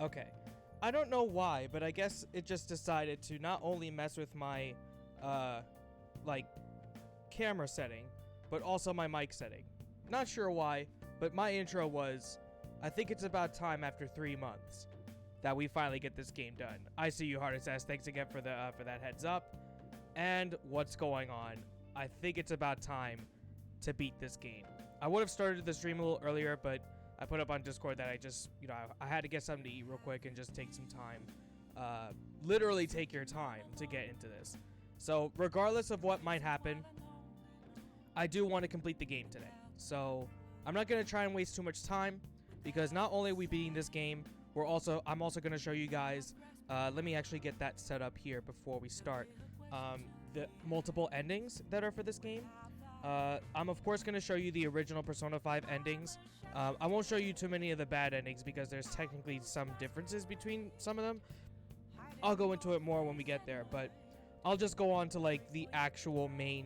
Okay. I don't know why, but I guess it just decided to not only mess with my, like, camera setting, but also my mic setting. Not sure why, but my intro was, I think it's about time after 3 months that we finally get this game done. I see you, Hardest Ass. Thanks again for the for that heads up. And what's going on? I think it's about time to beat this game. I would have started the stream a little earlier, but I put up on Discord that I just, I had to get something to eat real quick and just take some time. Literally take your time to get into this. So regardless of what might happen, I do want to complete the game today. So I'm not going to try and waste too much time, because not only are we beating this game, I'm also going to show you guys, let me actually get that set up here before we start, the multiple endings that are for this game. I'm of course going to show you the original Persona 5 endings. I won't show you too many of the bad endings because there's technically some differences between some of them. I'll go into it more when we get there, but I'll just go on to like the actual main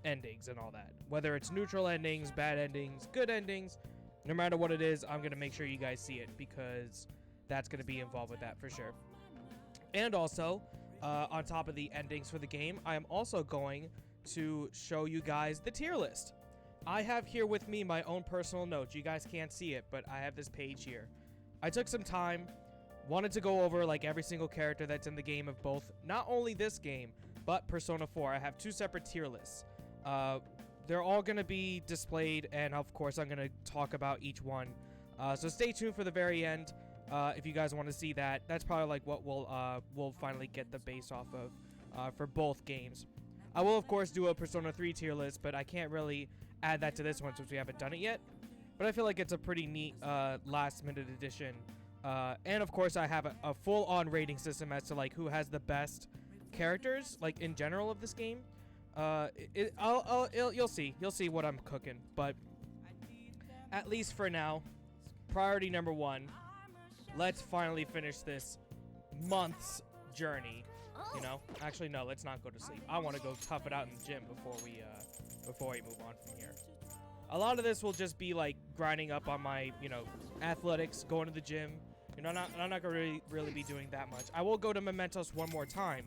endings and all that. Whether it's neutral endings, bad endings, good endings, no matter what it is, I'm going to make sure you guys see it because that's going to be involved with that for sure. And also, on top of the endings for the game, I am also going to show you guys the tier list. I have here with me my own personal notes. You guys can't see it, but I have this page here. I took some time, wanted to go over like every single character that's in the game of both, not only this game, but Persona 4. I have two separate tier lists. They're all going to be displayed, and of course I'm going to talk about each one. So stay tuned for the very end if you guys want to see that. That's probably like what we'll finally get the base off of for both games. I will, of course, do a Persona 3 tier list, but I can't really add that to this one since we haven't done it yet. But I feel like it's a pretty neat last-minute addition. And, of course, I have a full-on rating system as to, like, who has the best characters, like, in general of this game. You'll see. You'll see what I'm cooking. But at least for now, priority number one, let's finally finish this month's journey. Actually no, let's not go to sleep. I want to go tough it out in the gym before we move on from here. A lot of this will just be like grinding up on my athletics, going to the gym. I'm not gonna really be doing that much. I will go to Mementos one more time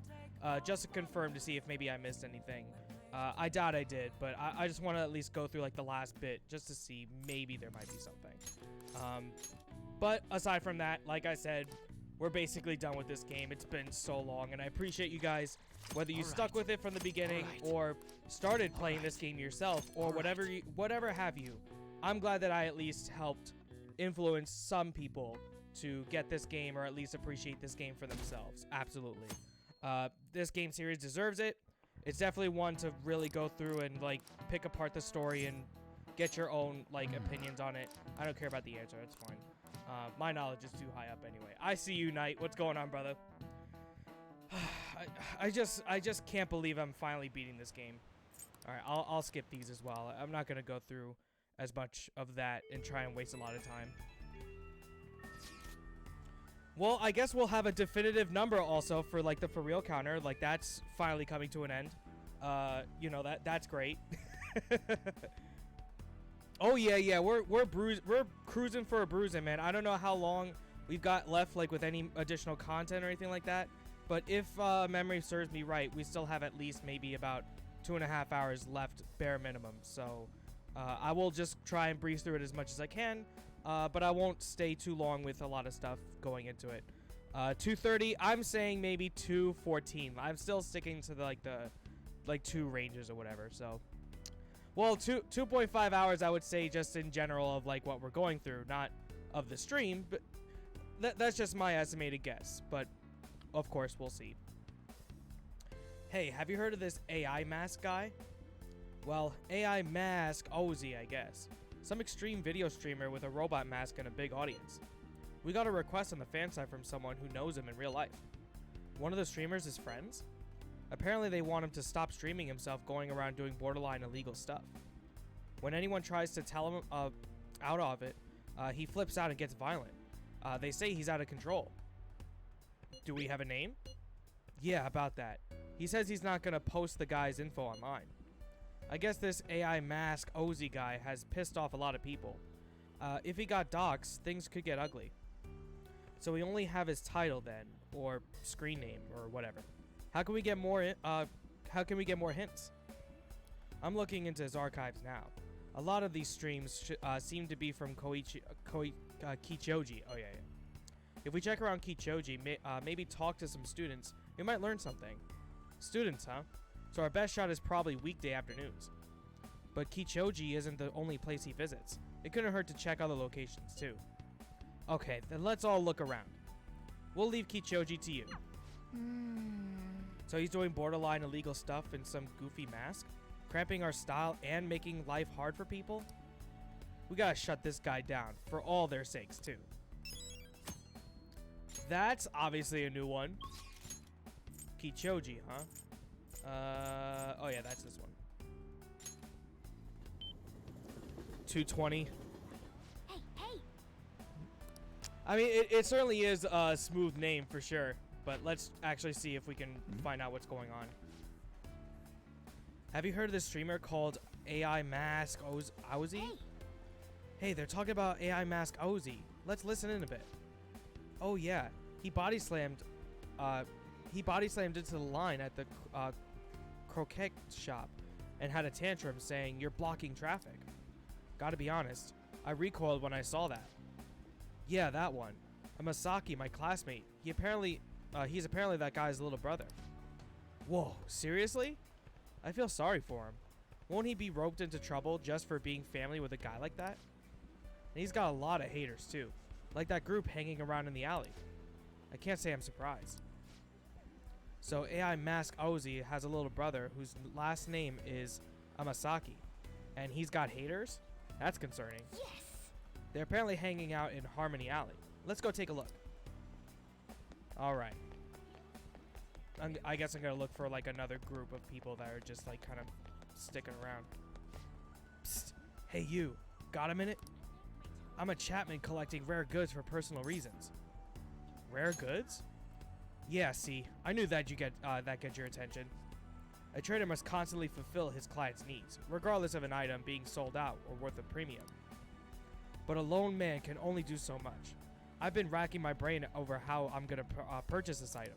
just to confirm to see if maybe I missed anything. I doubt I did, but I just want to at least go through like the last bit just to see maybe there might be something. But aside from that, like I said, we're basically done with this game. It's been so long, and I appreciate you guys, whether you stuck with it from the beginning or started playing this game yourself or whatever have you. I'm glad that I at least helped influence some people to get this game or at least appreciate this game for themselves. Absolutely. This game series deserves it. It's definitely one to really go through and like pick apart the story and get your own like opinions on it. I don't care about the answer. It's fine. My knowledge is too high up anyway. I see you, Knight. What's going on, brother? I just can't believe I'm finally beating this game. All right, I'll skip these as well. I'm not gonna go through as much of that and try and waste a lot of time. Well, I guess we'll have a definitive number also for like the for real counter. Like that's finally coming to an end. That's great. Oh yeah, we're cruising for a bruising, man. I don't know how long we've got left, like with any additional content or anything like that. But if memory serves me right, we still have at least maybe about 2.5 hours left, bare minimum. So I will just try and breeze through it as much as I can, but I won't stay too long with a lot of stuff going into it. 2:30, I'm saying maybe 2:14. I'm still sticking to the 2 ranges or whatever. So. Well, 2.5 hours, I would say, just in general of like what we're going through, not of the stream, but that's just my estimated guess. But of course, we'll see. Hey, have you heard of this AI mask guy? Well, AI mask Ozzy, I guess. Some extreme video streamer with a robot mask and a big audience. We got a request on the fan side from someone who knows him in real life. One of the streamers is friends? Apparently they want him to stop streaming himself going around doing borderline illegal stuff. When anyone tries to tell him out of it, he flips out and gets violent. They say he's out of control. Do we have a name? Yeah, about that. He says he's not going to post the guy's info online. I guess this AI mask Ozzy guy has pissed off a lot of people. If he got doxxed, things could get ugly. So we only have his title then, or screen name, or whatever. How can we get more? How can we get more hints? I'm looking into his archives now. A lot of these streams seem to be from Kichoji. Oh yeah. If we check around Kichoji, maybe talk to some students, we might learn something. Students, huh? So our best shot is probably weekday afternoons. But Kichoji isn't the only place he visits. It couldn't hurt to check other locations too. Okay, then let's all look around. We'll leave Kichoji to you. So he's doing borderline illegal stuff in some goofy mask? Cramping our style and making life hard for people? We gotta shut this guy down, for all their sakes too. That's obviously a new one. Kichoji, huh? Oh yeah, that's this one. 220. Hey. I mean, it certainly is a smooth name for sure, but let's actually see if we can find out what's going on. Have you heard of this streamer called AI Mask Ozzy? Hey, they're talking about AI Mask Ozzy. Let's listen in a bit. Oh yeah, he body slammed into the line at the croquette shop and had a tantrum saying, "You're blocking traffic." Gotta be honest, I recoiled when I saw that. Yeah, that one. Masaki, my classmate. He's apparently that guy's little brother. Whoa, seriously? I feel sorry for him. Won't he be roped into trouble just for being family with a guy like that? And he's got a lot of haters too, like that group hanging around in the alley. I can't say I'm surprised. So AI Mask Ozzy has a little brother whose last name is Amasaki, and he's got haters? That's concerning. Yes. They're apparently hanging out in Harmony Alley. Let's go take a look. Alright. I guess I'm gonna look for like another group of people that are just like kind of sticking around. Psst. Hey you, got a minute? I'm a Chapman collecting rare goods for personal reasons. Rare goods? Yeah, see, I knew that get your attention. A trader must constantly fulfill his client's needs, regardless of an item being sold out or worth a premium. But a lone man can only do so much. I've been racking my brain over how I'm gonna purchase this item.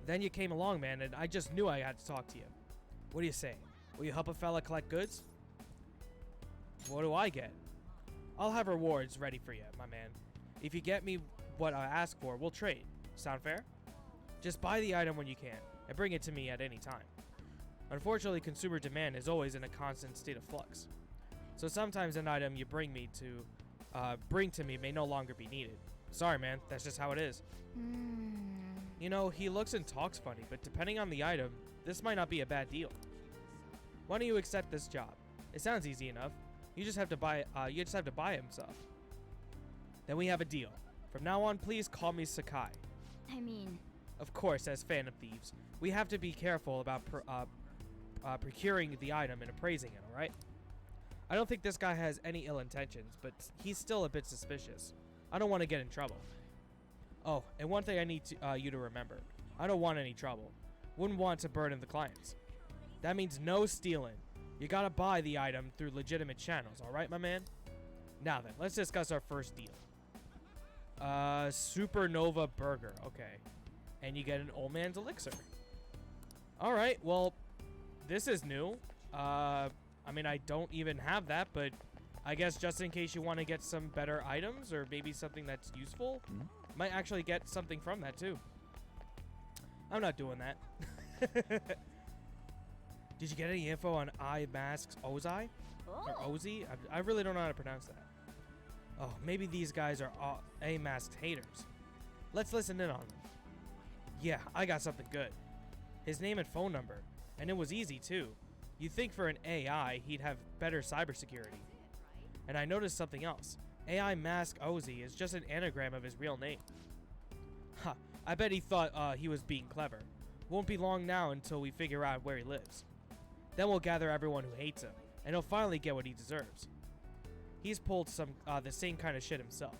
Then you came along, man, and I just knew I had to talk to you. What do you say? Will you help a fella collect goods? What do I get? I'll have rewards ready for you, my man. If you get me what I ask for, we'll trade. Sound fair? Just buy the item when you can, and bring it to me at any time. Unfortunately, consumer demand is always in a constant state of flux. So sometimes an item you bring to me may no longer be needed. Sorry, man, that's just how it is. You know, he looks and talks funny, but depending on the item, this might not be a bad deal. Why don't you accept this job? It sounds easy enough. You just have to buy him stuff. Then we have a deal. From now on, please call me Sakai. I mean... Of course, as fan of thieves, we have to be careful about procuring the item and appraising it, alright? I don't think this guy has any ill intentions, but he's still a bit suspicious. I don't want to get in trouble. Oh, and one thing I need you to remember. I don't want any trouble. Wouldn't want to burden the clients. That means no stealing. You gotta buy the item through legitimate channels, alright, my man? Now then, let's discuss our first deal. Supernova Burger, okay. And you get an old man's elixir. Alright, well, this is new. I mean, I don't even have that, but I guess just in case you want to get some better items or maybe something that's useful, might actually get something from that too. I'm not doing that. Did you get any info on I Masks Ozai? Or Ozzy? I really don't know how to pronounce that. Oh, maybe these guys are A-masked haters. Let's listen in on them. Yeah, I got something good. His name and phone number. And it was easy too. You'd think for an AI, he'd have better cybersecurity. And I noticed something else. AI Mask Ozzy is just an anagram of his real name. Ha, I bet he thought he was being clever. Won't be long now until we figure out where he lives. Then we'll gather everyone who hates him, and he'll finally get what he deserves. He's pulled the same kind of shit himself.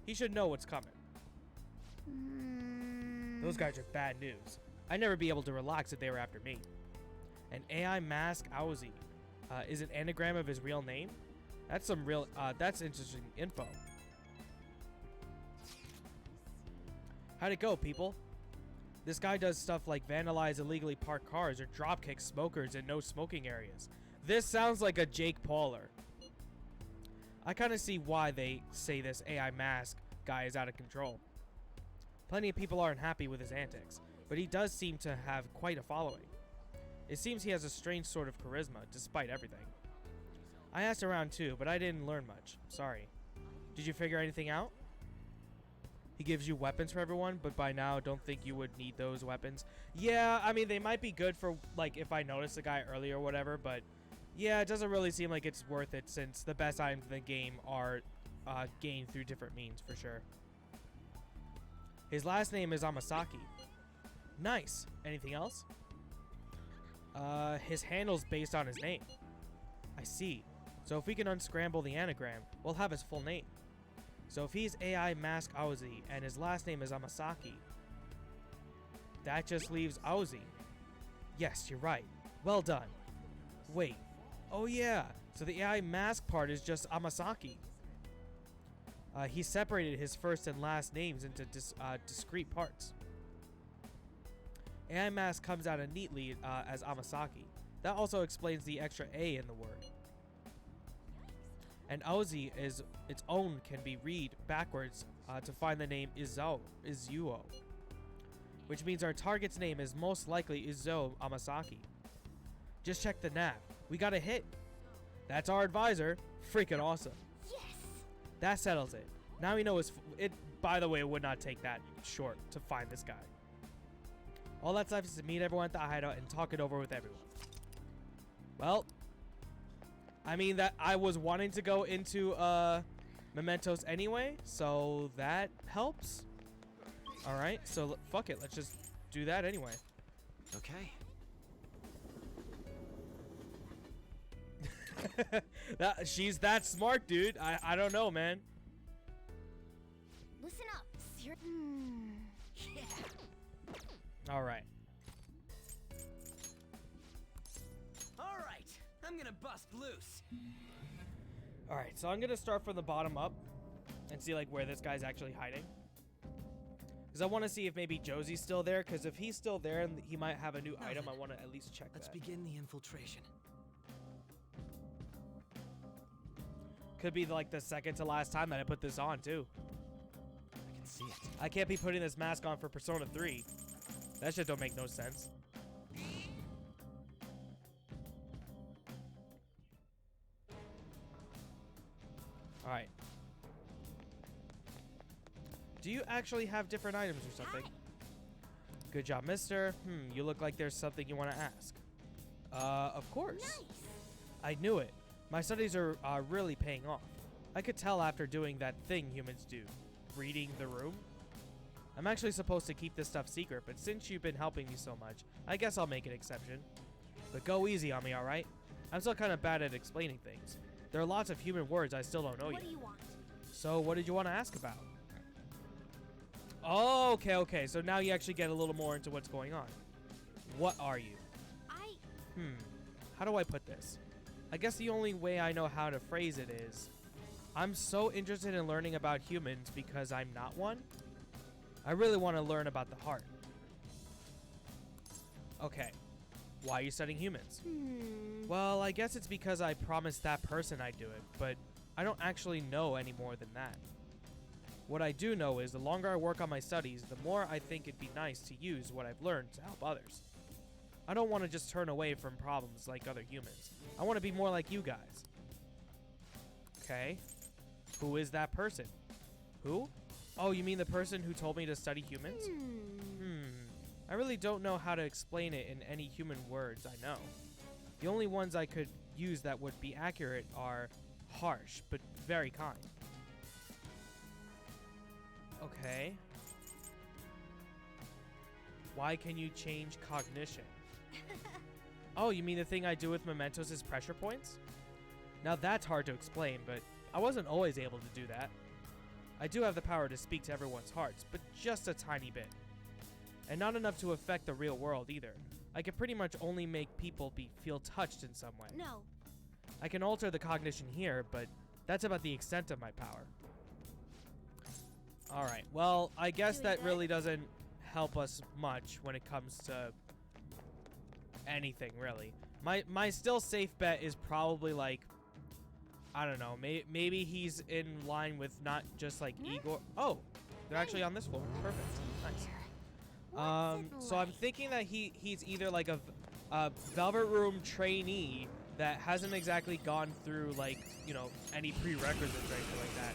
He should know what's coming. Those guys are bad news. I'd never be able to relax if they were after me. An AI Mask Ozzy is an anagram of his real name? That's some real, that's interesting info. How'd it go, people? This guy does stuff like vandalize illegally parked cars or dropkick smokers in no smoking areas. This sounds like a Jake Pauler. I kind of see why they say this AI mask guy is out of control. Plenty of people aren't happy with his antics, but he does seem to have quite a following. It seems he has a strange sort of charisma, despite everything. I asked around too, but I didn't learn much. Sorry. Did you figure anything out? He gives you weapons for everyone, but by now don't think you would need those weapons. Yeah, I mean, they might be good for, like, if I notice a guy early or whatever, but yeah, it doesn't really seem like it's worth it since the best items in the game are gained through different means, for sure. His last name is Amasaki. Nice. Anything else? His handle's based on his name. I see. So if we can unscramble the anagram, we'll have his full name. So if he's AI Mask Aozi and his last name is Amasaki, that just leaves Aozi. Yes, you're right. Well done. Wait. Oh yeah. So the AI Mask part is just Amasaki. He separated his first and last names into discrete parts. AI Mask comes out neatly as Amasaki. That also explains the extra A in the word. And Aozi is its own can be read backwards to find the name Izuo, which means our target's name is most likely Izuo Amasaki. Just check the nav. We got a hit. That's our advisor. Freaking awesome. Yes. That settles it. Now we know it. By the way, it would not take that short to find this guy. All that's left is to meet everyone at the hideout and talk it over with everyone. Well, I mean that I was wanting to go into Mementos anyway, so that helps. All right, so fuck it, let's just do that anyway. Okay. She's that smart, dude. I don't know, man. Listen up. Yeah. All right. All right. I'm gonna bust loose. All right, so I'm gonna start from the bottom up and see like where this guy's actually hiding. Because I want to see if maybe Josie's still there. Because if he's still there and he might have a new item, I want to at least check Let's that. begin the infiltration. Could be like the second to last time that I put this on too. I can see it. I can't be putting this mask on for Persona 3. That shit don't make no sense. Alright. Do you actually have different items or something? Good job, mister. You look like there's something you want to ask. Of course. Nice. I knew it. My studies are really paying off. I could tell after doing that thing humans do. Reading the room. I'm actually supposed to keep this stuff secret, but since you've been helping me so much, I guess I'll make an exception. But go easy on me, alright? I'm still kind of bad at explaining things. There are lots of human words I still don't know What yet. do you want? So what did you want to ask about? Oh, okay. So now you actually get a little more into what's going on. What are you? How do I put this? I guess the only way I know how to phrase it is, I'm so interested in learning about humans because I'm not one. I really want to learn about the heart. Okay. Why are you studying humans? Well, I guess it's because I promised that person I'd do it, but I don't actually know any more than that. What I do know is the longer I work on my studies, the more I think it'd be nice to use what I've learned to help others. I don't want to just turn away from problems like other humans. I want to be more like you guys. Okay. Who is that person? Who? Oh, you mean the person who told me to study humans? I really don't know how to explain it in any human words I know. The only ones I could use that would be accurate are harsh, but very kind. Okay. Why can you change cognition? Oh, you mean the thing I do with mementos is pressure points? Now that's hard to explain, but I wasn't always able to do that. I do have the power to speak to everyone's hearts, but just a tiny bit. And not enough to affect the real world either. I can pretty much only make people feel touched in some way. No. I can alter the cognition here, but that's about the extent of my power. All right. Well, I guess that really doesn't help us much when it comes to anything, really. My still safe bet is probably like, I don't know, maybe he's in line with not just like Igor. Oh, they're actually on this floor. Perfect. Nice. So I'm thinking that he's either like a Velvet Room trainee that hasn't exactly gone through like, you know, any prerequisites or anything like that,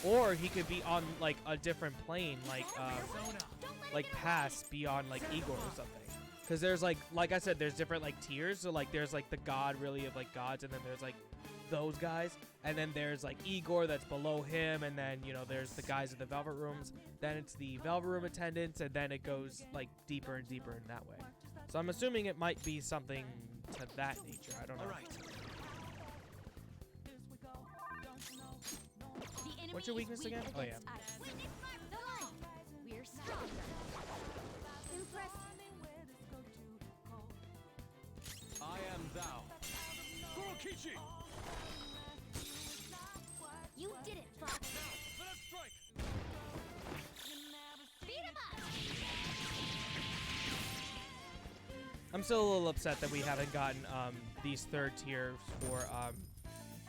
or he could be on like a different plane, like past beyond like Igor or something. Because there's like I said, there's different like tiers. So like there's like the god really of like gods, and then there's like those guys, and then there's like Igor that's below him, and then, you know, there's the guys at the Velvet Rooms, then it's the Velvet Room attendants, and then it goes like deeper and deeper in that way. So I'm assuming it might be something to that nature. I don't know. What's your weakness again? Oh yeah. We're stronger. Impressive. I am thou. Kurokichi! You did it, Fox. Let us strike! Beat him up. I'm still a little upset that we haven't gotten these third tiers for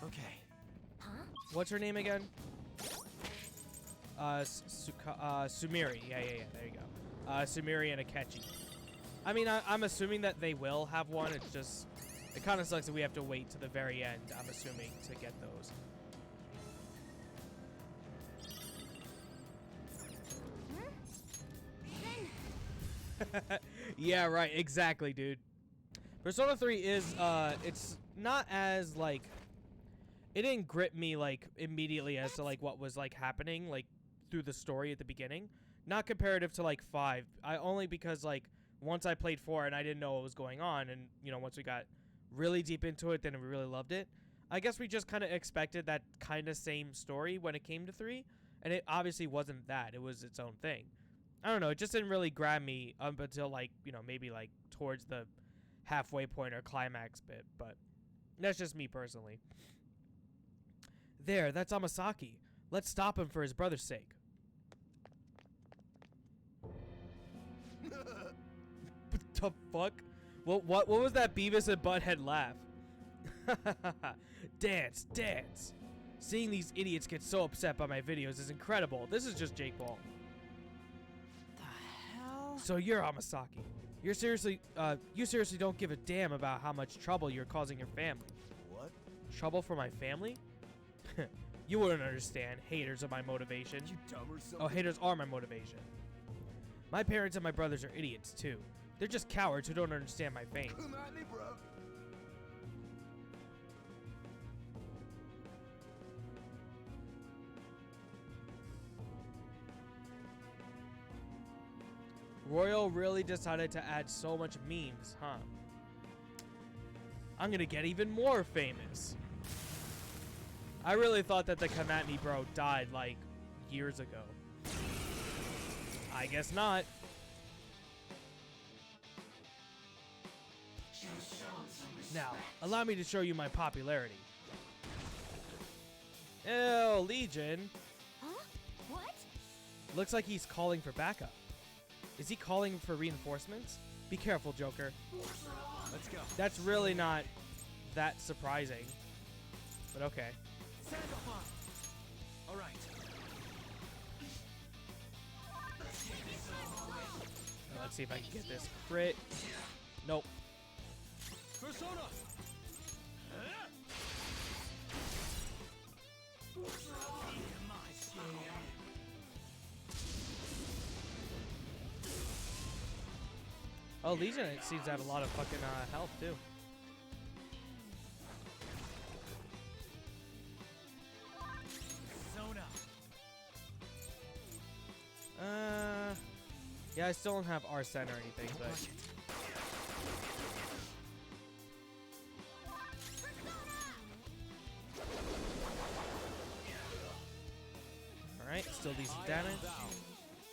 Okay. Huh? what's her name again? Sumiri. Yeah, there you go. Sumiri and Akechi. I mean, I'm assuming that they will have one. It's just, it kind of sucks that we have to wait to the very end, I'm assuming, to get those. Yeah, right. Exactly, dude. Persona 3 is, it's not as, like, it didn't grip me, like, immediately as to, like, what was, like, happening, like, through the story at the beginning. Not comparative to, like, 5. Only because, like, once I played 4 and I didn't know what was going on, and, you know, once we got really deep into it, then we really loved it. I guess we just kind of expected that kind of same story when it came to 3, and it obviously wasn't that. It was its own thing. I don't know, it just didn't really grab me up until, like, you know, maybe, like, towards the halfway point or climax bit, but that's just me personally. There, that's Amasaki. Let's stop him for his brother's sake. What the fuck? What was that Beavis and Butthead laugh? Dance, dance. Seeing these idiots get so upset by my videos is incredible. This is just Jake Paul. The hell? So you're Amasaki. You seriously don't give a damn about how much trouble you're causing your family. What? Trouble for my family? You wouldn't understand. Haters are my motivation. You dumb or something? Oh, haters are my motivation. My parents and my brothers are idiots, too. They're just cowards who don't understand my fame. Come at me, bro. Royal really decided to add so much memes, huh? I'm gonna get even more famous. I really thought that the Come At Me Bro died, like, years ago. I guess not. Now, allow me to show you my popularity. Ew, Legion. Huh? What? Looks like he's calling for backup. Is he calling for reinforcements? Be careful, Joker. Let's go. That's really not that surprising. But okay. All right. Let's see if I can get this crit. Nope. Persona. Oh, Legion it seems to have a lot of fucking health too. Yeah, I still don't have Arsene or anything, but alright, still decent damage.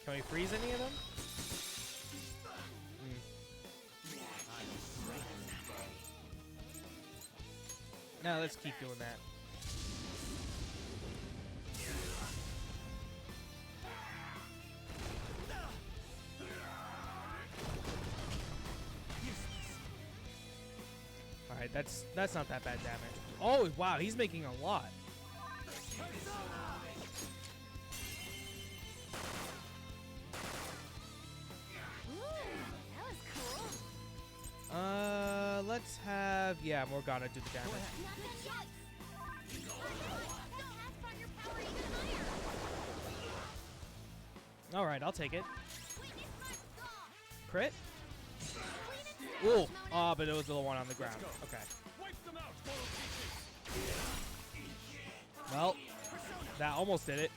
Can we freeze any of them? No, let's keep doing that. Alright, that's not that bad damage. Oh, wow, he's making a lot. Ooh, that was cool. Let's have, yeah, Morgana do the damage. Not done yet. Don't ask for your power even higher. Alright, I'll take it. Witness my song. Crit? Clean it Ooh, Mona. oh, but it was the one on the ground. Okay. Well, that almost did it.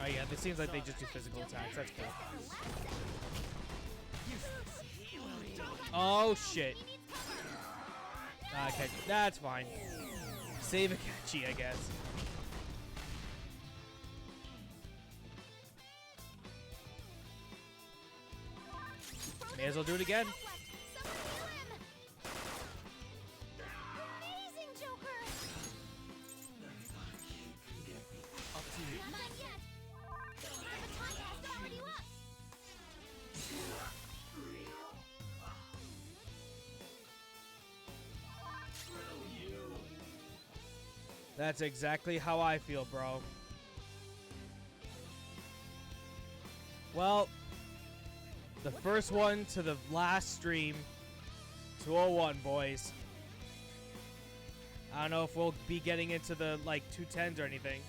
Oh yeah, this seems like they just do physical attacks. That's cool. Oh shit. Okay, that's fine. Save a catchy, I guess. May as well do it again. Amazing, Joker. Not done yet. The contest already up. That's exactly how I feel, bro. Well, the first one to the last stream, 201, boys. I don't know if we'll be getting into the, like, 210s or anything.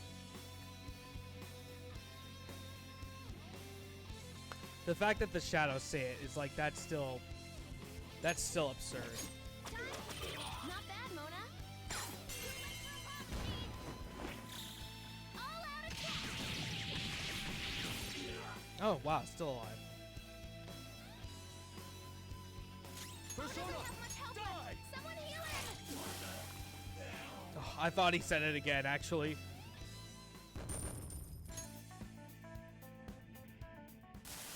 The fact that the shadows say it is, like, that's still absurd. Not bad, Mona. All out attack. Oh, wow, still alive. Doesn't have much help left. Someone heal him. Oh, I thought he said it again, actually.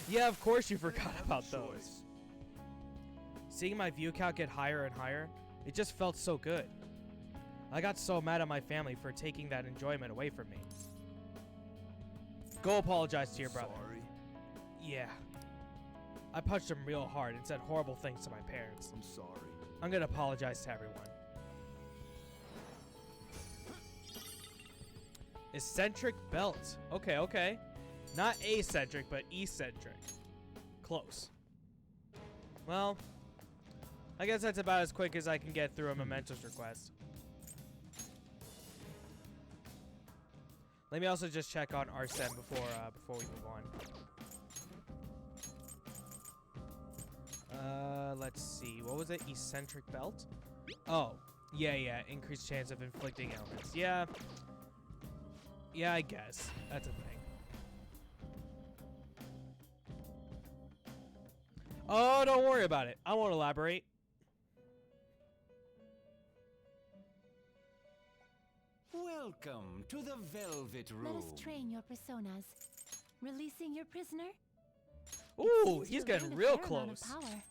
Yeah, of course you forgot about those. Seeing my view count get higher and higher, it just felt so good. I got so mad at my family for taking that enjoyment away from me. Go apologize to your brother. Sorry. Yeah. I punched him real hard and said horrible things to my parents. I'm sorry. I'm gonna apologize to everyone. Eccentric belt. Okay, okay. Not eccentric, but eccentric. Close. Well, I guess that's about as quick as I can get through a Mementos request. Let me also just check on Arsene before we move on. Let's see. What was it? Eccentric belt? Oh, yeah. Increased chance of inflicting ailments. Yeah. Yeah, I guess. That's a thing. Oh, don't worry about it. I won't elaborate. Welcome to the Velvet Room. Let us train your personas. Releasing your prisoner? Ooh, Seems he's to have getting gained a real fair amount of close. power.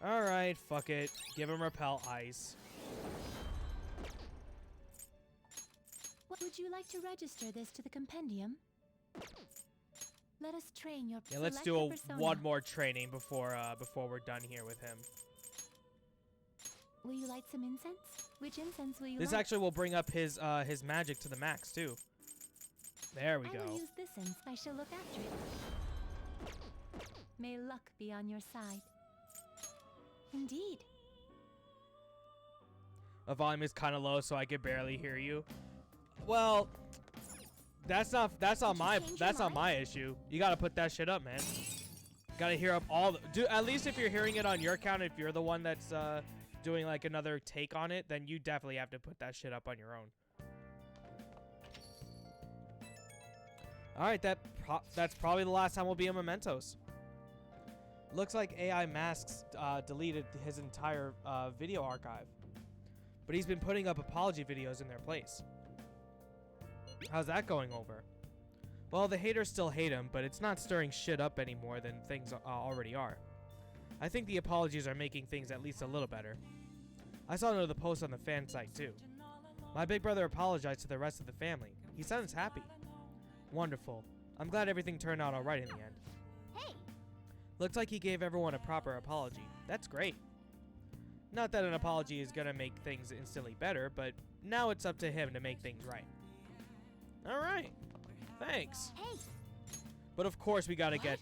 Alright, fuck it. Give him repel ice. Would you like to register this to the compendium? Let us train your Yeah, let's select do a a persona. one more training before we're done here with him. Will you light some incense? Which incense will you This light? actually will bring up his magic to the max too. There we I go. will use this incense. I shall look after it. May luck be on your side. Indeed. The volume is kind of low, so I can barely hear you. Well, that's not my issue. You gotta put that shit up, man. Gotta hear up all the at least if you're hearing it on your account, if you're the one that's doing like another take on it, then you definitely have to put that shit up on your own. All right, that's probably the last time we'll be in Mementos. Looks like AI Masks deleted his entire video archive, but he's been putting up apology videos in their place. How's that going over? Well, the haters still hate him, but it's not stirring shit up any more than things already are. I think the apologies are making things at least a little better. I saw another post on the fan site too. My big brother apologized to the rest of the family. He sounds happy. Wonderful. I'm glad everything turned out alright in the end. Hey! Looks like he gave everyone a proper apology. That's great. Not that an apology is gonna make things instantly better, but now it's up to him to make things right. Alright. Thanks. Hey! But of course we gotta get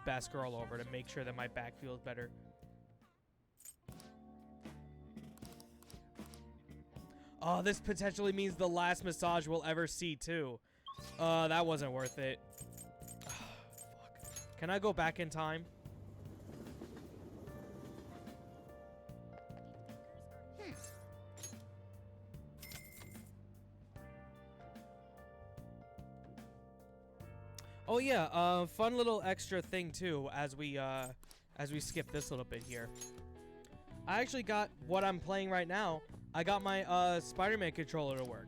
Best Girl over to make sure that my back feels better. Oh, this potentially means the last massage we'll ever see too. That wasn't worth it. Fuck. Can I go back in time? Oh yeah, fun little extra thing too as we skip this little bit here. I actually got what I'm playing right now. I got my Spider-Man controller to work.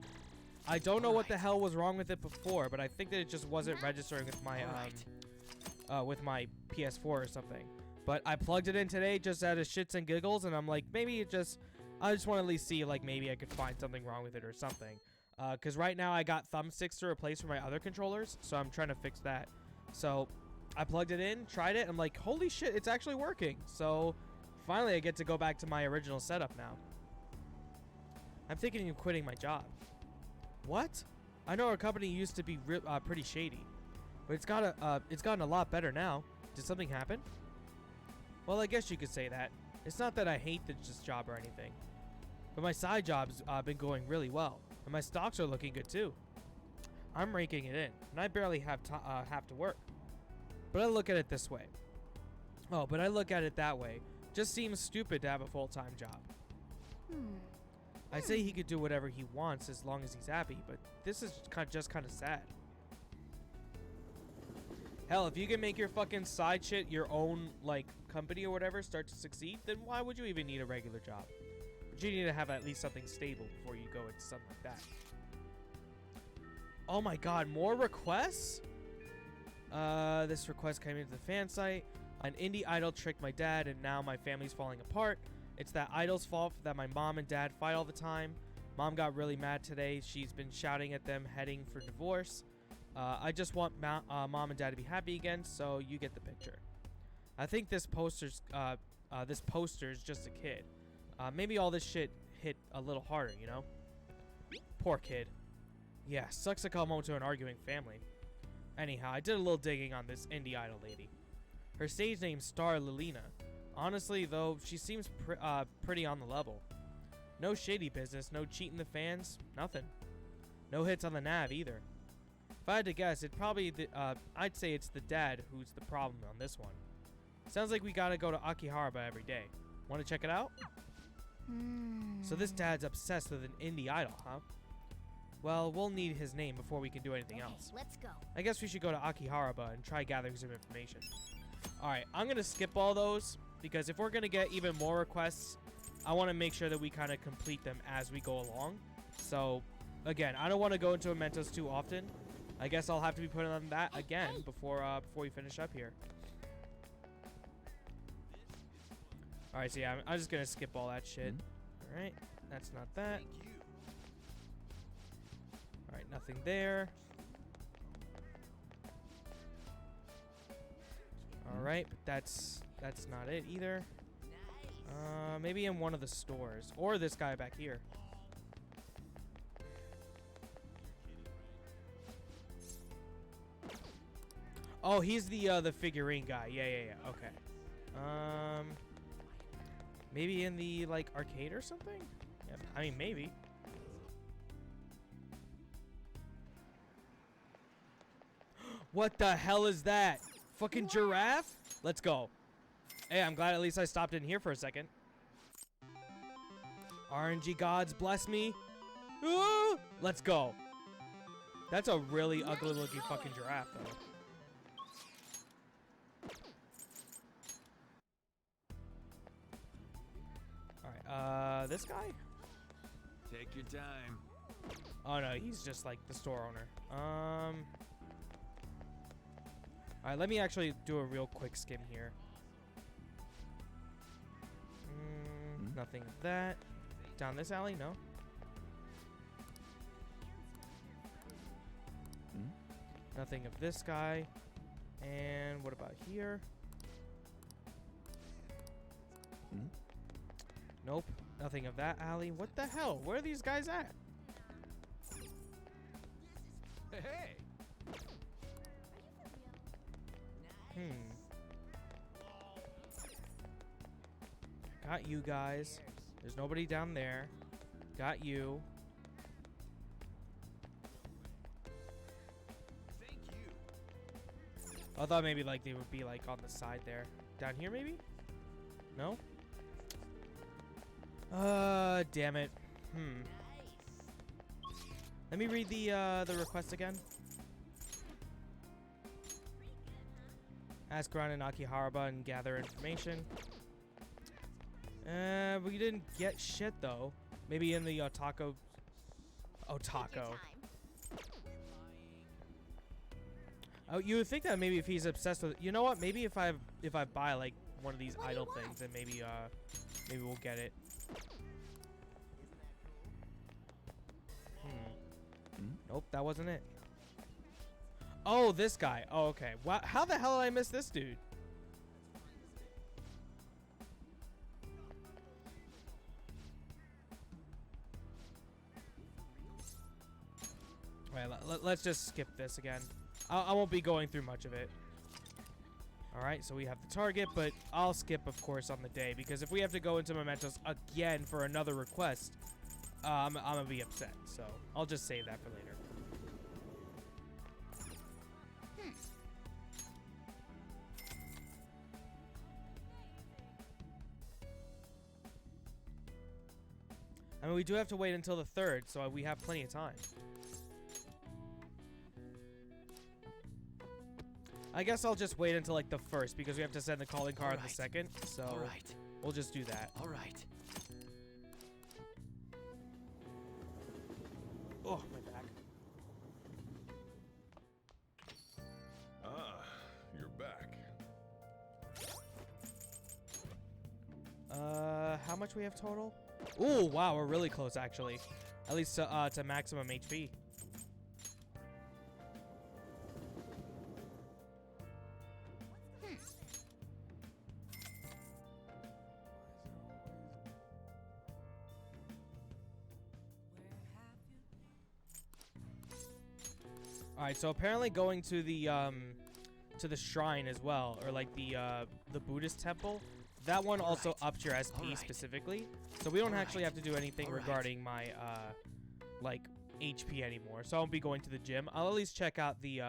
I don't know what the hell was wrong with it before, but I think that it just wasn't registering with my PS4 or something. But I plugged it in today just out of shits and giggles, and I'm like, maybe it just, I just want to at least see like maybe I could find something wrong with it or something. Because right now I got thumbsticks to replace for my other controllers, so I'm trying to fix that. So I plugged it in, tried it, I'm like, holy shit, it's actually working. So finally I get to go back to my original setup now. I'm thinking of quitting my job. What? I know our company used to be pretty shady, but it's gotten a lot better now. Did something happen? Well, I guess you could say that. It's not that I hate this job or anything, but my side job's been going really well, and my stocks are looking good too. I'm raking it in, and I barely have to work. But I look at it this way. Oh, but I look at it that way. Just seems stupid to have a full-time job. I say he could do whatever he wants as long as he's happy, but this is just kind of sad. Hell, if you can make your fucking side shit your own, like, company or whatever start to succeed, then why would you even need a regular job? But you need to have at least something stable before you go into something like that. Oh my god, more requests? This request came into the fan site. An indie idol tricked my dad, and now my family's falling apart. It's that idol's fault that my mom and dad fight all the time. Mom got really mad today. She's been shouting at them heading for divorce. I just want mom and dad to be happy again, so you get the picture. I think this poster's just a kid. Maybe all this shit hit a little harder, you know? Poor kid. Yeah, sucks to come home to an arguing family. Anyhow, I did a little digging on this indie idol lady. Her stage name's Star Lilina. Honestly, though, she seems pretty on the level. No shady business, no cheating the fans, nothing. No hits on the nav either. If I had to guess, I'd say it's the dad who's the problem on this one. Sounds like we gotta go to Akihabara every day. Want to check it out? So this dad's obsessed with an indie idol, huh? Well, we'll need his name before we can do anything else. Let's go. I guess we should go to Akihabara and try gathering some information. Alright, I'm gonna skip all those, because if we're gonna get even more requests, I want to make sure that we kind of complete them as we go along. So, again, I don't want to go into Mementos too often. I guess I'll have to be putting on that again before we finish up here. Alright, so yeah, I'm just gonna skip all that shit. Alright, that's not that. Alright, nothing there. Alright, but that's not it either. Maybe in one of the stores. Or this guy back here. Oh, he's the figurine guy. Yeah. Okay. Maybe in the, like, arcade or something? Yeah, I mean, maybe. What the hell is that? Fucking giraffe? Let's go. Hey, I'm glad at least I stopped in here for a second. RNG gods, bless me. Ooh, let's go. That's a really ugly looking fucking giraffe, though. Alright, this guy? Take your time. Oh no, he's just like the store owner. Alright, let me actually do a real quick skim here. Nothing of that. Down this alley? No. Nothing of this guy. And what about here? Nope. Nothing of that alley. What the hell? Where are these guys at? Hey! Got you guys. There's nobody down there. Got you. Thank you. I thought maybe like they would be like on the side there. Down here maybe? No? Damn it. Let me read the request again. Ask around in Akihabara and gather information. We didn't get shit though. Maybe in the Otako. Oh, you would think that maybe if he's obsessed with, you know what? Maybe if I buy like one of these idol things, then maybe we'll get it. Nope, that wasn't it. Oh, this guy. Oh, okay. Wow, how the hell did I miss this dude? Alright, let's just skip this again. I won't be going through much of it. Alright, so we have the target, but I'll skip, of course, on the day, because if we have to go into Mementos again for another request, I'm gonna be upset. So I'll just save that for later. I mean, we do have to wait until the 3rd, so we have plenty of time. I guess I'll just wait until like the 1st because we have to send the calling card the 2nd. So we'll just do that. All right. Oh, my back. Ah, you're back. How much we have total? Ooh, wow, we're really close actually. At least to maximum HP. All right, so apparently going to the shrine as well, or like the Buddhist temple, that one also ups your SP specifically. So we don't actually have to do anything regarding my like HP anymore. So I won't be going to the gym. I'll at least check out the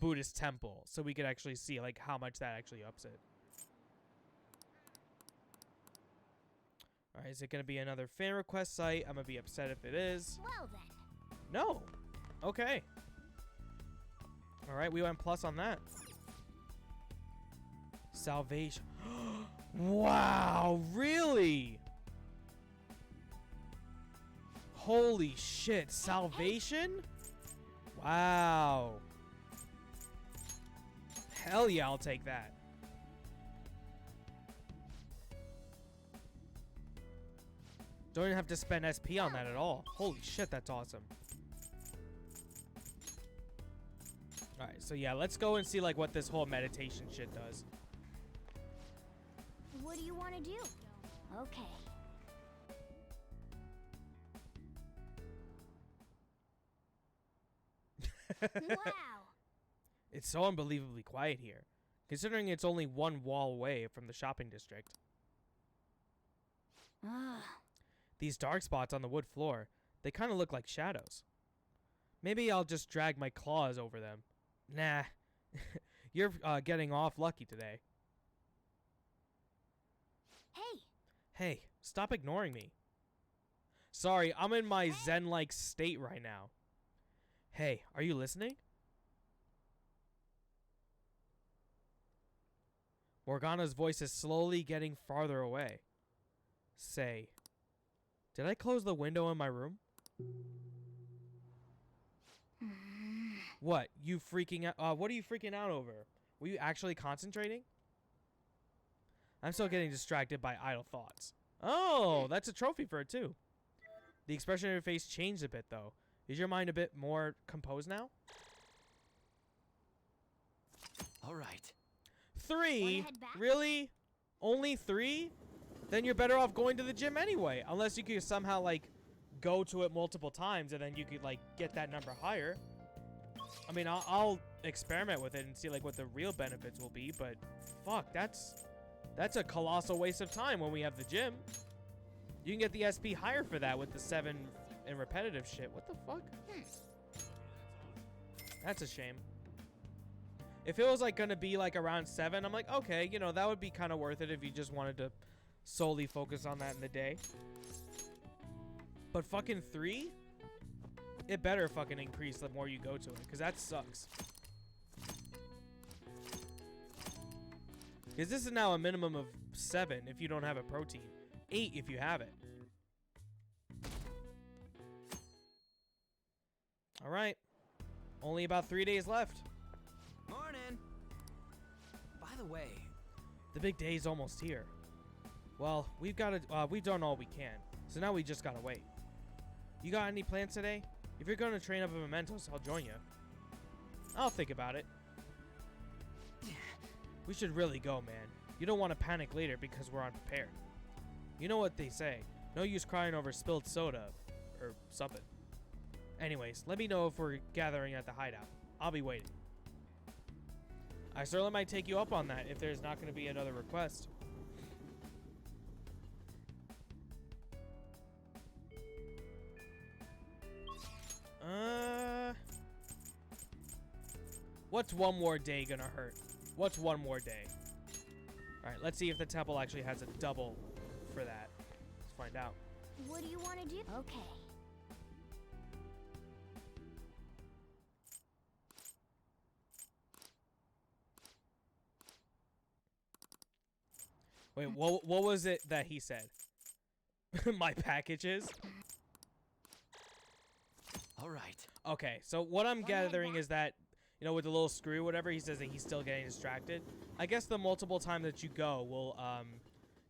Buddhist temple, so we could actually see like how much that actually ups it. All right, is it gonna be another fan request site? I'm gonna be upset if it is. Well then. No. Okay. All right, we went plus on that. Salvation. Wow, really? Holy shit, salvation? Wow. Hell yeah, I'll take that. Don't even have to spend SP on that at all. Holy shit, that's awesome. Alright, so yeah, let's go and see like what this whole meditation shit does. What do you want to do? Okay. Wow. It's so unbelievably quiet here, considering it's only one wall away from the shopping district. These dark spots on the wood floor, they kind of look like shadows. Maybe I'll just drag my claws over them. Nah, you're getting off lucky today. Hey. Hey, stop ignoring me. Sorry, I'm in my zen-like state right now. Hey, are you listening? Morgana's voice is slowly getting farther away. Say, did I close the window in my room? What? You freaking out? What are you freaking out over? Were you actually concentrating? I'm still getting distracted by idle thoughts. Oh, that's a trophy for it too. The expression on your face changed a bit though. Is your mind a bit more composed now? All right. 3? Wanna head back? Really? Only 3? Then you're better off going to the gym anyway. Unless you could somehow, like, go to it multiple times and then you could, like, get that number higher. I mean, I'll experiment with it and see, like, what the real benefits will be, but fuck, that's a colossal waste of time when we have the gym. You can get the SP higher for that with the 7 and repetitive shit. What the fuck? That's a shame. If it was, like, gonna be, like, around 7, I'm like, okay, you know, that would be kind of worth it if you just wanted to solely focus on that in the day. But fucking 3? It better fucking increase the more you go to it, because that sucks. Because this is now a minimum of 7 if you don't have a protein. 8 if you have it. Alright. Only about 3 days left. Morning. By the way, The big day is almost here. Well, we've done all we can. So now we just gotta wait. You got any plans today? If you're gonna train up a Mementos, I'll join you. I'll think about it. We should really go, man. You don't want to panic later because we're unprepared. You know what they say. No use crying over spilled soda. Or something. Anyways, let me know if we're gathering at the hideout. I'll be waiting. I certainly might take you up on that if there's not going to be another request. What's one more day gonna hurt? What's one more day? Alright, let's see if the temple actually has a double for that. Let's find out. What do you want to do? Okay. Wait, what was it that he said? My packages? all right. Okay, so what I'm Wanna head gathering back? is that, you know, with the little screw, whatever, he says that he's still getting distracted. I guess the multiple time that you go will,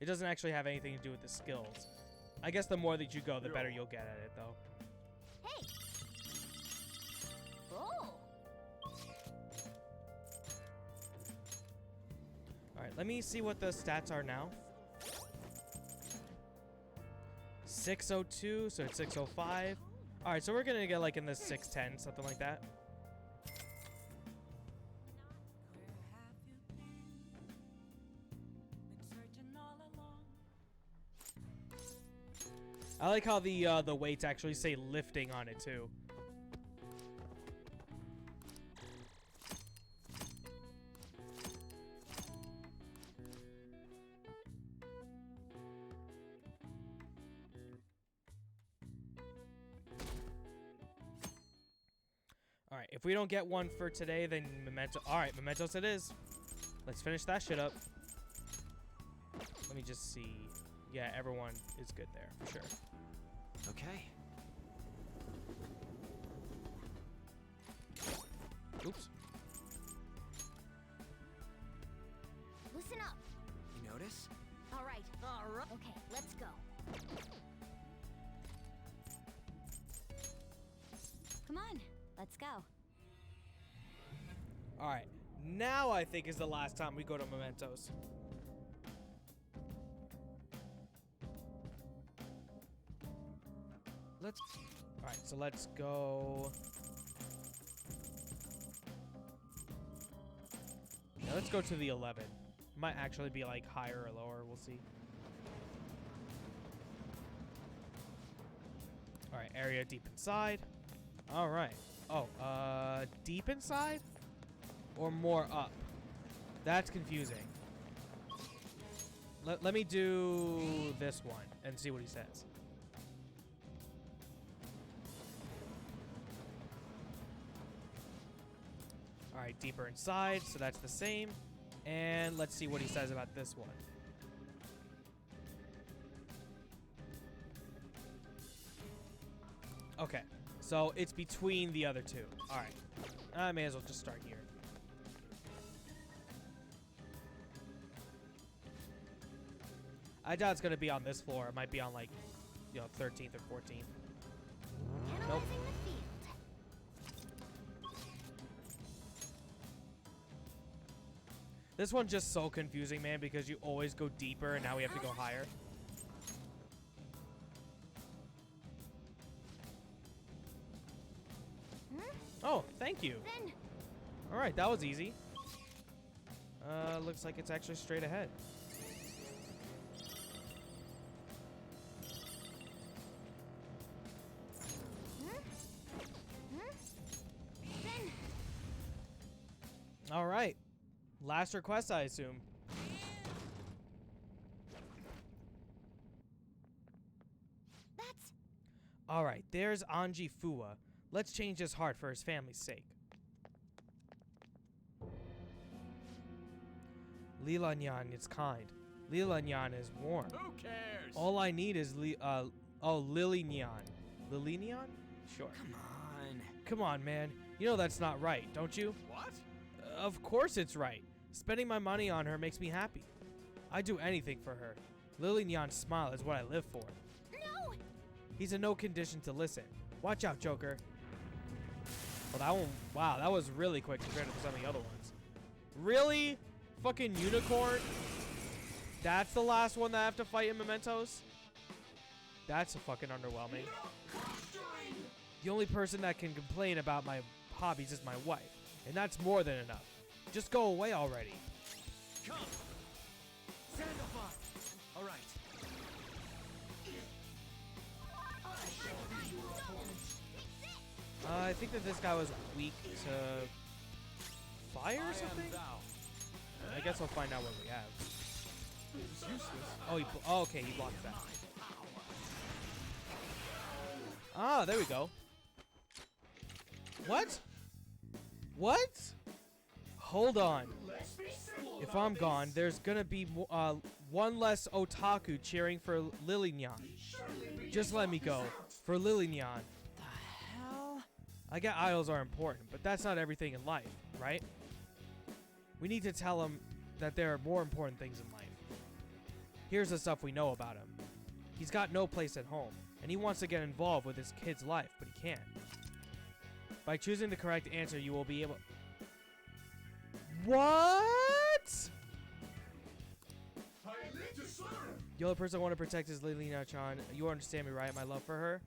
it doesn't actually have anything to do with the skills. I guess the more that you go, the better you'll get at it, though. Hey. Oh. Alright, let me see what the stats are now. 602, so it's 605. Alright, so we're gonna get like in the 610, something like that. I like how the weights actually say lifting on it too. Alright, if we don't get one for today, then Memento. Alright, Mementos it is. Let's finish that shit up. Let me just see. Yeah, everyone is good there, for sure. Okay. Oops. Listen up. You notice? All right. All right. Okay, let's go. Come on, let's go. Alright, now I think is the last time we go to Mementos. Alright, so let's go. Yeah, let's go to the 11. Might actually be like higher or lower, we'll see. Alright, area deep inside. Alright. Oh, deep inside? Or more up? That's confusing. Let me do this one and see what he says. Alright, deeper inside, so that's the same. And let's see what he says about this one. Okay, so it's between the other two. Alright, I may as well just start here. I doubt it's going to be on this floor. It might be on, like, you know, 13th or 14th. Analyzing the field. This one's just so confusing, man, because you always go deeper and now we have to go higher. Oh, thank you. Then All right, that was easy. Looks like it's actually straight ahead. then All right. Last request, I assume. that's All right, there's Anji Fua. Let's change his heart for his family's sake. Lila Nyan is kind. Lila Nyan is warm. Who cares? All I need is Lily Nyan. Lily Nyan? Sure. Come on. Come on, man. You know that's not right, don't you? What? Of course it's right. Spending my money on her makes me happy. I'd do anything for her. Lily Nyan's smile is what I live for. no. He's in no condition to listen. Watch out, Joker. Well, that one, wow, that was really quick compared to some of the other ones. Really? Fucking unicorn? That's the last one that I have to fight in Mementos? That's fucking underwhelming. The only person that can complain about my hobbies is my wife, and that's more than enough. Just go away already. Come. Sandalphon. All right. I think that this guy was weak to fire or something? I guess we'll find out what we have. It's useless. Oh, oh, okay, he blocked that. Ah, there we go. What? What? Hold on. If I'm gone, there's gonna be one less otaku cheering for Lily Nyan. Just let me go. For Lily Nyan. The hell? I get idols are important, but that's not everything in life, right? We need to tell him that there are more important things in life. Here's the stuff we know about him. He's got no place at home, and he wants to get involved with his kid's life, but he can't. By choosing the correct answer, you will be able... What? The only person I want to protect is Lilina-chan. You understand me, right? My love for her?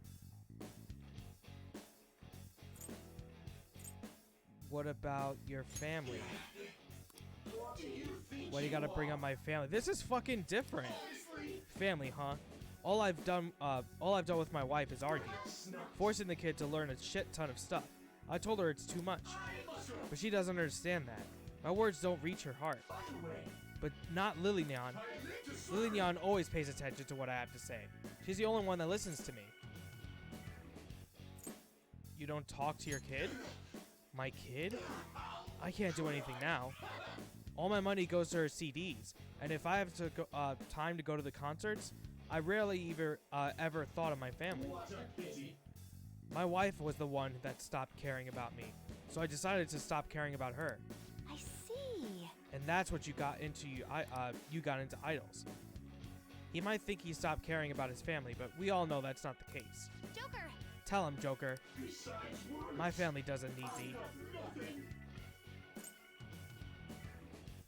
What about your family? Why do you gotta bring up my family? This is fucking different. Family, huh? All I've done with my wife is argue, forcing the kid to learn a shit ton of stuff. I told her it's too much, but she doesn't understand that. My words don't reach her heart. But not Lily Nyan. Lily Nyan always pays attention to what I have to say. She's the only one that listens to me. You don't talk to your kid? My kid? I can't do anything now. All my money goes to her CDs, and if I have to go, time to go to the concerts, I rarely ever thought of my family. My wife was the one that stopped caring about me, so I decided to stop caring about her. I see. And that's what you got into. You got into idols. He might think he stopped caring about his family, but we all know that's not the case. Joker. Tell him, Joker. My family doesn't need thee.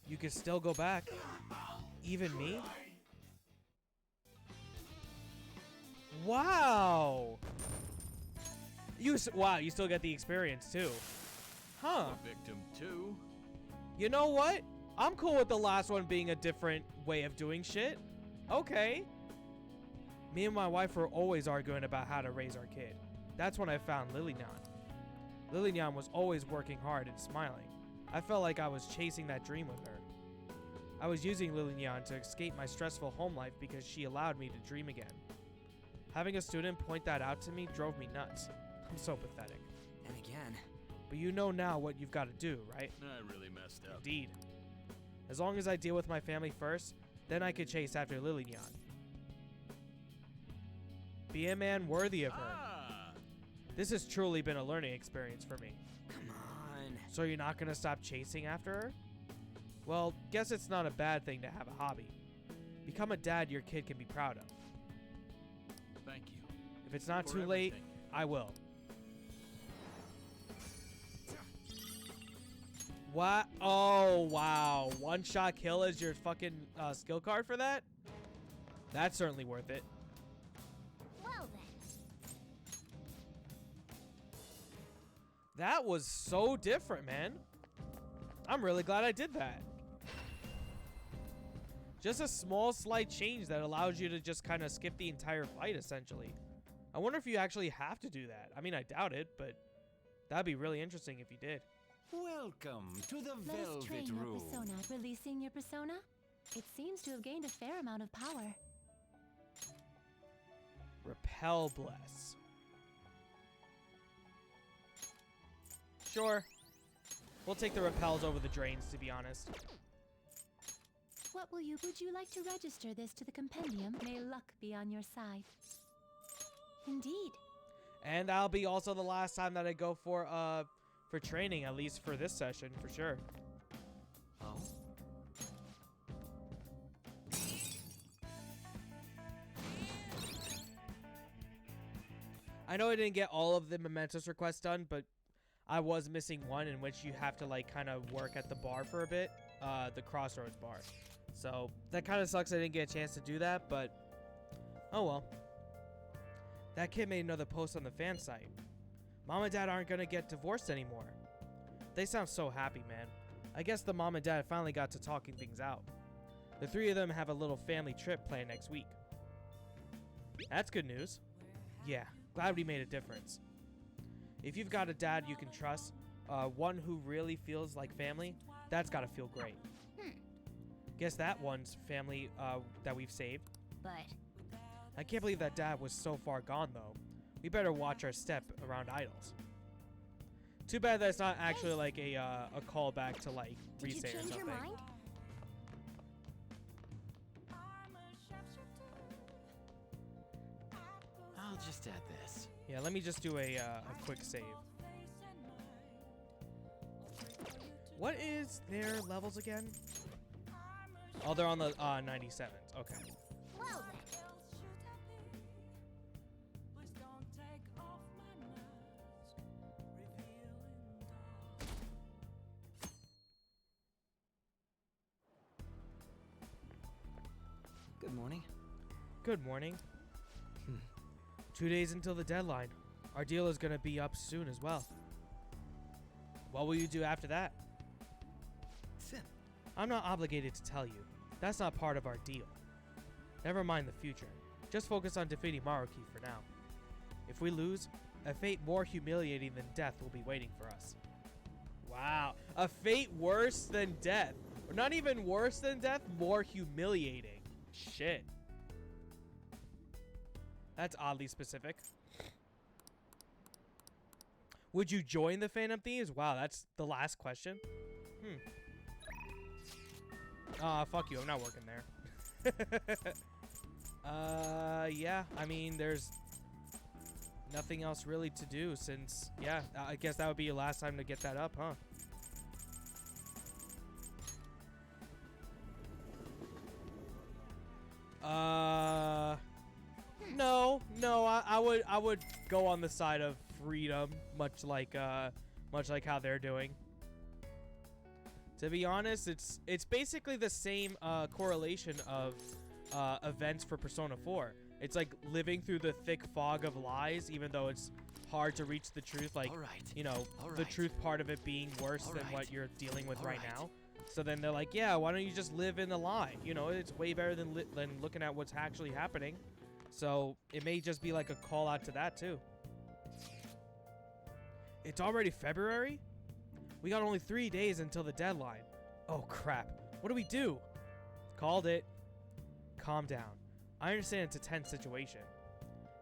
You can still go back. Even me? Wow. Wow, you still get the experience too. Huh. Victim 2. You know what? I'm cool with the last one being a different way of doing shit. Okay. Me and my wife were always arguing about how to raise our kid. That's when I found Lily Nyan. Lily Nyan was always working hard and smiling. I felt like I was chasing that dream with her. I was using Lily Nyan to escape my stressful home life because she allowed me to dream again. Having a student point that out to me drove me nuts. I'm so pathetic. And again. But you know now what you've got to do, right? I really messed up. Indeed. As long as I deal with my family first, then I could chase after Lily Nyan. Be a man worthy of her. Ah! This has truly been a learning experience for me. Come on. So you're not gonna stop chasing after her? Well, guess it's not a bad thing to have a hobby. Become a dad your kid can be proud of. Thank you. If it's not for too late, everything. I will. What? Oh, wow. One-shot kill is your fucking skill card for that? That's certainly worth it. Well then. That was so different, man. I'm really glad I did that. Just a small, slight change that allows you to just kind of skip the entire fight, essentially. I wonder if you actually have to do that. I mean, I doubt it, but that'd be really interesting if you did. Welcome to the Let us Velvet train your Room. persona. Releasing your persona? It seems to have gained a fair amount of power. Repel Bless. Sure. We'll take the repels over the drains, to be honest. Would you like to register this to the compendium? May luck be on your side. Indeed. And that'll be also the last time that I go for training, at least for this session, for sure. Oh? I know I didn't get all of the Mementos requests done, but I was missing one in which you have to like kind of work at the bar for a bit, the Crossroads bar. So that kind of sucks I didn't get a chance to do that, but oh well. That kid made another post on the fan site. Mom and Dad aren't gonna get divorced anymore. They sound so happy, man. I guess the mom and dad finally got to talking things out. The three of them have a little family trip planned next week. That's good news. Yeah, glad we made a difference. If you've got a dad you can trust, one who really feels like family, that's gotta feel great. Guess that one's family that we've saved. But I can't believe that dad was so far gone, though. We better watch our step around idols. Too bad that's not actually like a callback to like did you Resay or change something. your mind? I'll just add this. Yeah, let me just do a quick save. What is their levels again? Oh, they're on the 97s. Okay. Well then. Good morning. Good morning. 2 days until the deadline. Our deal is gonna be up soon as well. What will you do after that? Sim. I'm not obligated to tell you. That's not part of our deal. Never mind the future. Just focus on defeating Maruki for now. If we lose, a fate more humiliating than death will be waiting for us. Wow. A fate worse than death. Or not even worse than death, more humiliating. Shit. That's oddly specific. Would you join the Phantom Thieves? Wow, that's the last question. Fuck you. I'm not working there. Yeah. I mean, there's nothing else really to do since, yeah, I guess that would be your last time to get that up, huh? No, I would go on the side of freedom, much like how they're doing. To be honest, it's basically the same correlation of events for Persona 4. It's like living through the thick fog of lies, even though it's hard to reach the truth. Like, you know, the truth part of it being worse than what you're dealing with right now. So then they're like, yeah, why don't you just live in the lie? You know, it's way better than looking at what's actually happening. So it may just be like a call out to that too. It's already February? We got only 3 days until the deadline. Oh crap. What do we do? Called it. Calm down. I understand it's a tense situation.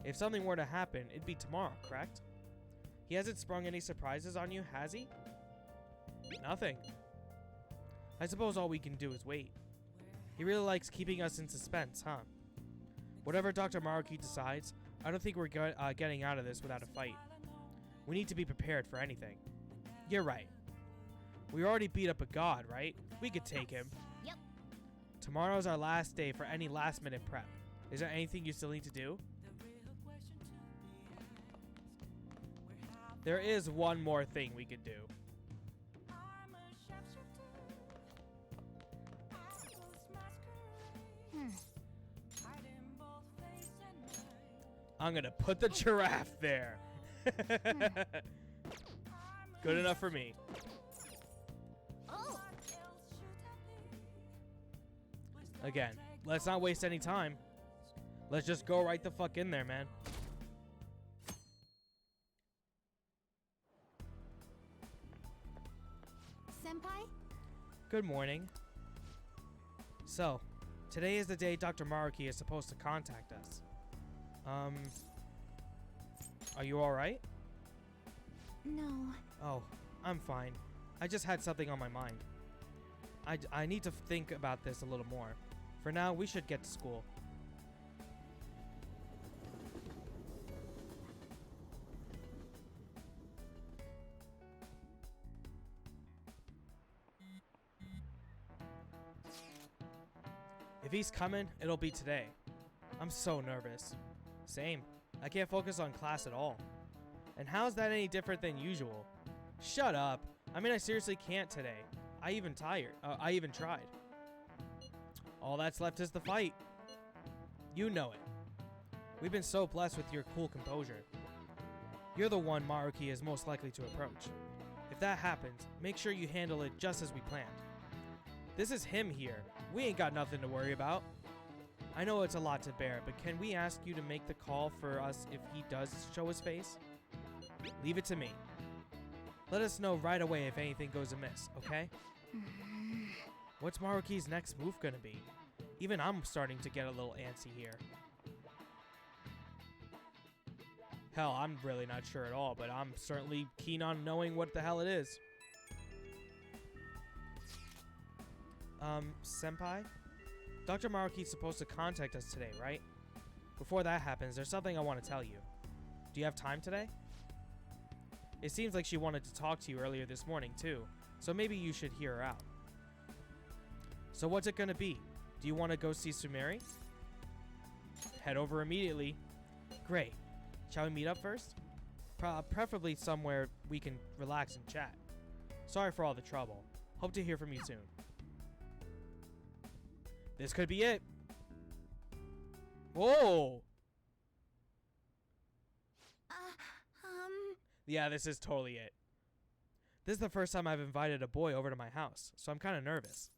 If something were to happen, it'd be tomorrow, correct? He hasn't sprung any surprises on you, has he? Nothing. I suppose all we can do is wait. He really likes keeping us in suspense, huh? Whatever Dr. Maruki decides, I don't think we're getting out of this without a fight. We need to be prepared for anything. You're right. We already beat up a god, right? We could take him. Yep. Tomorrow's our last day for any last-minute prep. Is there anything you still need to do? There is one more thing we could do. I'm gonna put the giraffe there. Good enough for me. Oh, Again, let's not waste any time. Let's just go right the fuck in there, man. Senpai? Good morning. So, today is the day Dr. Maruki is supposed to contact us. Are you alright? No. Oh, I'm fine. I just had something on my mind. I need to think about this a little more. For now, we should get to school. If he's coming, it'll be today. I'm so nervous. Same. I can't focus on class at all. And how's that any different than usual? Shut up. I mean, I seriously can't today. I even tried. All that's left is the fight. You know it. We've been so blessed with your cool composure. You're the one Maruki is most likely to approach. If that happens, make sure you handle it just as we planned. This is him here. We ain't got nothing to worry about. I know it's a lot to bear, but can we ask you to make the call for us if he does show his face? Leave it to me. Let us know right away if anything goes amiss, okay? What's Maruki's next move gonna be? Even I'm starting to get a little antsy here. Hell, I'm really not sure at all, but I'm certainly keen on knowing what the hell it is. Senpai? Dr. Maruki's supposed to contact us today, right? Before that happens, there's something I want to tell you. Do you have time today? It seems like she wanted to talk to you earlier this morning, too, so maybe you should hear her out. So what's it gonna be? Do you want to go see Sumeri? Head over immediately. Great. Shall we meet up first? Preferably somewhere we can relax and chat. Sorry for all the trouble. Hope to hear from you soon. This could be it. Whoa! Yeah, this is totally it. This is the first time I've invited a boy over to my house, so I'm kind of nervous.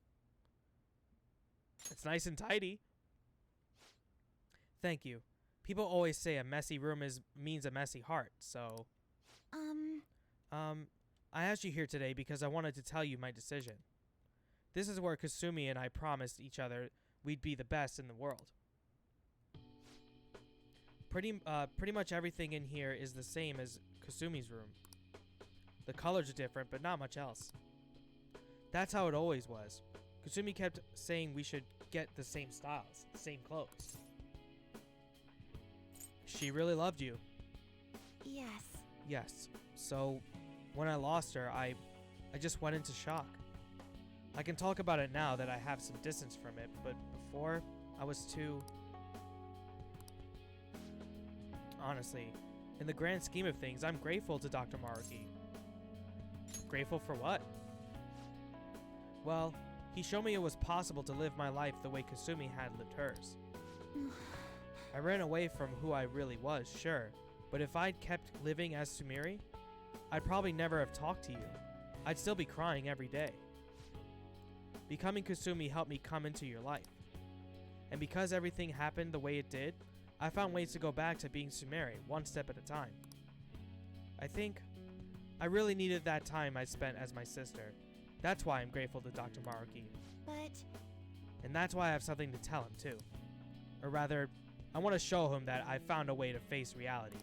It's nice and tidy. Thank you. People always say a messy room means a messy heart, so... I asked you here today because I wanted to tell you my decision. This is where Kasumi and I promised each other we'd be the best in the world. Pretty much everything in here is the same as Kasumi's room. The colors are different, but not much else. That's how it always was. Kasumi kept saying we should get the same styles, the same clothes. She really loved you. Yes. Yes. So, when I lost her, I just went into shock. I can talk about it now that I have some distance from it, but before, I was too... Honestly, in the grand scheme of things, I'm grateful to Dr. Maruki. Grateful for what? Well, he showed me it was possible to live my life the way Kasumi had lived hers. I ran away from who I really was, sure, but if I'd kept living as Sumeri, I'd probably never have talked to you. I'd still be crying every day. Becoming Kasumi helped me come into your life. And because everything happened the way it did, I found ways to go back to being Sumeri, one step at a time. I think I really needed that time I spent as my sister. That's why I'm grateful to Dr. Maruki. But... And that's why I have something to tell him, too. Or rather, I want to show him that I found a way to face reality.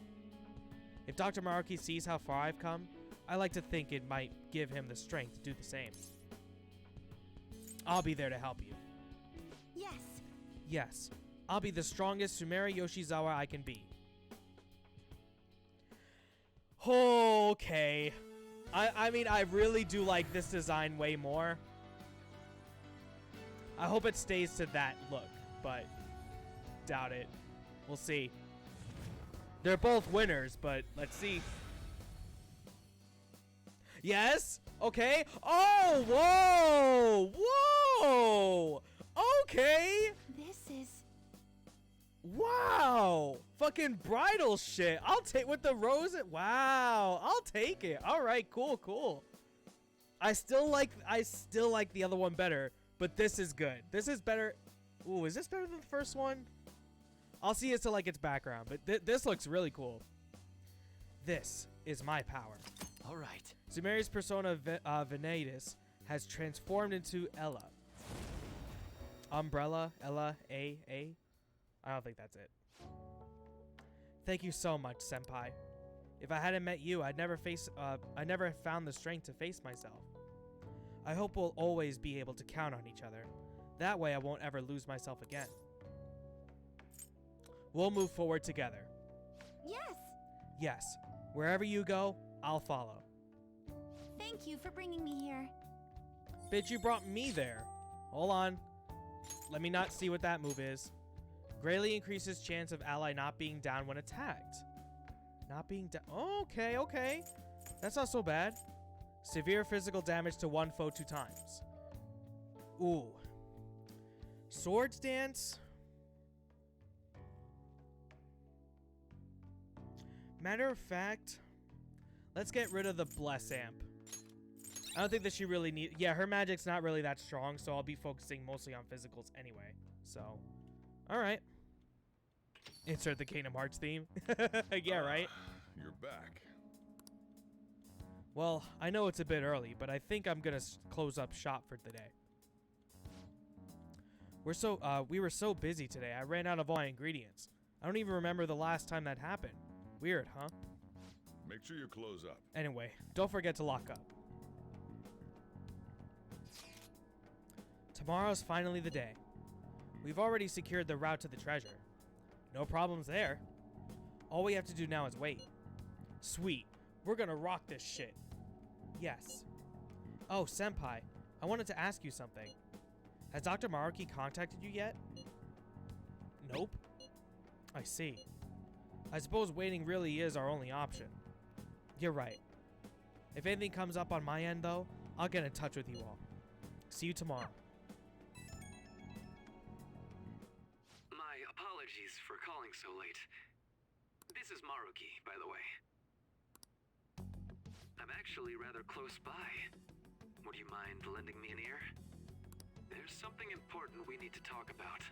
If Dr. Maruki sees how far I've come, I like to think it might give him the strength to do the same. I'll be there to help you. Yes. Yes, I'll be the strongest Sumeri Yoshizawa I can be. Okay. I mean, I really do like this design way more. I hope it stays to that look, but doubt it. We'll see. They're both winners, but let's see. Yes? Okay. Oh, whoa! Whoa! Okay! This is... Wow! fucking bridal shit. I'll take with the rose. Wow, I'll take it. All right, cool, cool. I still like the other one better, but this is good. This is better. Ooh, is this better than the first one? I'll see as to like its background, but this looks really cool. This is my power. All right. Sumeria's persona Venatus has transformed into Ella. Umbrella, Ella, A. I don't think that's it. Thank you so much, Senpai. If I hadn't met you, I'd never found the strength to face myself. I hope we'll always be able to count on each other. That way I won't ever lose myself again. We'll move forward together. Yes! Yes. Wherever you go, I'll follow. Thank you for bringing me here. Bitch, you brought me there. Hold on. Let me not see what that move is. Greatly increases chance of ally not being down when attacked. Not being down. Oh, okay. That's not so bad. Severe physical damage to one foe 2 times. Ooh. Swords Dance. Matter of fact, let's get rid of the Bless Amp. I don't think that she really needs... Yeah, her magic's not really that strong, so I'll be focusing mostly on physicals anyway. So, alright. Insert the Kingdom Hearts theme. Yeah, right? You're back. Well, I know it's a bit early, but I think I'm gonna close up shop for the day. We were so busy today, I ran out of all my ingredients. I don't even remember the last time that happened. Weird, huh? Make sure you close up. Anyway, don't forget to lock up. Tomorrow's finally the day. We've already secured the route to the treasure. No problems there. All we have to do now is wait. Sweet. We're gonna rock this shit. Yes. Oh, Senpai, I wanted to ask you something. Has Dr. Maruki contacted you yet? Nope. I see. I suppose waiting really is our only option. You're right. If anything comes up on my end, though, I'll get in touch with you all. See you tomorrow. My apologies for calling so late. This is Maruki, by the way. I'm actually rather close by. Would you mind lending me an ear? There's something important we need to talk about.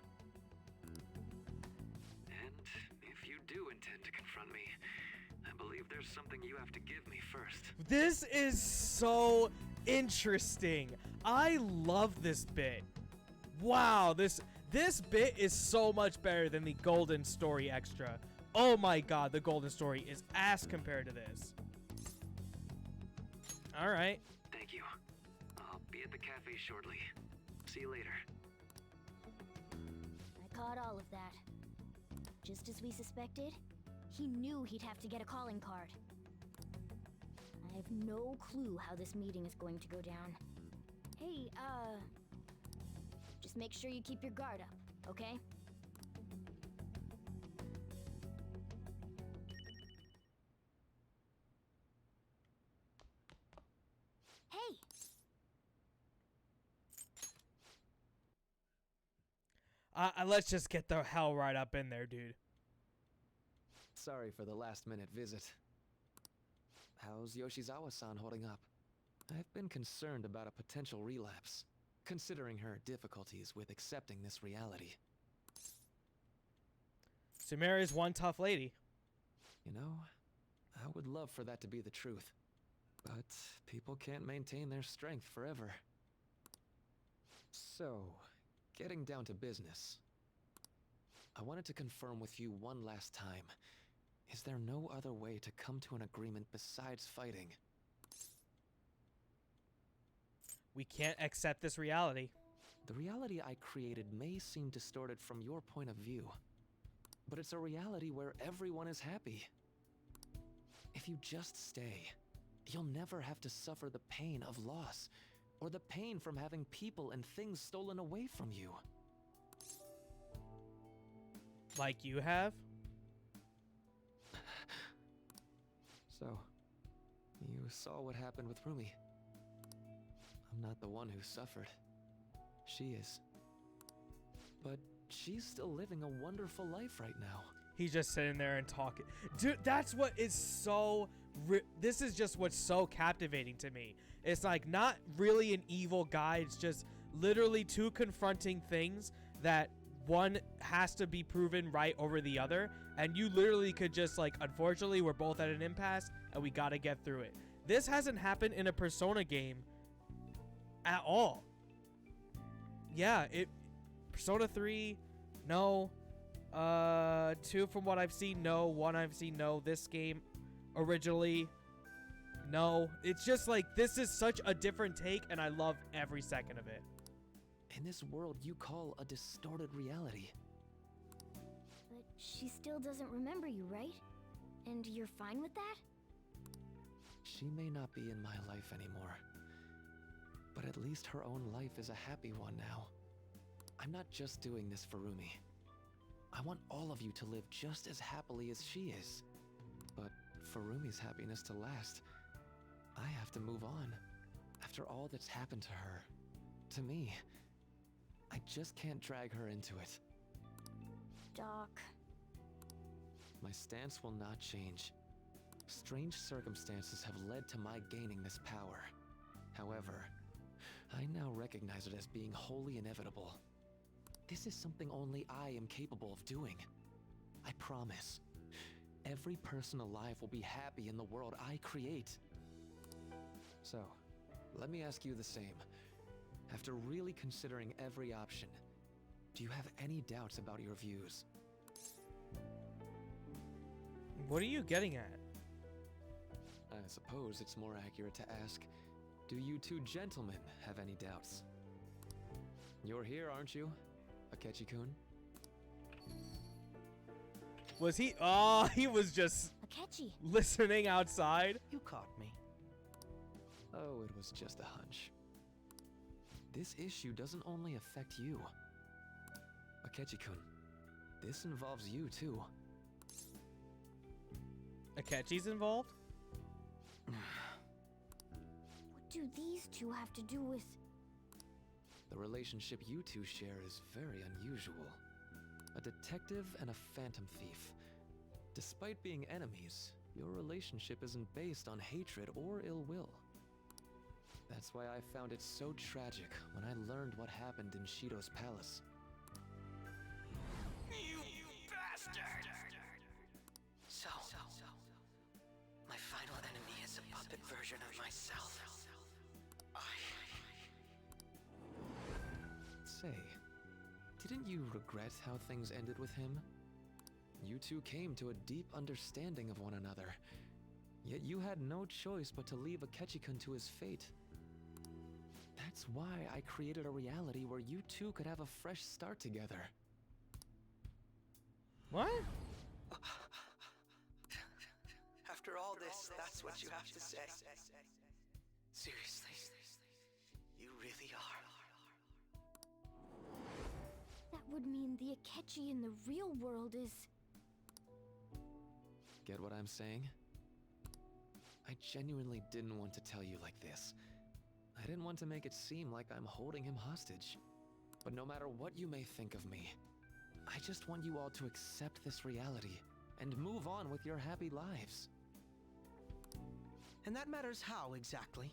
And if you do intend to confront me, I believe there's something you have to give me first. This is so interesting. I love this bit. Wow, this bit is so much better than the Golden Story extra. Oh my god, the Golden Story is ass compared to this. Alright. Thank you. I'll be at the cafe shortly. See you later. I caught all of that. Just as we suspected, he knew he'd have to get a calling card. I have no clue how this meeting is going to go down. Hey, just make sure you keep your guard up, okay? Hey! Let's just get the hell right up in there, dude. Sorry for the last-minute visit. How's Yoshizawa-san holding up? I've been concerned about a potential relapse, considering her difficulties with accepting this reality. Sumeria's one tough lady. You know, I would love for that to be the truth. But people can't maintain their strength forever. So, getting down to business. I wanted to confirm with you one last time. Is there no other way to come to an agreement besides fighting? We can't accept this reality. The reality I created may seem distorted from your point of view, but it's a reality where everyone is happy. If you just stay, you'll never have to suffer the pain of loss, or the pain from having people and things stolen away from you. Like you have? So, you saw what happened with Rumi. I'm not the one who suffered. She is. But she's still living a wonderful life right now. He's just sitting there and talking. Dude, that's what is so... this is just what's so captivating to me. It's like not really an evil guy. It's just literally two confronting things that one has to be proven right over the other. And you literally could just like, unfortunately, we're both at an impasse and we got to get through it. This hasn't happened in a Persona game at all. Yeah, Persona 3, no. 2 from what I've seen, no. 1 I've seen, no. This game originally, no. It's just like, this is such a different take and I love every second of it. In this world you call a distorted reality. But she still doesn't remember you, right? And you're fine with that? She may not be in my life anymore, but at least her own life is a happy one now. I'm not just doing this for Rumi. I want all of you to live just as happily as she is. But for Rumi's happiness to last, I have to move on. After all that's happened to her, to me, I just can't drag her into it. Doc. My stance will not change. Strange circumstances have led to my gaining this power. However, I now recognize it as being wholly inevitable. This is something only I am capable of doing. I promise. Every person alive will be happy in the world I create. So, let me ask you the same. After really considering every option, do you have any doubts about your views? What are you getting at? I suppose it's more accurate to ask, do you two gentlemen have any doubts? You're here, aren't you, Akechi-kun? Was he? Oh, he was just Akechi. listening outside. You caught me. Oh, it was just a hunch. This issue doesn't only affect you. Akechi-kun, this involves you too. Akechi's involved? What do these two have to do with... The relationship you two share is very unusual. A detective and a phantom thief. Despite being enemies, your relationship isn't based on hatred or ill will. That's why I found it so tragic when I learned what happened in Shido's palace. You bastard! So, my final enemy is a puppet version of myself. Say, didn't you regret how things ended with him? You two came to a deep understanding of one another, yet you had no choice but to leave Akechi-kun to his fate. That's why I created a reality where you two could have a fresh start together. What? After all this, that's what you have to say. Seriously, you really are. That would mean the Akechi in the real world is... Get what I'm saying? I genuinely didn't want to tell you like this. I didn't want to make it seem like I'm holding him hostage. But no matter what you may think of me, I just want you all to accept this reality and move on with your happy lives. And that matters how exactly?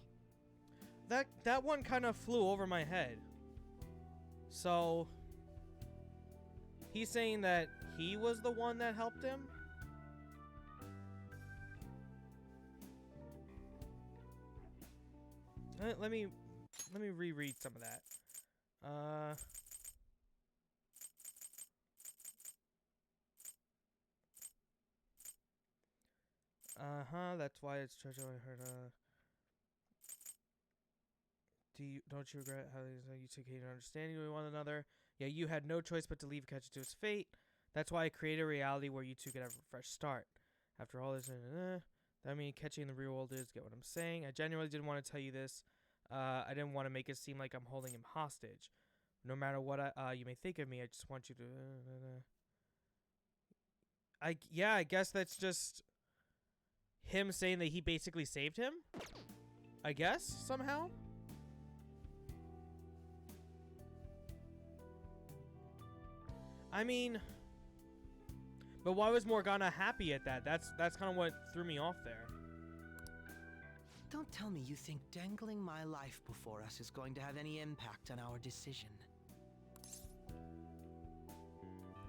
That one kind of flew over my head. So he's saying that he was the one that helped him? Let me reread some of that. That's why it's treasure. I heard. Don't you regret how you two came to understanding with one another? Yeah, you had no choice but to leave Akechi to his fate. That's why I created a reality where you two could have a fresh start. After all this, I mean, Akechi in the real world is, get what I'm saying? I genuinely didn't want to tell you this. I didn't want to make it seem like I'm holding him hostage. No matter what you may think of me, I just want you to... I guess that's just him saying that he basically saved him? I guess, somehow? I mean... But why was Morgana happy at that? That's kind of what threw me off there. Don't tell me you think dangling my life before us is going to have any impact on our decision.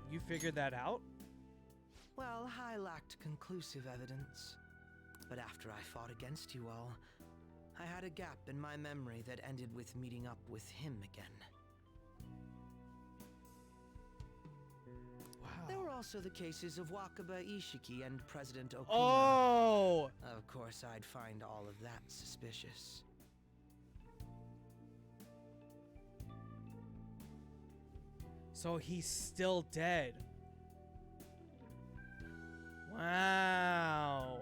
You figured that out? Well, I lacked conclusive evidence. But after I fought against you all, I had a gap in my memory that ended with meeting up with him again. Wow. There were also the cases of Wakaba Ishiki and President Okuma. Oh! Of course, I'd find all of that suspicious. So he's still dead. Wow.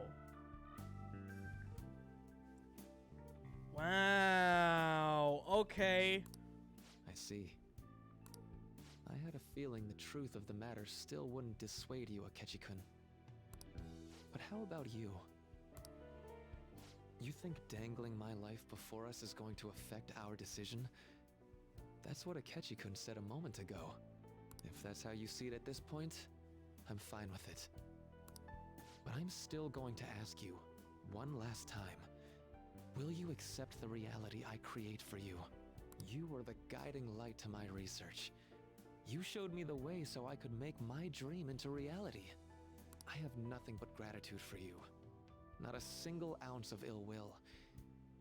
Wow. Okay. I see. I had a feeling the truth of the matter still wouldn't dissuade you, Akechi-kun. But how about you? You think dangling my life before us is going to affect our decision? That's what Akechi-kun said a moment ago. If that's how you see it at this point, I'm fine with it. But I'm still going to ask you, one last time, will you accept the reality I create for you? You were the guiding light to my research. You showed me the way so I could make my dream into reality. I have nothing but gratitude for you. Not a single ounce of ill will.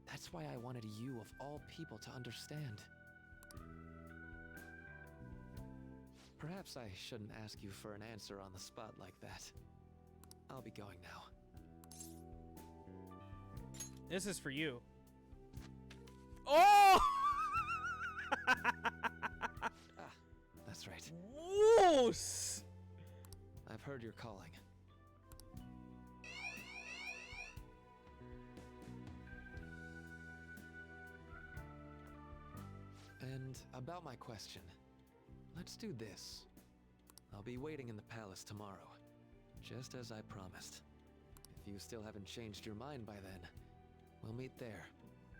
That's why I wanted you of all people to understand. Perhaps I shouldn't ask you for an answer on the spot like that. I'll be going now. This is for you. Oh! That's right. Woos! I've heard you're calling. And about my question, let's do this. I'll be waiting in the palace tomorrow, just as I promised. If you still haven't changed your mind by then, we'll meet there.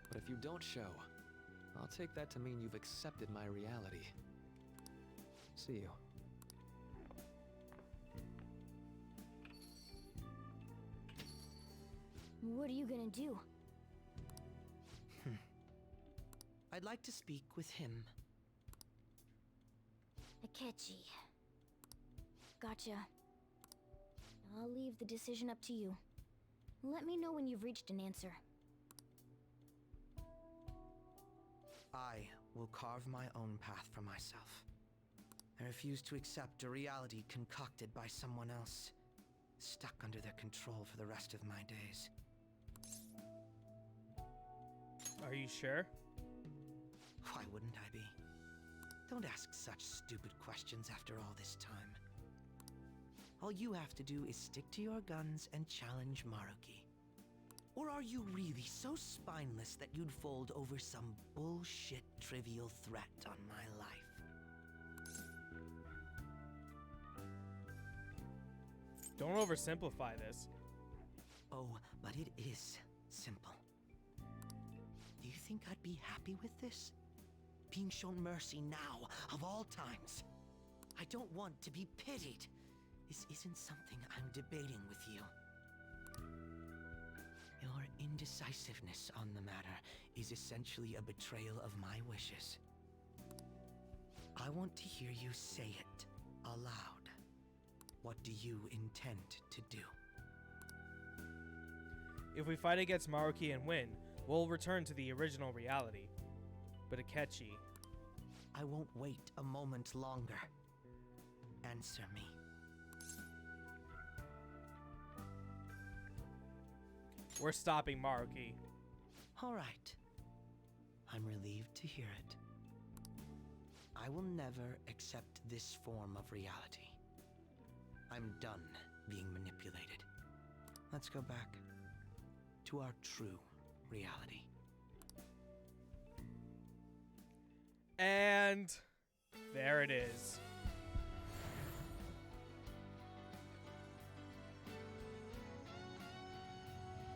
But if you don't show, I'll take that to mean you've accepted my reality. See you. What are you gonna do? I'd like to speak with him. Akechi. Gotcha. I'll leave the decision up to you. Let me know when you've reached an answer. I will carve my own path for myself. I refuse to accept a reality concocted by someone else, stuck under their control for the rest of my days. Are you sure? Why wouldn't I be? Don't ask such stupid questions after all this time. All you have to do is stick to your guns and challenge Maruki. Or are you really so spineless that you'd fold over some bullshit trivial threat on my life? Don't oversimplify this. Oh, but it is simple. Do you think I'd be happy with this? Being shown mercy now, of all times? I don't want to be pitied. This isn't something I'm debating with you. Your indecisiveness on the matter is essentially a betrayal of my wishes. I want to hear you say it aloud. What do you intend to do? If we fight against Maruki and win, we'll return to the original reality. But Akechi... I won't wait a moment longer. Answer me. We're stopping Maruki. All right. I'm relieved to hear it. I will never accept this form of reality. I'm done being manipulated. Let's go back to our true reality. And there it is.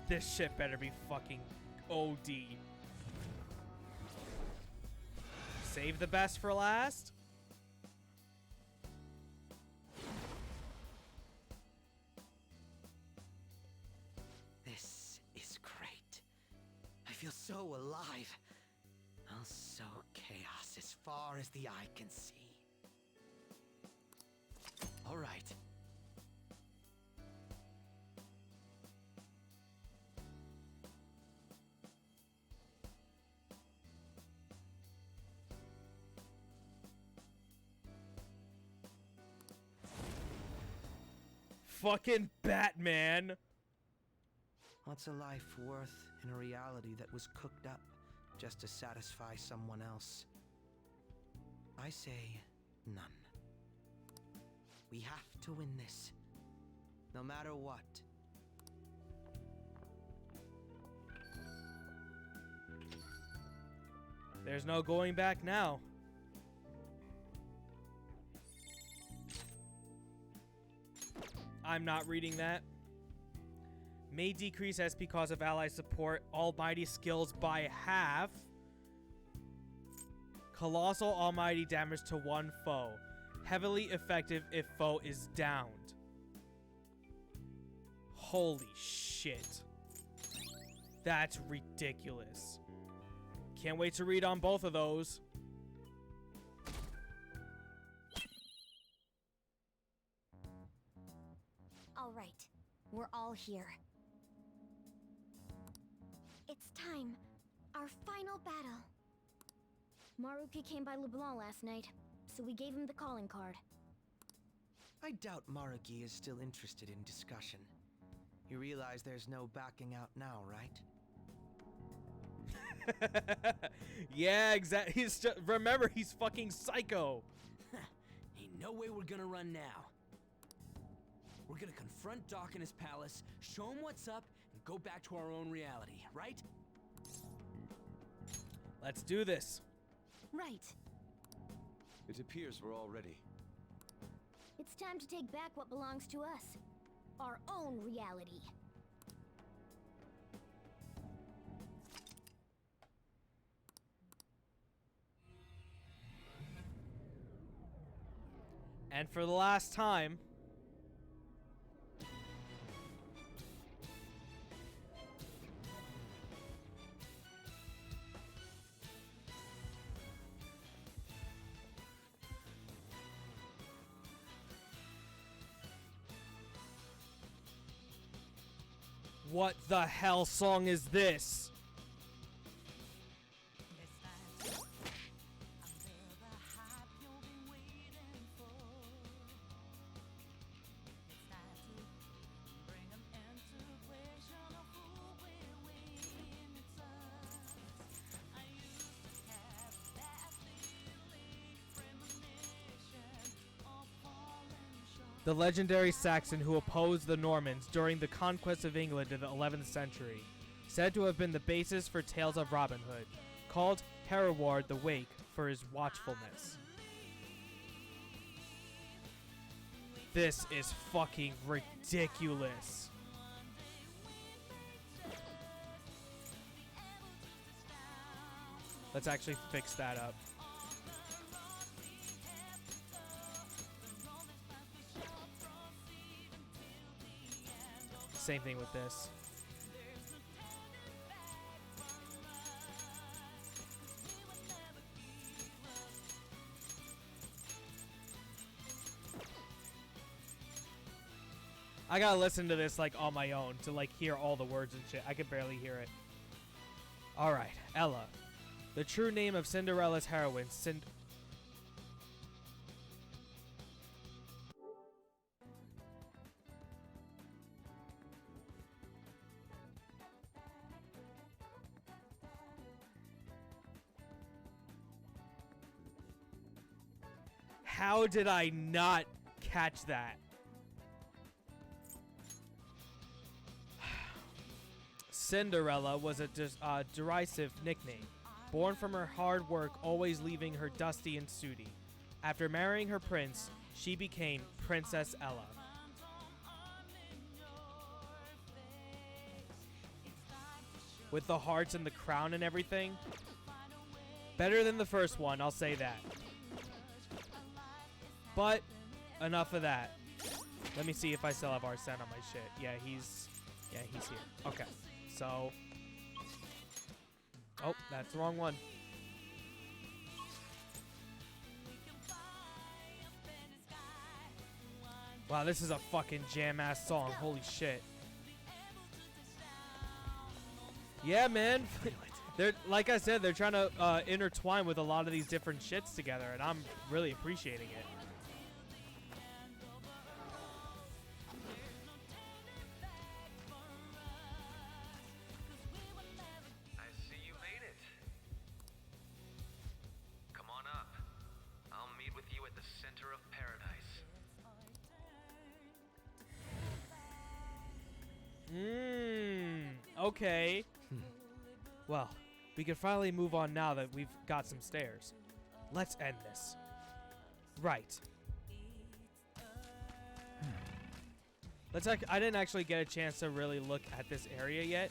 This shit better be fucking OD. Save the best for last. so alive. I'll sow chaos as far as the eye can see. All right. Fucking Batman. What's a life worth in a reality that was cooked up just to satisfy someone else? I say none. We have to win this, no matter what. There's no going back now. I'm not reading that. May decrease SP cost of ally support almighty skills by half. Colossal almighty damage to one foe. Heavily effective if foe is downed. Holy shit. That's ridiculous. Can't wait to read on both of those. All right, we're all here. It's time. Our final battle. Maruki came by LeBlanc last night, so we gave him the calling card. I doubt Maruki is still interested in discussion. You realize there's no backing out now, right? Yeah, exactly. Remember, he's fucking psycho. Ain't no way we're gonna run now. We're gonna confront Doc in his palace, show him what's up, and go back to our own reality, right? Let's do this. Right. It appears we're all ready. It's time to take back what belongs to us. Our own reality. And for the last time, what the hell song is this? The legendary Saxon who opposed the Normans during the conquest of England in the 11th century, said to have been the basis for tales of Robin Hood, called Hereward the Wake for his watchfulness. This is fucking ridiculous. Let's actually fix that up. Same thing with this. I gotta listen to this like on my own to like hear all the words and shit. I could barely hear it. Alright, Ella. The true name of Cinderella's heroine, How did I not catch that? Cinderella was a derisive nickname, born from her hard work always leaving her dusty and sooty. After marrying her prince, she became Princess Ella. With the hearts and the crown and everything. Better than the first one, I'll say that. But, enough of that. Let me see if I still have Arsene on my shit. Yeah, he's here. Okay, so... Oh, that's the wrong one. Wow, this is a fucking jam-ass song. Holy shit. Yeah, man. They're, like I said, they're trying to intertwine with a lot of these different shits together, and I'm really appreciating it. I see you made it. Come on up. I'll meet with you at the center of paradise. Okay. Well, we can finally move on now that we've got some stairs. Let's end this. Right. I didn't actually get a chance to really look at this area yet.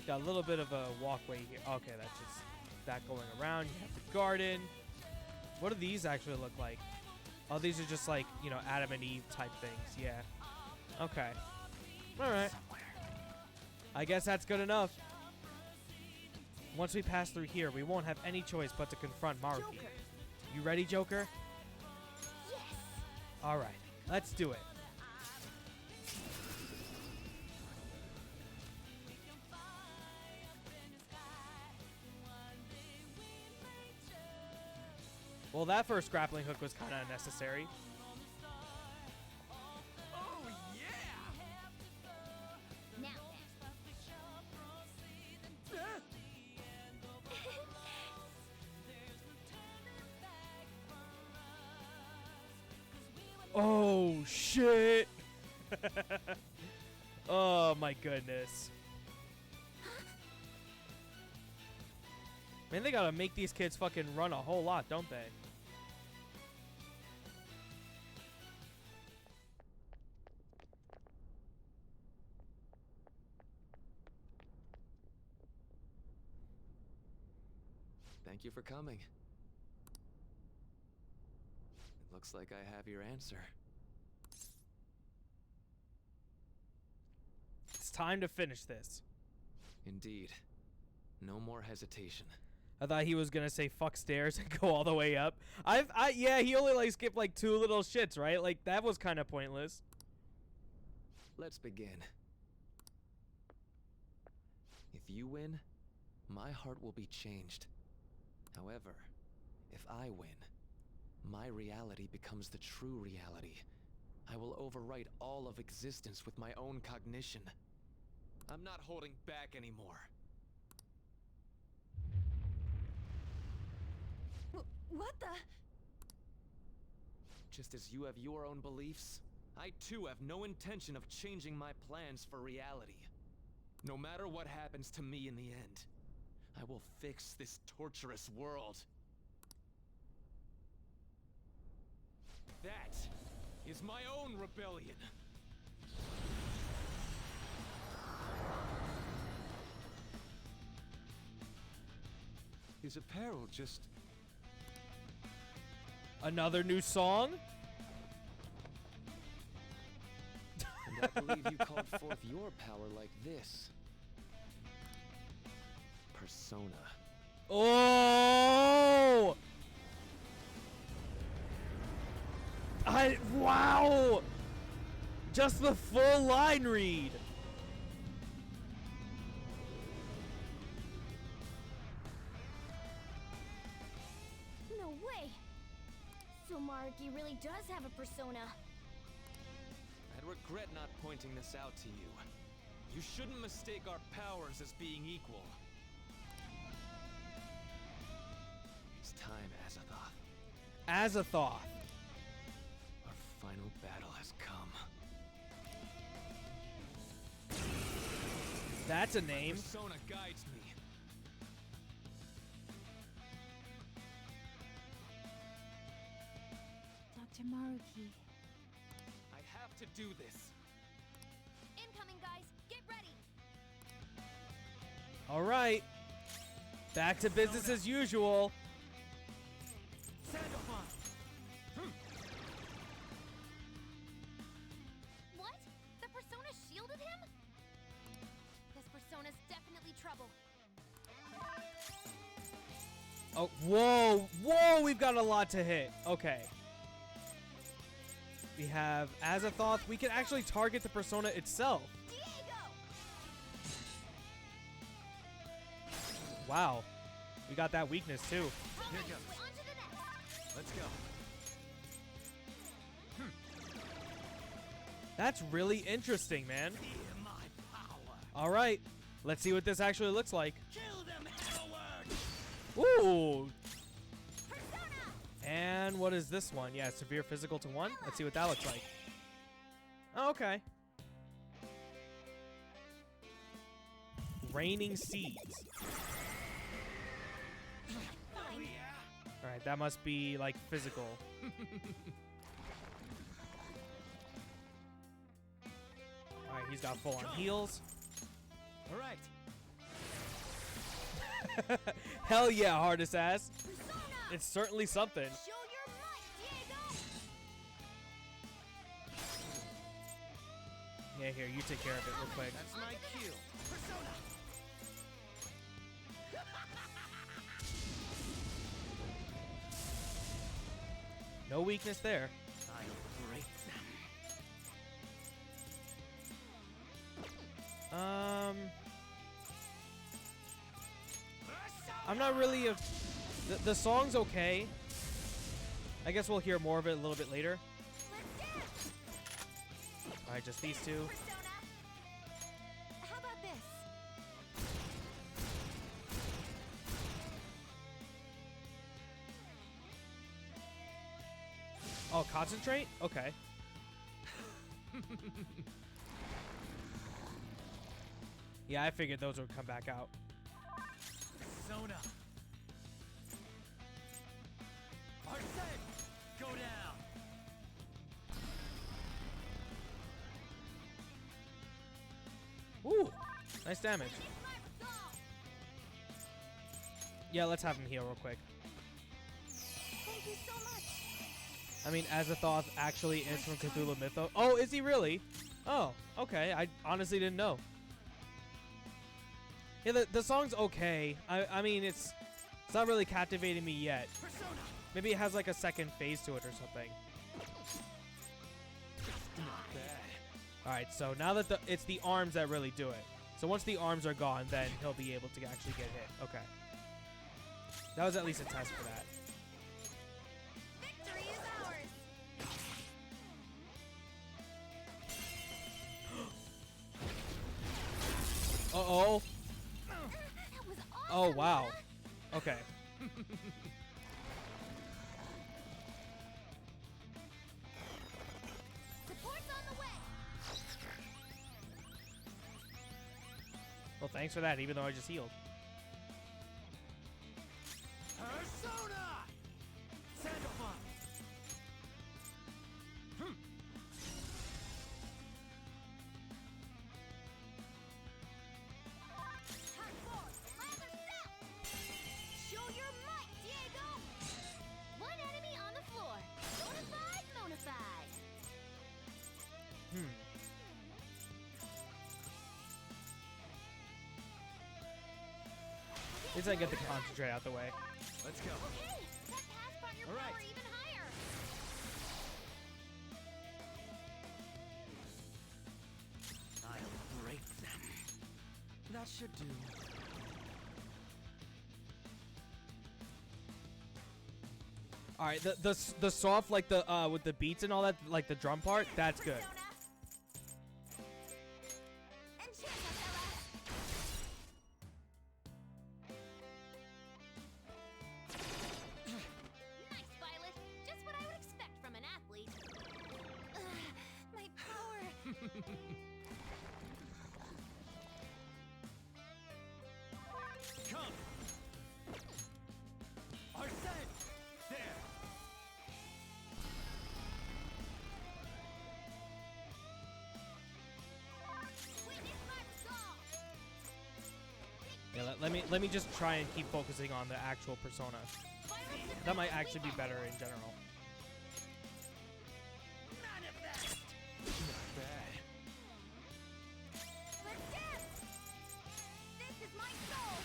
Got a little bit of a walkway here. Okay, that's just that going around. You have the garden. What do these actually look like? Oh, these are just like, you know, Adam and Eve type things. Yeah. Okay. All right. I guess that's good enough. Once we pass through here, we won't have any choice but to confront Maruki. Joker. You ready, Joker? Yes. All right. Let's do it. Well, that first grappling hook was kind of unnecessary. Oh, yeah! Now then. Oh, shit. Oh, my goodness. Man, they gotta make these kids fucking run a whole lot, don't they? Thank you for coming. It looks like I have your answer. It's time to finish this. Indeed. No more hesitation. I thought he was gonna say fuck stairs and go all the way up. Yeah, he only like skipped like 2 little shits, right? Like that was kind of pointless. Let's begin. If you win, my heart will be changed. However, if I win, my reality becomes the true reality. I will overwrite all of existence with my own cognition. I'm not holding back anymore. What the? Just as you have your own beliefs, I too have no intention of changing my plans for reality. No matter what happens to me in the end, I will fix this torturous world. That is my own rebellion. His apparel just... Another new song? And I believe you called forth your power like this. Persona. Oh! Wow! Just the full line read. No way. So Maruki really does have a persona. I'd regret not pointing this out to you. You shouldn't mistake our powers as being equal. It's time, Azathoth. Azathoth. Our final battle has come. That's a name. Persona guides me. Dr. Maruki. I have to do this. Incoming, guys. Get ready. All right. Back to business as usual. What? The persona shielded him? This persona's definitely trouble. Oh, whoa, whoa, we've got a lot to hit. Okay. We have Azathoth. We can actually target the persona itself. Wow. We got that weakness too. Here goes. Let's go. That's really interesting, man. All right. Let's see what this actually looks like. Ooh. And what is this one? Yeah, severe physical to 1. Let's see what that looks like. Oh, okay. Raining seeds. All right, that must be like physical. All right, he's got full on heals. All right. Hell yeah, hardest ass. It's certainly something. Yeah, here, you take care of it real quick. That's my cue. Persona. No weakness there. I'll break them. I'm not really a... The song's okay. I guess we'll hear more of it a little bit later. Alright, just these two. How about this? Oh, concentrate? Okay. Yeah, I figured those would come back out. Persona. Arsene, go down. Ooh, nice damage. Yeah, let's have him heal real quick. Thank you so much. I mean, Azathoth actually is from Cthulhu Mythos. Oh, is he really? Oh, okay. I honestly didn't know. Yeah, the song's okay. I mean, it's not really captivating me yet. Maybe it has like a second phase to it or something. Not bad. All right, so now that it's the arms that really do it. So once the arms are gone, then he'll be able to actually get hit. Okay. That was at least a test for that. Victory is ours. Uh-oh. That was awesome. Oh, wow. Okay. Support's on the way. Well, thanks for that, even though I just healed. Persona. Sandalphon. Show your might, Diego. One enemy on the floor. Bonafide, bonafide. At least I get the concentrate out the way. Let's go. Okay, that pass brought your All right. power even higher. I'll break them. That should do. All right, the soft like the with the beats and all that, like the drum part, that's good. Nice, Violet. Just what I would expect from an athlete. My power. Come. Arsene. There. Witness my resolve. Yeah, let me just try and keep focusing on the actual persona. That might actually be better in general. Manifest. Not bad. Let's dance. This is my soul.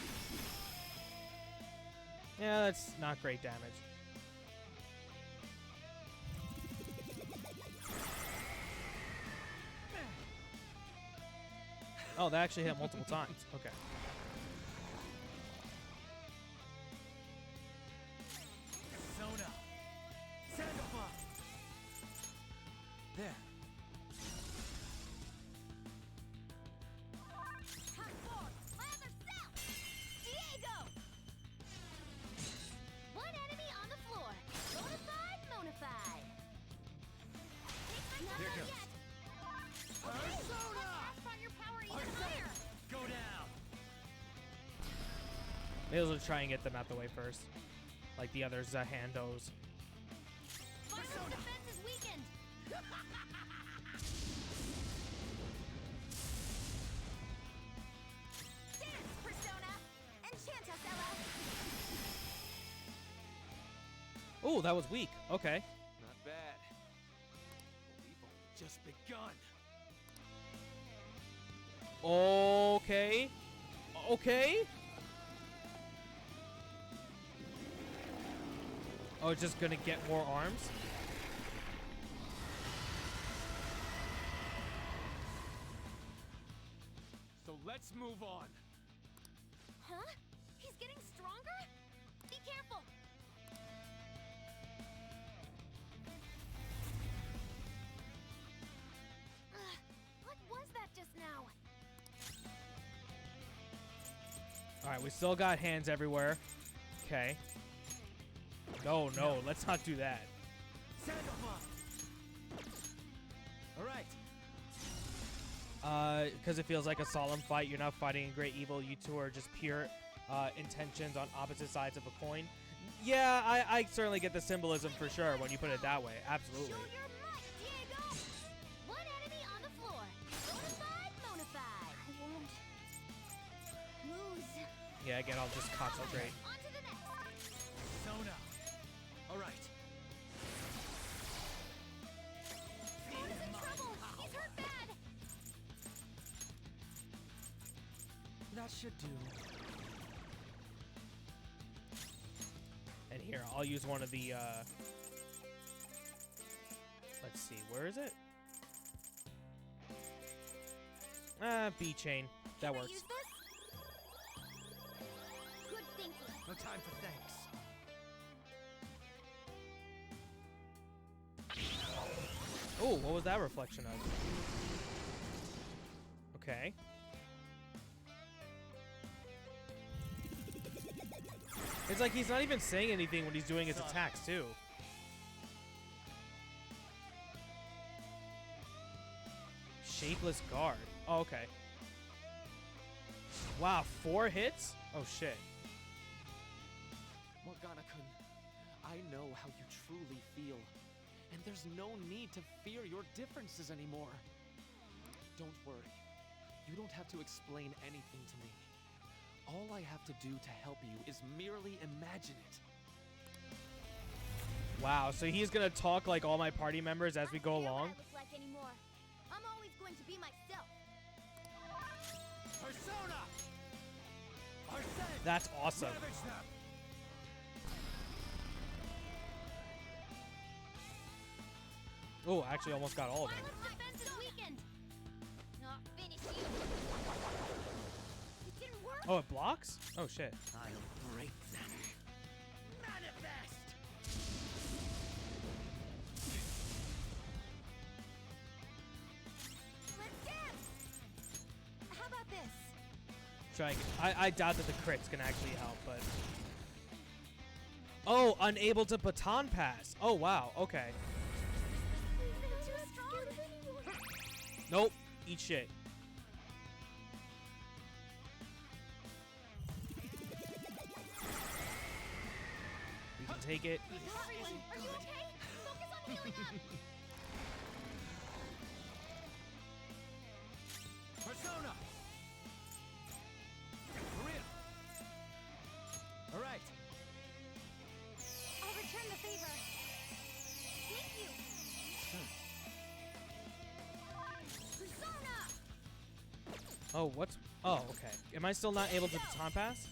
Yeah, It's not great damage. Oh, that actually hit multiple times. Okay. Sona. Sandoval. There. Hot four, lather south. Diego. One enemy on the floor. Bonafide, Monified. Not Here done goes. yet. Persona! Fast on your power even higher. Go down. May as well try and get them out the way first. Like the other Zahandos. Marco's defense is weakened. Dance, Persona. Enchant us, Ella. Oh, that was weak. Okay. Not bad. We've only just begun. Okay. Okay. Oh, it's just gonna get more arms? So let's move on. Huh? He's getting stronger? Be careful. What was that just now? Alright, we still got hands everywhere. Okay. No, no, let's not do that. Sandoval. All right. Because it feels like a solemn fight. You're not fighting a great evil. You two are just pure intentions on opposite sides of a coin. Yeah, I certainly get the symbolism for sure when you put it that way. Absolutely. Show your might, Diego! One enemy on the floor. Bonafide, Monified. I won't lose. Yeah, again, I'll just concentrate. On to the next. Sona. All right. Sona's in trouble. He's hurt bad. That should do. And here, I'll use one of the, let's see, where is it? B-chain. That Can I works. use this? Good thinking. No time for thanks. Oh, what was that reflection of? Okay. It's like he's not even saying anything when he's doing his attacks, too. Shapeless guard. Oh, okay. Wow, 4 hits? Oh, shit. Morgana-kun, I know how you truly feel, and there's no need to fear your differences anymore. Don't worry. You don't have to explain anything to me. All I have to do to help you is merely imagine it. Wow, so he's gonna talk like all my party members as we go I don't care along? what I look like anymore. I'm always going to be myself. Persona. Arsene. That's awesome. Ravage them. Oh, actually almost got all of them. Violet's defense is weakened. Not finish you. It didn't work. Oh, it blocks? Oh, shit. I'll break them. Manifest. Let's dance. How about this? Trying. I doubt that the crits can actually help, but... Oh, unable to baton pass. Oh, wow. Okay. Too strong anymore. Nope. Eat shit. You can take it. Everyone, are you okay? Focus on healing up. Persona. Maria. All right. I'll return the favor. Thank you. Persona. Oh, what's... Oh, okay. Am I still not able to baton pass?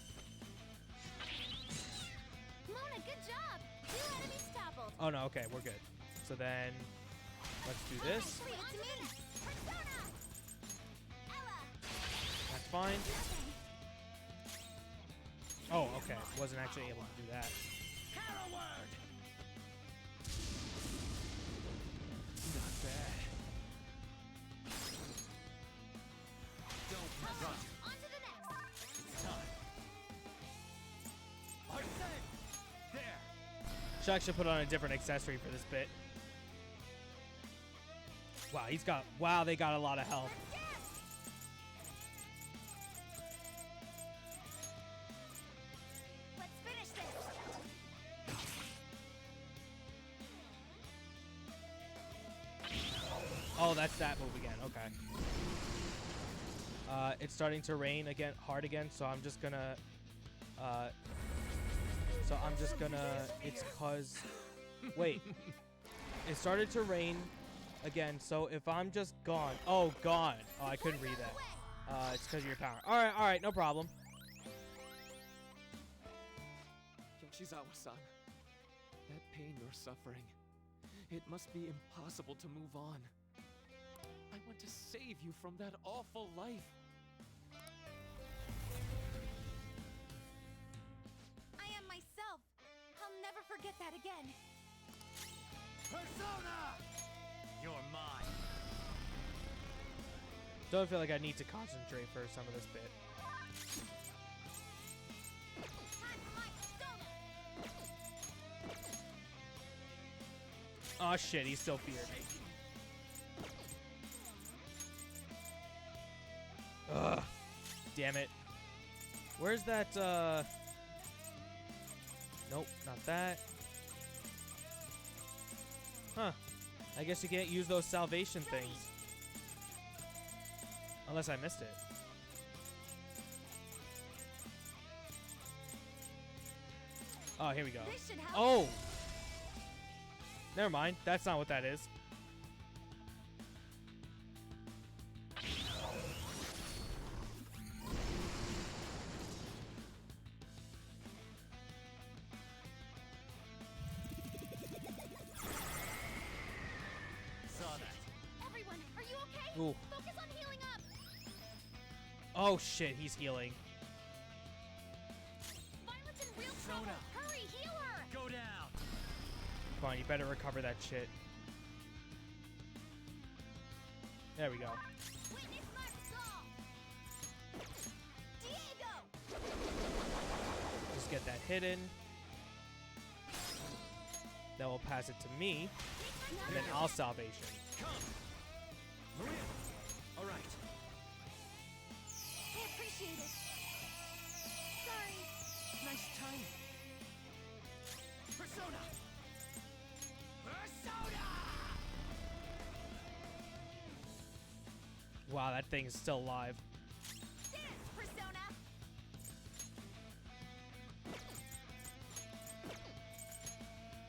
Oh no, okay, we're good. So then, let's do this. Actually, it's me! Persona! Ella! That's fine. Oh, okay. Wasn't actually able to do that. Not bad. On to the next! Should actually put on a different accessory for this bit. Wow, he's got. Wow, they got a lot of health. Let's finish this! Oh, that's that move again. Okay. It's starting to rain again, hard again. So I'm just gonna. It's cause. Wait. It started to rain again. So if I'm just gone. Oh, gone. Oh, I couldn't read that. It's because of your power. All right, no problem. Yoshizawa-san, that pain you're suffering, it must be impossible to move on. I want to save you from that awful life. I am myself. I'll never forget that again. Persona! You're mine. Don't feel like I need to concentrate for some of this bit. Oh shit, he's still feared. Ugh. Damn it. Where's that, Nope, not that. Huh. I guess you can't use those salvation things. Unless I missed it. Oh, here we go. This should help. Oh! Never mind. That's not what that is. Everyone, are you okay? Ooh. Focus on healing up! Oh shit, he's healing. Violet's in real trouble! Hurry, heal her! Go down. Come on, you better recover that shit. There we go. Witness my resolve! Diego! Just get that hidden. Then we'll pass it to me. And then I'll salvation. Come. Maria. All right. I appreciate it. Sorry. Nice timing. Persona. Persona. Wow, that thing is still alive. Dance, Persona.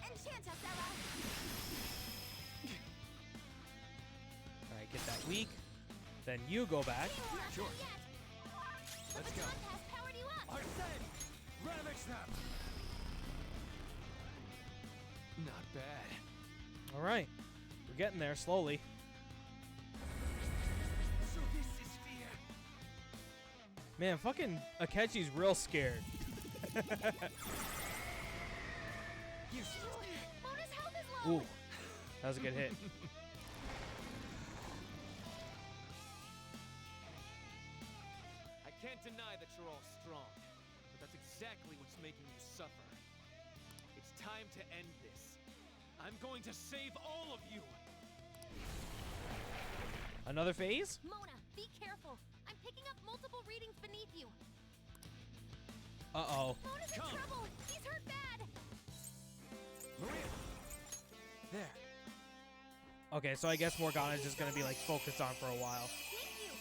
Enchant us, Ella. Alright, get that weak. Then you go back. Sure. Let's go. Has powered you up. Arsene. Ravage them. Not bad. Alright. We're getting there slowly. So this is fear. Man, fucking Akechi's real scared. Mona's health is low. Ooh. That was a good hit. I can't deny that you're all strong, but that's exactly what's making you suffer. It's time to end this. I'm going to save all of you. Another phase? Mona, be careful. I'm picking up multiple readings beneath you. Uh-oh. Mona's in trouble. He's hurt bad. Maria. There. Okay, so I guess Morgana's just gonna be like focused on for a while. Thank you.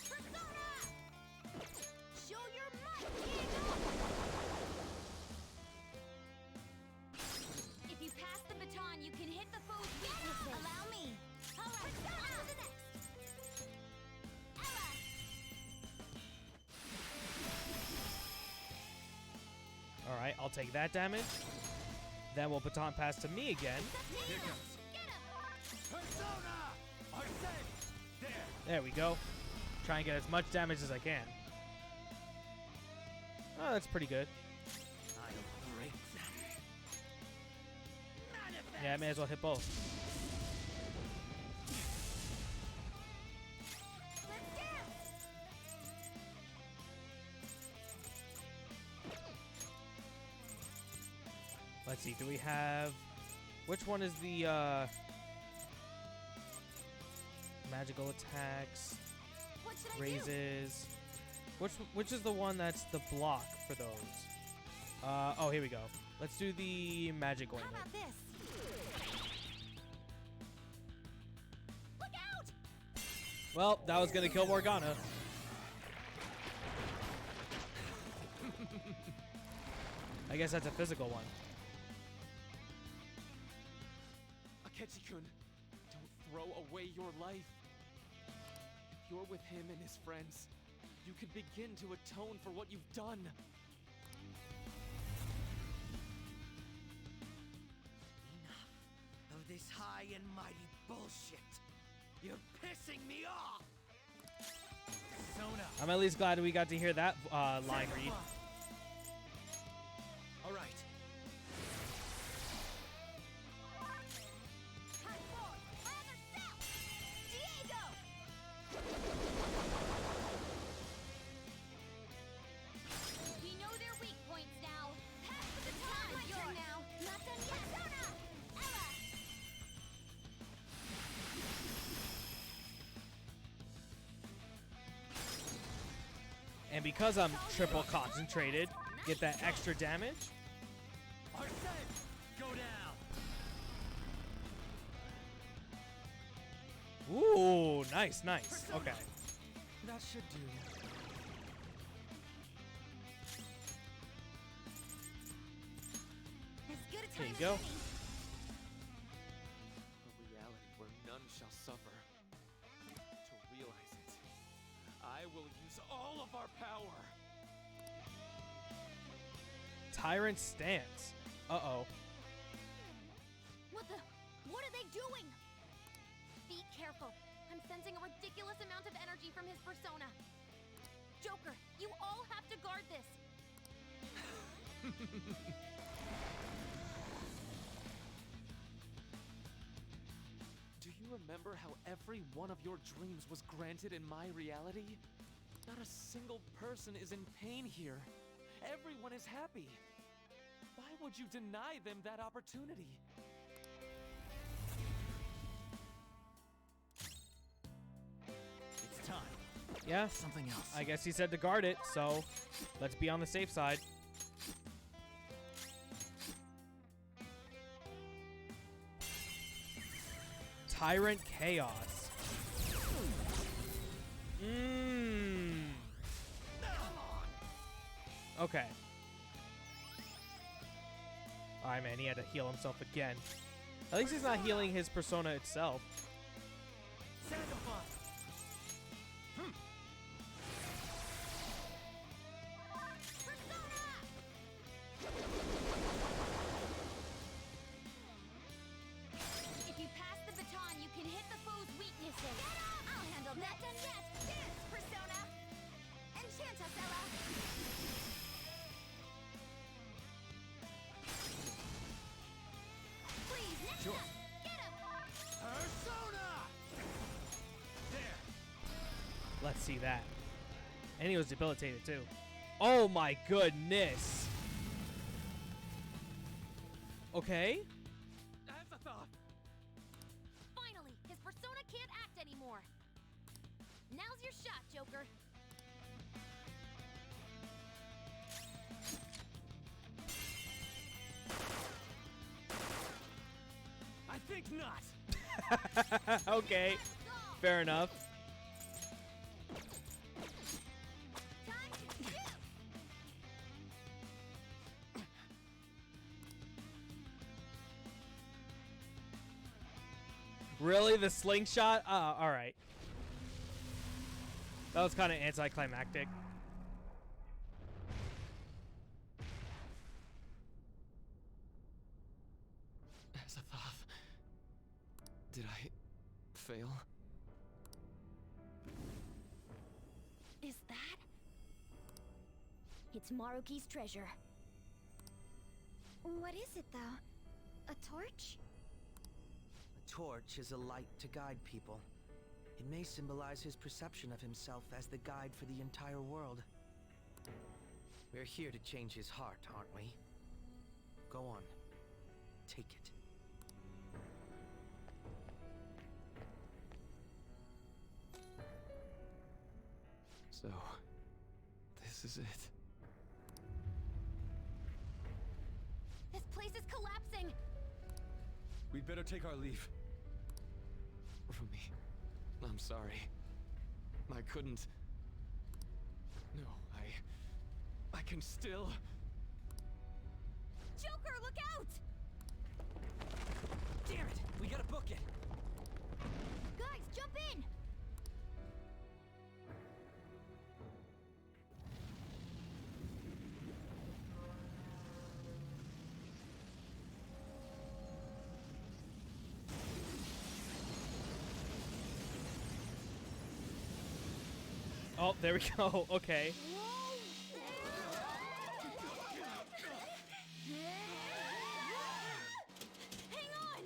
Persona! Show your might, Diego! If you pass the baton, you can hit the foe's weaknesses. Allow me. All right, on to the next. Ella! take that damage. Then we'll baton pass to me again. Here goes. Persona! Arsene! There! There we go. Try and get as much damage as I can. Oh, that's pretty good. I'll break them. Yeah, I may as well hit both. Let's see, do we have... Which one is the, magical attacks, What should I do? raises... Which is the one that's the block for those? Oh, here we go. Let's do the magic How ointment. about this? Look out! Well, that was gonna kill Morgana. I guess that's a physical one. Akechi-kun, don't throw away your life. If you're with him and his friends, you can begin to atone for what you've done. Enough of this high and mighty bullshit. You're pissing me off. Persona! I'm at least glad we got to hear that line read. All right. Time for another self! Diego! We know their weak points now. Pass the baton! My turn now. Not done yet. Persona! Ella! And because I'm triple concentrated, get that extra damage. Arsene! Go down! Ooh, nice, nice. Okay. That should do. As good a There time you as go. any. A reality where none shall suffer. To realize it, I will use all of our power. Tyrant stance. Uh-oh. What the? What are they doing? Be careful. I'm sensing a ridiculous amount of energy from his persona. Joker, you all have to guard this. Do you remember how every one of your dreams was granted in my reality? Not a single person is in pain here. Everyone is happy. Why would you deny them that opportunity? It's time. Yeah, Something else. I guess he said to guard it, so let's be on the safe side. Tyrant Chaos. Mmm. Okay. Alright, man, he had to heal himself again. At least he's not healing his persona itself. Sacrifice! If you pass the baton, you can hit the foe's weaknesses. I'll handle that. Not done yet. Dance, Persona. Enchant us, Ella. Please, next Sure. up. Get him. Persona! There! Let's see that. And he was debilitated too. Oh my goodness. Okay. As a thought. Finally, his persona can't act anymore. Now's your shot, Joker. I think not! Okay. Let's go. Fair enough. Time to shoot. Really? The slingshot? Alright. That was kind of anticlimactic. Did I fail? Is that? It's Maruki's treasure. What is it, though? A torch? A torch is a light to guide people. It may symbolize his perception of himself as the guide for the entire world. We're here to change his heart, aren't we? Go on. Take it. So, this is it. This place is collapsing! We'd better take our leave. Rumi, I'm sorry. I couldn't. No, I can still. Joker, look out! Damn it! We gotta book it! Guys, jump in! Oh, there we go. Okay. Hang on!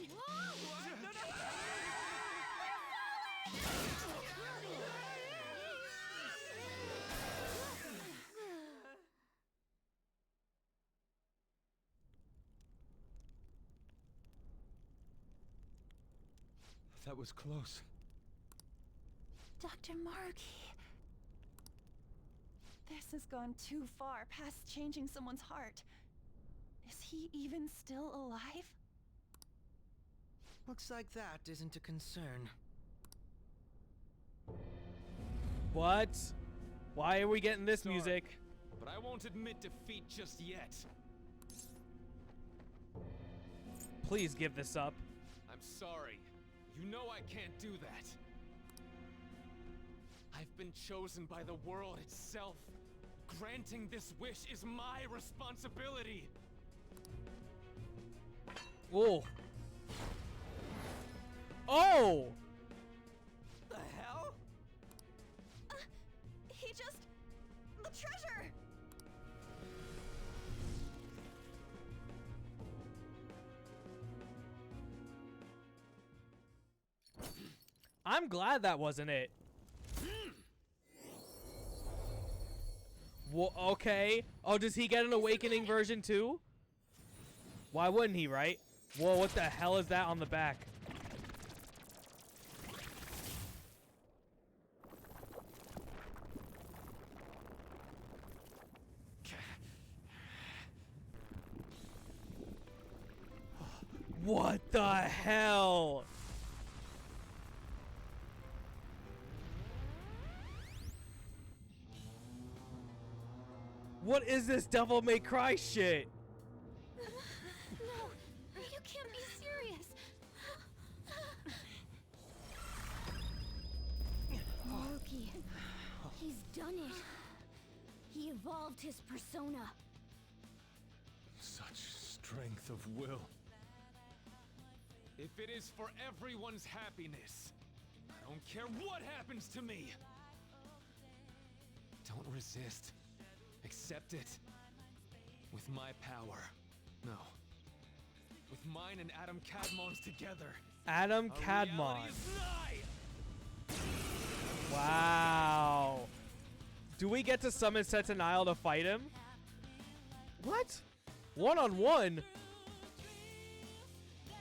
That was close. Dr. Maruki. This has gone too far past changing someone's heart. Is he even still alive? Looks like that isn't a concern. What? Why are we getting this Sorry, music? But I won't admit defeat just yet. Please give this up. I'm sorry. You know I can't do that. I've been chosen by the world itself. Granting this wish is my responsibility. Whoa. Oh! The hell? He just... the treasure! I'm glad that wasn't it. Okay. Oh, does he get an awakening version too? Why wouldn't he, right? Whoa, what the hell is that on the back? What the hell? What is this Devil May Cry shit? No, you can't be serious. Maruki. He's done it. He evolved his persona. Such strength of will. If it is for everyone's happiness, I don't care what happens to me. Don't resist. Accept it. With my power. No. With mine and Adam Cadmon's together. Adam our Cadmon. reality is nigh! Wow. Do we get to summon Sentinel to fight him? What? One-on-one? I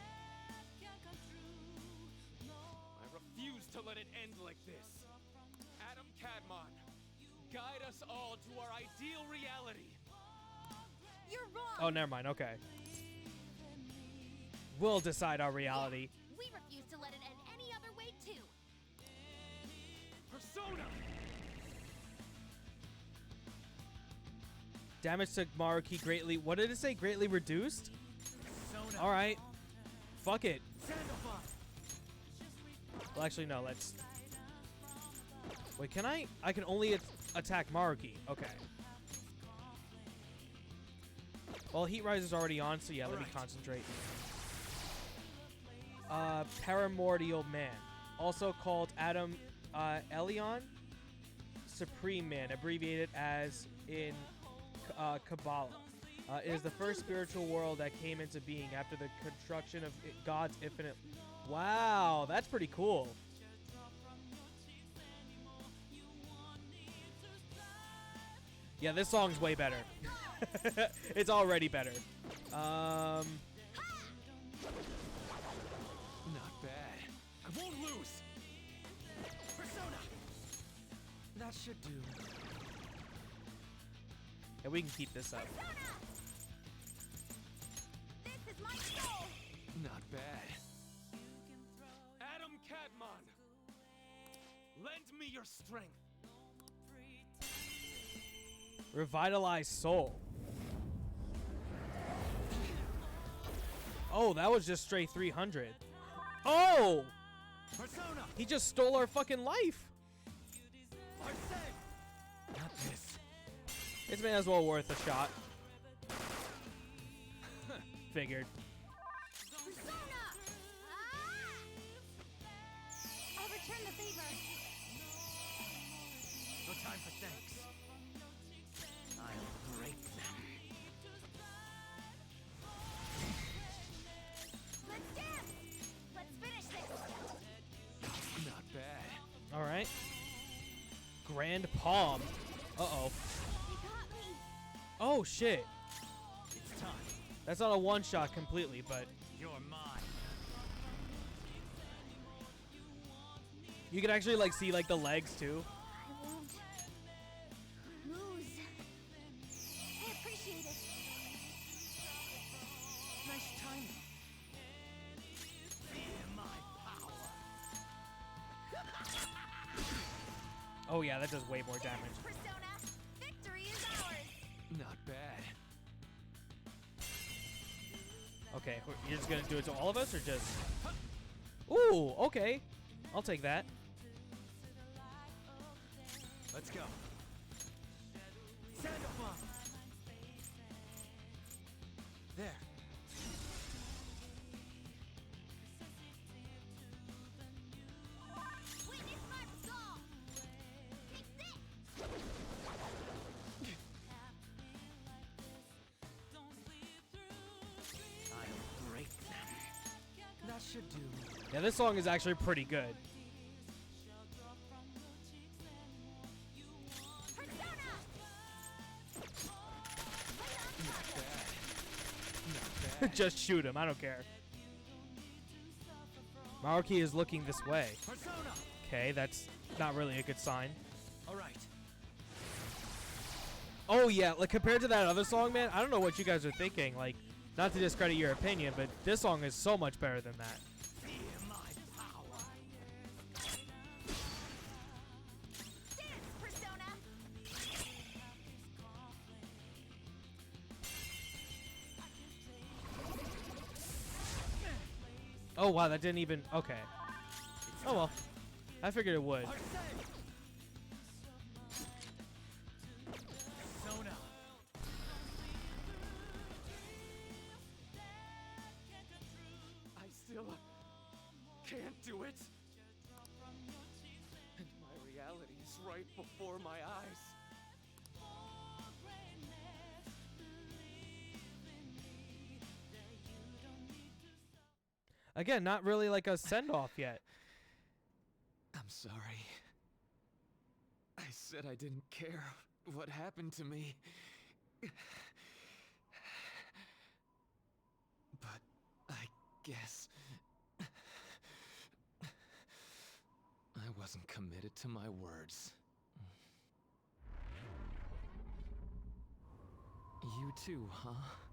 refuse to let it end like this. Adam Cadmon, guide us all to our ideal reality. You're wrong! Oh, never mind. Okay. We'll decide our reality. We refuse to let it end any other way, too. Persona! Damage to Maruki greatly. What did it say? Greatly reduced? All right. Fuck it. Well, actually, no. Let's. Wait, can I? I can only attack Maruki. Okay. Well, Heat Rise is already on, so yeah, let me concentrate. Paramordial Man, also called Adam Elion, Supreme Man, abbreviated as in Kabbalah. It is the first spiritual world that came into being after the construction of God's infinite. Wow, that's pretty cool. Yeah, this song's way better. It's already better. Not bad. I won't lose. Persona! That should do. Yeah, we can keep this up. This is my soul! Not bad. Adam Catmon, lend me your strength. Revitalize Soul. Oh, that was just straight 300. Oh! Persona! He just stole our fucking life. Arsene! Not this. It's may as well worth a shot. Figured. Persona! I'll return the favor. No time for thanks. I'll break them. Let's dance! Let's finish this! Not bad. All right. Grand Palm. Uh-oh. You got me! Oh, shit. It's time. That's not a one-shot completely, but You're mine. you can actually, like, see, like, the legs, too. I won't lose. I appreciate it. Nice timing. Feel my power. Oh, yeah, that does way more damage. Persona, victory is ours! Not bad. Okay, you're just gonna do it to all of us, or just... Ooh, okay. I'll take that. Let's go. Sand bomb. There. Witness my resolve! Take this! I'll break them. That should do. Yeah, this song is actually pretty good. Just shoot him. I don't care. Maruki is looking this way. Persona! Okay, that's not really a good sign. All right. Oh, yeah, like, compared to that other song, man, I don't know what you guys are thinking. Like, not to discredit your opinion, but this song is so much better than that. Feel my power. Dance, Persona! Oh, wow, that didn't even... Okay. Oh, well. I figured it would. Arsene! Persona! I still can't do it. And my reality is right before my eyes. Again, not really like a send-off yet. I'm sorry. I said I didn't care what happened to me. But I guess I wasn't committed to my words. You too, huh?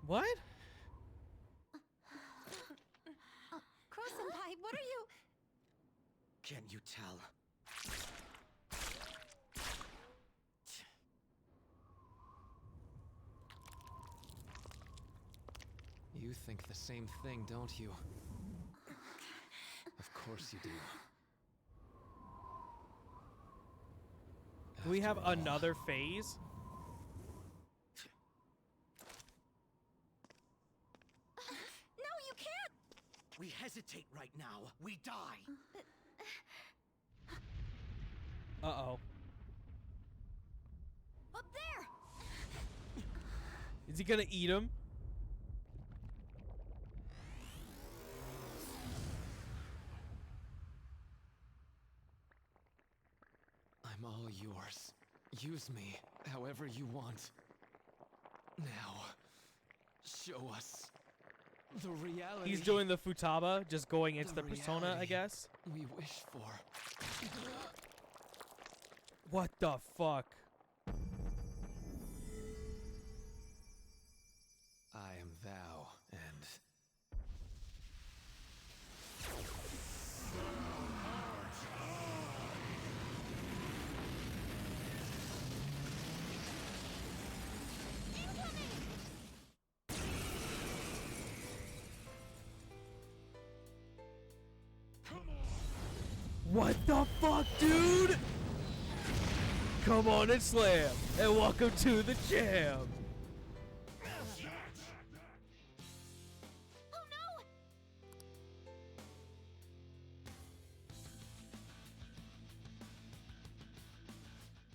What? Crow-senpai, what are you... Can you tell? You think the same thing, don't you? Of course you do. Do we have After all, another phase? No, you can't! We hesitate right now, we die. Uh-oh. Up there! Is he gonna eat him? I'm all yours. Use me however you want. Now, show us the reality. He's doing the Futaba, just going into the persona, I reality guess. we wish for. What the fuck? I am thou, and What the fuck, dude? Come on and slam, and welcome to the jam. Oh no!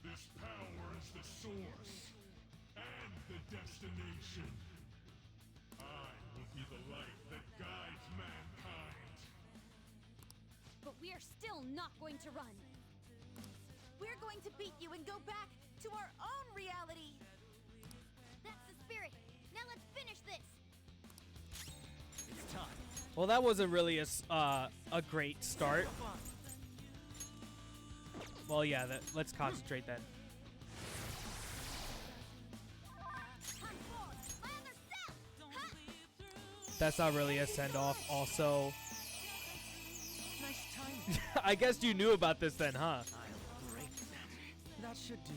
This power is the source and the destination. I will be the light that guides mankind. But we are still not going to run. We're going to beat you and go back to our own reality. That's the spirit. Now let's finish this. It's time. Well, that wasn't really a great start. Well, yeah, let's concentrate then. Time forward. My other self. Ha! That's not really a send-off, also. Nice timing. I guess you knew about this then, huh? I'll break them. That should do.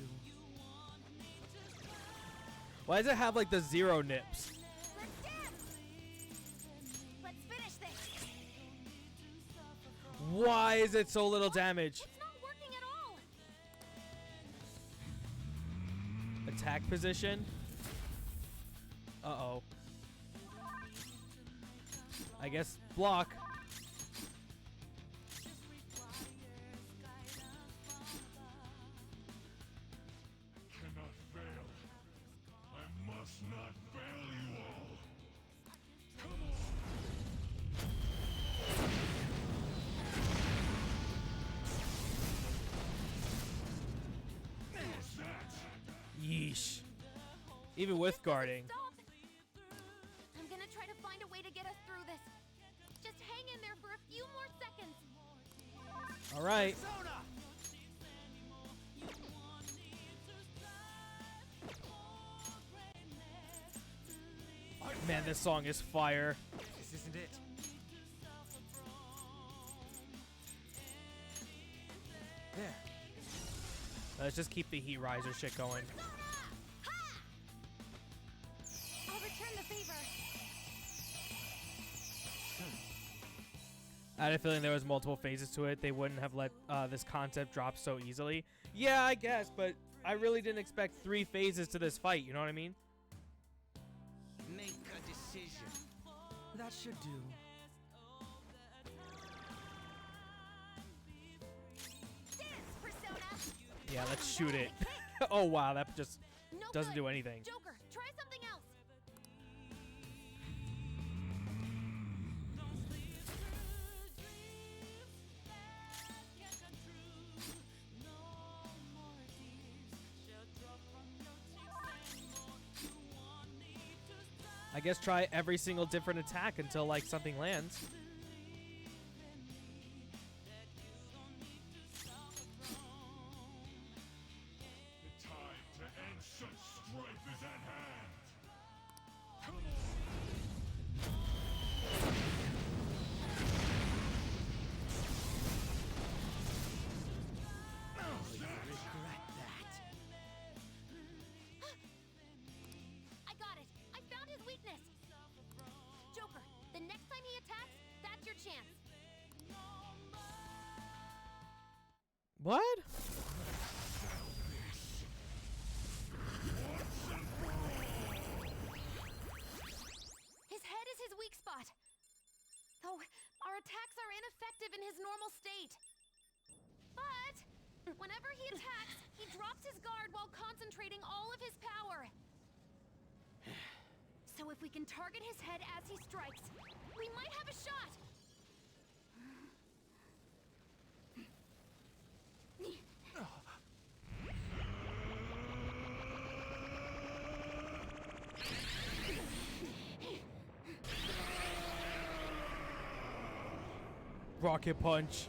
Why does it have, like, the 0 nips? Let's dance. Let's finish this. Why is it so little damage? It's not working at all. Attack position? Uh-oh. I guess block. Cannot fail. I must not fail you all. Come on. What's that? Yeesh. Even with guarding. Stop. I'm gonna try to find a way to get us through this. Just hang in there for a few more seconds. All right. Persona! Man, this song is fire. This isn't it. There. Let's just keep the heat riser shit going. I'll return the favor. I had a feeling there was multiple phases to it. They wouldn't have let this concept drop so easily. Yeah, I guess, but I really didn't expect 3 phases to this fight, you know what I mean? Make a decision. That should do. Dance, Persona. Yeah, let's shoot it. Oh, wow, that just No doesn't good. do anything. Joker, try something else. I guess try every single different attack until, like, something lands. The time to end such strife is at hand. Come Regret that. I got it. I found his weakness. Joker, the next time he attacks, that's your chance. What? His head is his weak spot. Though Our attacks are ineffective in his normal state. But whenever he attacks, he drops his guard while concentrating all of his power. So if we can target his head as he strikes, we might have a shot. Rocket punch.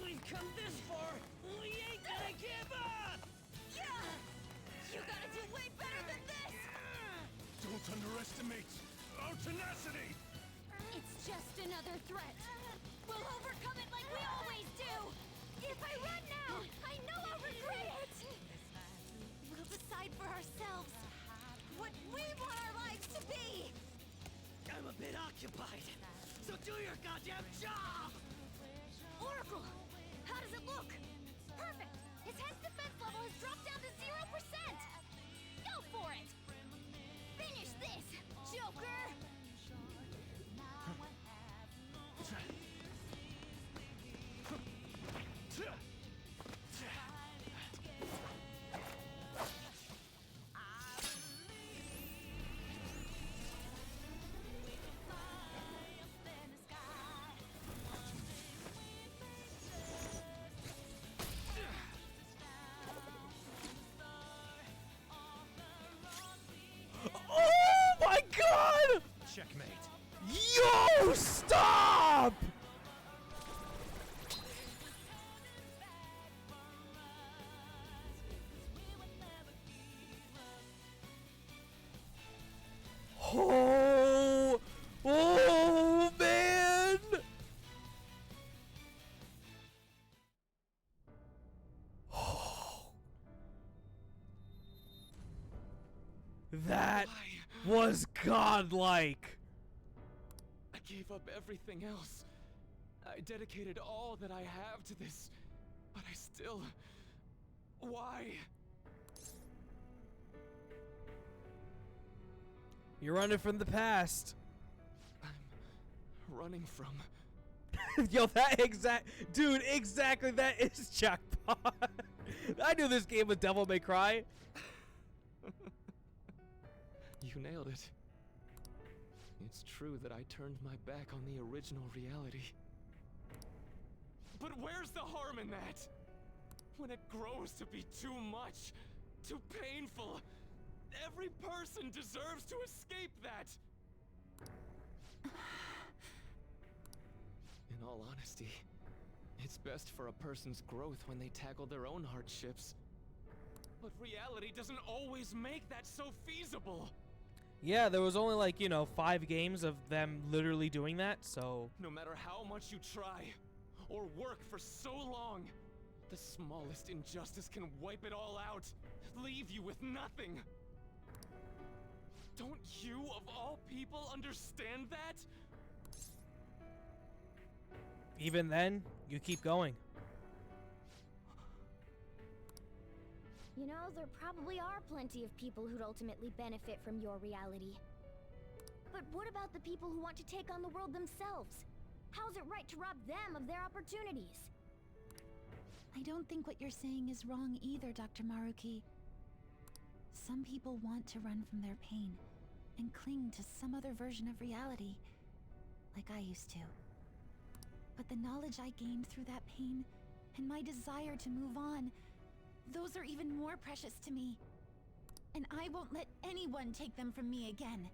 We've come this far. We ain't gonna give up. Yeah! You gotta do way better than this! Don't underestimate our tenacity! It's just another threat. We'll overcome it like we always do! If I run now, I know I'll regret it! We'll decide for ourselves what we want our lives to be! I'm a bit occupied, so do your goddamn job! Oracle, how does it look? Perfect! His head's defense level has dropped down to 0%! Go for it! Finish this, Joker! Oh my god! Checkmate. Yo, stop! Oh, oh man! That was godlike. I gave up everything else. I dedicated all that I have to this, but I still... Why? You're running from the past. I'm running from... Yo, that dude, exactly, that is jackpot. I knew this game was Devil May Cry. You nailed it. It's true that I turned my back on the original reality. But where's the harm in that? When it grows to be too much, too painful, every person deserves to escape that! In all honesty, it's best for a person's growth when they tackle their own hardships. But reality doesn't always make that so feasible! Yeah, there was only like, 5 games of them literally doing that, so... No matter how much you try, or work for so long, the smallest injustice can wipe it all out, leave you with nothing. Don't you, of all people, understand that? Even then, you keep going. You know, there probably are plenty of people who'd ultimately benefit from your reality. But what about the people who want to take on the world themselves? How's it right to rob them of their opportunities? I don't think what you're saying is wrong either, Dr. Maruki. Some people want to run from their pain and cling to some other version of reality, like I used to. But the knowledge I gained through that pain and my desire to move on, those are even more precious to me. And I won't let anyone take them from me again.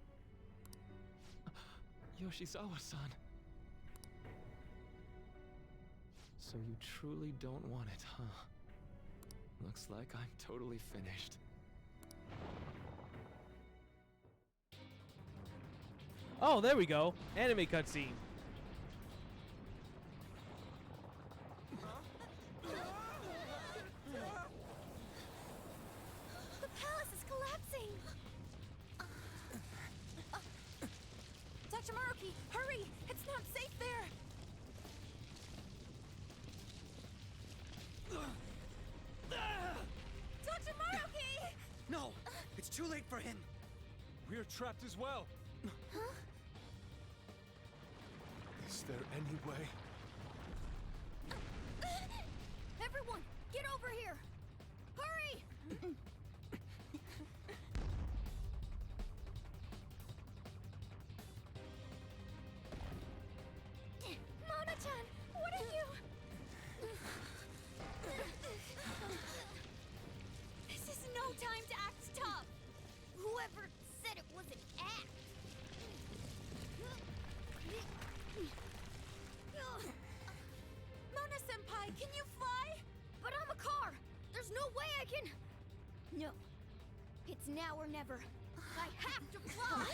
Yoshizawa-san. So you truly don't want it, huh? Looks like I'm totally finished. Oh, there we go. Anime cutscene. The palace is collapsing! Dr. Maruki, hurry! It's not safe there! We're trapped as well. Huh? Is there any way? Everyone, get over here! Hurry! Mona-chan, what are you? This is no time to act tough. Whoever said it was an act. Mona-senpai, can you fly? But I'm a car. There's no way I can... No. It's now or never. I have to fly!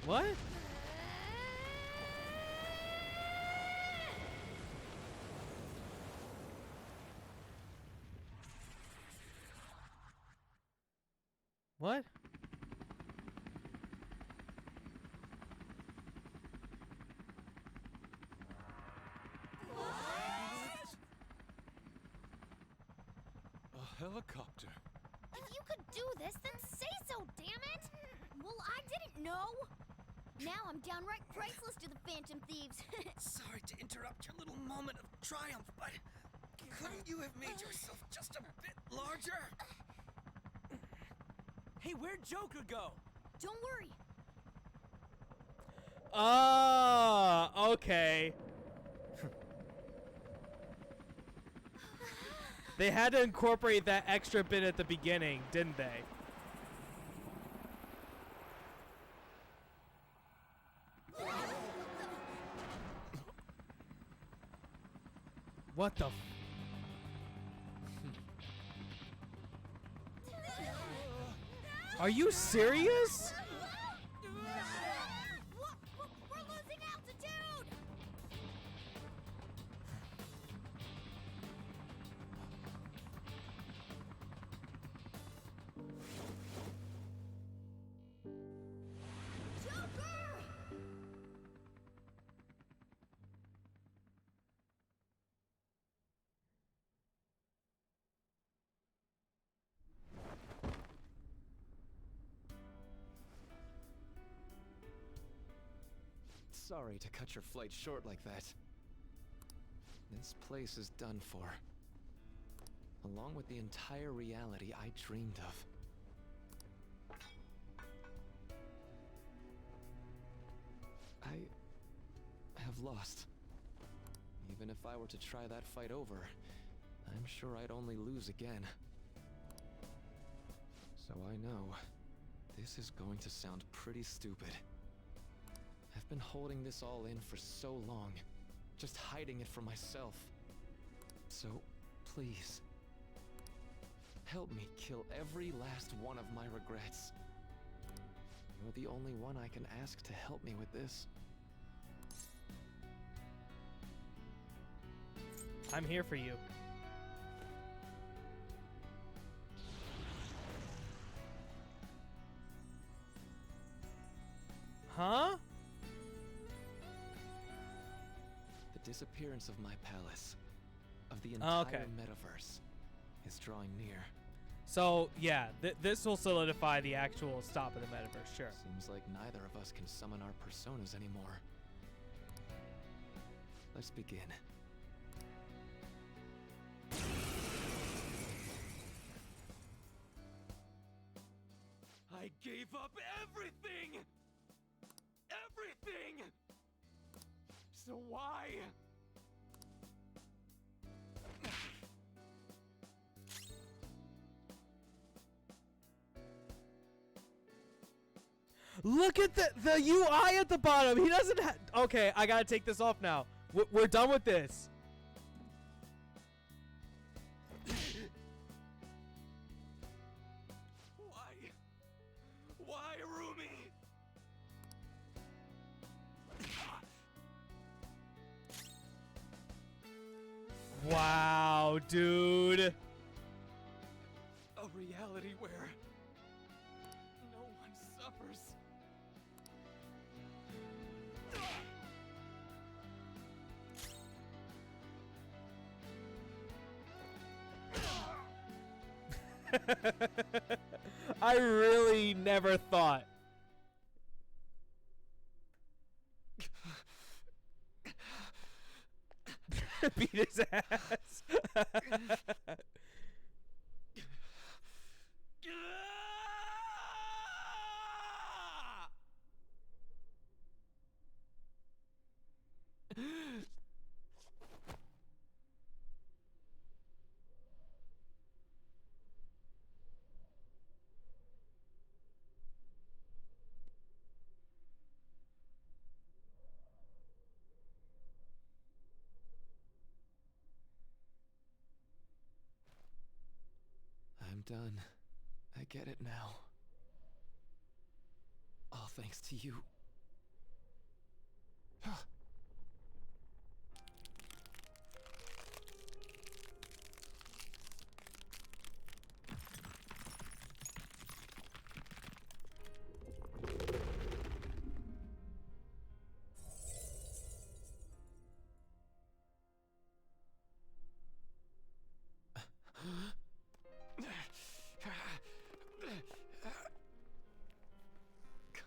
What? What? A helicopter. If you could do this, then say so, damn it! Well, I didn't know! Now I'm downright priceless to the Phantom Thieves. Sorry to interrupt your little moment of triumph, but couldn't you have made yourself just a bit larger? Hey, where'd Joker go? Don't worry. Ah, okay. They had to incorporate that extra bit at the beginning, didn't they? What the f- Are you serious? We're losing altitude! Joker! Sorry to cut your flight short like that. This place is done for. Along with the entire reality I dreamed of. I have lost. Even if I were to try that fight over, I'm sure I'd only lose again. So I know, this is going to sound pretty stupid. I've been holding this all in for so long, just hiding it from myself. So, please, help me kill every last one of my regrets. You're the only one I can ask to help me with this. I'm here for you. Huh? The disappearance of my palace, of the entire metaverse, is drawing near. So, yeah, this will solidify the actual stop of the metaverse, sure. Seems like neither of us can summon our personas anymore. Let's begin. I gave up everything! Everything! So why? Look at the UI at the bottom. He doesn't have... Okay, I gotta take this off now. We're done with this. Why, Rumi? Wow, dude. A reality where no one suffers. I really never thought. Beat his ass. I'm done. I get it now. All thanks to you.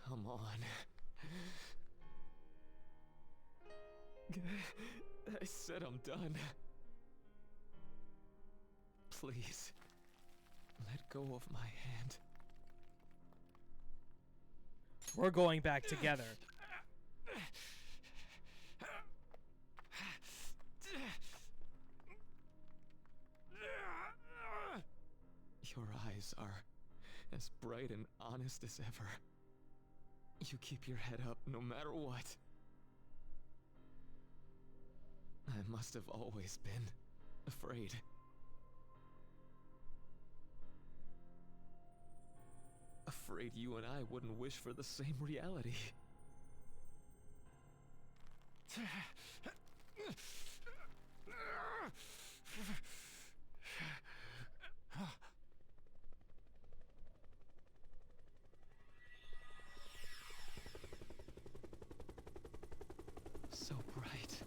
Come on. I said I'm done. Please, let go of my hand. We're going back together. Your eyes are as bright and honest as ever. You keep your head up no matter what. I must have always been afraid. Afraid you and I wouldn't wish for the same reality. So bright.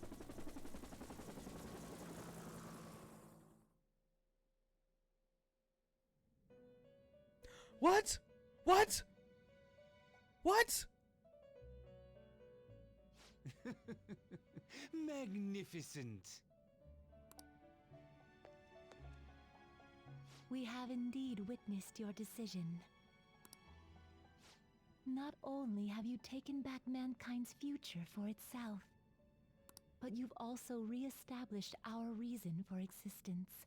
What? What? What? Magnificent. We have indeed witnessed your decision. Not only have you taken back mankind's future for itself, but you've also re-established our reason for existence.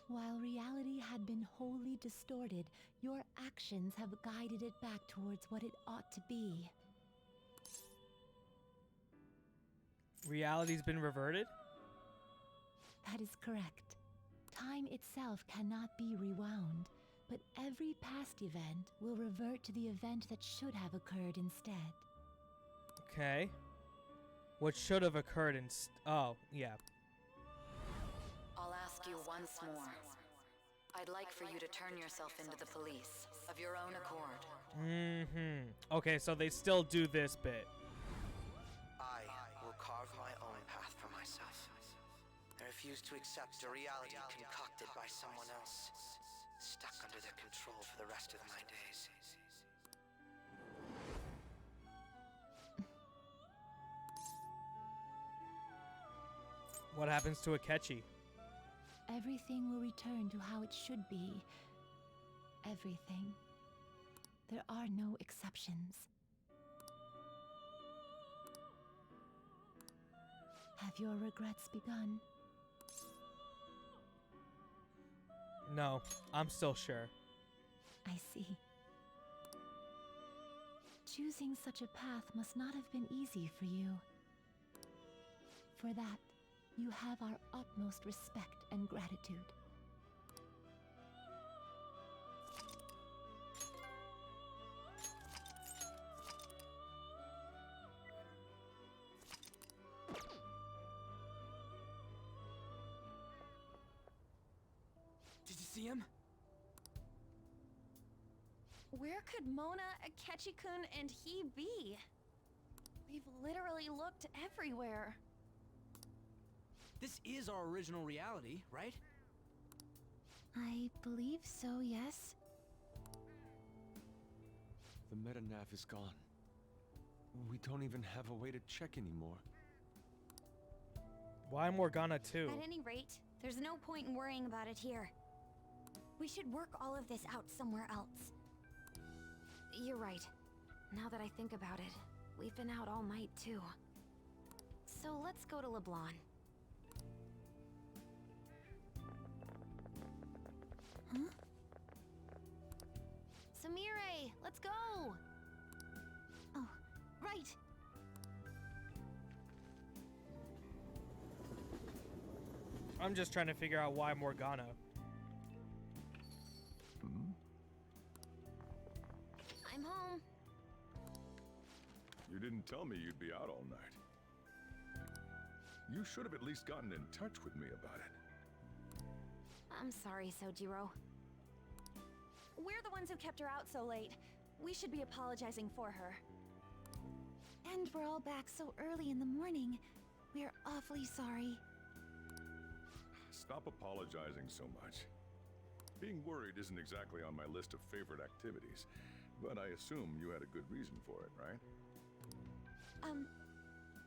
While reality had been wholly distorted, your actions have guided it back towards what it ought to be. Reality's been reverted? That is correct. Time itself cannot be rewound, but every past event will revert to the event that should have occurred instead. Okay. What should have occurred oh, yeah. I'll ask you once more. I'd like for you to turn yourself into the police, of your own accord. Mm-hmm. Okay, so they still do this bit. I will carve my own path for myself. I refuse to accept a reality concocted by someone else, stuck under their control for the rest of my days. What happens to Akechi? Everything will return to how it should be. Everything. There are no exceptions. Have your regrets begun? No, I'm still sure. I see. Choosing such a path must not have been easy for you. For that, you have our utmost respect and gratitude. Did you see him? Where could Mona, Akechi-kun, and he be? We've literally looked everywhere. This is our original reality, right? I believe so, yes. The metanav is gone. We don't even have a way to check anymore. Why Morgana too? At any rate, there's no point in worrying about it here. We should work all of this out somewhere else. You're right. Now that I think about it, we've been out all night too. So let's go to LeBlanc. Huh? Samire, let's go! Oh, right. I'm just trying to figure out why Morgana. I'm home. You didn't tell me you'd be out all night. You should have at least gotten in touch with me about it. I'm sorry, Sojiro. We're the ones who kept her out so late. We should be apologizing for her. And we're all back so early in the morning. We're awfully sorry. Stop apologizing so much. Being worried isn't exactly on my list of favorite activities, but I assume you had a good reason for it, right?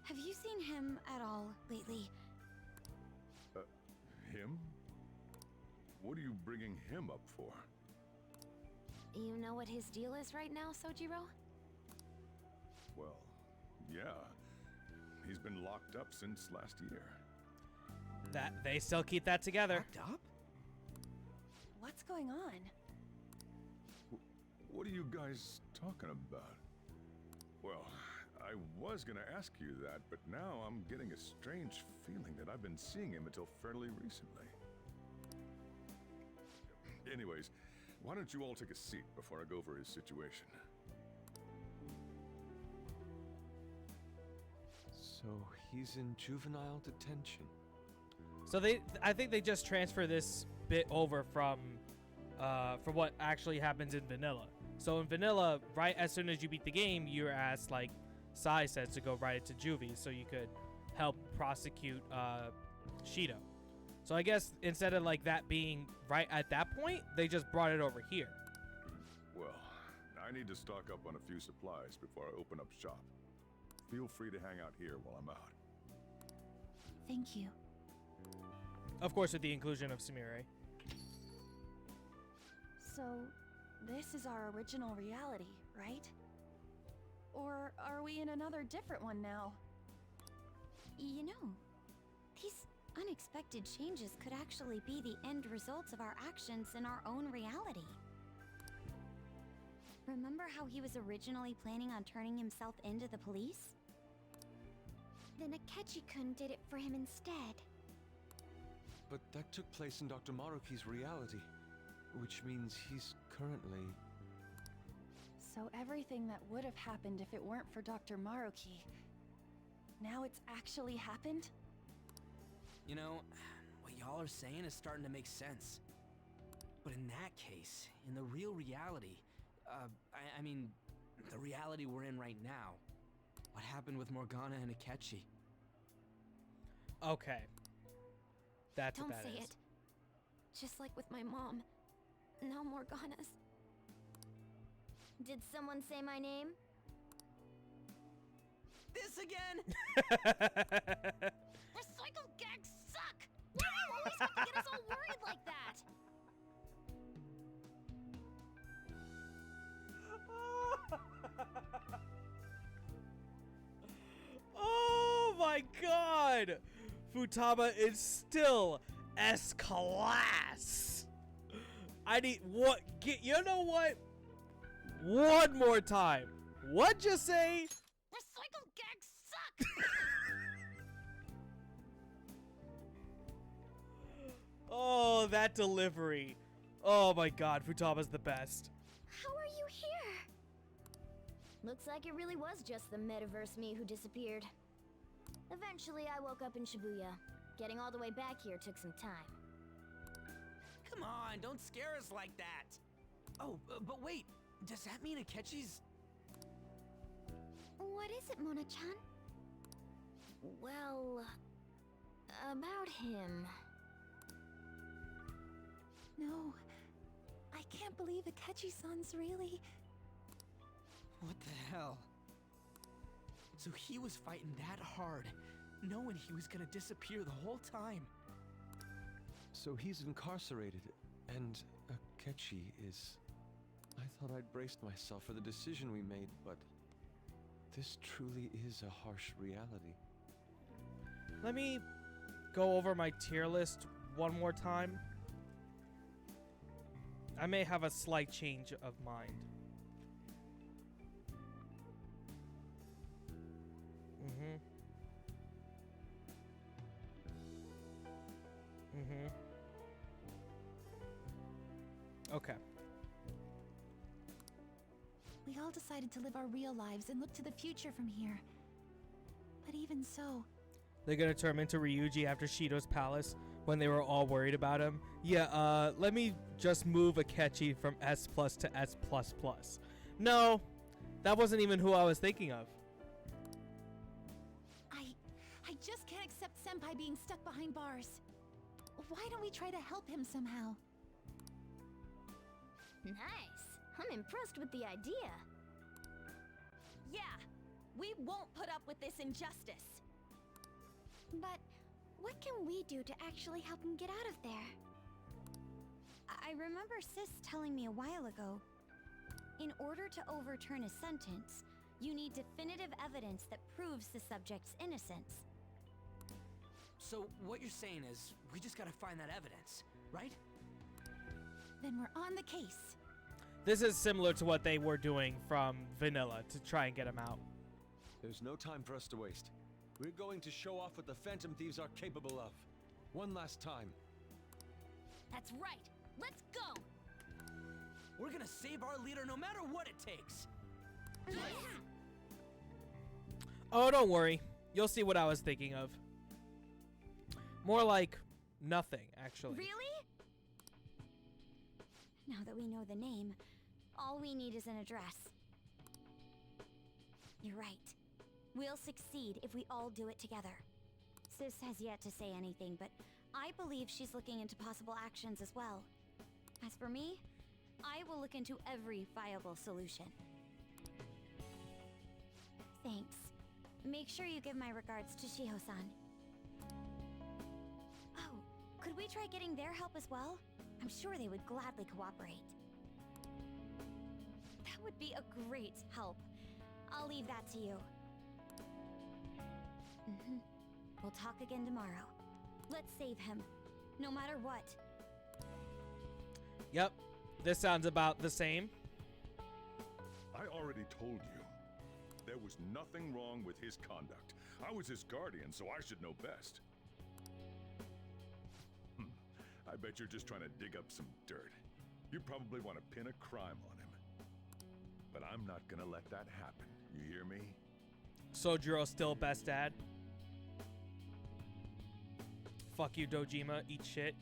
Have you seen him at all lately? Him? What are you bringing him up for? You know what his deal is right now, Sojiro? Well, yeah. He's been locked up since last year. That they still keep that together. Locked up? What's going on? What are you guys talking about? Well, I was gonna ask you that, but now I'm getting a strange feeling that I've been seeing him until fairly recently. Anyways, why don't you all take a seat before I go over his situation? So he's in juvenile detention. So I think they just transfer this bit over from what actually happens in vanilla. So in vanilla, right as soon as you beat the game, you're asked, like Sai says, to go right into juvie so you could help prosecute Shido. So I guess instead of like that being right at that point, they just brought it over here. Well, I need to stock up on a few supplies before I open up shop. Feel free to hang out here while I'm out. Thank you. Of course, with the inclusion of Samire. So, this is our original reality, right? Or are we in another different one now? You know, these unexpected changes could actually be the end results of our actions in our own reality. Remember how he was originally planning on turning himself into the police? Then Akechi-kun did it for him instead. But that took place in Dr. Maruki's reality, which means he's currently... So everything that would have happened if it weren't for Dr. Maruki, now it's actually happened? You know, what y'all are saying is starting to make sense. But in that case, in the real reality, I mean, the reality we're in right now, what happened with Morgana and Akechi? Okay. That's Don't what that say is. it. Just like with my mom. Now Morgana's. Did someone say my name? This again? Recycle gags suck! Why do you always have to get us all worried like that? Oh my god! Futaba is still S-class! I need what? You know what? One more time. What'd you say? Recycle gags suck! Oh, that delivery. Oh my god, Futaba's the best. How are you here? Looks like it really was just the metaverse me who disappeared. Eventually, I woke up in Shibuya. Getting all the way back here took some time. Come on, don't scare us like that. Oh, but wait, does that mean Akechi's... What is it, Mona-chan? Well, about him. No. I can't believe Akechi-san's really... What the hell? So he was fighting that hard, knowing he was gonna disappear the whole time. So he's incarcerated, and Akechi is... I thought I'd braced myself for the decision we made, but... this truly is a harsh reality. Let me go over my tier list one more time. I may have a slight change of mind. Okay. We all decided to live our real lives and look to the future from here. But even so... They're gonna turn him into Ryuji after Shido's palace when they were all worried about him. Yeah, let me just move Akechi from S+ to S++. No, that wasn't even who I was thinking of. I just can't accept Senpai being stuck behind bars. Why don't we try to help him somehow? Nice. I'm impressed with the idea. Yeah, we won't put up with this injustice. But what can we do to actually help him get out of there? I remember Sis telling me a while ago, in order to overturn a sentence, you need definitive evidence that proves the subject's innocence. So what you're saying is, we just gotta find that evidence, right? Then we're on the case. This is similar to what they were doing from Vanilla to try and get him out. There's no time for us to waste. We're going to show off what the Phantom Thieves are capable of. One last time. That's right. Let's go. We're gonna save our leader no matter what it takes. Oh, don't worry. You'll see what I was thinking of. More like nothing, actually. Really? Now that we know the name, all we need is an address. You're right. We'll succeed if we all do it together. Sis has yet to say anything, but I believe she's looking into possible actions as well. As for me, I will look into every viable solution. Thanks. Make sure you give my regards to Shiho-san. Oh, could we try getting their help as well? I'm sure they would gladly cooperate. That would be a great help. I'll leave that to you. We'll talk again tomorrow. Let's save him, no matter what. Yep, this sounds about the same. I already told you. There was nothing wrong with his conduct. I was his guardian, so I should know best. I bet you're just trying to dig up some dirt. You probably want to pin a crime on him. But I'm not gonna let that happen. You hear me? Sojiro's still best dad. Fuck you, Dojima. Eat shit.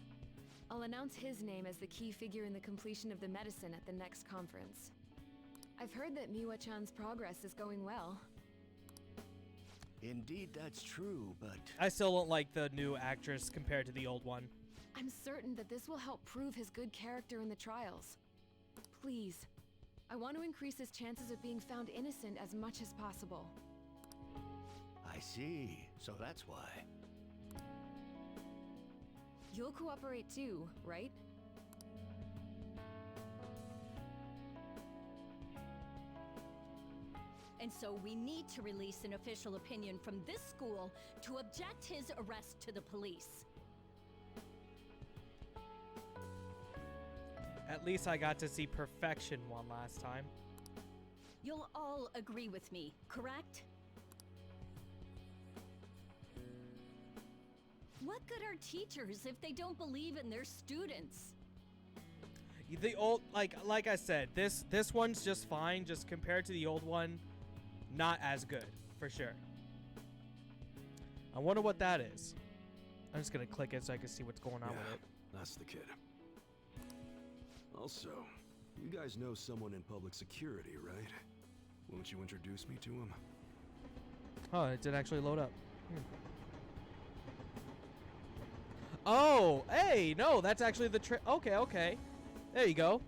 I'll announce his name as the key figure in the completion of the medicine at the next conference. I've heard that Miwa-chan's progress is going well. Indeed, that's true, but... I still don't like the new actress compared to the old one. I'm certain that this will help prove his good character in the trials. Please, I want to increase his chances of being found innocent as much as possible. I see. So that's why. You'll cooperate too, right? And so we need to release an official opinion from this school to object his arrest to the police. At least I got to see perfection one last time. You'll all agree with me, correct? What good are teachers if they don't believe in their students? The old, like I said, this one's just fine. Just compared to the old one, not as good for sure. I wonder what that is. I'm just gonna click it so I can see what's going on with it. That's the kid. Also, you guys know someone in public security, right? Won't you introduce me to him? Oh, it did actually load up. Oh, hey, no, that's actually the trick. Okay, okay. There you go.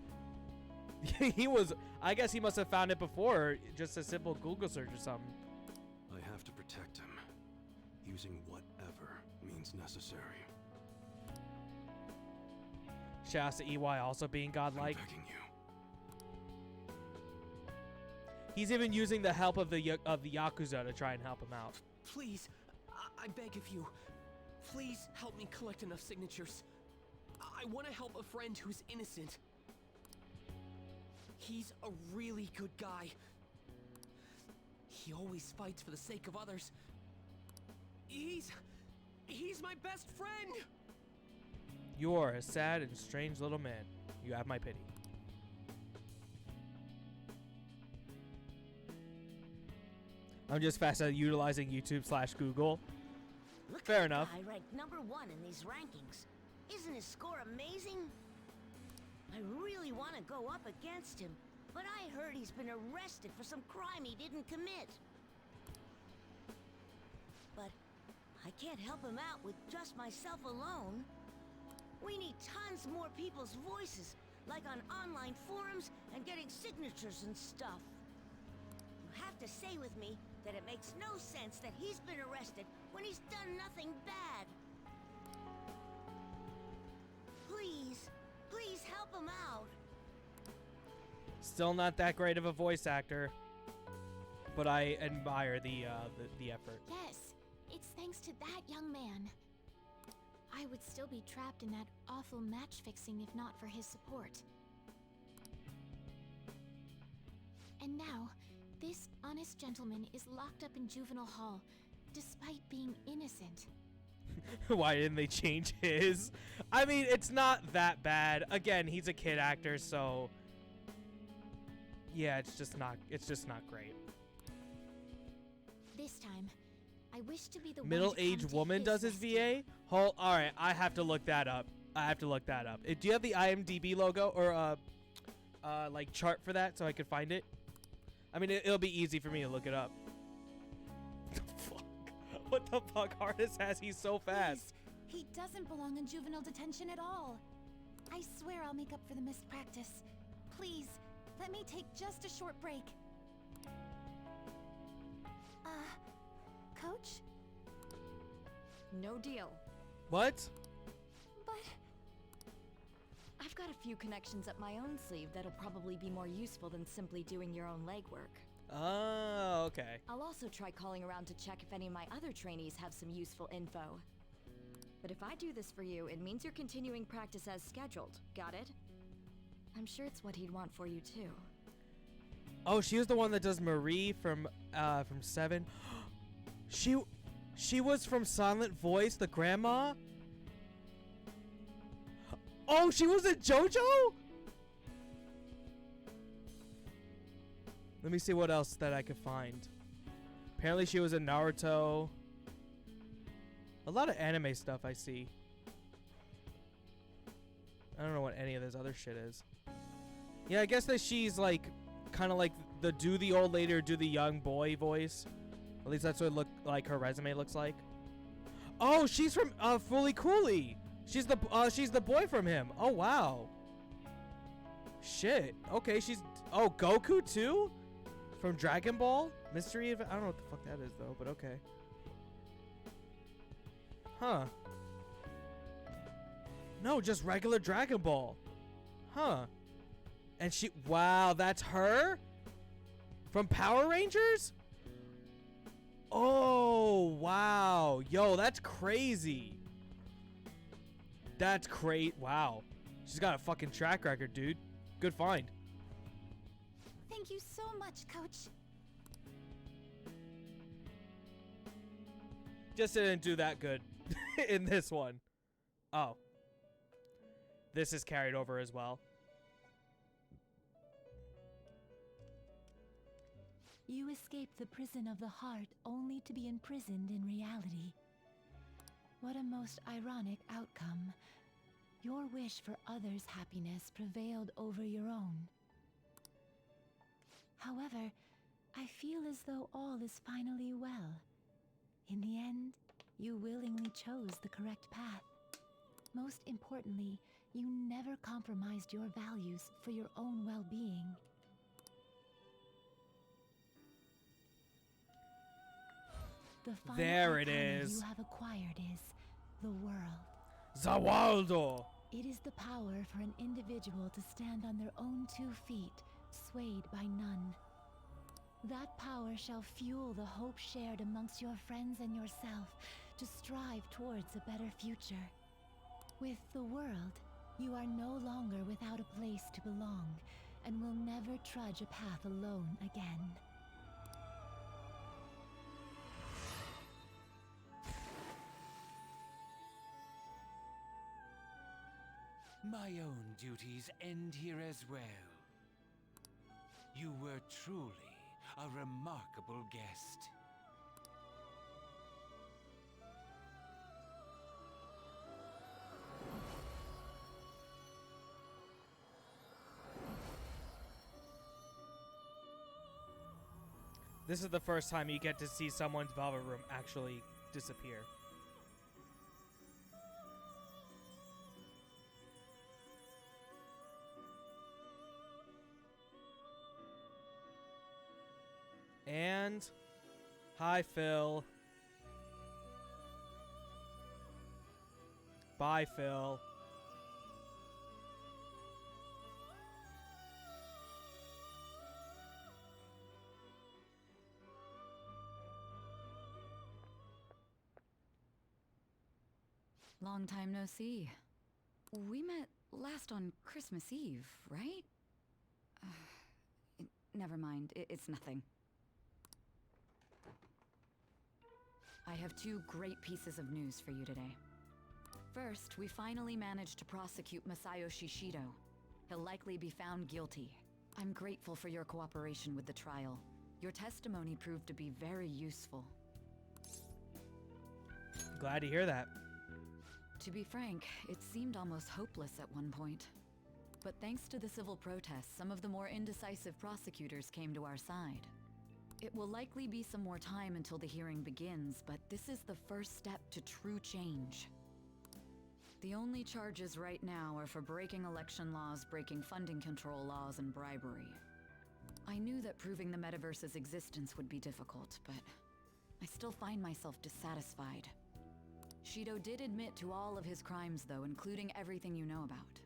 He was, I guess he must have found it before, just a simple Google search or something. I have to protect him. Using whatever means necessary. Shouts to EY also being godlike. I'm begging you. He's even using the help of the Yakuza to try and help him out. Please, I beg of you. Please help me collect enough signatures. I want to help a friend who's innocent. He's a really good guy. He always fights for the sake of others. He's my best friend! You are a sad and strange little man. You have my pity. I'm just fast at utilizing YouTube/Google. Look Fair at enough. the guy ranked #1 in these rankings. Isn't his score amazing? I really want to go up against him, but I heard he's been arrested for some crime he didn't commit. But I can't help him out with just myself alone. We need tons more people's voices, like on online forums and getting signatures and stuff. You have to say with me that it makes no sense that he's been arrested when he's done nothing bad. Please, please help him out. Still not that great of a voice actor, but I admire the effort. Yes, it's thanks to that young man. I would still be trapped in that awful match fixing if not for his support. And now, this honest gentleman is locked up in juvenile hall, despite being innocent. Why didn't they change his? I mean, it's not that bad. Again, he's a kid actor, so yeah, it's just not great. This time, I wish to be the Middle-aged one to woman does his VA? All right, I have to look that up. Do you have the IMDb logo or like chart for that so I could find it? I mean, it'll be easy for me to look it up. Fuck. What the fuck? Artist has he's so fast. Please, he doesn't belong in juvenile detention at all. I swear I'll make up for the missed practice. Please, let me take just a short break. Coach? No deal. What? But I've got a few connections up my own sleeve that'll probably be more useful than simply doing your own legwork. Oh, okay. I'll also try calling around to check if any of my other trainees have some useful info. But if I do this for you, it means you're continuing practice as scheduled. Got it? I'm sure it's what he'd want for you too. Oh, she was the one that does Marie from 7. She was from Silent Voice, the grandma? Oh, she was in JoJo? Let me see what else that I could find. Apparently she was in Naruto. A lot of anime stuff I see. I don't know what any of this other shit is. Yeah, I guess that she's like kind of like the do the old lady or do the young boy voice. At least that's what it look like her resume looks like. Oh, she's from Fully Cooley. She's the boy from him. Oh wow. Shit. Okay, she's Goku too? From Dragon Ball? Mystery of I don't know what the fuck that is though, but okay. Huh. No, just regular Dragon Ball. Huh. And wow, that's her? From Power Rangers? Oh, wow. Yo, that's crazy. That's great. Wow. She's got a fucking track record, dude. Good find. Thank you so much, Coach. Just didn't do that good in this one. Oh. This is carried over as well. You escaped the prison of the heart only to be imprisoned in reality. What a most ironic outcome. Your wish for others' happiness prevailed over your own. However, I feel as though all is finally well. In the end, you willingly chose the correct path. Most importantly, you never compromised your values for your own well-being. The final There it arcana is. you have acquired is the world. Zawaldo! It is the power for an individual to stand on their own 2 feet, swayed by none. That power shall fuel the hope shared amongst your friends and yourself to strive towards a better future. With the world, you are no longer without a place to belong, and will never trudge a path alone again. My own duties end here as well. You were truly a remarkable guest. This is the first time you get to see someone's velvet room actually disappear. And hi, Phil. Bye, Phil. Long time no see. We met last on Christmas Eve, right? Never mind, it's nothing. I have 2 great pieces of news for you today. First, we finally managed to prosecute Masayo Shishido. He'll likely be found guilty. I'm grateful for your cooperation with the trial. Your testimony proved to be very useful. Glad to hear that. To be frank, it seemed almost hopeless at one point. But thanks to the civil protests, some of the more indecisive prosecutors came to our side. It will likely be some more time until the hearing begins, but this is the first step to true change. The only charges right now are for breaking election laws, breaking funding control laws, and bribery. I knew that proving the metaverse's existence would be difficult, but I still find myself dissatisfied. Shido did admit to all of his crimes, though, including everything you know about.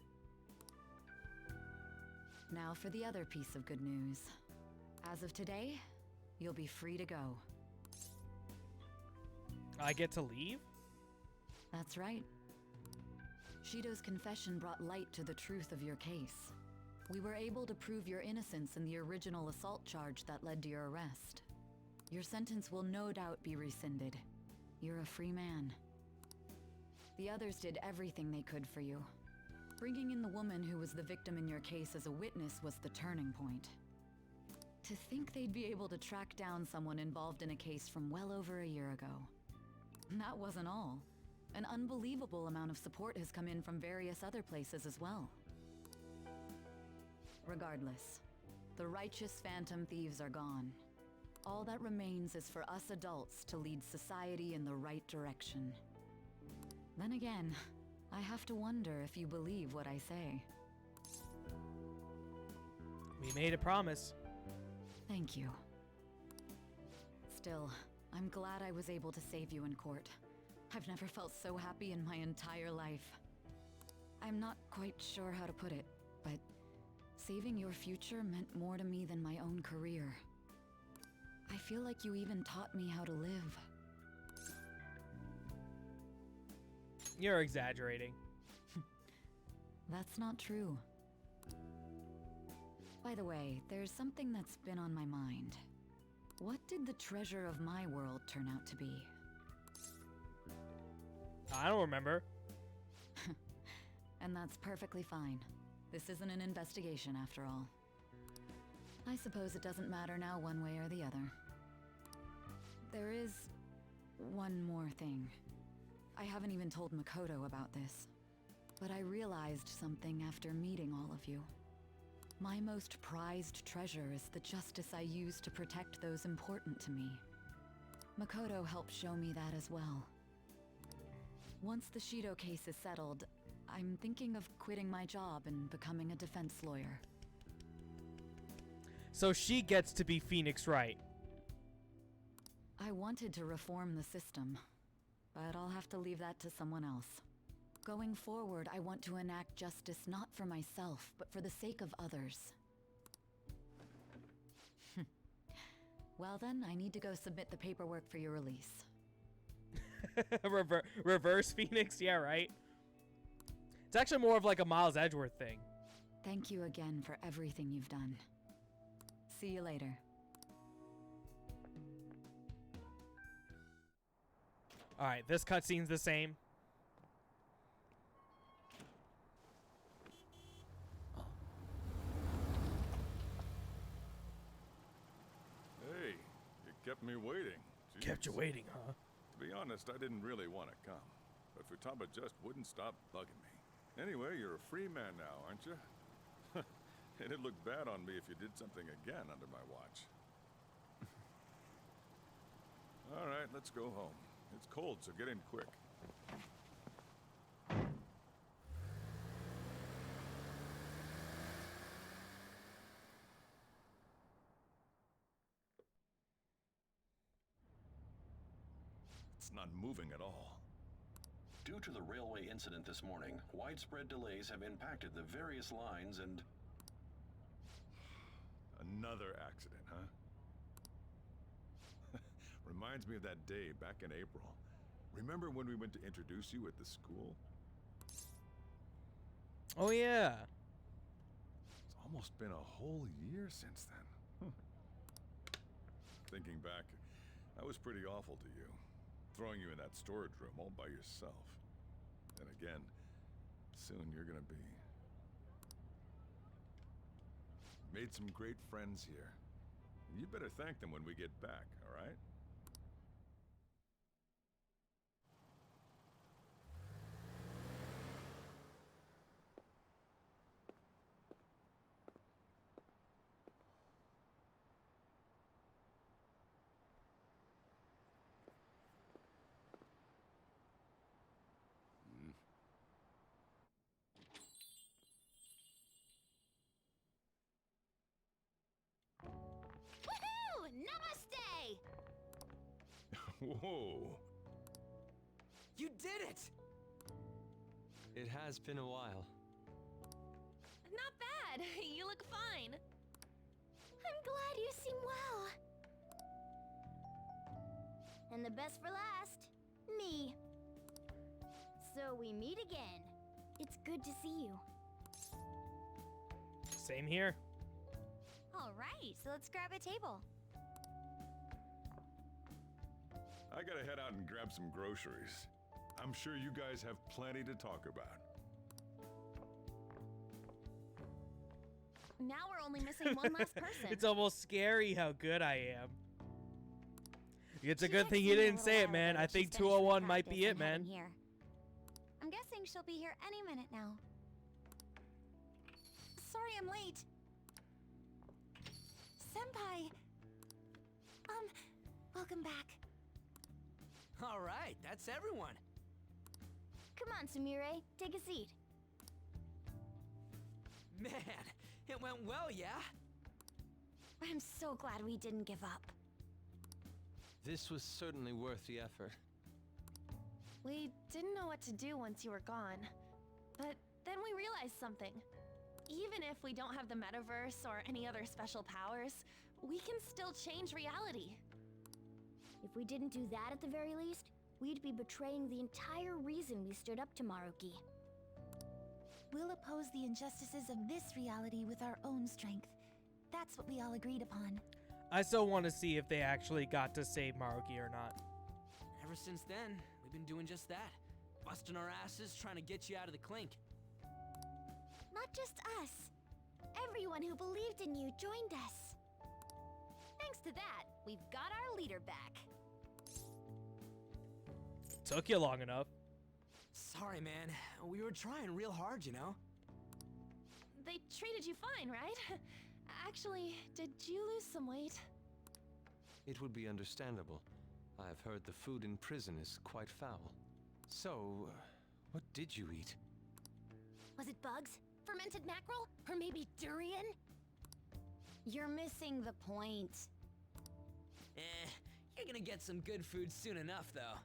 Now for the other piece of good news. As of today, you'll be free to go. I get to leave? That's right. Shido's confession brought light to the truth of your case. We were able to prove your innocence in the original assault charge that led to your arrest. Your sentence will no doubt be rescinded. You're a free man. The others did everything they could for you. Bringing in the woman who was the victim in your case as a witness was the turning point. To think they'd be able to track down someone involved in a case from well over a year ago. And that wasn't all. An unbelievable amount of support has come in from various other places as well. Regardless, the righteous phantom thieves are gone. All that remains is for us adults to lead society in the right direction. Then again, I have to wonder if you believe what I say. We made a promise. Thank you. Still, I'm glad I was able to save you in court. I've never felt so happy in my entire life. I'm not quite sure how to put it, but saving your future meant more to me than my own career. I feel like you even taught me how to live. You're exaggerating. That's not true. By the way, there's something that's been on my mind. What did the treasure of my world turn out to be? I don't remember. And that's perfectly fine. This isn't an investigation after all. I suppose it doesn't matter now one way or the other. There is one more thing. I haven't even told Makoto about this, but I realized something after meeting all of you. My most prized treasure is the justice I use to protect those important to me. Makoto helped show me that as well. Once the Shido case is settled, I'm thinking of quitting my job and becoming a defense lawyer. So she gets to be Phoenix Wright. I wanted to reform the system, but I'll have to leave that to someone else. Going forward, I want to enact justice not for myself, but for the sake of others. Well then, I need to go submit the paperwork for your release. Reverse Phoenix? Yeah, right. It's actually more of like a Miles Edgeworth thing. Thank you again for everything you've done. See you later. Alright, this cutscene's the same. Hey, you kept me waiting. Jeez. Kept you waiting, huh? To be honest, I didn't really want to come, but Futaba just wouldn't stop bugging me. Anyway, you're a free man now, aren't you? It'd look bad on me if you did something again under my watch. All right, let's go home. It's cold, so get in quick. It's not moving at all. Due to the railway incident this morning, widespread delays have impacted the various lines and... Another accident, huh? Reminds me of that day back in April. Remember when we went to introduce you at the school? Oh, yeah. It's almost been a whole year since then. Thinking back, I was pretty awful to you. Throwing you in that storage room all by yourself. And again, soon you're gonna be... Made some great friends here. You better thank them when we get back, all right? Woohoo! Namaste! Whoa! You did it! It has been a while. Not bad. You look fine. I'm glad you seem well. And the best for last, me. So we meet again. It's good to see you. Same here. All right, so let's grab a table. I gotta head out and grab some groceries. I'm sure you guys have plenty to talk about. Now we're only missing one last person. It's almost scary how good I am. It's a good thing you didn't say it, man. I think 201 might be it, man. Here. I'm guessing she'll be here any minute now. Sorry I'm late. Senpai. Welcome back. All right, that's everyone. Come on, Sumire. Take a seat. Man, it went well, yeah? I'm so glad we didn't give up. This was certainly worth the effort. We didn't know what to do once you were gone. But then we realized something. Even if we don't have the metaverse or any other special powers, we can still change reality. If we didn't do that at the very least, we'd be betraying the entire reason we stood up to Maruki. We'll oppose the injustices of this reality with our own strength. That's what we all agreed upon. I still want to see if they actually got to save Maruki or not. Ever since then, we've been doing just that. Busting our asses trying to get you out of the clink. Not just us. Everyone who believed in you joined us. Thanks to that, we've got our leader back. Took you long enough. Sorry, man. We were trying real hard, you know? They treated you fine, right? Actually, did you lose some weight? It would be understandable. I've heard the food in prison is quite foul. So, what did you eat? Was it bugs? Fermented mackerel? Or maybe durian? You're missing the point. You're gonna get some good food soon enough, though.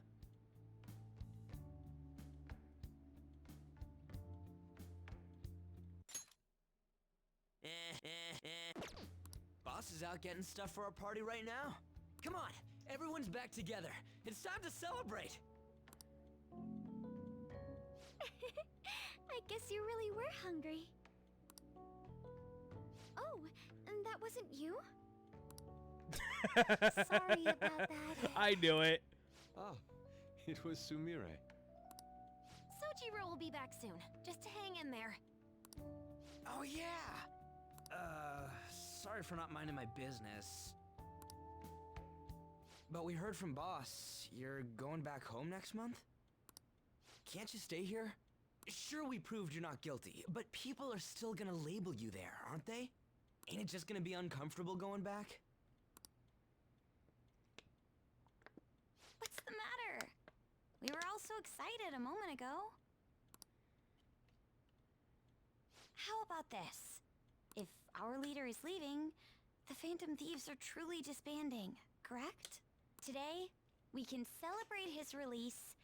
Boss is out getting stuff for our party right now. Come on, everyone's back together. It's time to celebrate. I guess you really were hungry. Oh, and that wasn't you? Sorry about that. I knew it. Ah, it was Sumire. Sojiro will be back soon, just to hang in there. Oh, yeah. Sorry for not minding my business. But we heard from Boss. You're going back home next month? Can't you stay here? Sure, we proved you're not guilty, but people are still gonna label you there, aren't they? Ain't it just gonna be uncomfortable going back? What's the matter? We were all so excited a moment ago. How about this? If our leader is leaving, the Phantom Thieves are truly disbanding, correct? Today, we can celebrate his release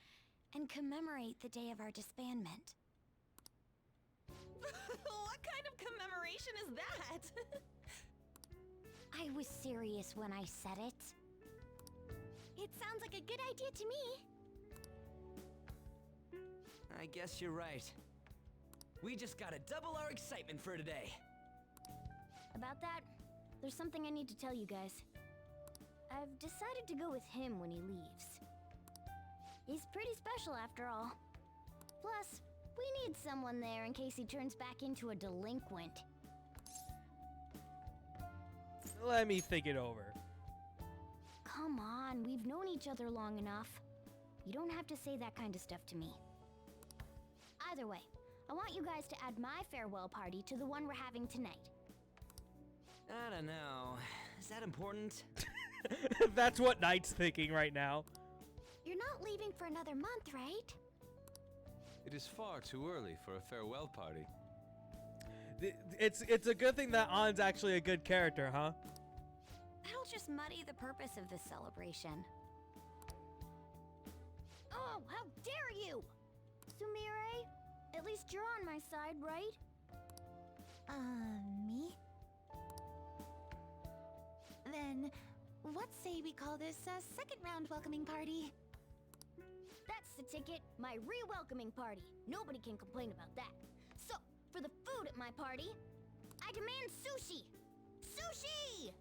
and commemorate the day of our disbandment. What kind of commemoration is that? I was serious when I said it. It sounds like a good idea to me. I guess you're right. We just gotta double our excitement for today. About that, there's something I need to tell you guys. I've decided to go with him when he leaves. He's pretty special after all. Plus, we need someone there in case he turns back into a delinquent. Let me think it over. Come on, we've known each other long enough. You don't have to say that kind of stuff to me. Either way, I want you guys to add my farewell party to the one we're having tonight. I don't know. Is that important? That's what Knight's thinking right now. You're not leaving for another month, right? It is far too early for a farewell party. It's a good thing that An's actually a good character, huh? That'll just muddy the purpose of this celebration. Oh, how dare you! Sumire, at least you're on my side, right? Me? Then, let's say we call this a second round welcoming party. That's the ticket, my re-welcoming party. Nobody can complain about that. So, for the food at my party, I demand sushi! Sushi!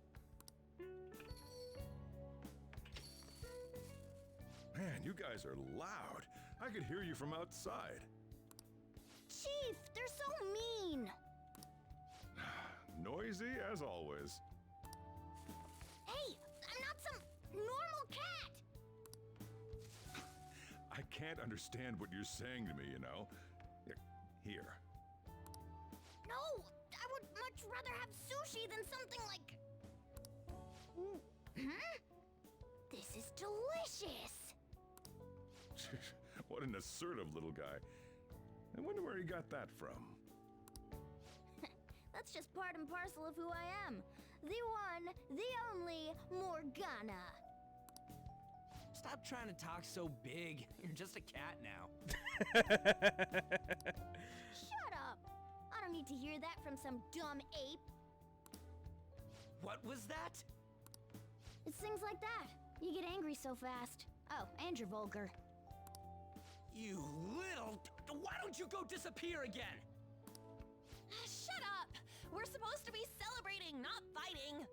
Man, you guys are loud. I could hear you from outside. Chief, they're so mean! Noisy as always. Hey, I'm not some normal cat! I can't understand what you're saying to me, you know. Here. No, I would much rather have sushi than something like... This is delicious! What an assertive little guy. I wonder where he got that from. That's just part and parcel of who I am. The one, the only Morgana. Stop trying to talk so big. You're just a cat now. Shut up! I don't need to hear that from some dumb ape. What was that? It's things like that. You get angry so fast. Oh, and you're vulgar. You little... Why don't you go disappear again? Shut up! We're supposed to be celebrating, not fighting.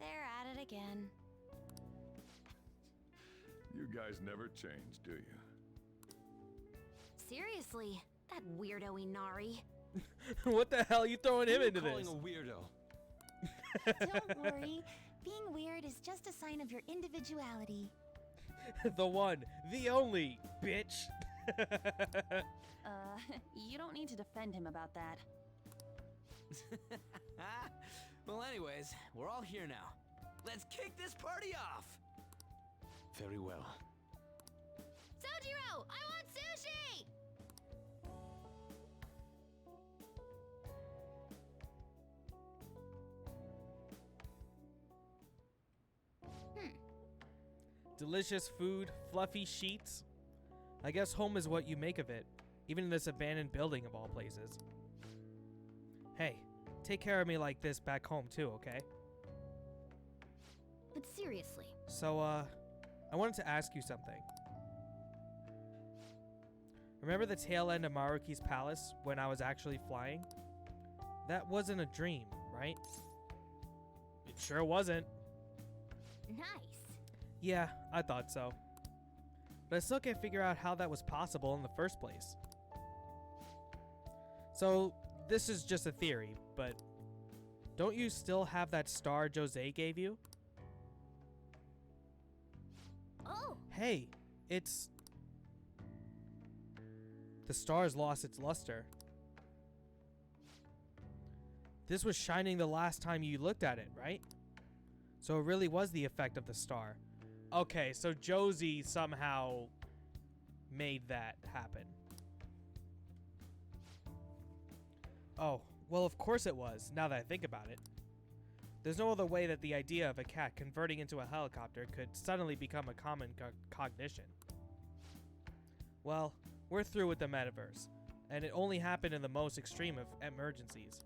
They're at it again. You guys never change, do you? Seriously, that weirdo Inari. What the hell are you throwing him into calling this? a weirdo. Don't worry. Being weird is just a sign of your individuality. The one, the only, bitch. You don't need to defend him about that. Well, anyways, we're all here now. Let's kick this party off! Very well. Sojiro, delicious food, fluffy sheets. I guess home is what you make of it, even in this abandoned building of all places. Hey, take care of me like this back home too, okay? But seriously. So, I wanted to ask you something. Remember the tail end of Maruki's palace when I was actually flying? That wasn't a dream, right? It sure wasn't. Nice. Yeah, I thought so. But I still can't figure out how that was possible in the first place. So, this is just a theory, but don't you still have that star Jose gave you? Oh! Hey, it's... The star's lost its luster. This was shining the last time you looked at it, right? So it really was the effect of the star. Okay, so Josie somehow made that happen. Oh, well of course it was, now that I think about it. There's no other way that the idea of a cat converting into a helicopter could suddenly become a common cognition. Well, we're through with the metaverse, and it only happened in the most extreme of emergencies.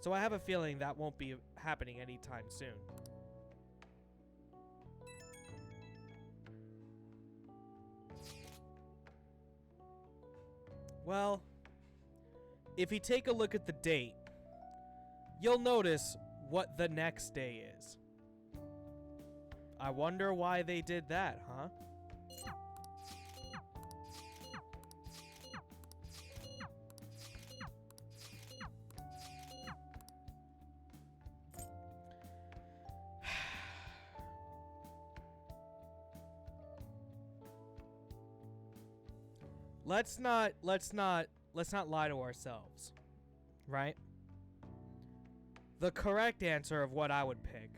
So I have a feeling that won't be happening anytime soon. Well, if you take a look at the date, you'll notice what the next day is. I wonder why they did that, huh? Let's not lie to ourselves, right? The correct answer of what I would pick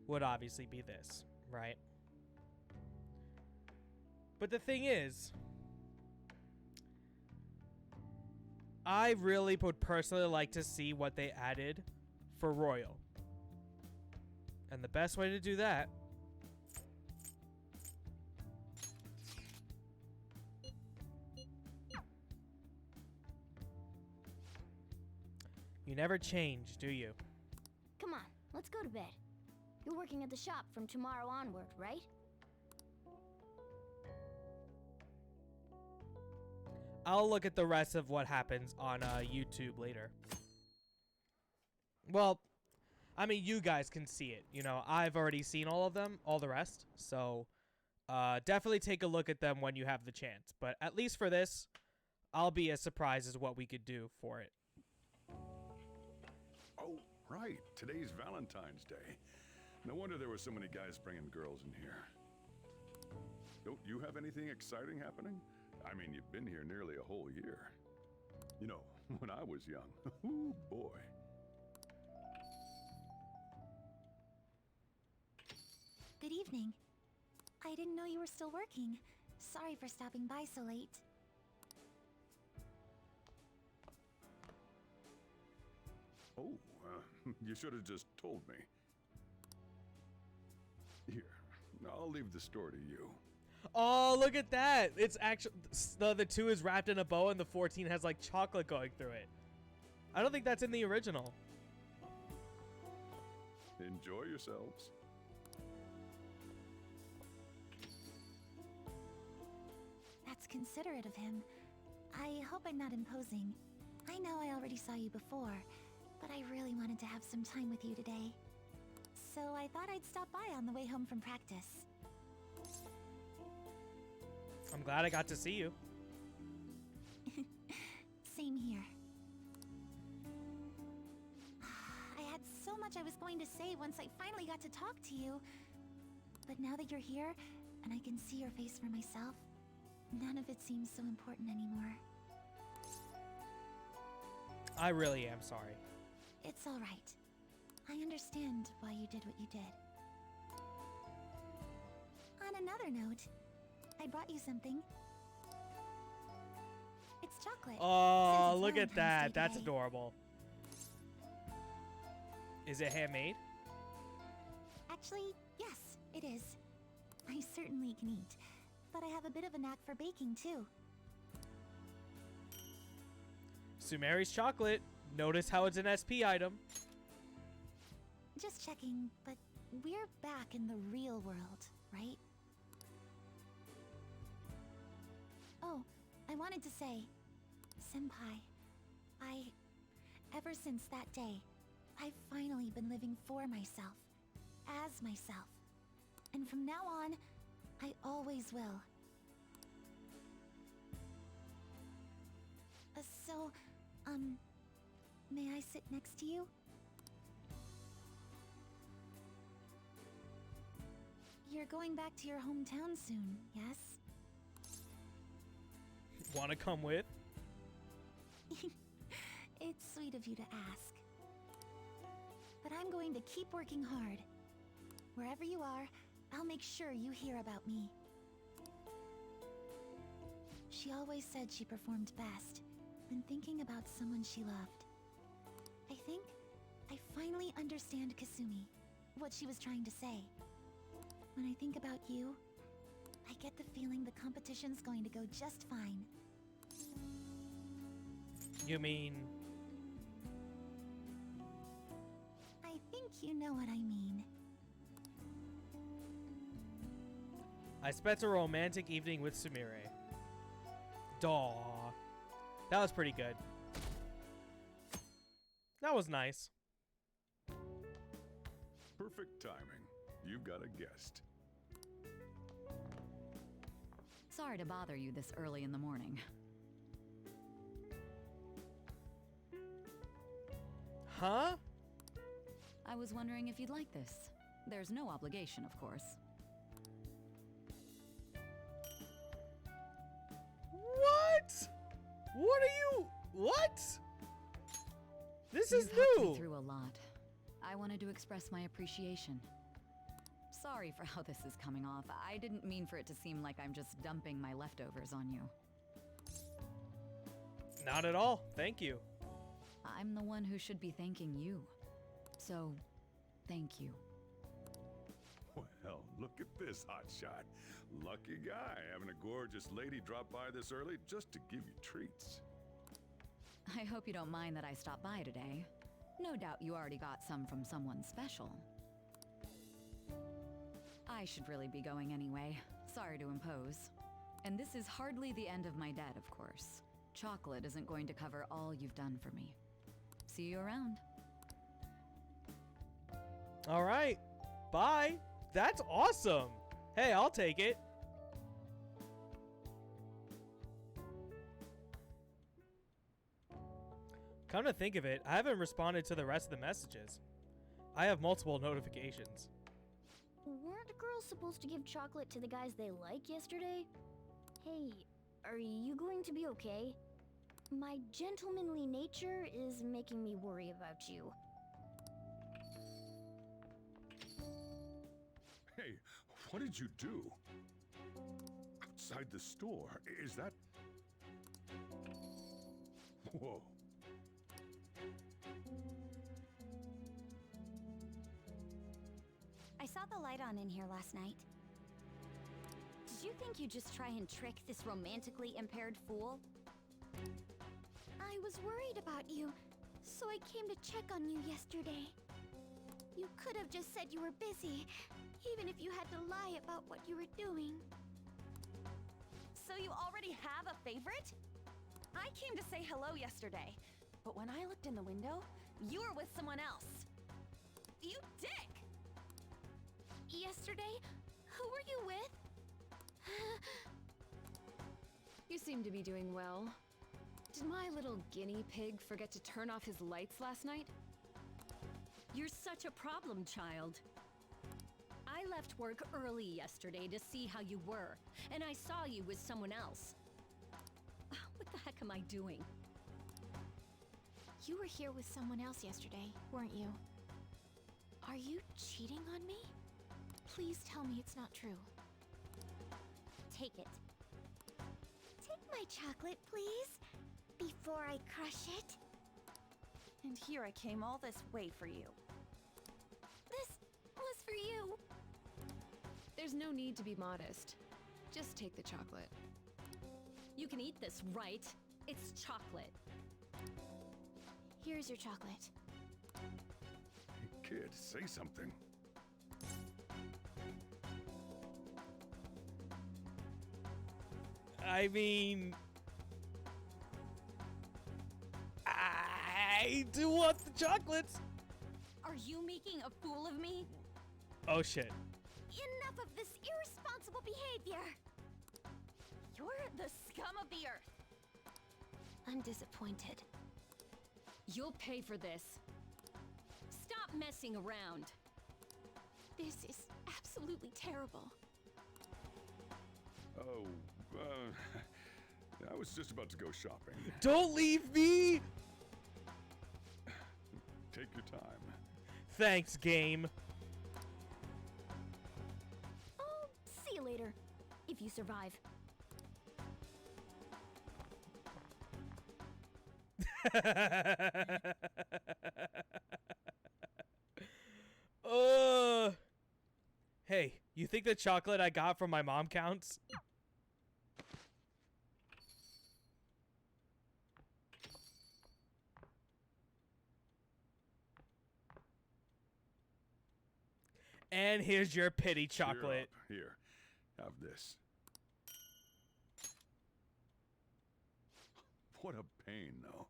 would obviously be this, right? But the thing is, I really would personally like to see what they added for Royal. And the best way to do that you never change, do you? Come on, let's go to bed. You're working at the shop from tomorrow onward, right? I'll look at the rest of what happens on YouTube later. Well, I mean, you guys can see it. You know, I've already seen all of them, all the rest. So, definitely take a look at them when you have the chance. But at least for this, I'll be as surprised as what we could do for it. Oh, right. Today's Valentine's Day. No wonder there were so many guys bringing girls in here. Don't you have anything exciting happening? I mean, you've been here nearly a whole year. You know, when I was young, ooh boy. Good evening. I didn't know you were still working. Sorry for stopping by so late. Oh, you should have just told me. Here, I'll leave the store to you. Oh, look at that. It's actually, the 2 is wrapped in a bow and the 14 has like chocolate going through it. I don't think that's in the original. Enjoy yourselves. That's considerate of him. I hope I'm not imposing. I know I already saw you before, but I really wanted to have some time with you today. So I thought I'd stop by on the way home from practice. I'm glad I got to see you. Same here. I had so much I was going to say once I finally got to talk to you. But now that you're here, and I can see your face for myself, none of it seems so important anymore. I really am sorry. It's all right. I understand why you did what you did. On another note, I brought you something. It's chocolate. Oh, Since it's look at Valentine's that. Day That's today. adorable. Is it handmade? Actually, yes, It is. I certainly can eat, but I have a bit of a knack for baking too. Sumeri's chocolate. Notice how it's an SP item. Just checking, but we're back in the real world, right? Oh, I wanted to say, Senpai, ever since that day, I've finally been living for myself, as myself. And from now on, I always will. So, may I sit next to you? You're going back to your hometown soon, yes? Wanna come with? It's sweet of you to ask. But I'm going to keep working hard. Wherever you are, I'll make sure you hear about me. She always said she performed best when thinking about someone she loved. I think I finally understand Kasumi, what she was trying to say. When I think about you, I get the feeling the competition's going to go just fine. You mean... I think you know what I mean. I spent a romantic evening with Sumire. Daw. That was pretty good. That was nice. Perfect timing. You've got a guest. Sorry to bother you this early in the morning. Huh? I was wondering if you'd like this. There's no obligation, of course. What? What are you... What? This is You've helped new. me through a lot. I wanted to express my appreciation. Sorry for how this is coming off. I didn't mean for it to seem like I'm just dumping my leftovers on you. Not at all. Thank you. I'm the one who should be thanking you. So, thank you. Well, look at this hotshot. Lucky guy having a gorgeous lady drop by this early just to give you treats. I hope you don't mind that I stopped by today. No doubt you already got some from someone special. I should really be going anyway. Sorry to impose. And this is hardly the end of my debt, of course. Chocolate isn't going to cover all you've done for me. See you around. All right. Bye. That's awesome. Hey, I'll take it. Come to think of it, I haven't responded to the rest of the messages. I have multiple notifications. Weren't girls supposed to give chocolate to the guys they like yesterday? Hey, are you going to be okay? My gentlemanly nature is making me worry about you. Hey, what did you do? Outside the store, is that... Whoa. I saw the light on in here last night. Did you think you'd just try and trick this romantically impaired fool? I was worried about you, so I came to check on you yesterday. You could have just said you were busy, even if you had to lie about what you were doing. So you already have a favorite? I came to say hello yesterday, but when I looked in the window, you were with someone else. You dick! Yesterday? Who were you with? You seem to be doing well. Did my little guinea pig forget to turn off his lights last night? You're such a problem, child. I left work early yesterday to see how you were, and I saw you with someone else. What the heck am I doing? You were here with someone else yesterday, weren't you? Are you cheating on me? Please tell me it's not true. Take it. Take my chocolate, please, before I crush it. And here I came all this way for you. This was for you. There's no need to be modest. Just take the chocolate. You can eat this, right? It's chocolate. Here's your chocolate. Hey, kid, say something. I mean, I do want the chocolates. Are you making a fool of me? Oh shit. Enough of this irresponsible behavior! You're the scum of the earth. I'm disappointed. You'll pay for this. Stop messing around. This is absolutely terrible. Oh, I was just about to go shopping. Don't leave me! Take your time. Thanks, game. I'll see you later, if you survive. Hey, you think the chocolate I got from my mom counts? And here's your pity chocolate. Here, have this. What a pain, though.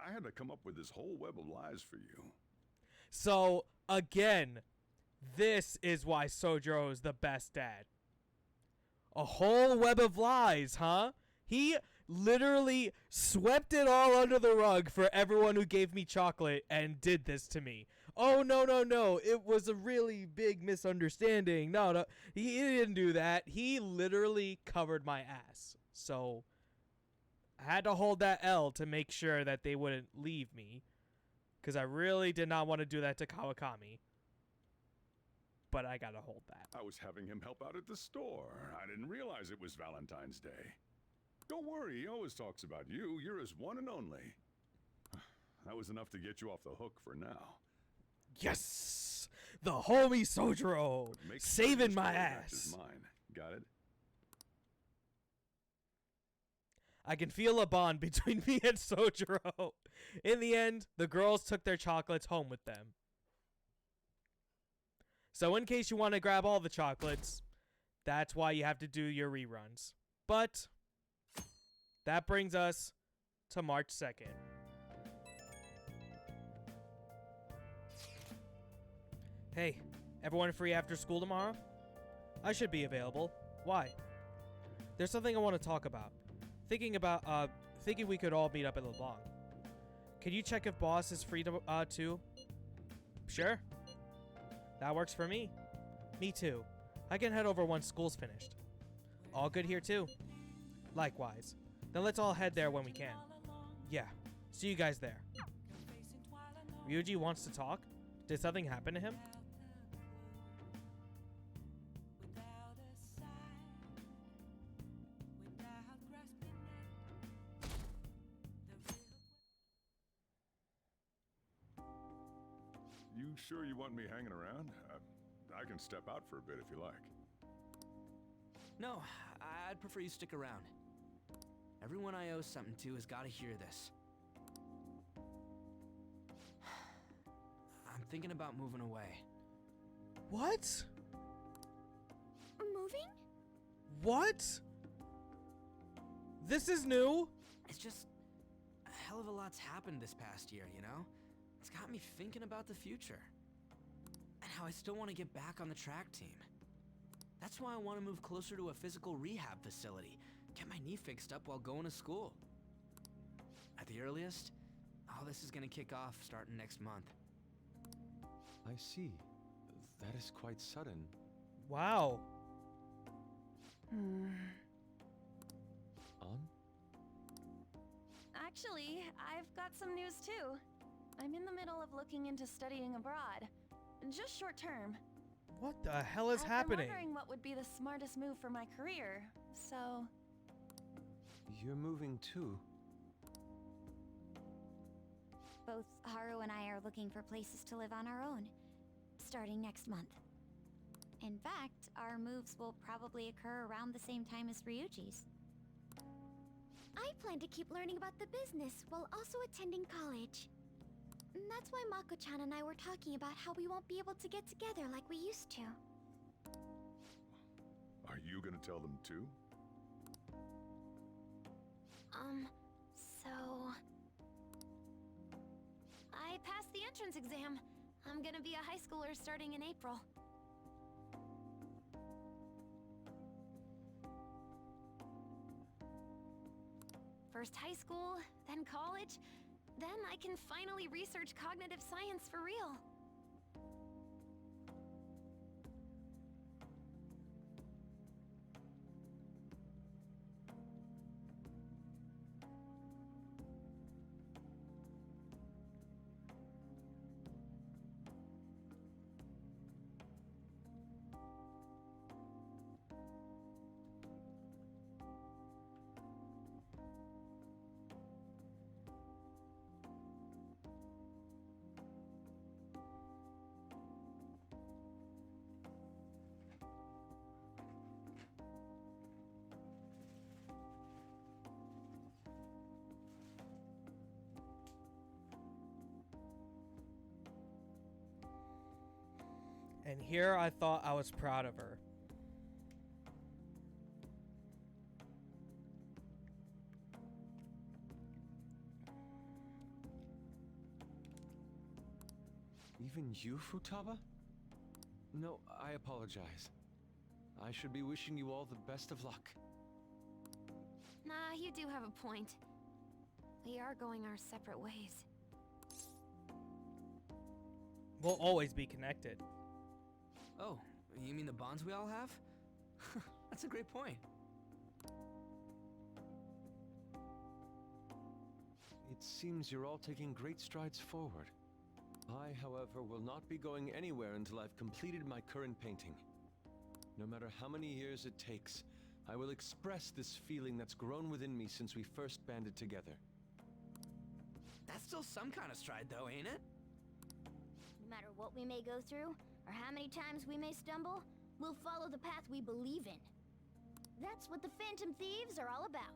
I had to come up with this whole web of lies for you. So, again, this is why Sojiro is the best dad. A whole web of lies, huh? He literally swept it all under the rug for everyone who gave me chocolate and did this to me. Oh, no, no, no. It was a really big misunderstanding. No, no. He didn't do that. He literally covered my ass. So, I had to hold that L to make sure that they wouldn't leave me. Because I really did not want to do that to Kawakami. But I gotta hold that. I was having him help out at the store. I didn't realize it was Valentine's Day. Don't worry, he always talks about you. You're his one and only. That was enough to get you off the hook for now. Yes! The homie Sojiro! Saving my ass! Mine. Got it? I can feel a bond between me and Sojiro. In the end, the girls took their chocolates home with them. So in case you want to grab all the chocolates, that's why you have to do your reruns. But that brings us to March 2nd. Hey, everyone free after school tomorrow? I should be available. Why? There's something I want to talk about. Thinking we could all meet up at LeBlanc. Can you check if boss is free to, too? Sure. That works for me. Me too. I can head over once school's finished. All good here too. Likewise. Then let's all head there when we can. Yeah. See you guys there. Ryuji wants to talk? Did something happen to him? You sure you want me hanging around? I can step out for a bit if you like. No, I'd prefer you stick around. Everyone I owe something to has got to hear this. I'm thinking about moving away. What? Moving? What? This is new? It's just a hell of a lot's happened this past year, you know? It's got me thinking about the future. And how I still want to get back on the track team. That's why I want to move closer to a physical rehab facility. Get my knee fixed up while going to school. At the earliest, all this is going to kick off starting next month. I see. That is quite sudden. Wow. On? Actually, I've got some news too. I'm in the middle of looking into studying abroad. Just short term. What the hell is I've happening? been wondering what would be the smartest move for my career, so... You're moving too. Both Haru and I are looking for places to live on our own, starting next month. In fact, our moves will probably occur around the same time as Ryuji's. I plan to keep learning about the business while also attending college. That's why Mako-chan and I were talking about how we won't be able to get together like we used to. Are you gonna tell them too? So... I passed the entrance exam. I'm gonna be a high schooler starting in April. First high school, then college, then I can finally research cognitive science for real. And here I thought I was proud of her. Even you, Futaba? No, I apologize. I should be wishing you all the best of luck. Nah, you do have a point. We are going our separate ways. We'll always be connected. Oh, you mean the bonds we all have? That's a great point. It seems you're all taking great strides forward. I, however, will not be going anywhere until I've completed my current painting. No matter how many years it takes, I will express this feeling that's grown within me since we first banded together. That's still some kind of stride though, ain't it? No matter what we may go through, or how many times we may stumble, we'll follow the path we believe in. That's what the Phantom Thieves are all about.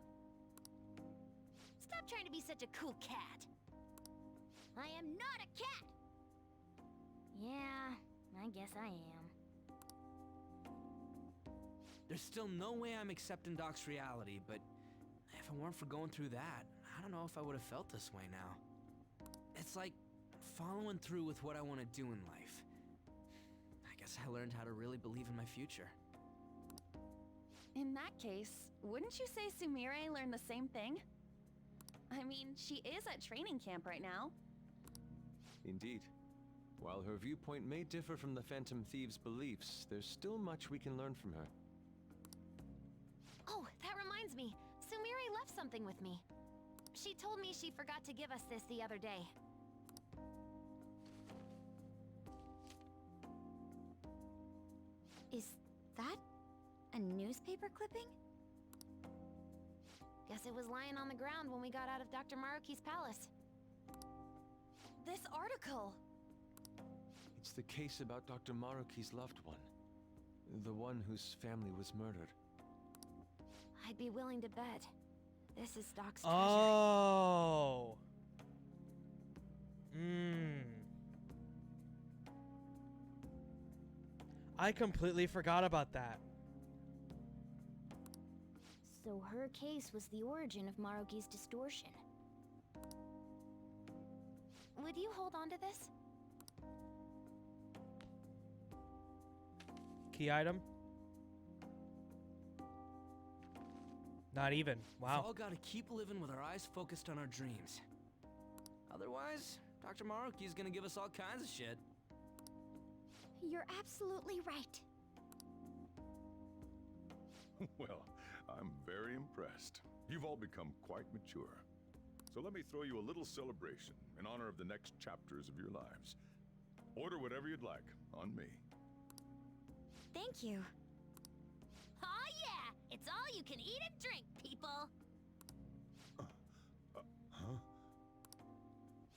Stop trying to be such a cool cat. I am not a cat! Yeah, I guess I am. There's still no way I'm accepting Doc's reality, but if it weren't for going through that, I don't know if I would have felt this way now. It's like following through with what I want to do in life. I guess I learned how to really believe in my future. In that case, wouldn't you say Sumire learned the same thing? I mean, she is at training camp right now. Indeed. While her viewpoint may differ from the Phantom Thieves' beliefs, there's still much we can learn from her. Oh, that reminds me. Sumire left something with me. She told me she forgot to give us this the other day. Is that a newspaper clipping? Guess it was lying on the ground when we got out of Dr. Maruki's palace. This article! It's the case about Dr. Maruki's loved one. The one whose family was murdered. I'd be willing to bet. This is Doc's treasure. Oh. I completely forgot about that. So her case was the origin of Maruki's distortion. Would you hold on to this? Key item? Not even. Wow. We've all gotta keep living with our eyes focused on our dreams. Otherwise, Dr. Maruki's gonna give us all kinds of shit. You're absolutely right. Well, I'm very impressed. You've all become quite mature. So let me throw you a little celebration in honor of the next chapters of your lives. Order whatever you'd like, on me. Thank you. Aw yeah! It's all you can eat and drink, people! Huh?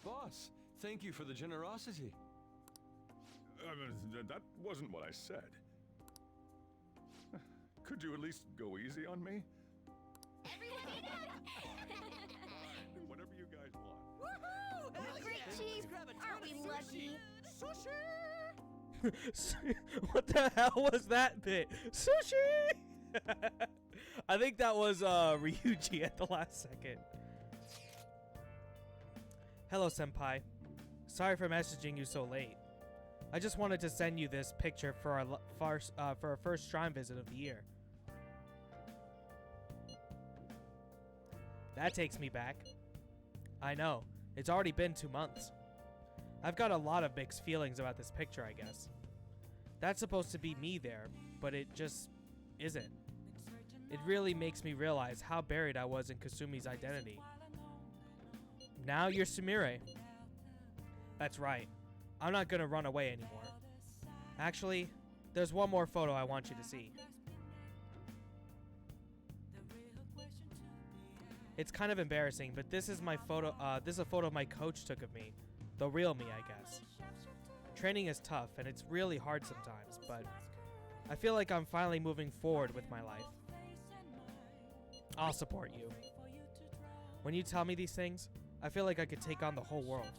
Boss, thank you for the generosity. That wasn't what I said. Could you at least go easy on me? Whatever you guys want. Woohoo! Great, Chief! Aren't we lucky? What the hell was that bit? Sushi! I think that was Ryuji at the last second. Hello, senpai. Sorry for messaging you so late. I just wanted to send you this picture for our first shrine visit of the year. That takes me back. I know. It's already been 2 months. I've got a lot of mixed feelings about this picture, I guess. That's supposed to be me there, but it just isn't. It really makes me realize how buried I was in Kasumi's identity. Now you're Sumire. That's right. I'm not gonna run away anymore. Actually, there's one more photo I want you to see. It's kind of embarrassing, but this is my photo. This is a photo my coach took of me, the real me, I guess. Training is tough, and it's really hard sometimes, but I feel like I'm finally moving forward with my life. I'll support you. When you tell me these things, I feel like I could take on the whole world.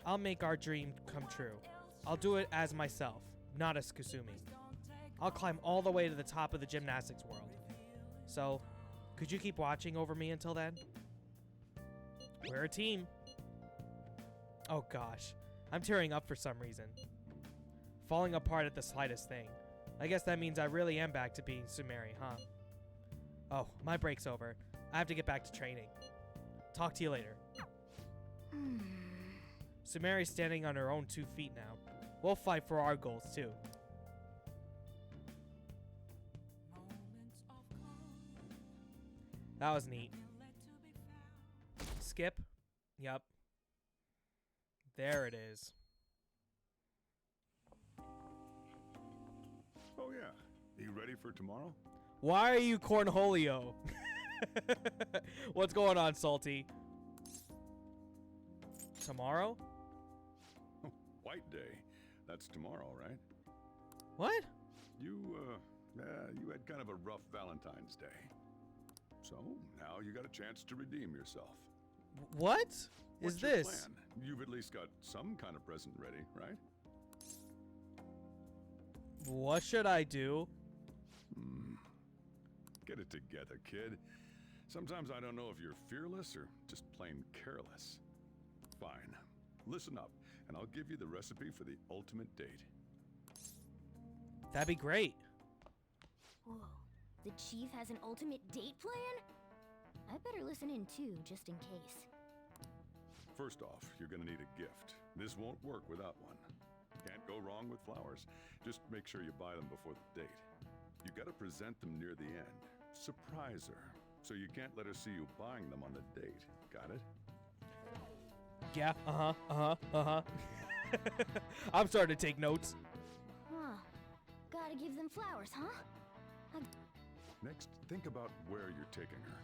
I'll make our dream come true. I'll do it as myself, not as Kasumi. I'll climb all the way to the top of the gymnastics world. So, could you keep watching over me until then? We're a team. Oh gosh, I'm tearing up for some reason. Falling apart at the slightest thing. I guess that means I really am back to being Sumire, huh? Oh, my break's over. I have to get back to training. Talk to you later. Sumeri's standing on her own 2 feet now. We'll fight for our goals too. That was neat. Skip? Yep. There it is. Oh yeah. You ready for tomorrow? Why are you Cornholio? What's going on, Salty? Tomorrow? White Day. That's tomorrow, right? What? You had kind of a rough Valentine's Day. So, now you got a chance to redeem yourself. What What's is your this? plan? You've at least got some kind of present ready, right? What should I do? Get it together, kid. Sometimes I don't know if you're fearless or just plain careless. Fine. Listen up, and I'll give you the recipe for the ultimate date. That'd be great. Whoa. The chief has an ultimate date plan? I better listen in too, just in case. First off, you're gonna need a gift. This won't work without one. Can't go wrong with flowers. Just make sure you buy them before the date. You gotta present them near the end. Surprise her. So you can't let her see you buying them on the date. Got it? Yeah, I'm starting to take notes. Huh. Gotta give them flowers, huh? Next, think about where you're taking her.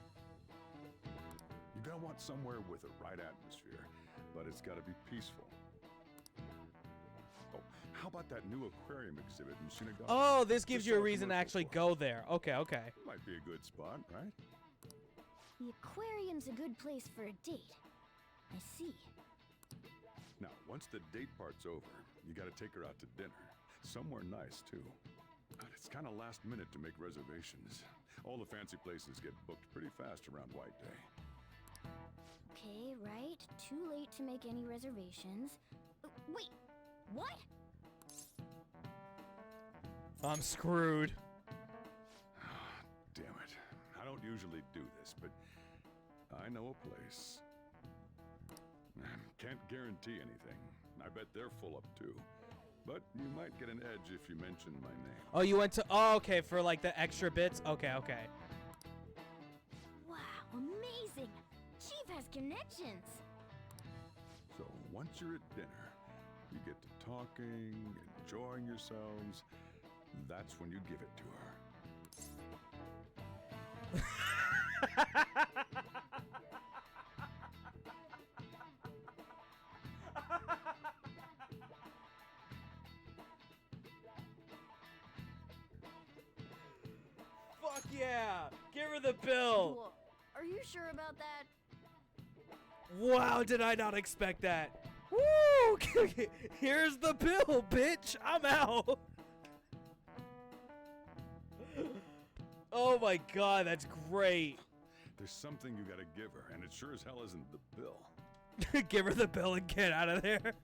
You're gonna want somewhere with the right atmosphere, but it's gotta be peaceful. Oh, how about that new aquarium exhibit in Shinagawa? Oh, this gives Just you a saw reason to commercial actually for it. go there. Okay, okay. Might be a good spot, right? The aquarium's a good place for a date. I see. Now, once the date part's over, you gotta take her out to dinner. Somewhere nice, too. But it's kind of last minute to make reservations. All the fancy places get booked pretty fast around White Day. Okay, right. Too late to make any reservations. Wait, what? I'm screwed. Damn it. I don't usually do this, but I know a place. Can't guarantee anything. I bet they're full up too. But you might get an edge if you mention my name. Oh, you went to... Oh, okay, for like the extra bits? Okay, okay. Wow, amazing! Chief has connections! So once you're at dinner, you get to talking, enjoying yourselves. That's when you give it to her. yeah! Give her the bill! Whoa, are you sure about that? Wow, did I not expect that? Woo! Here's the bill, bitch! I'm out! Oh my god, that's great. There's something you gotta give her, and it sure as hell isn't the bill. Give her the bill and get out of there.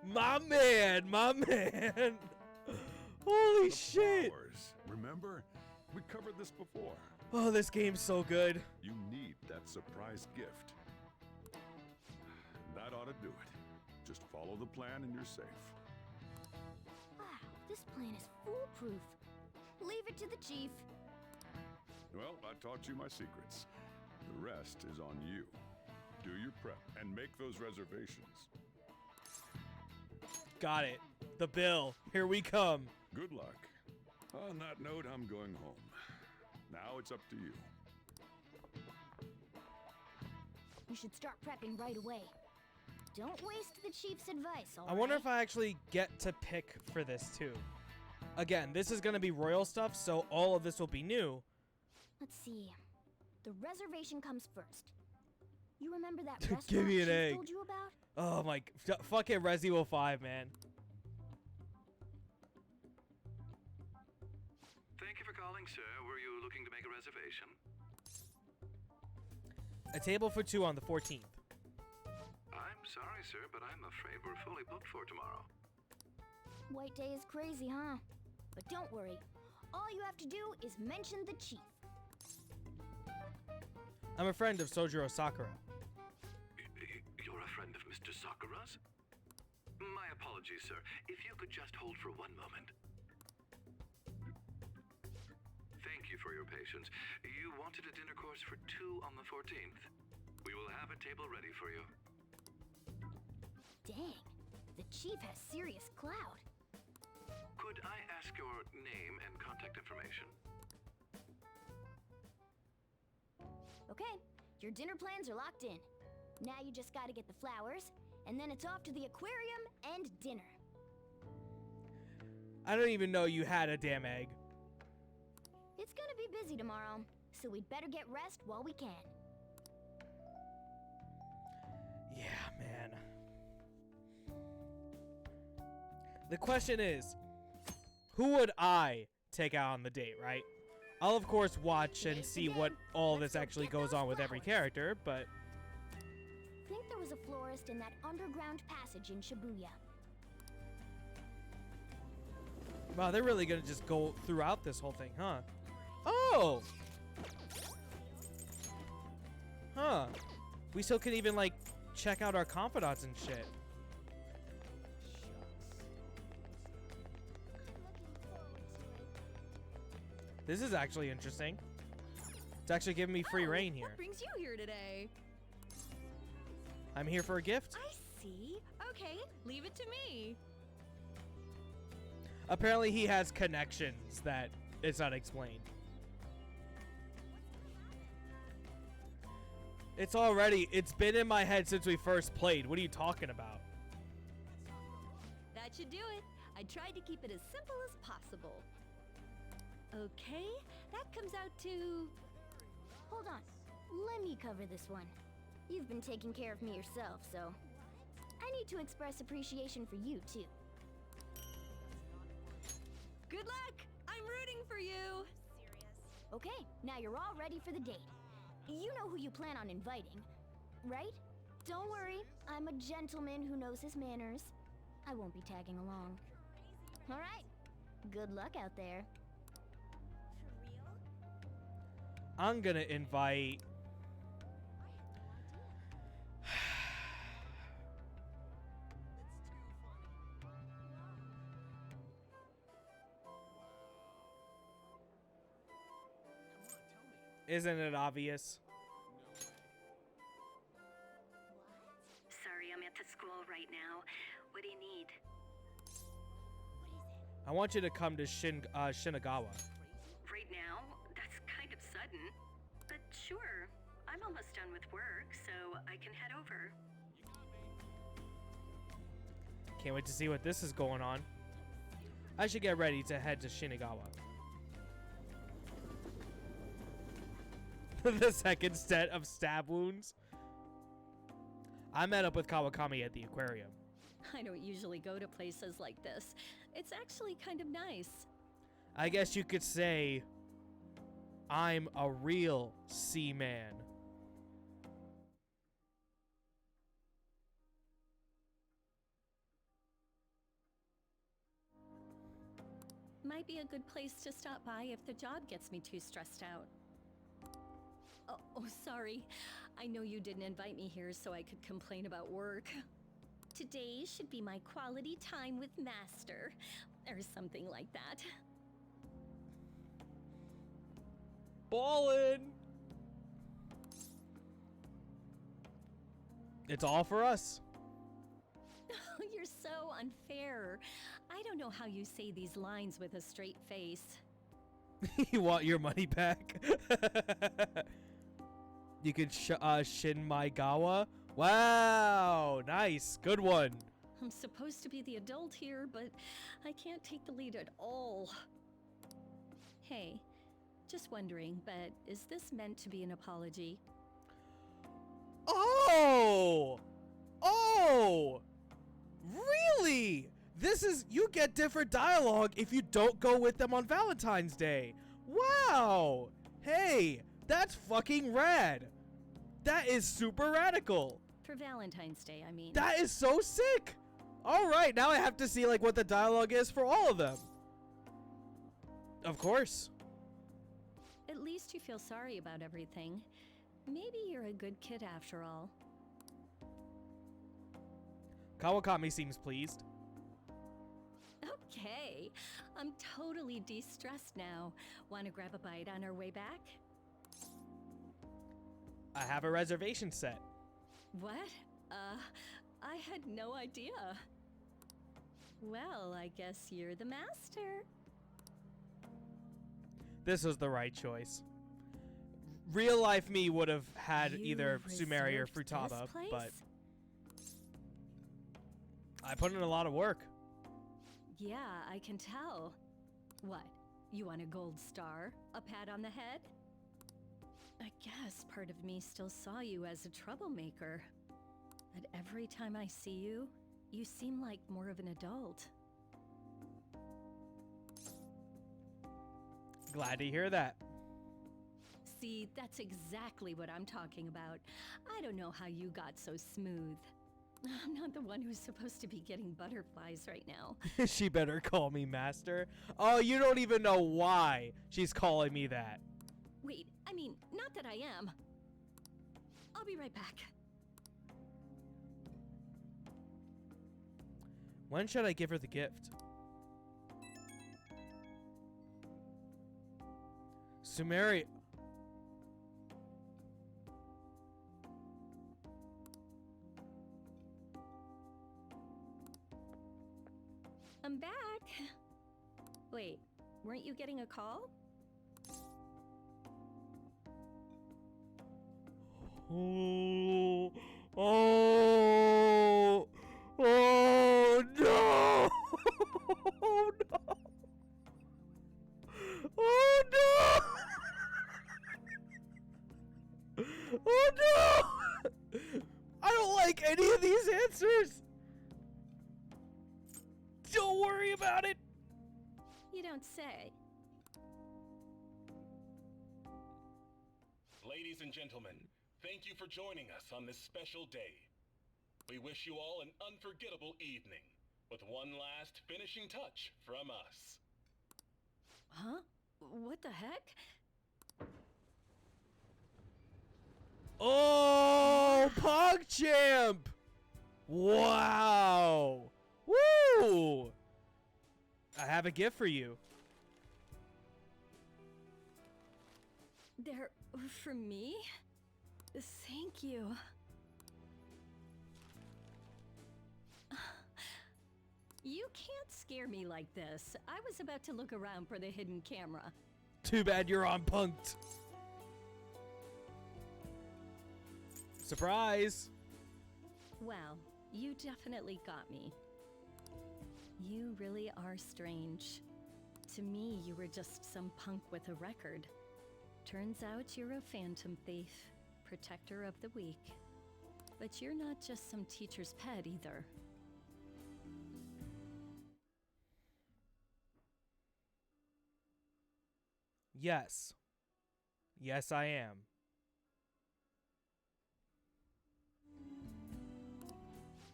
My man, my man. Holy shit. Flowers. Remember? We covered this before. Oh, this game's so good. You need that surprise gift. That ought to do it. Just follow the plan and you're safe. Wow, this plan is foolproof. Leave it to the chief. Well, I taught you my secrets. The rest is on you. Do your prep and make those reservations. Got it. The bill. Here we come. Good luck. On that note, I'm going home. Now it's up to you. You should start prepping right away. Don't waste the chief's advice, all I wonder right? if I actually get to pick for this too. Again, this is going to be royal stuff, so all of this will be new. Let's see. The reservation comes first. You remember that restaurant Give me an Chief egg. told you about? Oh my, fucking Resident Evil 5, man. Thank you for calling, sir. Were you looking to make a reservation? A table for 2 on the 14th. I'm sorry, sir, but I'm afraid we're fully booked for tomorrow. White Day is crazy, huh? But don't worry. All you have to do is mention the chief. I'm a friend of Sojiro Sakura. You're a friend of Mr. Sakura's? My apologies, sir. If you could just hold for one moment. Thank you for your patience. You wanted a dinner course for 2 on the 14th. We will have a table ready for you. Dang, the chief has serious clout. Could I ask your name and contact information? Okay, your dinner plans are locked in. Now you just gotta get the flowers, and then it's off to the aquarium and dinner. I don't even know you had a damn egg. It's gonna be busy tomorrow, so we'd better get rest while we can. Yeah, man. The question is, who would I take out on the date, right? I'll of course watch and see what all this actually goes on with every character, but... Think there was a florist in that underground passage in Shibuya. Wow, they're really gonna just go throughout this whole thing, huh? Oh! Huh. We still can even, like, check out our confidants and shit. This is actually interesting. It's actually giving me free reign here. What brings you here today? I'm here for a gift. I see. Okay, leave it to me. Apparently he has connections that it's not explained. It's been in my head since we first played. What are you talking about? That should do it. I tried to keep it as simple as possible. Okay, that comes out to... Hold on, let me cover this one. You've been taking care of me yourself, so... I need to express appreciation for you, too. Good luck! I'm rooting for you! Okay, now you're all ready for the date. You know who you plan on inviting, right? Don't worry, I'm a gentleman who knows his manners. I won't be tagging along. All right, good luck out there. I'm gonna invite... Isn't it obvious? Sorry, I'm at the school right now. What do you need? I want you to come to Shinagawa. Right now? That's kind of sudden. But sure, I'm almost done with work, so I can head over. Can't wait to see what this is going on. I should get ready to head to Shinagawa. The second set of stab wounds. I met up with Kawakami at the aquarium. I don't usually go to places like this. It's actually kind of nice. I guess you could say I'm a real sea man. Might be a good place to stop by if the job gets me too stressed out. Oh, sorry. I know you didn't invite me here so I could complain about work. Today should be my quality time with Master, or something like that. Ballin'! It's all for us. You're so unfair. I don't know how you say these lines with a straight face. You want your money back? You could Shin Maigawa. Wow, nice, good one. I'm supposed to be the adult here, but I can't take the lead at all. Hey, just wondering, but is this meant to be an apology? Oh! Oh! Really? This is, you get different dialogue if you don't go with them on Valentine's Day. Wow! Hey, that's fucking rad. That is super radical. For Valentine's Day, I mean. That is so sick. All right, now I have to see like what the dialogue is for all of them. Of course. At least you feel sorry about everything. Maybe you're a good kid after all. Kawakami seems pleased. Okay, I'm totally de-stressed now. Want to grab a bite on our way back? I have a reservation set. What? I had no idea. Well, I guess you're the master. This was the right choice. Real life me would have had You either Sumeri or reserved Futaba, this place? but I put in a lot of work. Yeah, I can tell. What? You want a gold star? A pat on the head? I guess part of me still saw you as a troublemaker. But every time I see you, you seem like more of an adult. Glad to hear that. See, that's exactly what I'm talking about. I don't know how you got so smooth. I'm not the one who's supposed to be getting butterflies right now. She better call me master. Oh, you don't even know why she's calling me that. Wait, I mean, not that I am. I'll be right back. When should I give her the gift? Sumeri. I'm back. Wait, weren't you getting a call? Oh, oh, oh no! Oh no! Oh no! Oh no! I don't like any of these answers. Don't worry about it. You don't say. Ladies and gentlemen, thank you for joining us on this special day. We wish you all an unforgettable evening, with one last finishing touch from us. Huh? What the heck? Oh, PogChamp! Wow! Woo! I have a gift for you. They're for me? Thank you. You can't scare me like this. I was about to look around for the hidden camera. Too bad you're on punked. Surprise! Well, you definitely got me. You really are strange. To me, you were just some punk with a record. Turns out you're a phantom thief, protector of the weak. But you're not just some teacher's pet either. Yes. Yes, I am.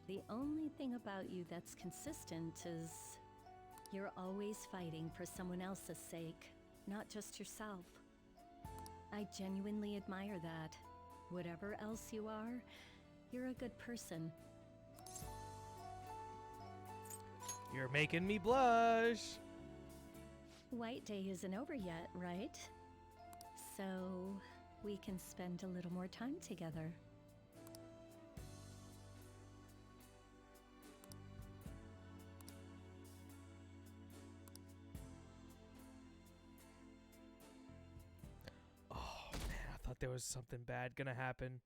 The only thing about you that's consistent is you're always fighting for someone else's sake, not just yourself. I genuinely admire that. Whatever else you are, you're a good person. You're making me blush. White Day isn't over yet, right? So we can spend a little more time together. Oh man, I thought there was something bad gonna happen.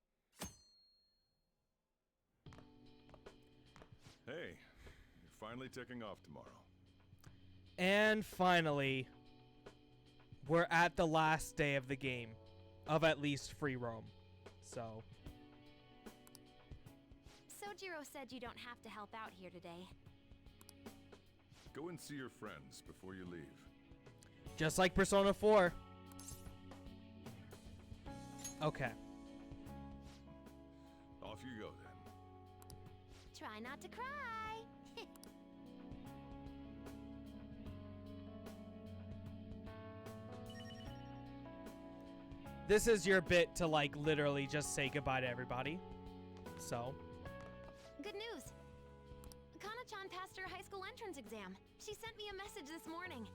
Hey, you're finally taking off tomorrow. And finally, we're at the last day of the game, of at least free roam. So, Sojiro said you don't have to help out here today. Go and see your friends before you leave. just like Persona 4. Okay. Off you go then. Try not to cry. This is your bit to, like, literally just say goodbye to everybody. So. Good news. Kana-chan passed her high school entrance exam. She sent me a message this morning.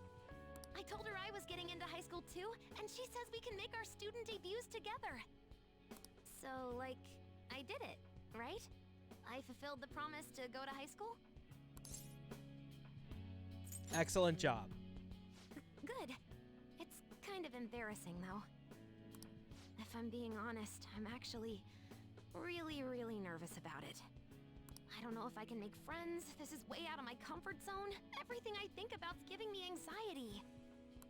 I told her I was getting into high school too, and she says we can make our student debuts together. So, like, I did it, right? I fulfilled the promise to go to high school? Excellent job. Good. It's kind of embarrassing, though. If I'm being honest, I'm actually really nervous about it. I don't know if I can make friends. This is way out of my comfort zone. Everything I think about's giving me anxiety.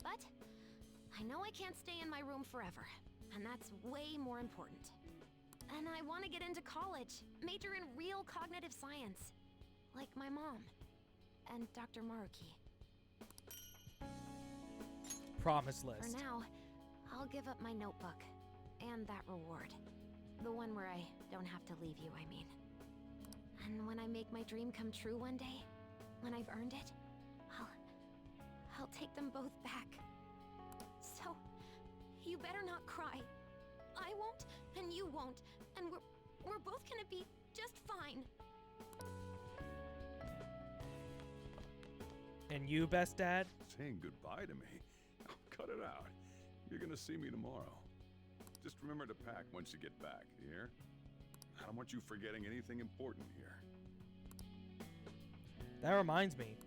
But I know I can't stay in my room forever, and that's way more important. And I want to get into college, major in real cognitive science, like my mom and Dr. Maruki. Promise list. For now, I'll give up my notebook. And that reward. The one where I don't have to leave you, I mean. And when I make my dream come true one day, when I've earned it, I'll take them both back. So, you better not cry. I won't, and you won't, and we're both gonna be just fine. And you, best dad? Saying goodbye to me? Oh, cut it out. You're gonna see me tomorrow. Just remember to pack once you get back, you hear? I don't want you forgetting anything important here. That reminds me.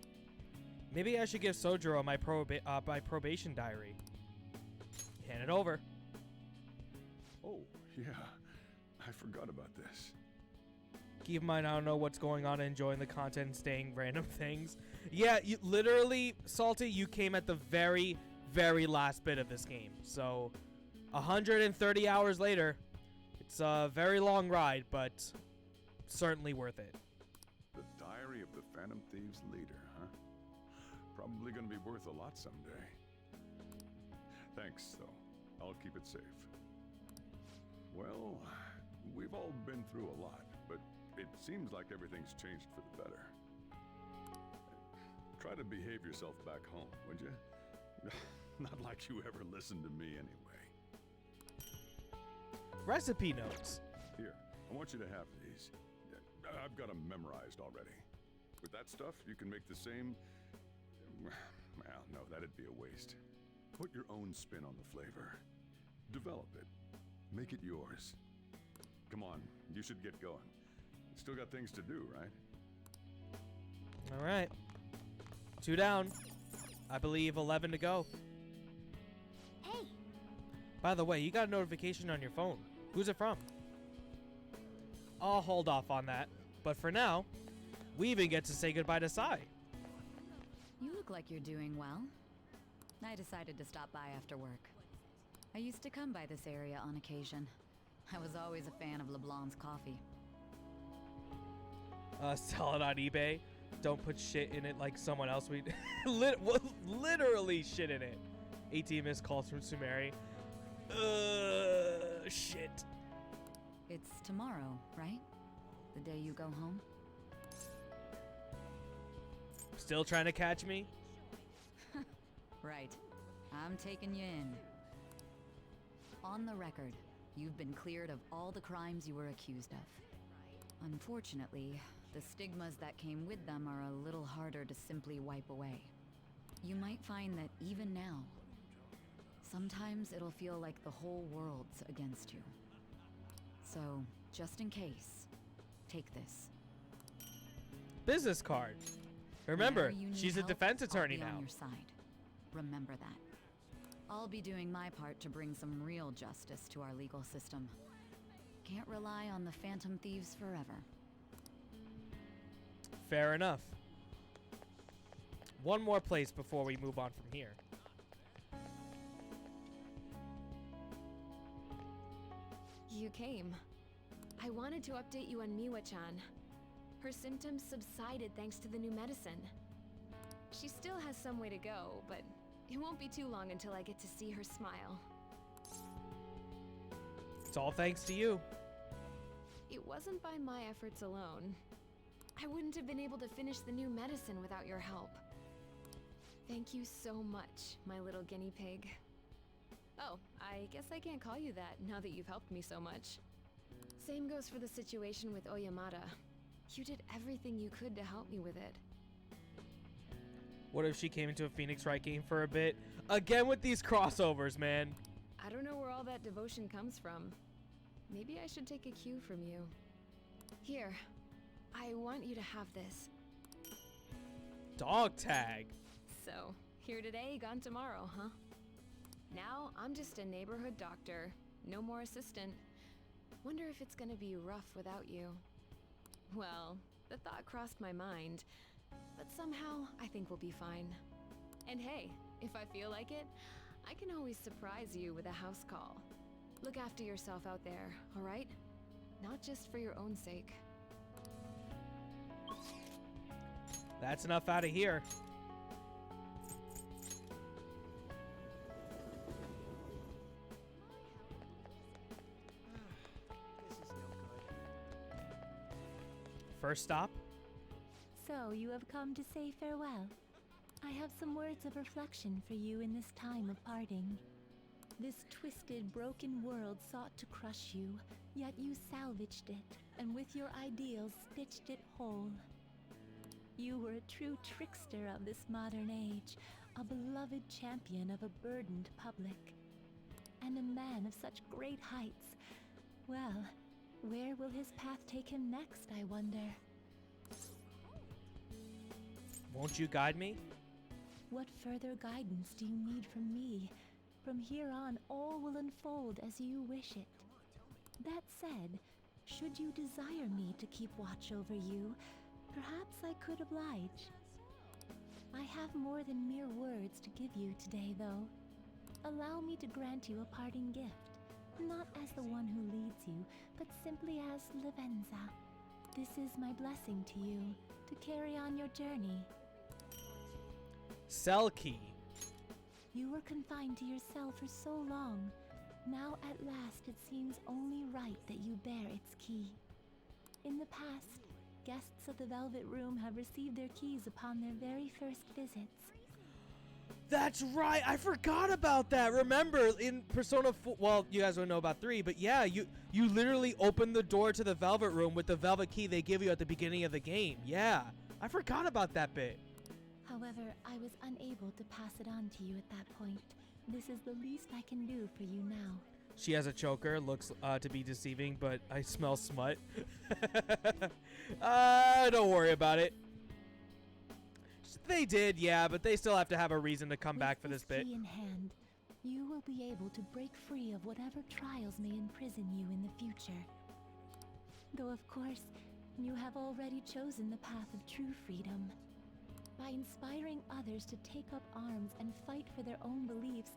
Maybe I should give Sojiro my probation diary. Hand it over. Oh, yeah. I forgot about this. Keep in mind, I don't know what's going on, enjoying the content and saying random things. Yeah, you, literally, Salty, you came at the very last bit of this game. So, 130 hours later, it's a very long ride, but certainly worth it. The Diary of the Phantom Thieves leader, huh? Probably gonna be worth a lot someday. Thanks, though. I'll keep it safe. Well, we've all been through a lot, but it seems like everything's changed for the better. Try to behave yourself back home, would you? Not like you ever listened to me anyway. Recipe notes. Here, I want you to have these. I've got them memorized already. With that stuff, you can make the same... Well, no, that'd be a waste. Put your own spin on the flavor. Develop it. Make it yours. Come on, you should get going. Still got things to do, right? All right. 2 down. I believe 11 to go. Hey. By the way, you got a notification on your phone. Who's it from? I'll hold off on that. But for now, we even get to say goodbye to Sai. You look like you're doing well. I decided to stop by after work. I I used to come by this area on occasion. I was always a fan of LeBlanc's coffee. Sell it on eBay. Don't put shit in it like someone else. We literally shit in it. 18 missed calls from Sumeri. Shit. It's tomorrow, right? The day you go home? Still trying to catch me? Right. I'm taking you in. On the record, you've been cleared of all the crimes you were accused of. Unfortunately, the stigmas that came with them are a little harder to simply wipe away. You might find that even now, sometimes it'll feel like the whole world's against you. So, just in case, take this. Business card. Remember, Whenever you need she's a help, defense attorney I'll be now. on your side. Remember that. I'll be doing my part to bring some real justice to our legal system. Can't rely on the phantom thieves forever. Fair enough. One more place before we move on from here. You came. I wanted to update you on Miwa-chan. Her symptoms subsided thanks to the new medicine. She still has some way to go, but it won't be too long until I get to see her smile. It's all thanks to you. It wasn't by my efforts alone. I wouldn't have been able to finish the new medicine without your help. Thank you so much, my little guinea pig. Oh, I guess I can't call you that now that you've helped me so much. Same goes for the situation with Oyamada. You did everything you could to help me with it. What if she came into a Phoenix Wright game for a bit? Again with these crossovers, man. I don't know where all that devotion comes from. Maybe I should take a cue from you. Here, I want you to have this. Dog tag. So, here today, gone tomorrow, huh? Now, I'm just a neighborhood doctor. No more assistant. Wonder if it's gonna be rough without you. Well, the thought crossed my mind, but somehow I think we'll be fine. And hey, if I feel like it, I can always surprise you with a house call. Look after yourself out there, alright? Not just for your own sake. That's enough out of here. First stop? So, you have come to say farewell. I have some words of reflection for you in this time of parting. This twisted, broken world sought to crush you, yet you salvaged it, and with your ideals stitched it whole. You were a true trickster of this modern age, a beloved champion of a burdened public, and a man of such great heights. Well, where will his path take him next, I wonder? Won't you guide me? What further guidance do you need from me? From here on, all will unfold as you wish it. That said, should you desire me to keep watch over you, perhaps I could oblige. I have more than mere words to give you today, though. Allow me to grant you a parting gift, not as the one who leads you, but simply as Livenza. This is my blessing to you, to carry on your journey. Cell key. You were confined to your cell for so long. Now at last it seems only right that you bear its key. In the past, guests of the Velvet Room have received their keys upon their very first visits. That's right. I forgot about that. Remember in Persona 4, well, you guys don't know about 3, but yeah, you literally open the door to the Velvet Room with the Velvet key they give you at the beginning of the game. Yeah. I forgot about that bit. However, I was unable to pass it on to you at that point. This is the least I can do for you now. She has a choker, looks to be deceiving, but I smell smut. Don't worry about it. They did, yeah, but they still have to have a reason to come back for this bit. Key in hand, you will be able to break free of whatever trials may imprison you in the future. Though of course, you have already chosen the path of true freedom. By inspiring others to take up arms and fight for their own beliefs,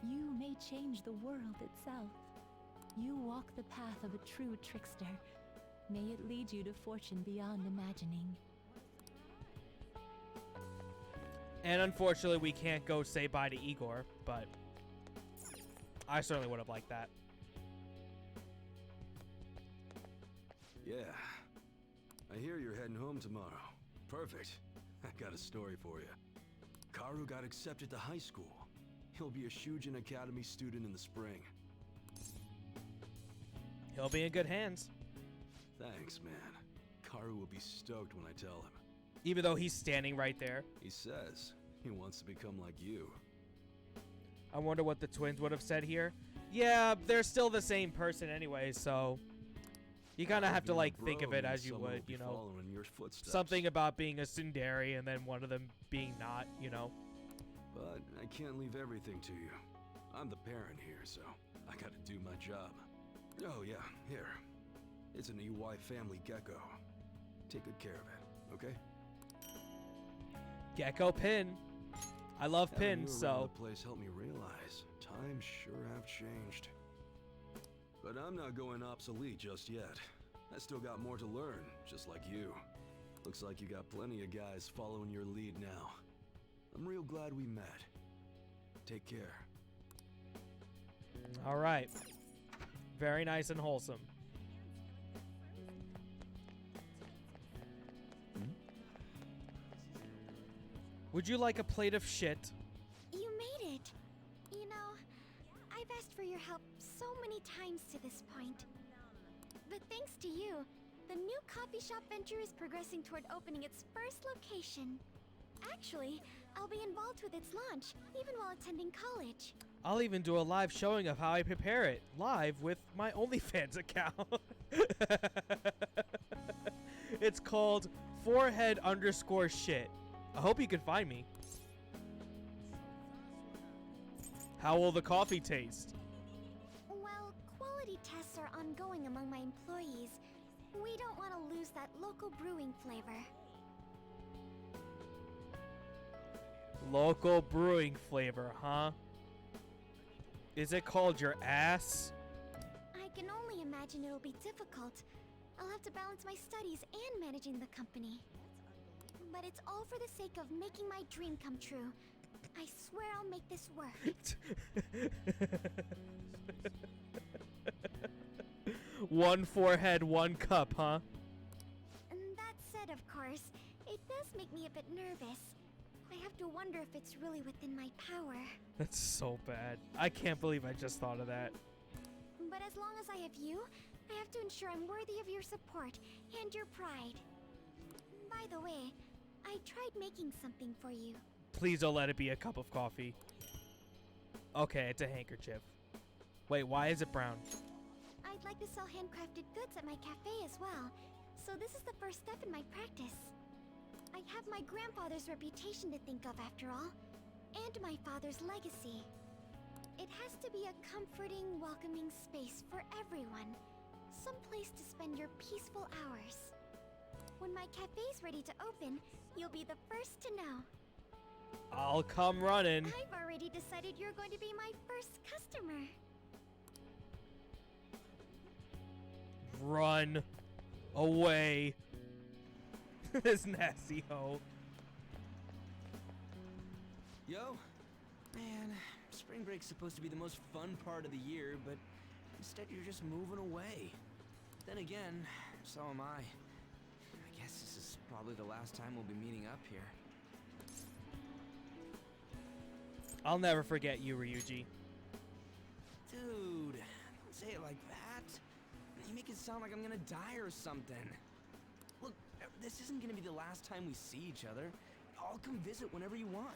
You may change the world itself. You walk the path of a true trickster. May it lead you to fortune beyond imagining. And unfortunately, we can't go say bye to Igor, but I certainly would have liked that. Yeah. I hear you're heading home tomorrow. Perfect. I got a story for you. Karu got accepted to high school. He'll be a Shujin Academy student in the spring. He'll be in good hands. Thanks, man. Karu will be stoked when I tell him. Even though he's standing right there. He says he wants to become like you. I wonder what the twins would have said here. Yeah, they're still the same person anyway, so you kind of have to like think of it as you would, you know. Something about being a tsundere and then one of them being not, you know. But I can't leave everything to you. I'm the parent here, so I gotta do my job. Oh yeah, here. It's an EY family gecko. Take good care of it, okay? Gecko pin. I love pins, so. The place helped me realize times sure have changed. But I'm not going obsolete just yet. I still got more to learn, just like you. Looks like you got plenty of guys following your lead now. I'm real glad we met. Take care. All right. Very nice and wholesome. Would you like a plate of shit? You made it. You know, I've asked for your help so many times to this point. But thanks to you, the new coffee shop venture is progressing toward opening its first location. Actually, I'll be involved with its launch, even while attending college. I'll even do a live showing of how I prepare it, live with my OnlyFans account. It's called forehead_shit. I hope you can find me. How will the coffee taste? Well, quality tests are ongoing among my employees. We don't want to lose that local brewing flavor. Local brewing flavor, huh? Is it called your ass? I can only imagine it'll be difficult. I'll have to balance my studies and managing the company. But it's all for the sake of making my dream come true. I swear I'll make this work. One forehead, one cup, huh? And that said, of course, it does make me a bit nervous. I have to wonder if it's really within my power. That's so bad. I can't believe I just thought of that. But as long as I have you, I have to ensure I'm worthy of your support and your pride. By the way, I tried making something for you. Please don't let it be a cup of coffee. Okay, it's a handkerchief. Wait, why is it brown? I'd like to sell handcrafted goods at my cafe as well, so this is the first step in my practice. I have my grandfather's reputation to think of after all, and my father's legacy. It has to be a comforting, welcoming space for everyone. Some place to spend your peaceful hours. When my cafe's ready to open, you'll be the first to know. I'll come running. I've already decided you're going to be my first customer. Run away. This nasty hoe. Yo, man, spring break's supposed to be the most fun part of the year, but instead you're just moving away. Then again, so am I. I guess this is probably the last time we'll be meeting up here. I'll never forget you, Ryuji. Dude, don't say it like that. You make it sound like I'm gonna die or something. Look, this isn't gonna be the last time we see each other. I'll come visit whenever you want.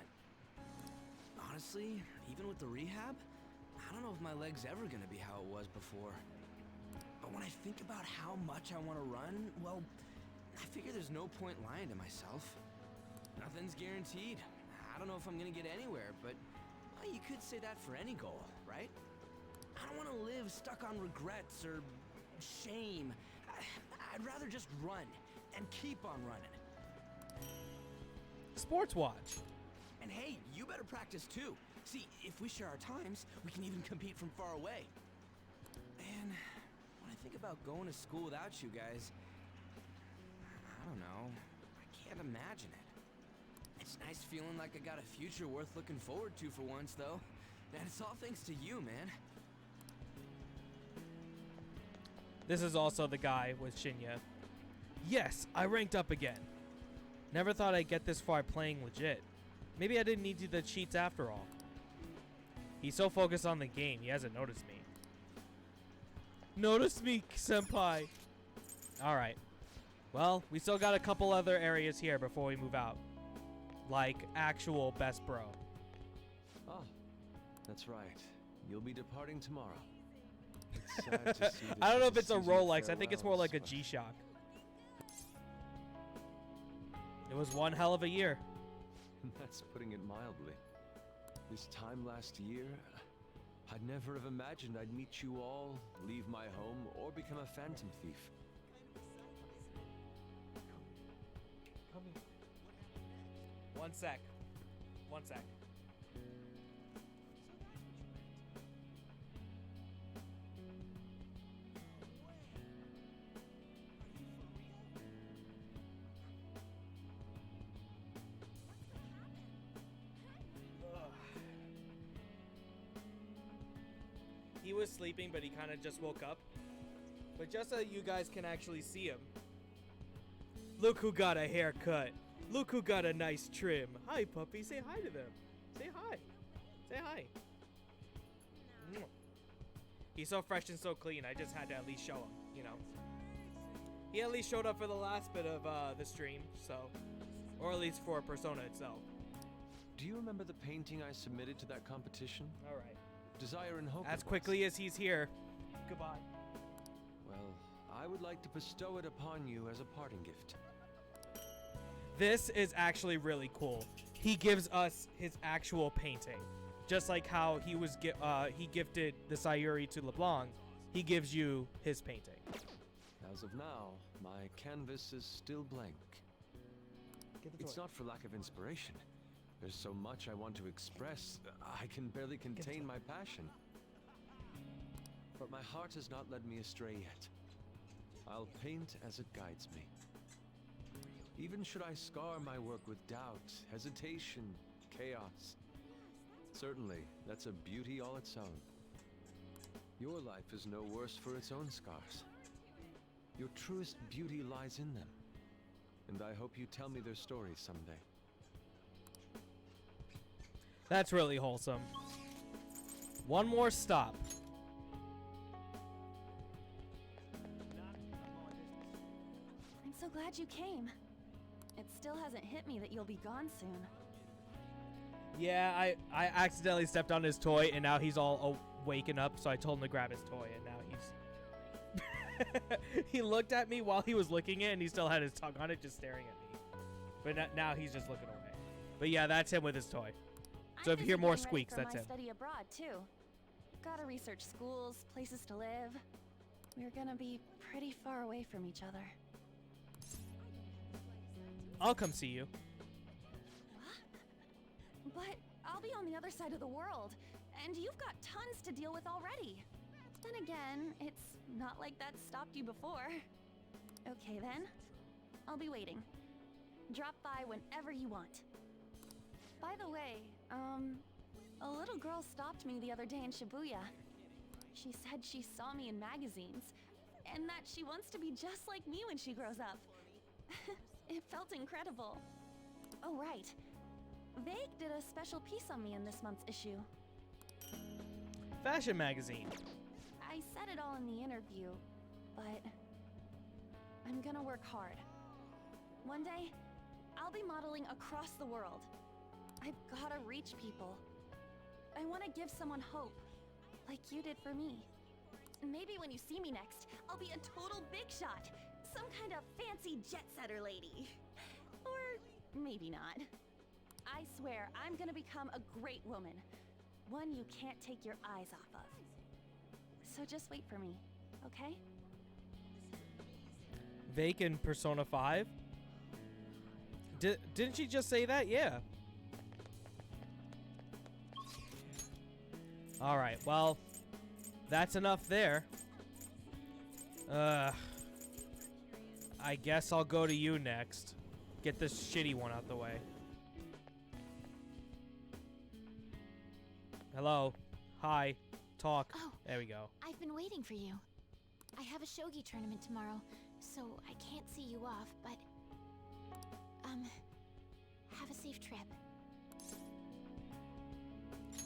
Honestly, even with the rehab, I don't know if my leg's ever gonna be how it was before. But when I think about how much I want to run, well, I figure there's no point lying to myself. Nothing's guaranteed. I don't know if I'm gonna get anywhere, but well, you could say that for any goal, right? I don't want to live stuck on regrets or shame. I'd rather just run and keep on running. Sports Watch. And hey, you better practice too. See, if we share our times, we can even compete from far away. And when I think about going to school without you guys, I don't know. I can't imagine it. It's nice feeling like I got a future worth looking forward to for once, though. And it's all thanks to you, man. This is also the guy with Shinya. Yes, I ranked up again. Never thought I'd get this far playing legit. Maybe I didn't need the cheats after all. He's so focused on the game, he hasn't noticed me. Notice me, senpai. Alright. Well, we still got a couple other areas here before we move out. Like actual best bro. Ah, that's right. You'll be departing tomorrow. It's sad to see this I don't know as if it's a season Rolex. I think it's more like a farewells, G-Shock. It was one hell of a year. but that's putting it mildly. This time last year, I'd never have imagined I'd meet you all, leave my home, or become a phantom thief. Come here. One sec. One sec. He was sleeping, but he kind of just woke up. But just so you guys can actually see him. Look who got a haircut. Look who got a nice trim. Hi, puppy. Say hi to them. Say hi. Say hi. Mwah. He's so fresh and so clean. I just had to at least show him, you know. He at least showed up for the last bit of the stream, so. Or at least for Persona itself. Do you remember the painting I submitted to that competition? Alright. Desire and Hope. As quickly as he's here. Goodbye. Well, I would like to bestow it upon you as a parting gift. This is actually really cool. He gives us his actual painting. Just like how he was he gifted the Sayuri to LeBlanc, he gives you his painting. As of now, my canvas is still blank. It's not for lack of inspiration. There's so much I want to express, I can barely contain my passion. But my heart has not led me astray yet. I'll paint as it guides me. Even should I scar my work with doubt, hesitation, chaos. Certainly, that's a beauty all its own. Your life is no worse for its own scars. Your truest beauty lies in them. And I hope you tell me their stories someday. That's really wholesome. One more stop. I'm so glad you came. It still hasn't hit me that you'll be gone soon. Yeah, I accidentally stepped on his toy, and now he's all waking up, so I told him to grab his toy, and now he's... He looked at me while he was licking it, and he still had his tongue on it, just staring at me. But now he's just looking away. But yeah, that's him with his toy. So if you hear more squeaks, that's him. Study abroad, too. Gotta research schools, places to live. We're gonna be pretty far away from each other. I'll come see you. But I'll be on the other side of the world, and you've got tons to deal with already. Then again, it's not like that's stopped you before. Okay then, I'll be waiting. Drop by whenever you want. By the way, a little girl stopped me the other day in Shibuya. She said she saw me in magazines, and that she wants to be just like me when she grows up. It felt incredible. Oh right, Vague did a special piece on me in this month's issue. Fashion magazine. I said it all in the interview, but I'm gonna work hard. One day, I'll be modeling across the world. I've gotta reach people. I want to give someone hope, like you did for me. Maybe when you see me next, I'll be a total big shot. Some kind of fancy jet-setter lady. Or maybe not. I swear, I'm gonna become a great woman. One you can't take your eyes off of. So just wait for me, okay? Vake in Persona 5? Didn't she just say that? Yeah. Alright, well, that's enough there. I guess I'll go to you next. Get this shitty one out the way. Hello. Hi. Talk. Oh, there we go. I've been waiting for you. I have a shogi tournament tomorrow, so I can't see you off, but... have a safe trip.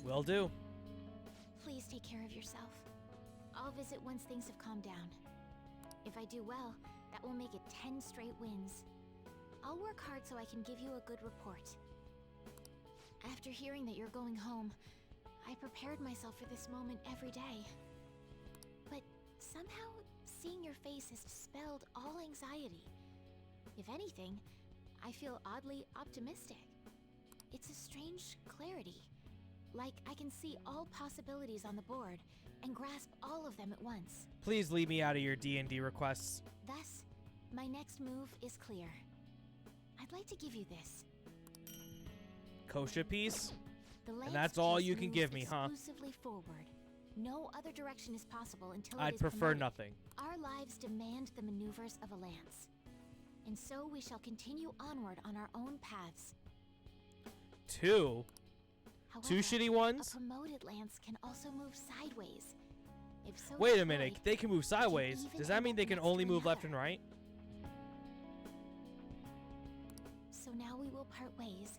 Will do. Please take care of yourself. I'll visit once things have calmed down. If I do well, that will make it 10 straight wins. I'll work hard so I can give you a good report. After hearing that you're going home, I prepared myself for this moment every day. But somehow, seeing your face has dispelled all anxiety. If anything, I feel oddly optimistic. It's a strange clarity. Like I can see all possibilities on the board and grasp all of them at once. Please leave me out of your D&D requests. Thus, my next move is clear. I'd like to give you this. Kosha piece? The And lance that's all piece you can moves give me, huh? exclusively forward. No other direction is possible until it I'd is prefer promoted. nothing. Our lives demand the maneuvers of a lance. And so we shall continue onward on our own paths. Two However, shitty ones? A promoted lance can also move sideways. If so Wait a deployed, minute, they can move sideways. even Does that end mean up they can next to only move left another. and right? So now we will part ways,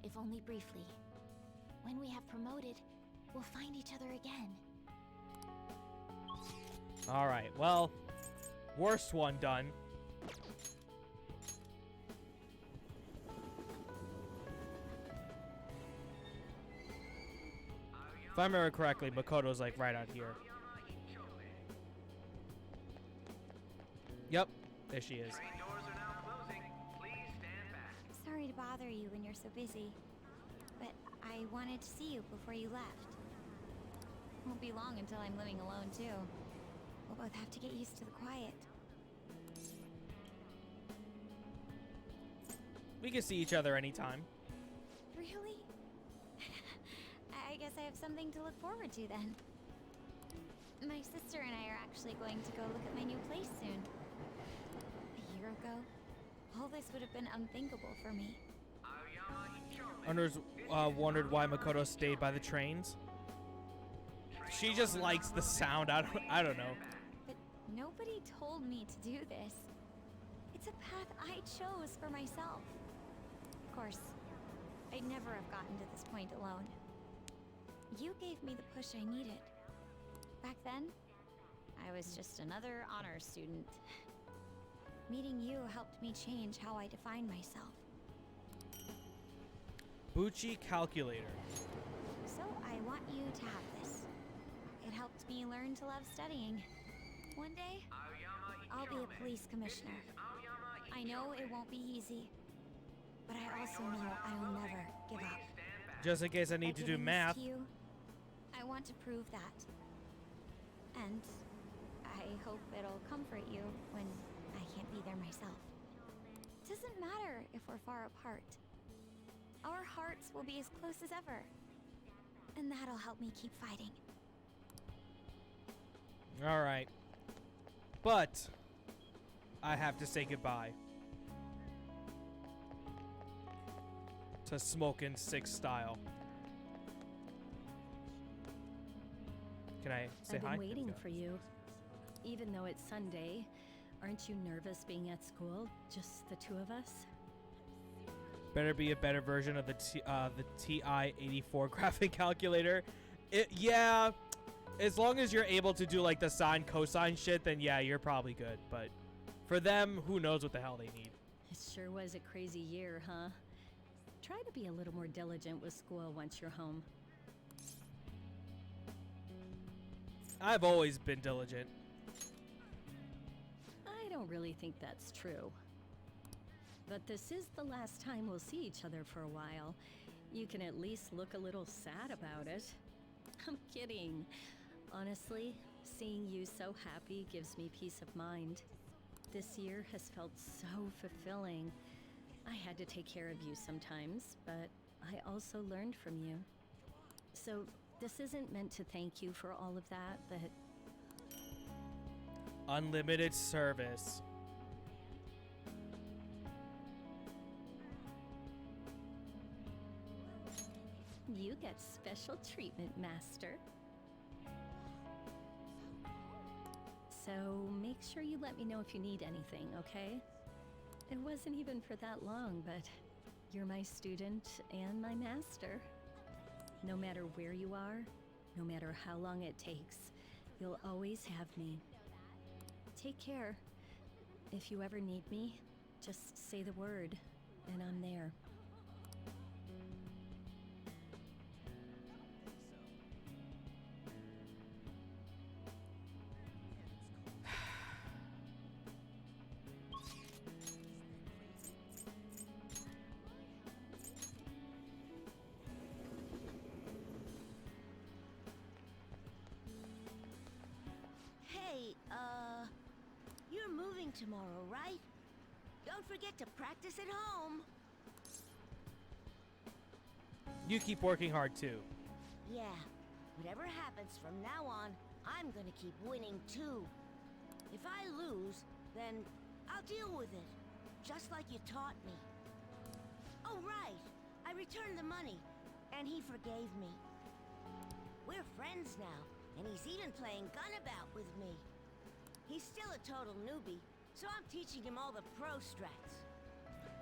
if only briefly. When we have promoted, we'll find each other again. Alright, well, worst one done. If I remember correctly, Makoto's like right out here. Yep, there she is. Sorry to bother you when you're so busy, but I wanted to see you before you left. Won't be long until I'm living alone too. We'll both have to get used to the quiet. We can see each other anytime. Really? I guess I have something to look forward to then. My sister and I are actually going to go look at my new place soon. A year ago, all this would have been unthinkable for me. Others wondered why Makoto stayed by the trains. She just likes the sound. I don't know. But nobody told me to do this. It's a path I chose for myself. Of course, I'd never have gotten to this point alone. You gave me the push I needed. Back then, I was just another honor student. Meeting you helped me change how I define myself. Bucci calculator. So I want you to have this. It helped me learn to love studying. One day, I'll be a police commissioner. I know it won't be easy, but I also know I'll never give up. Just in case I need By to do giving this math. to you, I want to prove that. And I hope it'll comfort you when I can't be there myself. It doesn't matter if we're far apart. Our hearts will be as close as ever. And that'll help me keep fighting. Alright. But I have to say goodbye to Smokin' Six Style. Can I say I've been hi? waiting for you. Even though it's Sunday, aren't you nervous being at school? Just the two of us? Better be a better version of the TI-84 graphic calculator. Yeah, as long as you're able to do like the sine cosine shit, then yeah, you're probably good. But for them, who knows what the hell they need. It sure was a crazy year, huh? Try to be a little more diligent with school once you're home. I've always been diligent. I don't really think that's true. But this is the last time we'll see each other for a while. You can at least look a little sad about it. I'm kidding. Honestly, seeing you so happy gives me peace of mind. This year has felt so fulfilling. I had to take care of you sometimes, but I also learned from you. So, This isn't meant to thank you for all of that, but Unlimited service. you get special treatment, Master. So make sure you let me know if you need anything, okay? It wasn't even for that long, but you're my student and my master. No matter where you are, no matter how long it takes, you'll always have me. Take care. If you ever need me, just say the word, and I'm there. Hey, you're moving tomorrow, right? Don't forget to practice at home. You keep working hard too. Yeah, whatever happens from now on, I'm gonna keep winning too. If I lose, then I'll deal with it, just like you taught me. Oh, right, I returned the money, and he forgave me. We're friends now, and he's even playing gunabout with me. He's still a total newbie, so I'm teaching him all the pro strats.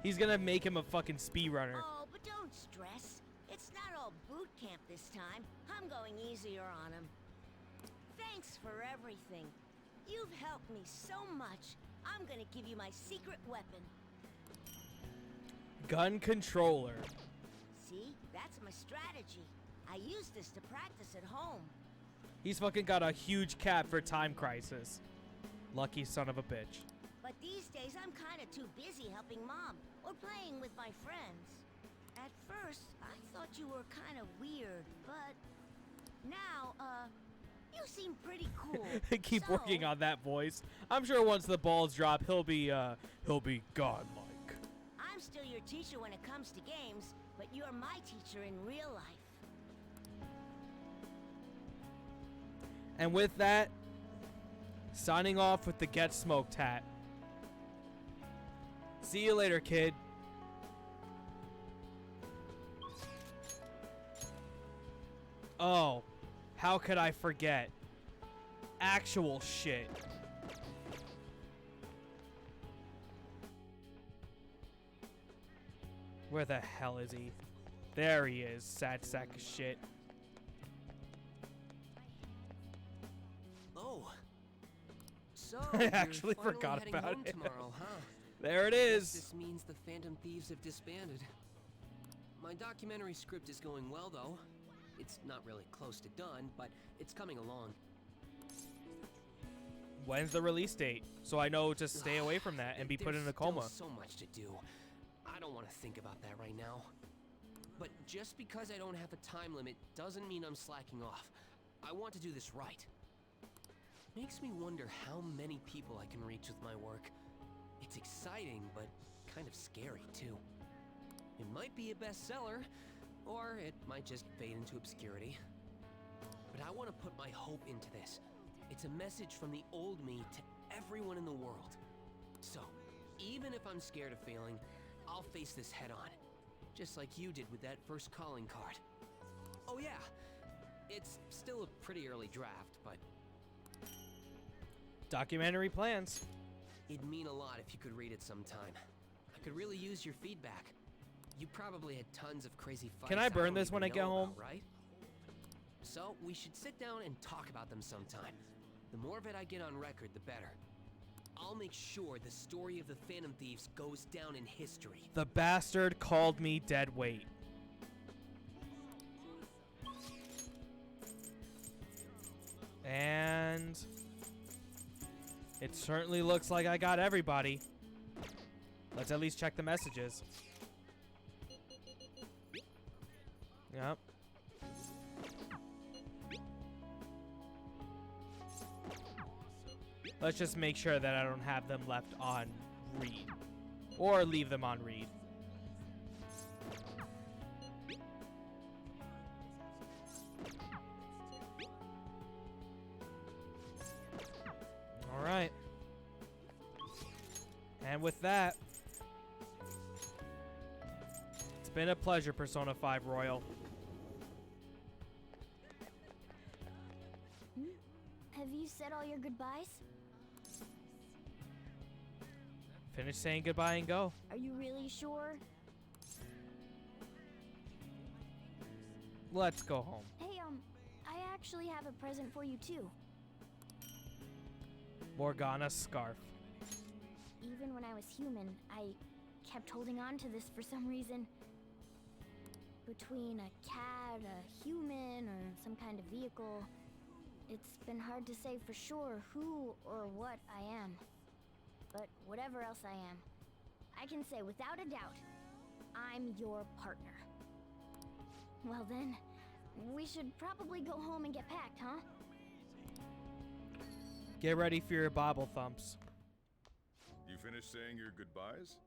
He's gonna make him a fucking speedrunner. Oh, but don't stress. It's not all boot camp this time. I'm going easier on him. Thanks for everything. You've helped me so much. I'm gonna give you my secret weapon. Gun controller. See? That's my strategy. I use this to practice at home. He's fucking got a huge cap for Time Crisis. Lucky son of a bitch. But these days I'm kinda too busy helping Mom or playing with my friends. At first, I thought you were kinda weird, but now, you seem pretty cool. Keep working on that voice. I'm sure once the balls drop, he'll be godlike. I'm still your teacher when it comes to games, but you're my teacher in real life. And with that, signing off with the Get Smoked hat. See you later, kid. Oh, how could I forget? Actual shit. Where the hell is he? There he is, sad sack of shit. Oh. So I you're actually finally forgot heading about home it. tomorrow, huh? There it Guess is. This means the Phantom Thieves have disbanded. My documentary script is going well, though. It's not really close to done, but it's coming along. When's the release date? So I know to stay away from that and be put in a coma. There's still so much to do. I don't want to think about that right now. But just because I don't have a time limit doesn't mean I'm slacking off. I want to do this right. Makes me wonder how many people I can reach with my work. It's exciting, but kind of scary too. It might be a bestseller, or it might just fade into obscurity. But I want to put my hope into this. It's a message from the old me to everyone in the world. So, even if I'm scared of failing, I'll face this head on. Just like you did with that first calling card. Oh yeah, it's still a pretty early draft, but Documentary plans. it'd mean a lot if you could read it sometime. I could really use your feedback. You probably had tons of crazy fights. Can I burn don't this when I even get know home? about, right? So, we should sit down and talk about them sometime. The more of it I get on record, the better. I'll make sure the story of the Phantom Thieves goes down in history. The bastard called me dead weight. And it certainly looks like I got everybody. Let's at least check the messages. Yep. Let's just make sure that I don't have them left on read. Or leave them on read. And with that, it's been a pleasure, Persona 5 Royal. Have you said all your goodbyes? Finish saying goodbye and go. Are you really sure? Let's go home. Hey, I actually have a present for you too. Morgana's scarf. Even when I was human, I kept holding on to this for some reason. Between a cat, a human, or some kind of vehicle, it's been hard to say for sure who or what I am. But whatever else I am, I can say without a doubt, I'm your partner. Well then, we should probably go home and get packed, huh? Get ready for your bobble thumps. You finished saying your goodbyes?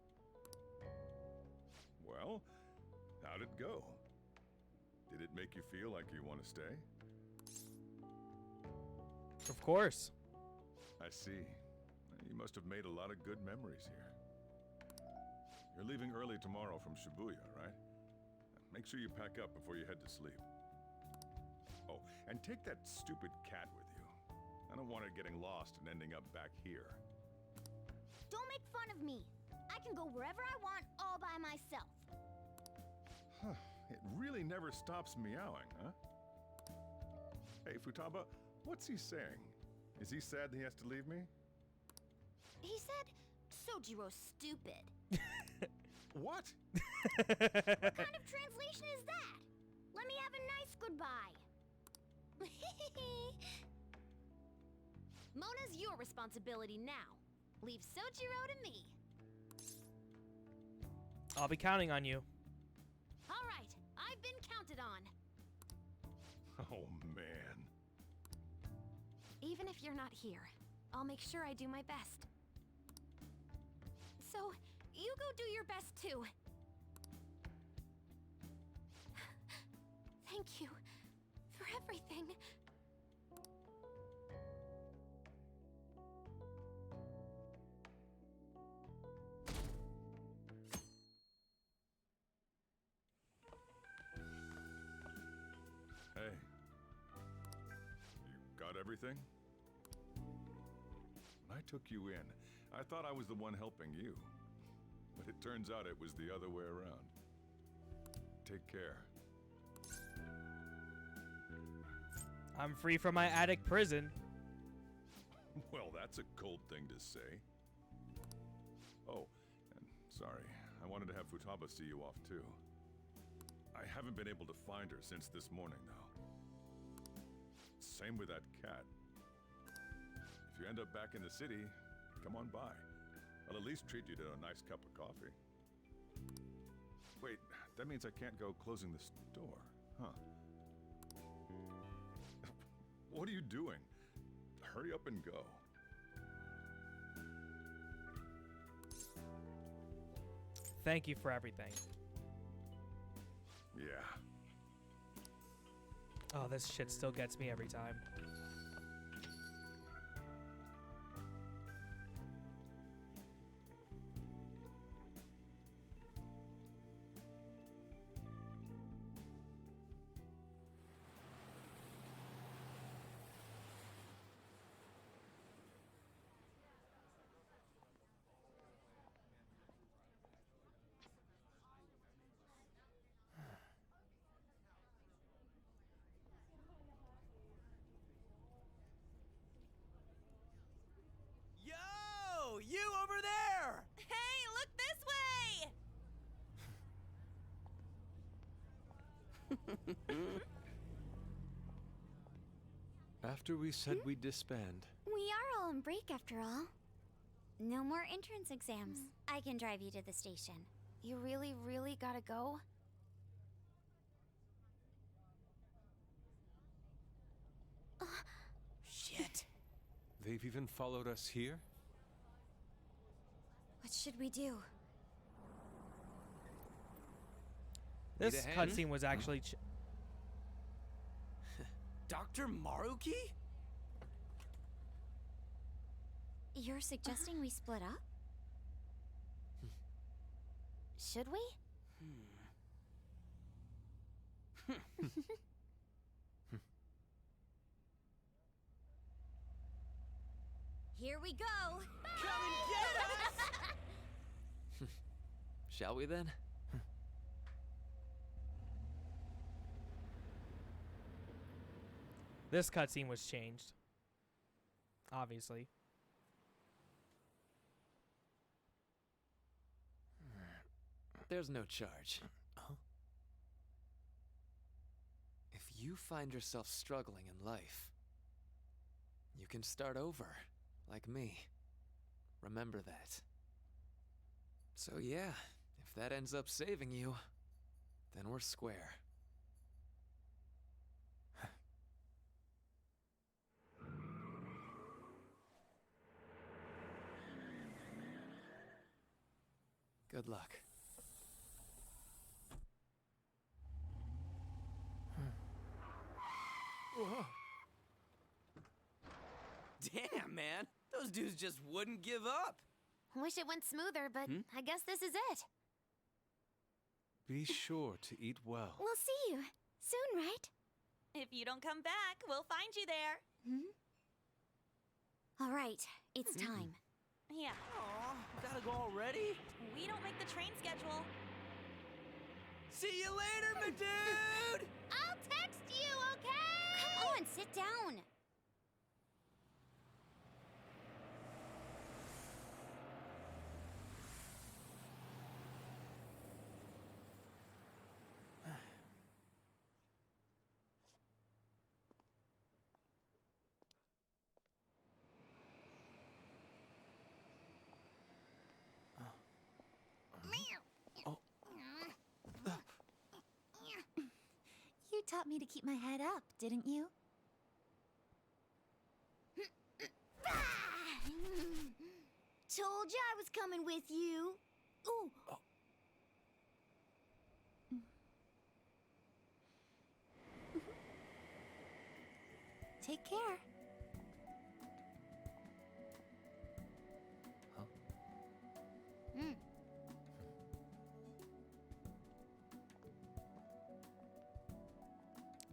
Well, how'd it go? Did it make you feel like you want to stay? Of course. I see. You must have made a lot of good memories here. You're leaving early tomorrow from Shibuya, right? Make sure you pack up before you head to sleep. Oh, and take that stupid cat with you. I don't want it getting lost and ending up back here. Don't make fun of me. I can go wherever I want all by myself. Huh. It really never stops meowing, huh? Hey, Futaba, what's he saying? Is he sad that he has to leave me? He said, Sojiro's stupid. What? What kind of translation is that? Let me have a nice goodbye. Mona's your responsibility now. Leave Sojiro to me. I'll be counting on you. All right, I've been counted on. Oh, man. Even if you're not here, I'll make sure I do my best. So, you go do your best too. Thank you for everything. Hey. You got everything? When I took you in, I thought I was the one helping you. But it turns out it was the other way around. Take care. I'm free from my attic prison. Well, that's a cold thing to say. Oh, and sorry. I wanted to have Futaba see you off too. I haven't been able to find her since this morning, though. Same with that cat. If you end up back in the city, come on by. I'll at least treat you to a nice cup of coffee. Wait, that means I can't go closing the store, huh? What are you doing? Hurry up and go. Thank you for everything. Yeah. Oh, this shit still gets me every time. Yo! You over there! Hey, look this way! After we said we'd disband. We are all on break after all. No more entrance exams. I can drive you to the station. You really, really gotta go? Shit. They've even followed us here? What should we do? This cutscene was actually... Dr. Maruki? You're suggesting we split up? Should we? Here we go! Come and get us! Shall we then? This cutscene was changed. Obviously. There's no charge. If you find yourself struggling in life, you can start over, like me. Remember that. So yeah, if that ends up saving you, then we're square. Good luck. Whoa. Damn, man. Those dudes just wouldn't give up. Wish it went smoother, but I guess this is it. Be sure to eat well. We'll see you soon, right? If you don't come back, we'll find you there. All right, it's time. Yeah. Aw, gotta go already? We don't make the train schedule. See you later, my dude! I'll text you, okay? Come on, sit down. You taught me to keep my head up, didn't you? Told ya I was coming with you. Ooh. Take care.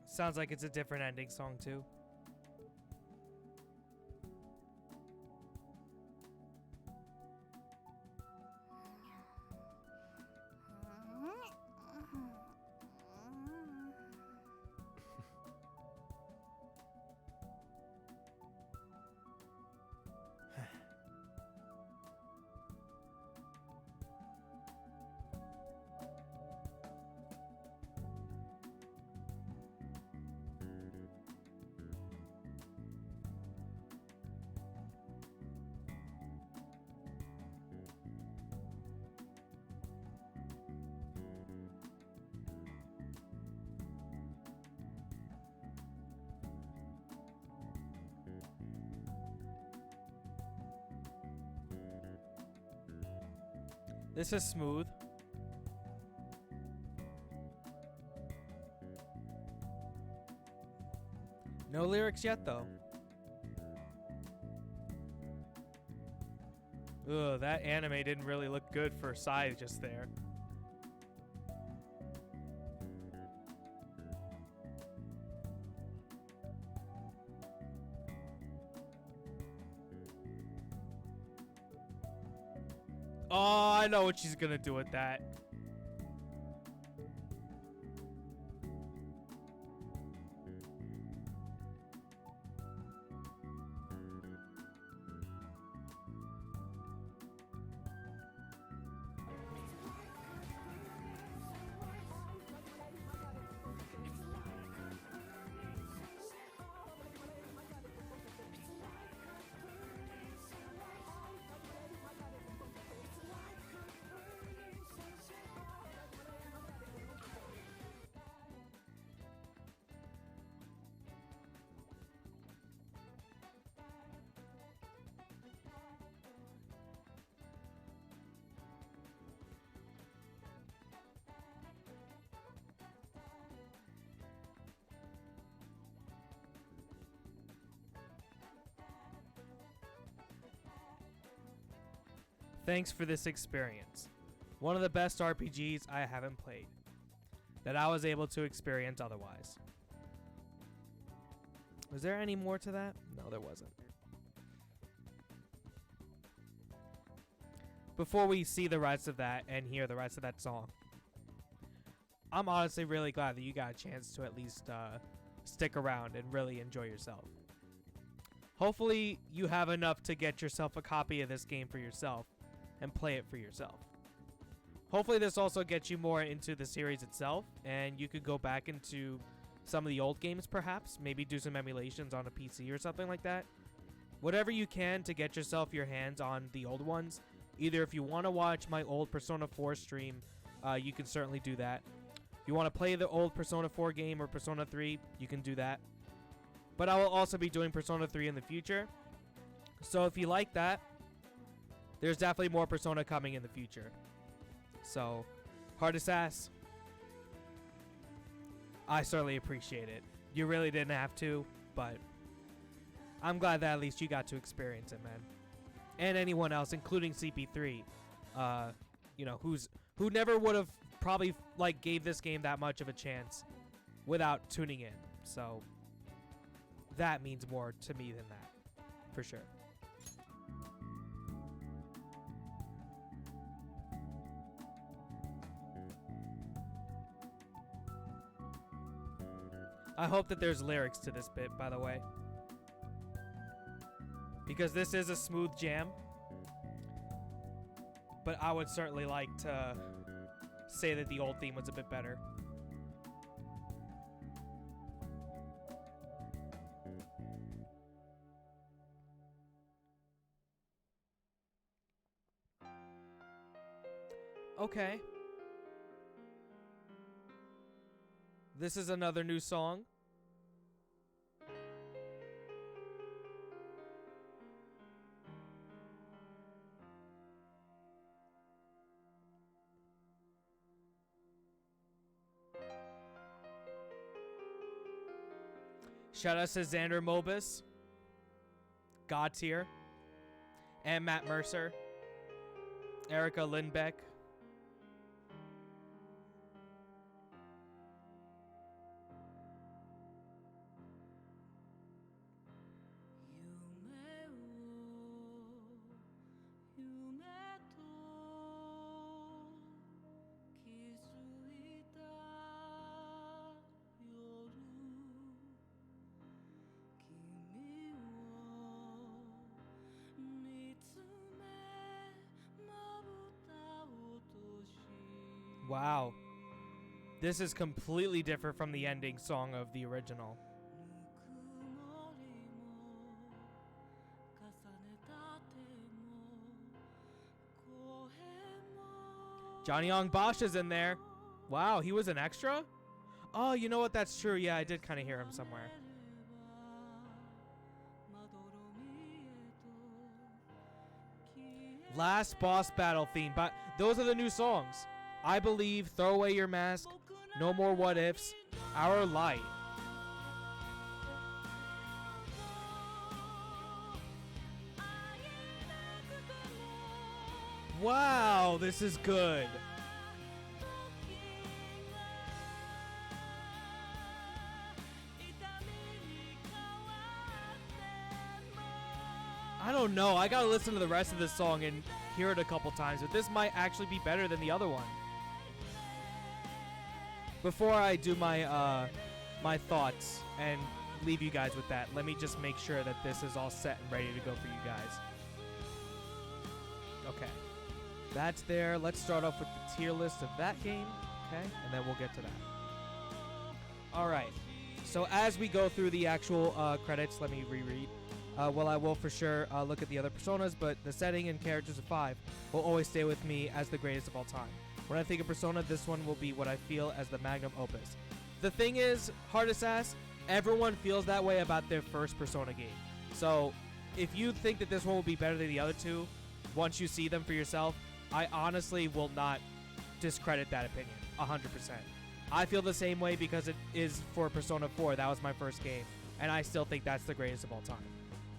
Sounds like it's a different ending song too. This is smooth. No lyrics yet, though. Ugh, that anime didn't really look good for Sai just there. Oh, I know what she's gonna do with that. Thanks for this experience. One of the best RPGs I haven't played that I was able to experience otherwise. Was there any more to that? No, there wasn't. Before we see the rest of that and hear the rest of that song, I'm honestly really glad that you got a chance to at least stick around and really enjoy yourself. Hopefully you have enough to get yourself a copy of this game for yourself and play it for yourself. Hopefully this also gets you more into the series itself, and you could go back into some of the old games perhaps, maybe do some emulations on a PC or something like that. Whatever you can to get yourself your hands on the old ones. Either if you want to watch my old Persona 4 stream, you can certainly do that. If you want to play the old Persona 4 game or Persona 3, you can do that. But I will also be doing Persona 3 in the future. So if you like that, there's definitely more Persona coming in the future. So, hardest ass, I certainly appreciate it. You really didn't have to, but I'm glad that at least you got to experience it, man. And anyone else, including CP3, you know, who never would have probably like gave this game that much of a chance without tuning in. So that means more to me than that, for sure. I hope that there's lyrics to this bit, by the way, because this is a smooth jam, but I would certainly like to say that the old theme was a bit better. Okay. This is another new song. Shout out to Xander Mobus, God Tier, and Matt Mercer, Erica Lindbeck. Wow. This is completely different from the ending song of the original. Johnny Young Bosch is in there. Wow, he was an extra? Oh, you know what? That's true. Yeah, I did kind of hear him somewhere. Last boss battle theme. But those are the new songs. I Believe, Throw Away Your Mask, No More What Ifs, Our Light. Wow, this is good. I don't know. I gotta listen to the rest of this song and hear it a couple times, but this might actually be better than the other one. Before I do my my thoughts and leave you guys with that, let me just make sure that this is all set and ready to go for you guys. Okay, that's there. Let's start off with the tier list of that game, okay, and then we'll get to that. All right, so as we go through the actual credits, let me reread. Well, I will for sure look at the other personas, but the setting and characters of 5 will always stay with me as the greatest of all time. When I think of Persona, this one will be what I feel as the magnum opus. The thing is, hardest ass, everyone feels that way about their first Persona game. So, if you think that this one will be better than the other two, once you see them for yourself, I honestly will not discredit that opinion, 100%. I feel the same way because it is for Persona 4. That was my first game, and I still think that's the greatest of all time.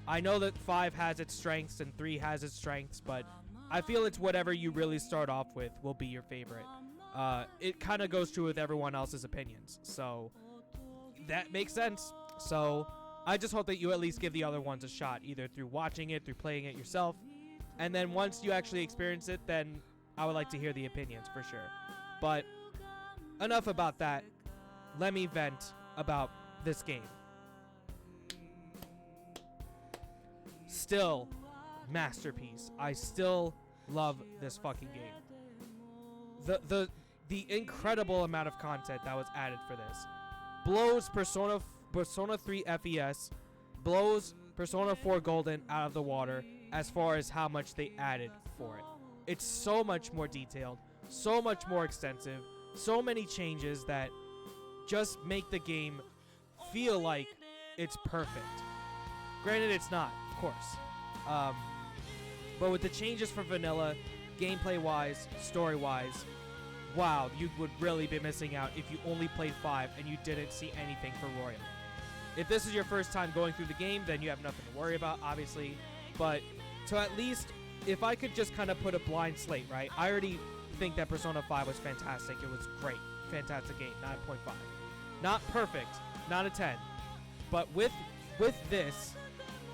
I know that 5 has its strengths and 3 has its strengths, but I feel it's whatever you really start off with will be your favorite. It kind of goes true with everyone else's opinions, so that makes sense. So I just hope that you at least give the other ones a shot, either through watching it, through playing it yourself, and then once you actually experience it, then I would like to hear the opinions for sure. But enough about that. Let me vent about this game. Still, masterpiece. I still love this fucking game. The incredible amount of content that was added for this blows Persona 3 FES, blows Persona 4 Golden out of the water as far as how much they added for it. It's so much more detailed, so much more extensive, so many changes that just make the game feel like it's perfect. Granted, it's not, of course. But with the changes for vanilla, gameplay-wise, story-wise, wow, you would really be missing out if you only played 5 and you didn't see anything for Royal. If this is your first time going through the game, then you have nothing to worry about, obviously. But to at least, if I could just kind of put a blind slate, right? I already think that Persona 5 was fantastic. It was great. Fantastic game. 9.5. Not perfect. Not a 10. But with this,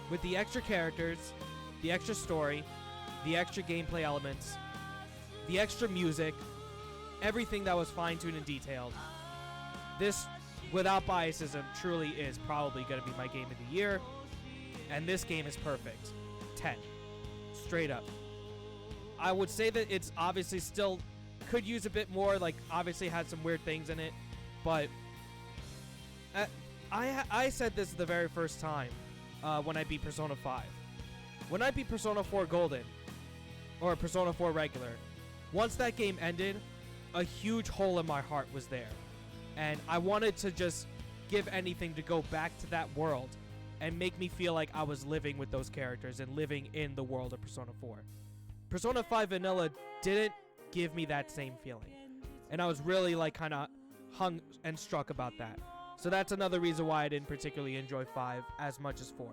with the extra characters, the extra story, the extra gameplay elements, the extra music, everything that was fine-tuned and detailed, this, without biasism, truly is probably going to be my game of the year. And this game is perfect. 10. Straight up. I would say that it's obviously still could use a bit more, like obviously had some weird things in it, but I said this the very first time when I beat Persona 5. When I beat Persona 4 Golden, or Persona 4 Regular, once that game ended, a huge hole in my heart was there. And I wanted to just give anything to go back to that world and make me feel like I was living with those characters and living in the world of Persona 4. Persona 5 Vanilla didn't give me that same feeling. And I was really like kind of hung and struck about that. So that's another reason why I didn't particularly enjoy 5 as much as 4.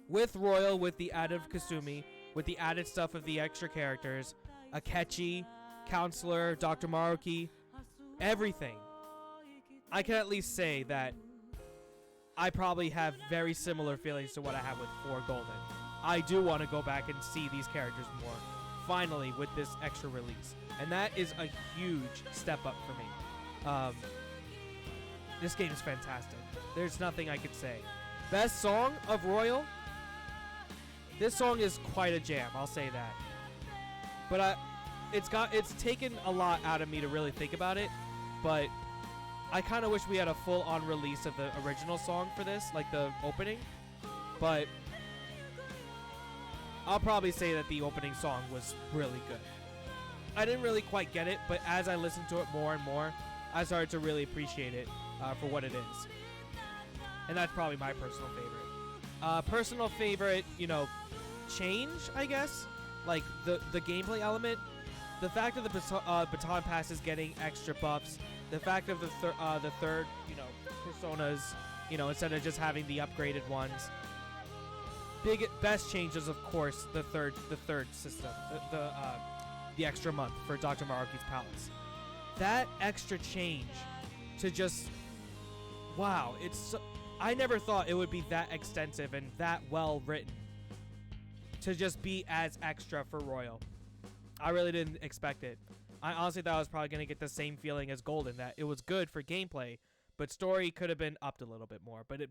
With Royal, with the added Kasumi, with the added stuff of the extra characters, Akechi, Counselor, Dr. Maruki, everything, I can at least say that I probably have very similar feelings to what I have with 4 Golden. I do want to go back and see these characters more, finally, with this extra release. And that is a huge step up for me. This game is fantastic. There's nothing I could say. Best song of Royal? This song is quite a jam, I'll say that. But it's taken a lot out of me to really think about it, but I kind of wish we had a full-on release of the original song for this, like the opening. But I'll probably say that the opening song was really good. I didn't really quite get it, but as I listened to it more and more, I started to really appreciate it for what it is. And that's probably my personal favorite. Personal favorite, change, I guess? Like, the gameplay element. The fact that the baton pass is getting extra buffs. The fact of the third, personas, instead of just having the upgraded ones. Best changes, of course, the third system, the extra month for Dr. Maruki's Palace. That extra change to just, wow, I never thought it would be that extensive and that well written to just be as extra for Royal. I really didn't expect it. I honestly thought I was probably going to get the same feeling as Golden, that it was good for gameplay, but story could have been upped a little bit more. But it,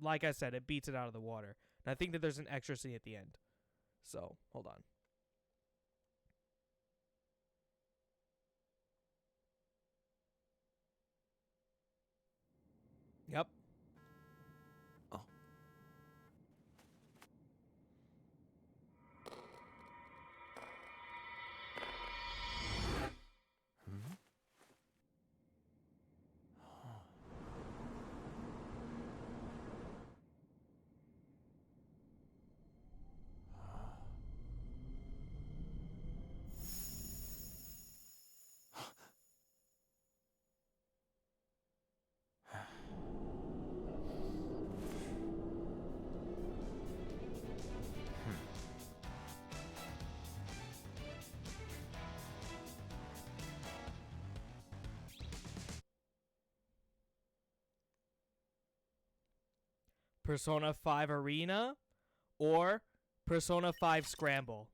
like I said, it beats it out of the water. And I think that there's an extra scene at the end. So, hold on. Yep. Oh. Persona 5 Arena or Persona 5 Scramble.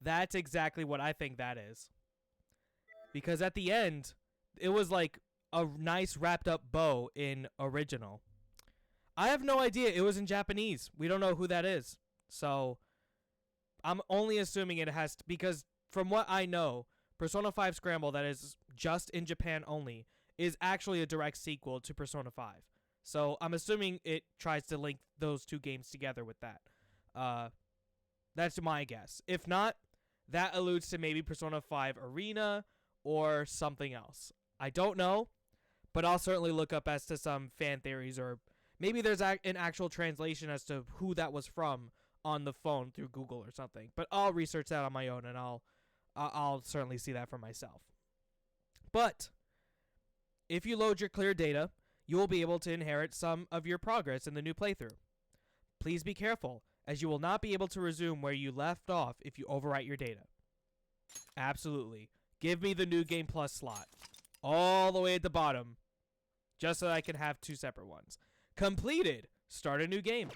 That's exactly what I think that is. Because at the end, it was like a nice wrapped up bow in original. I have no idea. It was in Japanese. We don't know who that is. So I'm only assuming it has to, because from what I know, Persona 5 Scramble, that is just in Japan only, is actually a direct sequel to Persona 5. So I'm assuming it tries to link those two games together with that. That's my guess. If not, that alludes to maybe Persona 5 Arena or something else. I don't know, but I'll certainly look up as to some fan theories, or maybe there's an actual translation as to who that was from on the phone through Google or something. But I'll research that on my own, and I'll certainly see that for myself. But if you load your clear data, you will be able to inherit some of your progress in the new playthrough. Please be careful, as you will not be able to resume where you left off if you overwrite your data. Absolutely. Give me the New Game Plus slot. All the way at the bottom. Just so I can have two separate ones. Completed. Start a new game.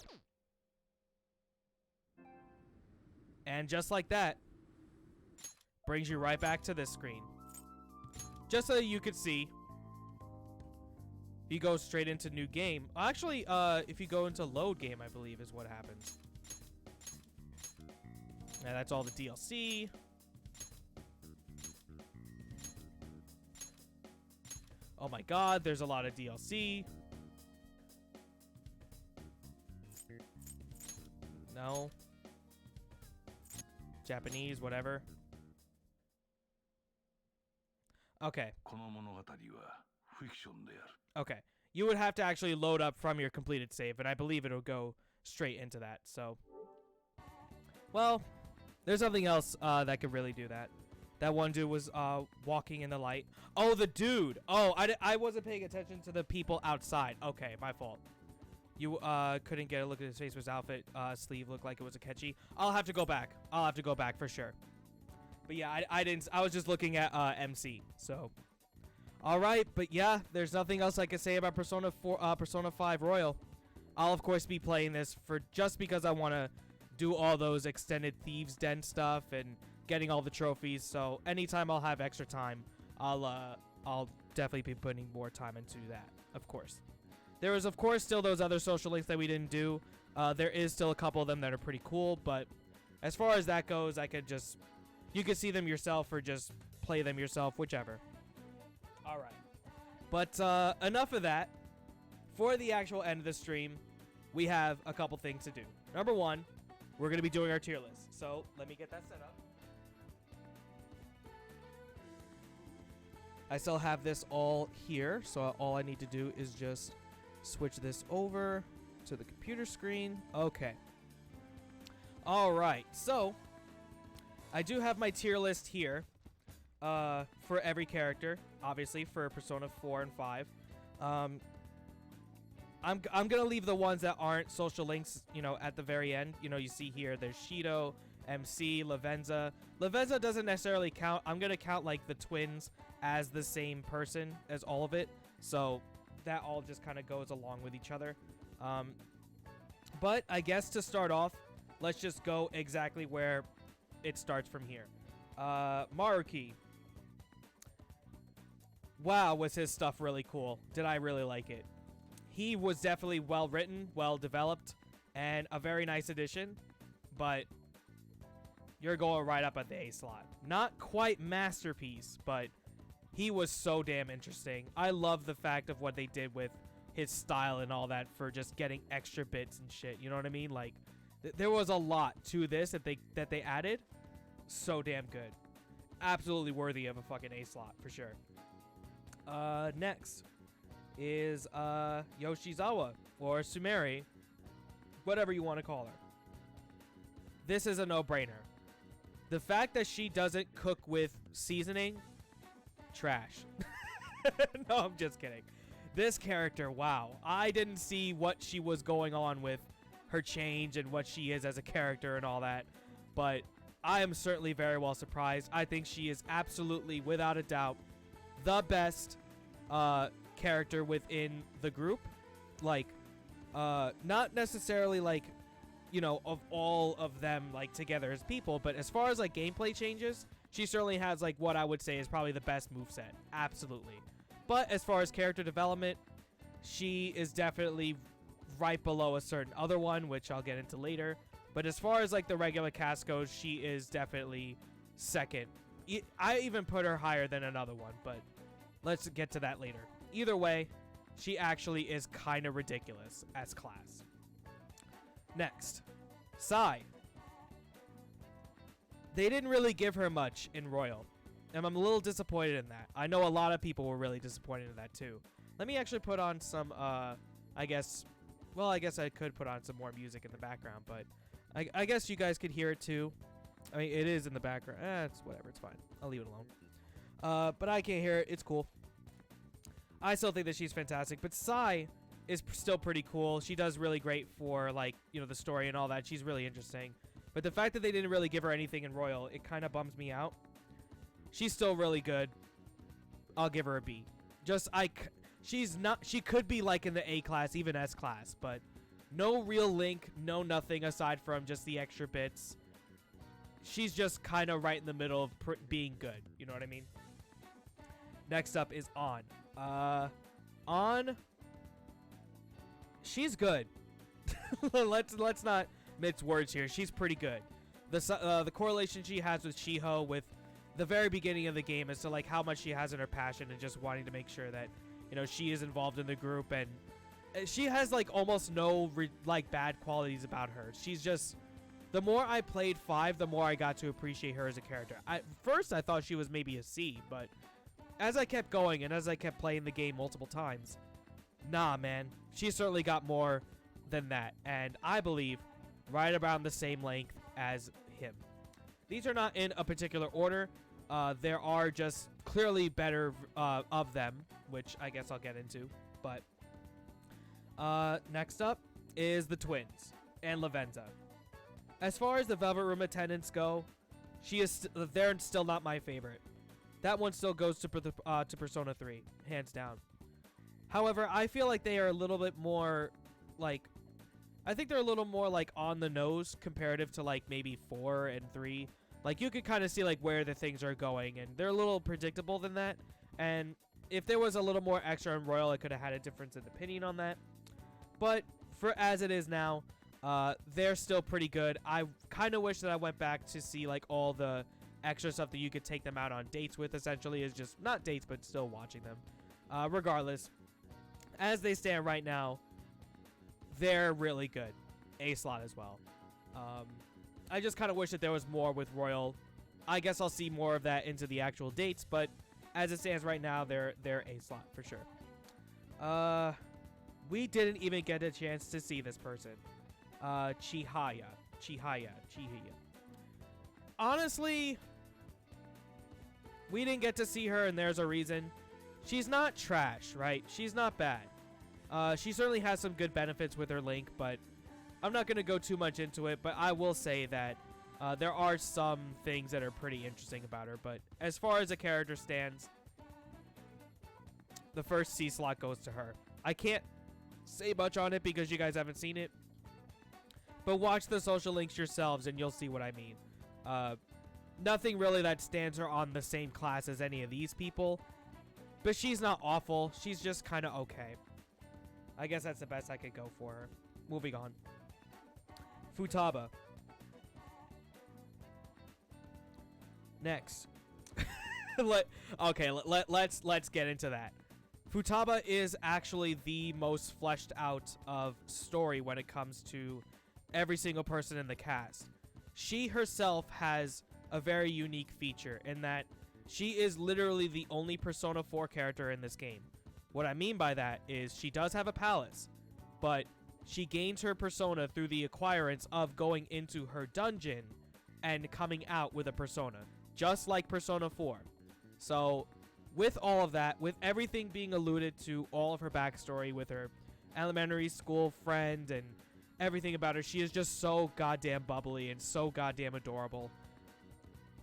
And just like that, brings you right back to this screen. Just so you could see, if you go straight into new game. Actually, if you go into load game, I believe is what happens. Yeah, that's all the DLC. Oh my god, there's a lot of DLC. No. Japanese, whatever. Okay. Okay. You would have to actually load up from your completed save, and I believe it'll go straight into that, so. Well, there's something else that could really do that. That one dude was walking in the light. Oh, the dude. Oh, I wasn't paying attention to the people outside. Okay, my fault. You couldn't get a look at his face. His outfit sleeve looked like it was a catchy. I'll have to go back. I'll have to go back for sure. But yeah, I didn't. I was just looking at MC. So, all right. But yeah, there's nothing else I can say about Persona 5 Royal. I'll of course be playing this for just because I want to do all those extended Thieves' Den stuff and getting all the trophies. So anytime I'll have extra time, I'll definitely be putting more time into that. Of course, there is of course still those other social links that we didn't do. There is still a couple of them that are pretty cool, but as far as that goes, you could see them yourself or just play them yourself, whichever. All right, but enough of that. For the actual end of the stream, we have a couple things to do. Number one, we're going to be doing our tier list. So let me get that set up. I still have this all here, so all I need to do is just switch this over to the computer screen. Okay. All right, so I do have my tier list here for every character, obviously, for Persona 4 and 5. I'm going to leave the ones that aren't social links, at the very end. You see here, there's Shido, MC, Lavenza. Lavenza doesn't necessarily count. I'm going to count, like, the twins as the same person as all of it. So that all just kind of goes along with each other. But I guess to start off, let's just go exactly where it starts from here. Maruki. Wow, was his stuff really cool. Did I really like it. He was definitely well written, well developed, and a very nice addition. But you're going right up at the A slot. Not quite masterpiece, but he was so damn interesting. I love the fact of what they did with his style and all that for just getting extra bits and shit. You know what I mean? Like, there was a lot to this that they added. So damn good. Absolutely worthy of a fucking A slot for sure. Next is Yoshizawa or Sumeri, whatever you want to call her. This is a no-brainer. The fact that she doesn't cook with seasoning, trash. No, I'm just kidding. This character, wow. I didn't see what she was going on with her change and what she is as a character and all that, but I am certainly very well surprised. I think she is absolutely, without a doubt, the best character within the group. Like, Not necessarily like, you know, of all of them like together as people, but as far as like gameplay changes, she certainly has like what I would say is probably the best moveset. Absolutely. But as far as character development, she is definitely right below a certain other one, which I'll get into later. But as far as like the regular cast goes, she is definitely second. I even put her higher than another one, but let's get to that later. Either way, she actually is kind of ridiculous as class. Next, Sai. They didn't really give her much in Royal, and I'm a little disappointed in that. I know a lot of people were really disappointed in that too. Let me actually put on some, I guess I could put on some more music in the background, but I guess you guys could hear it too. I mean, it is in the background. It's whatever, it's fine. I'll leave it alone. But I can't hear it. It's cool. I still think that she's fantastic, but Sai is still pretty cool. She does really great for, like, you know, the story and all that. She's really interesting. But the fact that they didn't really give her anything in Royal, it kind of bums me out. She's still really good. I'll give her a B. She could be like in the A class, even S class, but no real link, no nothing aside from just the extra bits. She's just kind of right in the middle of being good. You know what I mean? Next up is On. On. She's good. Let's not mince words here. She's pretty good. The correlation she has with Shiho with the very beginning of the game as to like how much she has in her passion and just wanting to make sure that, you know, she is involved in the group, and she has like almost no like bad qualities about her. She's just, the more I played 5, the more I got to appreciate her as a character. First I thought she was maybe a C, but as I kept going and as I kept playing the game multiple times, nah, man, she certainly got more than that, and I believe right around the same length as him. These are not in a particular order. There are just clearly better of them, which I guess I'll get into. But next up is the twins and Lavenza. As far as the Velvet Room attendants go, they're still not my favorite. That one still goes to Persona 3, hands down. However, I feel like they are a little bit more like, I think they're a little more like on the nose comparative to like maybe 4 and 3. Like, you could kind of see like where the things are going, and they're a little predictable than that. And if there was a little more extra in Royal, I could have had a difference in opinion on that. But for as it is now, they're still pretty good. I kind of wish that I went back to see like all the extra stuff that you could take them out on dates with, essentially, is just not dates, but still watching them. Regardless, as they stand right now, they're really good. A slot as well. I just kind of wish that there was more with Royal. I guess I'll see more of that into the actual dates, but as it stands right now, they're A slot for sure. We didn't even get a chance to see this person. Chihaya. Honestly, we didn't get to see her, and there's a reason. She's not trash, right? She's not bad. She certainly has some good benefits with her link, but I'm not going to go too much into it. But I will say that there are some things that are pretty interesting about her. But as far as the character stands, the first C slot goes to her. I can't say much on it because you guys haven't seen it. But watch the social links yourselves and you'll see what I mean. Nothing really that stands her on the same class as any of these people. But she's not awful. She's just kind of okay. I guess that's the best I could go for her. Moving on. Futaba. Next. Let's get into that. Futaba is actually the most fleshed out of story when it comes to every single person in the cast. She herself has a very unique feature in that she is literally the only Persona 4 character in this game. What I mean by that is she does have a palace, but she gains her persona through the acquirance of going into her dungeon and coming out with a persona, just like Persona 4. So with all of that, with everything being alluded to, all of her backstory with her elementary school friend and everything about her, she is just so goddamn bubbly and so goddamn adorable.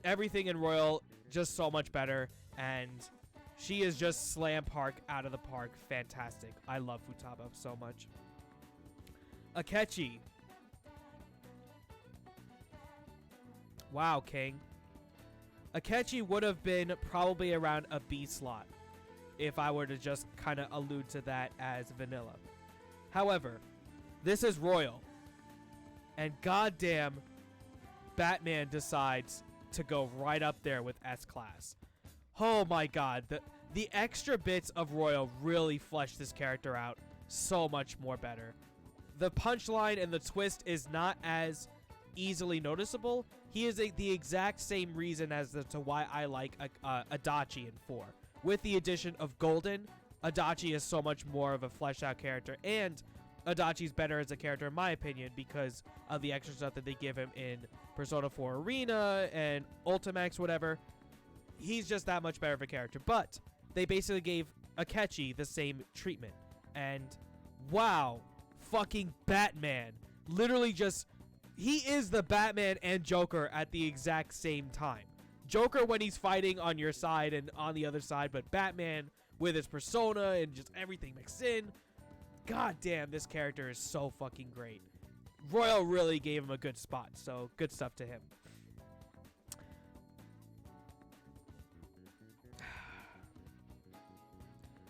Everything in Royal just so much better, and she is just slam park out of the park fantastic. I love Futaba so much. Akechi. Wow, King. Akechi would have been probably around a B slot if I were to just kind of allude to that as vanilla. However, this is Royal. And goddamn, Batman decides to go right up there with S-Class. Oh my god, the extra bits of Royal really flesh this character out so much more better. The punchline and the twist is not as easily noticeable. He is the exact same reason as to why I like Adachi in 4. With the addition of Golden, Adachi is so much more of a fleshed out character, and Adachi's better as a character in my opinion because of the extra stuff that they give him in Persona 4 Arena and Ultimax, whatever. He's just that much better of a character, but they basically gave Akechi the same treatment, and wow, fucking Batman. Literally just, he is the Batman and Joker at the exact same time. Joker when he's fighting on your side and on the other side, but Batman with his persona and just everything mixed in. God damn, this character is so fucking great. Royal really gave him a good spot, so good stuff to him.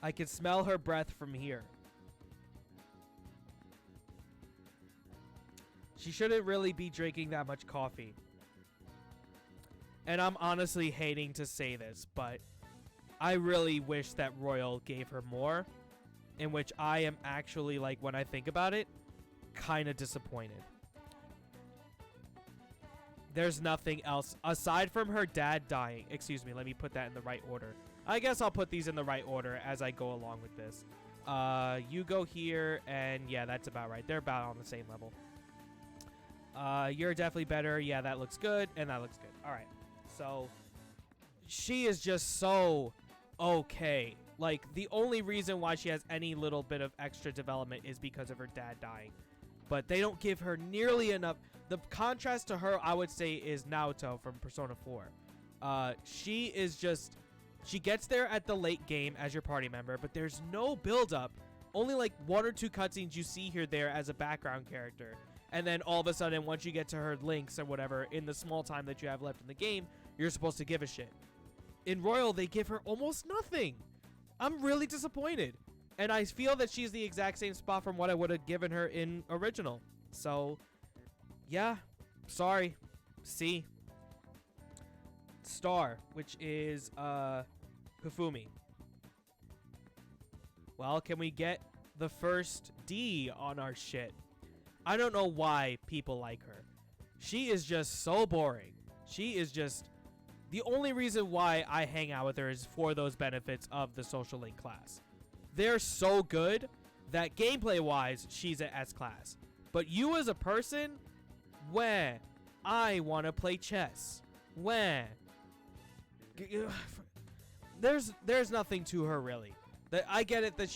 I can smell her breath from here. She shouldn't really be drinking that much coffee. And I'm honestly hating to say this, but I really wish that Royal gave her more. In which I am actually, like, when I think about it, kind of disappointed. There's nothing else. Aside from her dad dying. Excuse me, let me put that in the right order. I guess I'll put these in the right order as I go along with this. You go here, and yeah, that's about right. They're about on the same level. You're definitely better. Yeah, that looks good, and that looks good. All right. So, she is just so okay. Like, the only reason why she has any little bit of extra development is because of her dad dying. But they don't give her nearly enough. The contrast to her, I would say, is Naoto from Persona 4. She is just... She gets there at the late game as your party member, but there's no build-up. Only, like, 1 or 2 cutscenes you see her there as a background character. And then all of a sudden, once you get to her links or whatever, in the small time that you have left in the game, you're supposed to give a shit. In Royal, they give her almost nothing. I'm really disappointed. And I feel that she's the exact same spot from what I would have given her in original. So, yeah. Sorry. C. Star, which is, Hifumi. Well, can we get the first D on our shit? I don't know why people like her. She is just so boring. She is just... The only reason why I hang out with her is for those benefits of the social link class. They're so good that gameplay-wise, she's an S-class. But you as a person, where I want to play chess. Where there's nothing to her really. I get it that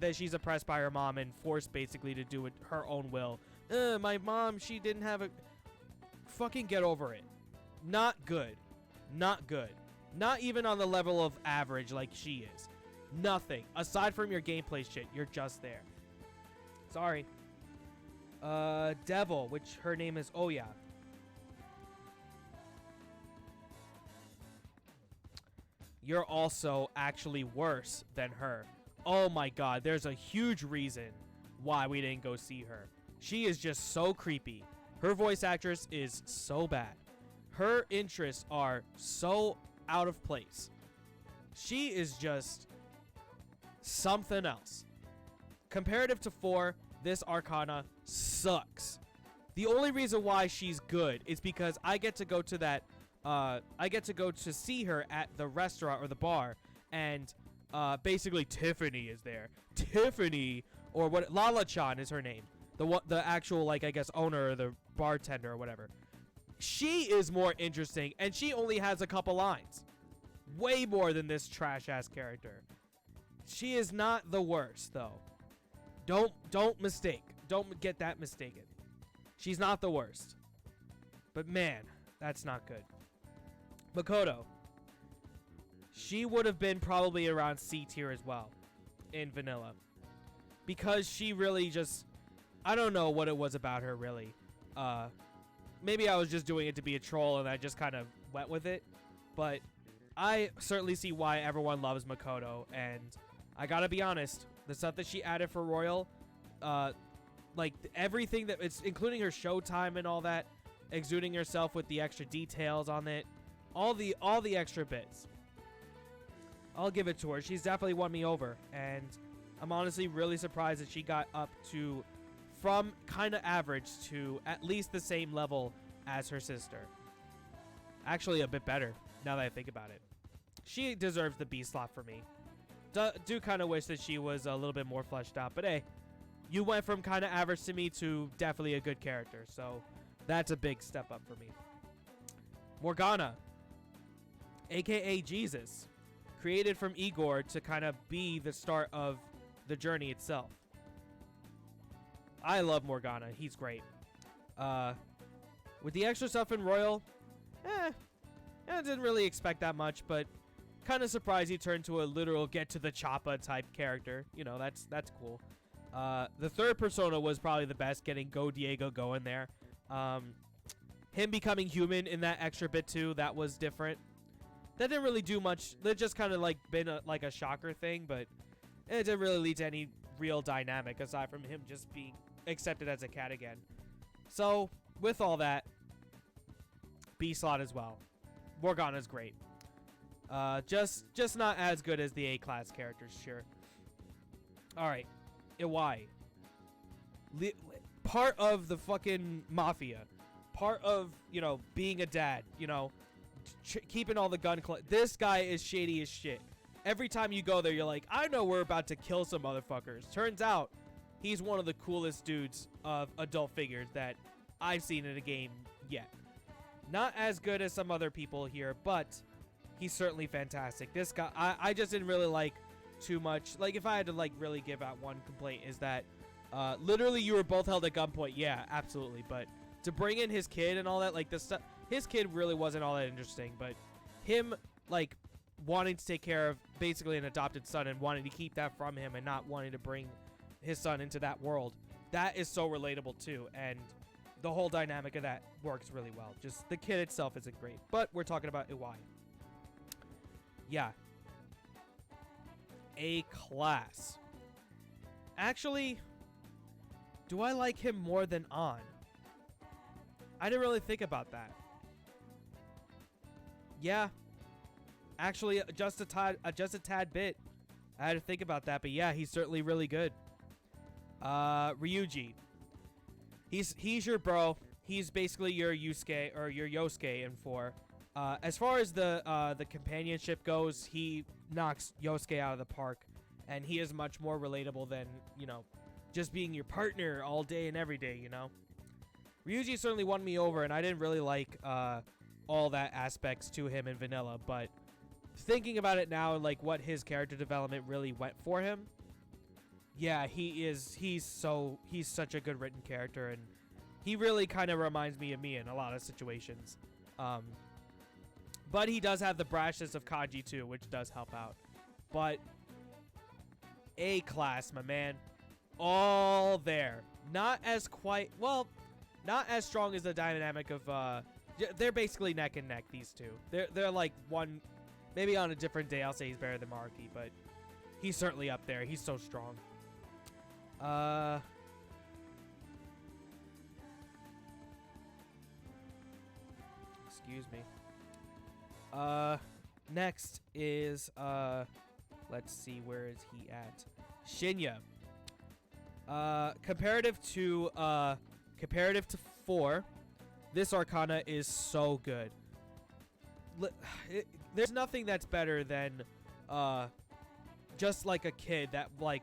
that she's oppressed by her mom and forced basically to do it her own will. My mom, she didn't have a... Fucking get over it. Not good. Not good. Not even on the level of average like she is. Nothing. Aside from your gameplay shit, you're just there. Sorry. Devil, which her name is Oya. You're also actually worse than her. Oh my god, there's a huge reason why we didn't go see her. She is just so creepy. Her voice actress is so bad. Her interests are so out of place. She is just something else. Comparative to 4, this Arcana sucks. The only reason why she's good is because I get to go to that I get to go to see her at the restaurant or the bar, and basically Tiffany is there. Tiffany, or what, Lala-chan is her name. The actual, like, I guess owner or the bartender or whatever. She is more interesting, and she only has a couple lines. Way more than this trash-ass character. She is not the worst, though. Don't mistake. Don't get that mistaken. She's not the worst. But man, that's not good. Makoto. She would have been probably around C tier as well in vanilla. Because she really just... I don't know what it was about her, really. Maybe I was just doing it to be a troll and I just kind of went with it. But I certainly see why everyone loves Makoto. And I gotta be honest, the stuff that she added for Royal, like everything that it's including her showtime and all that, exuding herself with the extra details on it, all the extra bits. I'll give it to her. She's definitely won me over, and I'm honestly really surprised that she got up to from kind of average to at least the same level as her sister. Actually, a bit better now that I think about it. She deserves the B slot for me. Do kind of wish that she was a little bit more fleshed out, but hey, you went from kind of average to me to definitely a good character, so that's a big step up for me. Morgana, aka Jesus, created from Igor to kind of be the start of the journey itself. I love Morgana. He's great. With the extra stuff in Royal, I didn't really expect that much, but kind of surprised he turned to a literal get to the choppa type character. You know, that's cool. The third persona was probably the best, getting Go Diego going there. Him becoming human in that extra bit too, that was different. That didn't really do much. That just kind of like been like a shocker thing, but it didn't really lead to any real dynamic aside from him just being accepted as a cat again. So with all that, B slot as well. Morgana's great. Just not as good as the A class characters, sure. All right, Iwai. Part of the fucking mafia, part of, you know, being a dad, you know, keeping all the gun. This guy is shady as shit. Every time you go there, you're like, I know we're about to kill some motherfuckers. Turns out, he's one of the coolest dudes of adult figures that I've seen in a game yet. Not as good as some other people here, but he's certainly fantastic. This guy, I just didn't really like too much. Like, if I had to, like, really give out one complaint, is that literally you were both held at gunpoint. Yeah, absolutely. But to bring in his kid and all that, like, the stuff, his kid really wasn't all that interesting. But him, like, wanting to take care of basically an adopted son and wanting to keep that from him and not wanting to bring his son into that world, that is so relatable too. And the whole dynamic of that works really well. Just the kid itself isn't great, but we're talking about Iwai. Yeah. A class. Actually, do I like him more than An? I didn't really think about that. Yeah. Actually, just a tad bit. I had to think about that, but yeah, he's certainly really good. Ryuji. He's your bro. He's basically your Yusuke or your Yosuke in 4. As far as the companionship goes, he knocks Yosuke out of the park, and he is much more relatable than, you know, just being your partner all day and every day, you know. Ryuji certainly won me over, and I didn't really like all that aspects to him in vanilla, but thinking about it now and like what his character development really went for him, yeah, he's such a good written character, and he really kind of reminds me of me in a lot of situations. But he does have the brashness of Kaji too, which does help out. But A class, my man, all there. Not as strong as the dynamic of they're basically neck and neck, these two. They're like one, maybe on a different day I'll say he's better than Maruki, but he's certainly up there. He's so strong. Excuse me. Next is let's see, where is he at? Shinya. Comparative to 4, this Arcana is so good. There's nothing that's better than just like a kid that like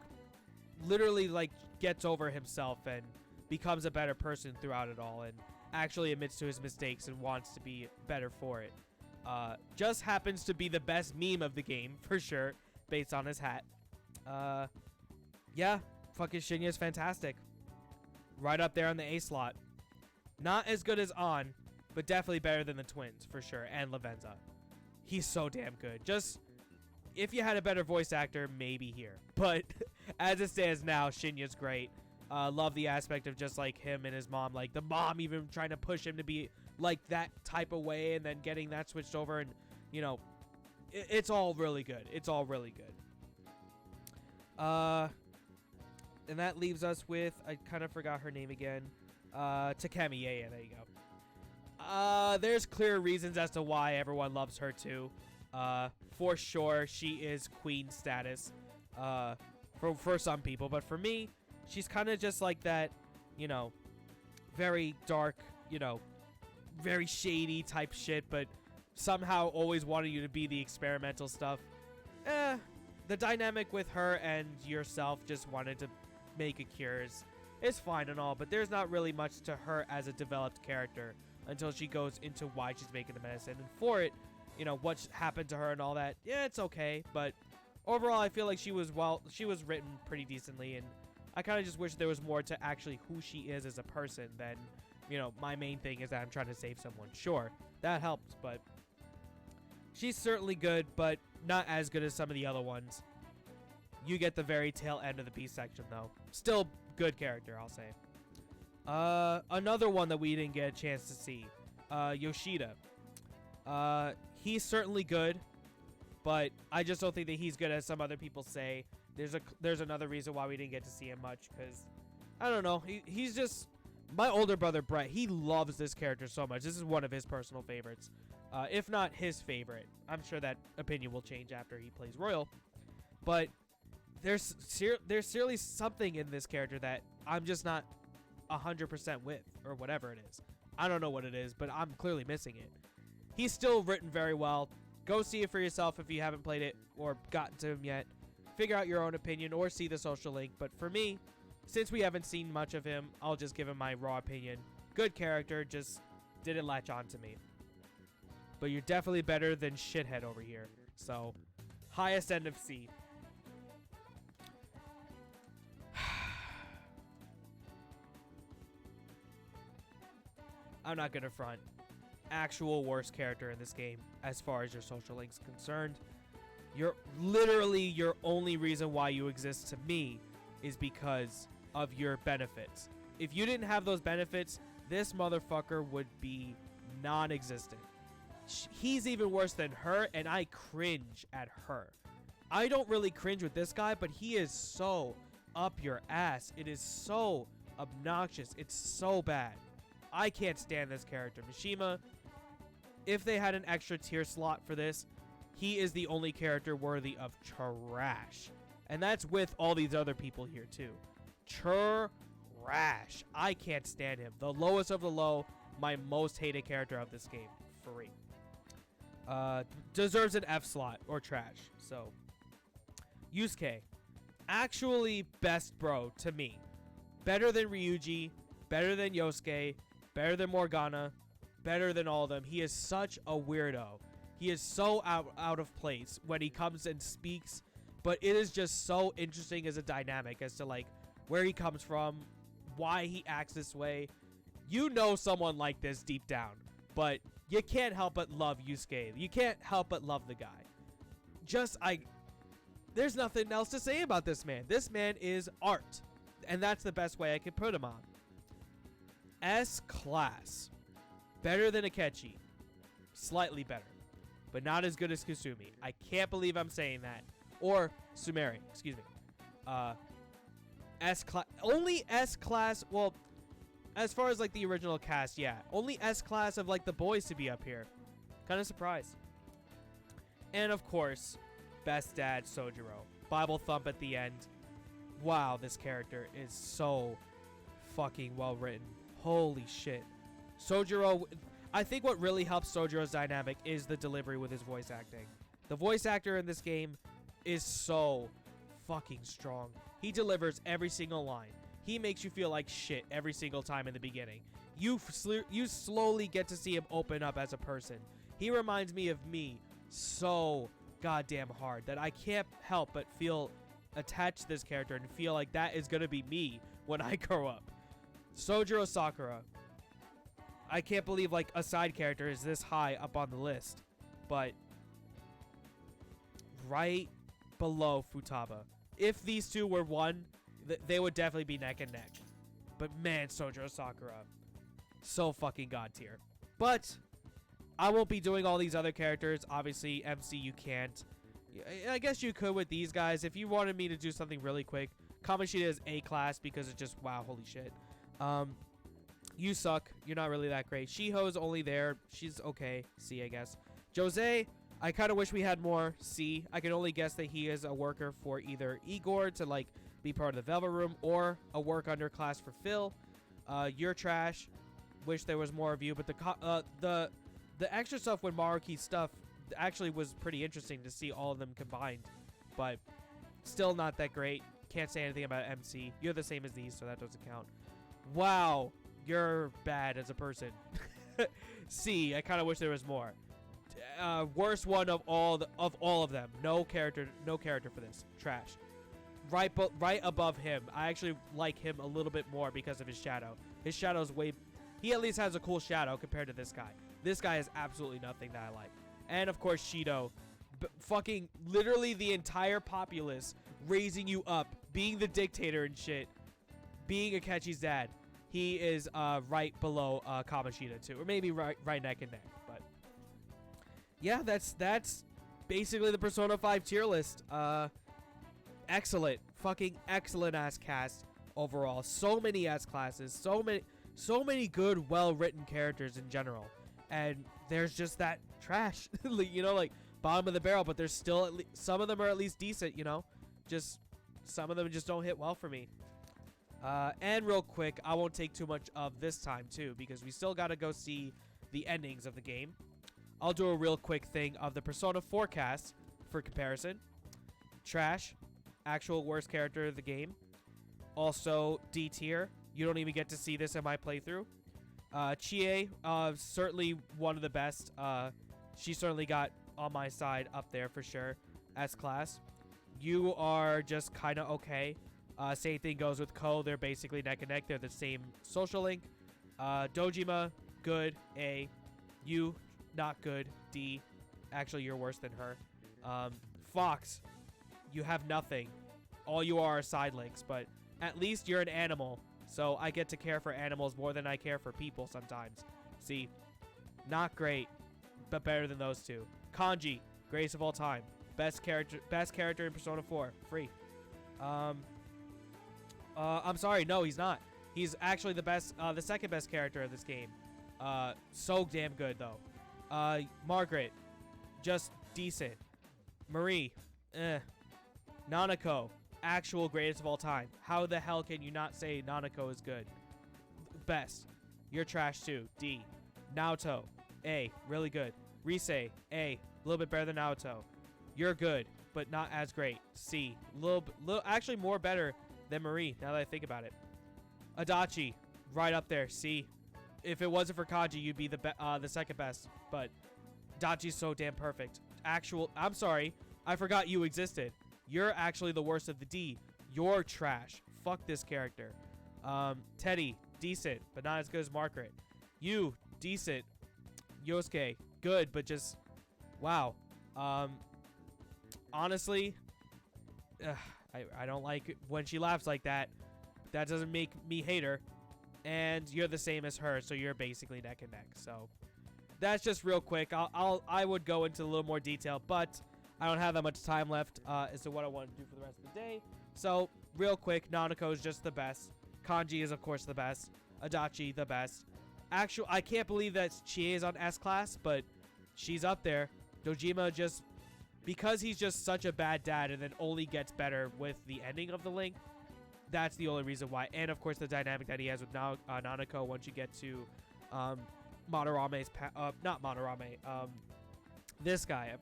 literally like gets over himself and becomes a better person throughout it all and actually admits to his mistakes and wants to be better for it. Just happens to be the best meme of the game for sure, based on his hat. Yeah, fucking Shinya is fantastic. Right up there on the A slot. Not as good as An, but definitely better than the twins for sure, and Lavenza. He's so damn good. Just if you had a better voice actor, maybe here. But as it stands now, Shinya's great. Love the aspect of just like him and his mom, like the mom even trying to push him to be like that type of way, and then getting that switched over, and you know, it's all really good. It's all really good. And that leaves us with, I kind of forgot her name again. Takemi. Yeah, there you go. There's clear reasons as to why everyone loves her too. For sure, she is queen status. For some people, but for me, she's kind of just like that, you know, very dark, you know, very shady type shit, but somehow always wanted you to be the experimental stuff. The dynamic with her and yourself just wanted to make a cures is fine and all, but there's not really much to her as a developed character until she goes into why she's making the medicine. And for it, you know, what's happened to her and all that, yeah, it's okay, but overall, I feel like she was written pretty decently, and I kind of just wish there was more to actually who she is as a person than, you know, my main thing is that I'm trying to save someone. Sure, that helps, but she's certainly good, but not as good as some of the other ones. You get the very tail end of the B section, though. Still good character, I'll say. Another one that we didn't get a chance to see, Yoshida. He's certainly good, but I just don't think that he's good as some other people say. There's another reason why we didn't get to see him much, because I don't know. He's just my older brother Brett. He loves this character so much. This is one of his personal favorites, if not his favorite. I'm sure that opinion will change after he plays Royal, but there's seriously something in this character that I'm just not 100% with, or whatever it is. I don't know what it is, but I'm clearly missing it. He's still written very well. Go see it for yourself if you haven't played it or gotten to him yet. Figure out your own opinion or see the social link. But for me, since we haven't seen much of him, I'll just give him my raw opinion. Good character, just didn't latch on to me. But you're definitely better than Shithead over here. So, highest end of C. I'm not gonna front. Actual worst character in this game as far as your social link's concerned. You're literally your only reason why you exist to me is because of your benefits. If you didn't have those benefits, this motherfucker would be non-existent. He's even worse than her, and I cringe at her. I don't really cringe with this guy, but he is so up your ass. It is so obnoxious. It's so bad. I can't stand this character. Mishima, if they had an extra tier slot for this, he is the only character worthy of trash. And that's with all these other people here too. Trash. I can't stand him. The lowest of the low, my most hated character of this game. Free. Deserves an F slot or trash. So, Yusuke. Actually best bro to me. Better than Ryuji. Better than Yosuke. Better than Morgana. Better than all of them. He is such a weirdo. He is so out of place when he comes and speaks. But it is just so interesting as a dynamic as to like where he comes from, why he acts this way. You know someone like this deep down, but you can't help but love Yusuke. You can't help but love the guy. There's nothing else to say about this man. This man is art. And that's the best way I could put him on. S-class. Better than Akechi. Slightly better. But not as good as Kasumi. I can't believe I'm saying that. Or Sumeri. Excuse me. S-class. Only S-class. Well, as far as like the original cast, yeah. Only S-class of like the boys to be up here. Kind of surprised. And of course, best dad Sojiro. Bible thump at the end. Wow, this character is so fucking well written. Holy shit. Sojiro, I think what really helps Sojiro's dynamic is the delivery with his voice acting. The voice actor in this game is so fucking strong. He delivers every single line. He makes you feel like shit every single time in the beginning. You slowly get to see him open up as a person. He reminds me of me so goddamn hard that I can't help but feel attached to this character and feel like that is going to be me when I grow up. Sojiro Sakura. I can't believe like a side character is this high up on the list. But right below Futaba. If these two were one, they would definitely be neck and neck. But man, Sojiro Sakura, so fucking god tier. But I won't be doing all these other characters. Obviously, MC, you can't. I guess you could with these guys. If you wanted me to do something really quick, Kamoshida is A class because it's just, wow, holy shit. You suck. You're not really that great. Shiho's only there. She's okay. C, I guess. Jose, I kind of wish we had more. C. I can only guess that he is a worker for either Igor to, like, be part of the Velvet Room or a work under class for Phil. You're trash. Wish there was more of you. But the extra stuff with Maruki's stuff actually was pretty interesting to see all of them combined. But still not that great. Can't say anything about MC. You're the same as these, so that doesn't count. Wow. You're bad as a person. C. I kind of wish there was more. Worst one of all of them. No character for this. Trash. Right above him. I actually like him a little bit more because of his shadow. His shadow's way... He at least has a cool shadow compared to this guy. This guy has absolutely nothing that I like. And of course, Shido. Fucking literally the entire populace raising you up. Being the dictator and shit. Being Akechi's dad. He is right below Kamoshida too. Or maybe right neck and neck. But yeah, that's basically the Persona 5 tier list. Excellent. Fucking excellent ass cast overall. So many ass classes. So many good, well-written characters in general. And there's just that trash. You know, like bottom of the barrel, but there's still some of them are at least decent, you know? Just some of them just don't hit well for me. And real quick, I won't take too much of this time too, because we still got to go see the endings of the game. I'll do a real quick thing of the Persona 4 cast for comparison. Trash. Actual worst character of the game. Also, D tier. You don't even get to see this in my playthrough. Chie, certainly one of the best. She certainly got on my side up there for sure. S class. You are just kind of okay. Same thing goes with Ko. They're basically neck and neck. They're the same social link. Dojima, good. A. You, not good. D. Actually, you're worse than her. Fox, you have nothing. All you are side links, but at least you're an animal. So I get to care for animals more than I care for people sometimes. See, not great, but better than those two. Kanji, greatest of all time. Best character in Persona 4. Free. I'm sorry, no, he's not. He's actually the second best character of this game. So damn good though. Margaret, just decent. Marie, Nanako, actual greatest of all time. How the hell can you not say Nanako is good? Best. You're trash too. D. Naoto, A, really good. Rise, A, a little bit better than Naoto. You're good, but not as great. C, little actually more better than Marie, now that I think about it. Adachi, right up there. C. If it wasn't for Kaji, you'd be the second best. But Adachi's so damn perfect. I'm sorry, I forgot you existed. You're actually the worst of the D. You're trash. Fuck this character. Teddy, decent, but not as good as Margaret. You, decent. Yosuke, good, but just wow. Honestly, I don't like it when she laughs like that. That doesn't make me hate her. And you're the same as her, so you're basically neck and neck. So that's just real quick. I would go into a little more detail, but I don't have that much time left as to what I want to do for the rest of the day. So real quick, Nanako is just the best. Kanji is of course the best. Adachi the best. I can't believe that Chie is on S class, but she's up there. Dojima just, because he's just such a bad dad and then only gets better with the ending of the link, that's the only reason why. And of course the dynamic that he has with Nanako once you get to Madarame's not Madarame, this guy,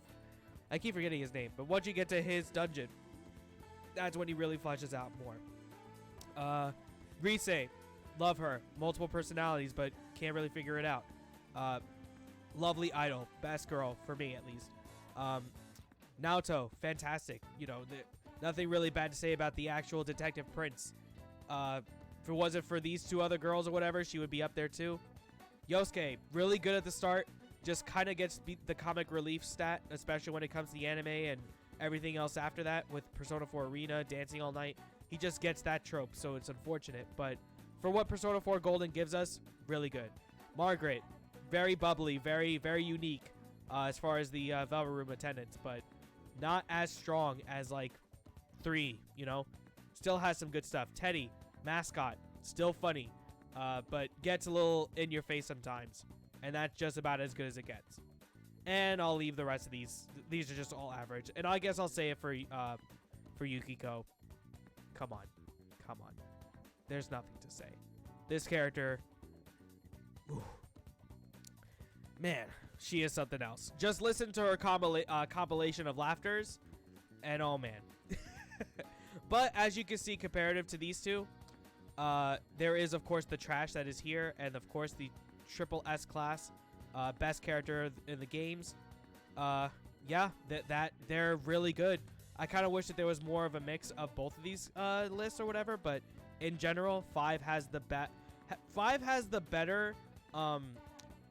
I keep forgetting his name, but once you get to his dungeon, that's when he really fleshes out more. Rise, love her, multiple personalities, but can't really figure it out. Lovely idol, best girl for me at least. Naoto, fantastic. You know, nothing really bad to say about the actual Detective Prince. If it wasn't for these two other girls or whatever, she would be up there too. Yosuke, really good at the start, just kind of gets the comic relief stat, especially when it comes to the anime and everything else after that with Persona 4 Arena, Dancing All Night. he just gets that trope, so it's unfortunate. But for what Persona 4 Golden gives us, really good. Margaret, very bubbly, very, very unique as far as the Velvet Room attendants, but not as strong as, like, 3, you know? Still has some good stuff. Teddy, mascot, still funny, but gets a little in your face sometimes. And that's just about as good as it gets. And I'll leave the rest of these. These are just all average. And I guess I'll say it for Yukiko. Come on. Come on. There's nothing to say. This character... Ooh. Man, she is something else. Just listen to her compilation of laughters, and oh man. But as you can see, comparative to these two, there is, of course, the trash that is here, and of course, the triple S class, best character in the games. Yeah, they're really good. I kind of wish that there was more of a mix of both of these lists or whatever, but in general, 5 has the better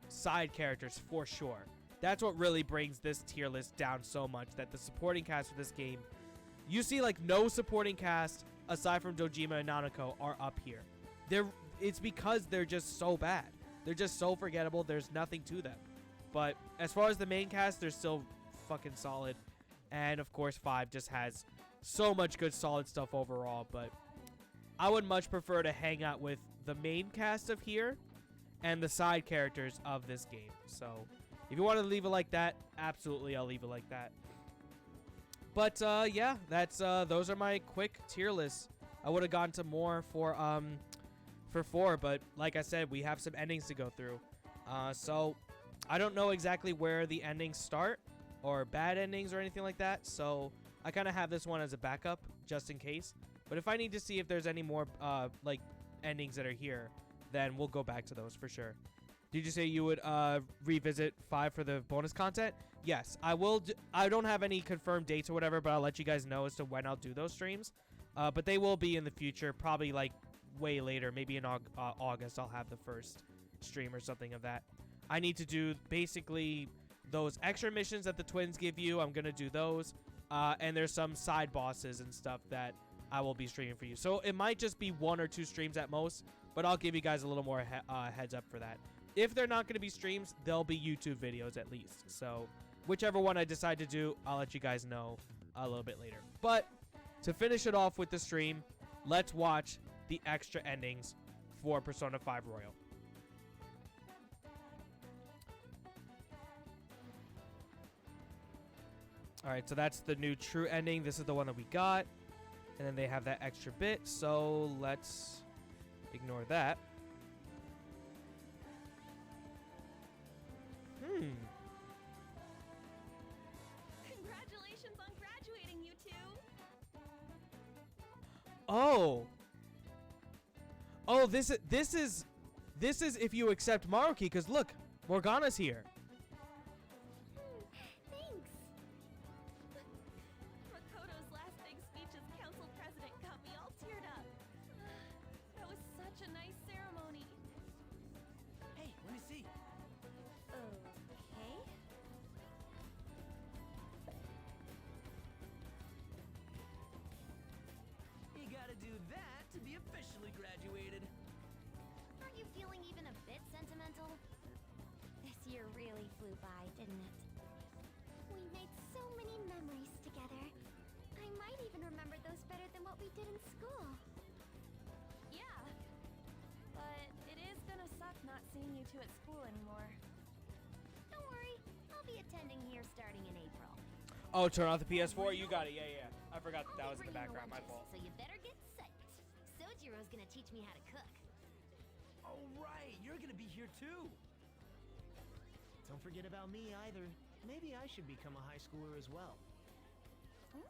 side characters for sure. That's what really brings this tier list down so much, that the supporting cast for this game, you see like no supporting cast aside from Dojima and Nanako are up here. It's because they're just so bad. They're just so forgettable. There's nothing to them. But as far as the main cast, they're still fucking solid. And of course 5 just has so much good solid stuff overall. But I would much prefer to hang out with the main cast of here and the side characters of this game. So if you want to leave it like that, absolutely I'll leave it like that. But yeah, that's those are my quick tier lists. I would have gone to more for 4, but like I said, we have some endings to go through. So I don't know exactly where the endings start or bad endings or anything like that. So I kind of have this one as a backup just in case. But if I need to see if there's any more like endings that are here, then we'll go back to those for sure. Did you say you would revisit 5 for the bonus content? Yes, I will. I don't have any confirmed dates or whatever, but I'll let you guys know as to when I'll do those streams. But they will be in the future, probably like way later. Maybe in August I'll have the first stream or something of that. I need to do basically those extra missions that the twins give you. I'm going to do those. And there's some side bosses and stuff that I will be streaming for you. So it might just be 1 or 2 streams at most, but I'll give you guys a little more heads up for that. If they're not going to be streams, they'll be YouTube videos at least. So whichever one I decide to do, I'll let you guys know a little bit later. But to finish it off with the stream, let's watch the extra endings for Persona 5 Royal. Alright, so that's the new true ending. This is the one that we got. And then they have that extra bit, so let's ignore that. Congratulations on graduating, you two! Oh, this is if you accept Maruki, because look, Morgana's here. Thanks! Makoto's last big speech as council president got me all teared up. That was such a nice ceremony. Hey, let me see. Okay. You gotta do that to be officially graduated. Aren't you feeling even a bit sentimental? This year really flew by, didn't it? We made so many memories together. I might even remember those better than what we did in school. Yeah. But it is gonna suck not seeing you two at school anymore. Don't worry, I'll be attending here starting in April. Oh, turn off the PS4? You got it. Yeah. I forgot that was in the background. My fault. So you better get psyched. Sojiro's gonna teach me how to cook. Oh, right. You're gonna be here too. Don't forget about me either. Maybe I should become a high schooler as well.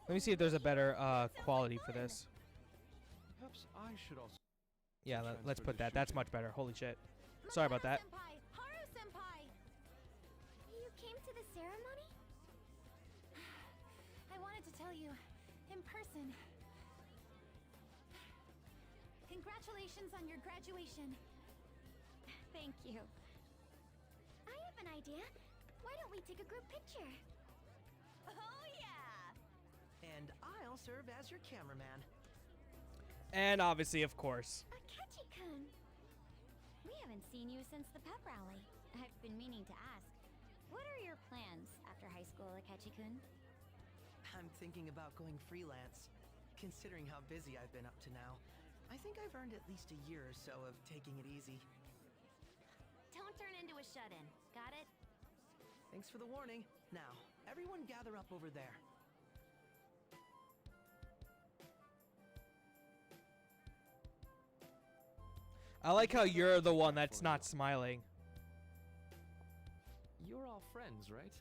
Let me see if there's a better quality for this. Perhaps I should also. Yeah, let's put that. That's much better. Holy shit. Sorry about that. Haru-senpai! You came to the ceremony? I wanted to tell you in person. Congratulations on your graduation. Thank you. I have an idea. Why don't we take a group picture? Oh, yeah! And I'll serve as your cameraman. And obviously, of course. Akechi-kun! We haven't seen you since the pep rally. I've been meaning to ask. What are your plans after high school, Akechi-kun? I'm thinking about going freelance. Considering how busy I've been up to now, I think I've earned at least a year or so of taking it easy. Don't turn into a shut-in. Got it? Thanks for the warning. Now, everyone gather up over there. I like how you're the one that's not smiling. You're all friends, right?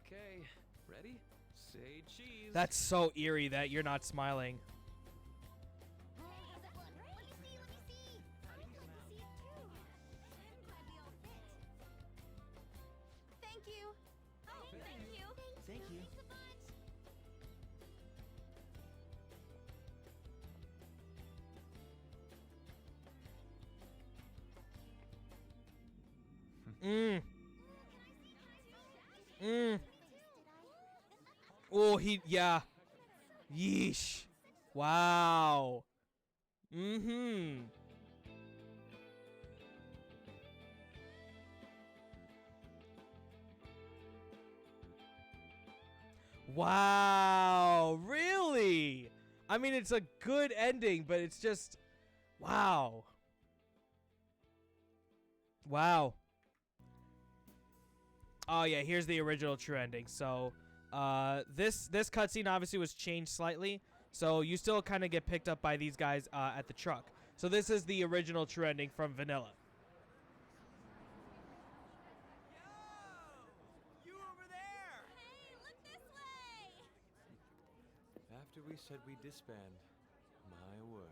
Okay, ready? Say cheese. That's so eerie that you're not smiling. Thank you. Oh, thank you. Thank you. Oh, yeah. Yeesh. Wow. Mm-hmm. Wow. Really? I mean, it's a good ending, but it's just, wow. Wow. Oh yeah, here's the original true ending. So, this cutscene obviously was changed slightly, so you still kind of get picked up by these guys at the truck. So this is the original true ending from Vanilla. You over there! Hey, look this way! After we said we disband, my word.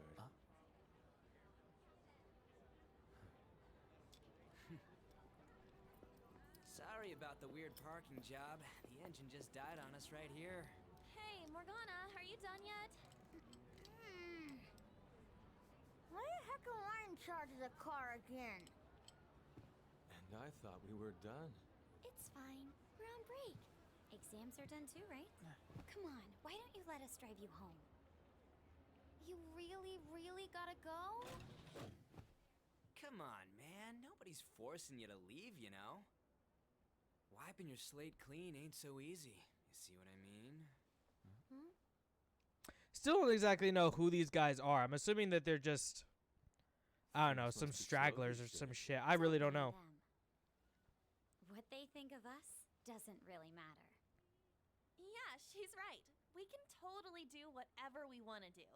Sorry about the weird parking job. The engine just died on us right here. Hey, Morgana, are you done yet? Why the heck am I in charge of the car again? And I thought we were done. It's fine. We're on break. Exams are done too, right? Come on, why don't you let us drive you home? You really gotta go? Come on, man. Nobody's forcing you to leave, you know? Wiping your slate clean ain't so easy. You see what I mean? Still don't exactly know who these guys are. I'm assuming that they're just, I don't know, some stragglers or some shit. I really don't know. What they think of us doesn't really matter. Yeah, she's right. We can totally do whatever we want to do.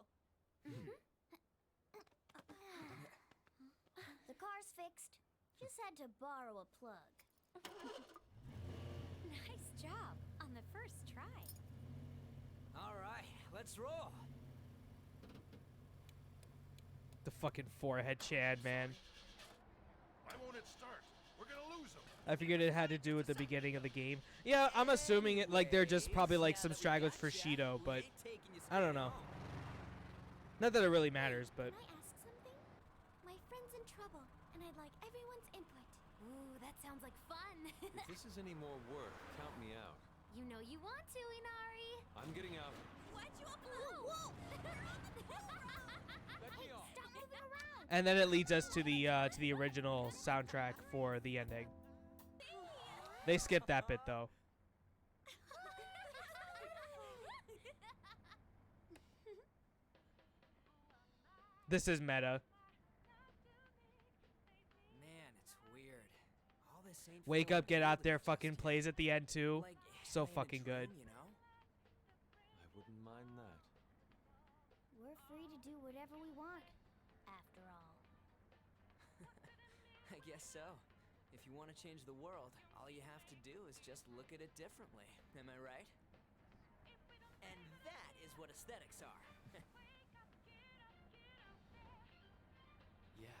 The car's fixed. Just had to borrow a plug. Nice job on the first try. All right, let's roll. The fucking forehead Chad, man. Why won't it start? We're gonna lose him. I figured it had to do with the beginning of the game. Yeah, I'm assuming it like they're just probably like some stragglers for Shido, but I don't know. Not that it really matters, but Can I ask something? My friend's in trouble, and I'd like everyone's input. Ooh, that sounds like fun. If this is any more work, count me out. You know you want to, Inari. I'm getting out. Why'd you up? Whoa! Stop moving around. and then it leads us to the original soundtrack for the ending. They skipped that bit though. This is meta. Man, it's weird. All this ain't Wake feeling up, get real out to there, me fucking just plays yet. at the end too. Like, So am I in a fucking good. dream, you know? I wouldn't mind that. We're free to do whatever we want, after all. I guess so. If you want to change the world, all you have to do is just look at it differently. Am I right? And that is what aesthetics are. Yeah.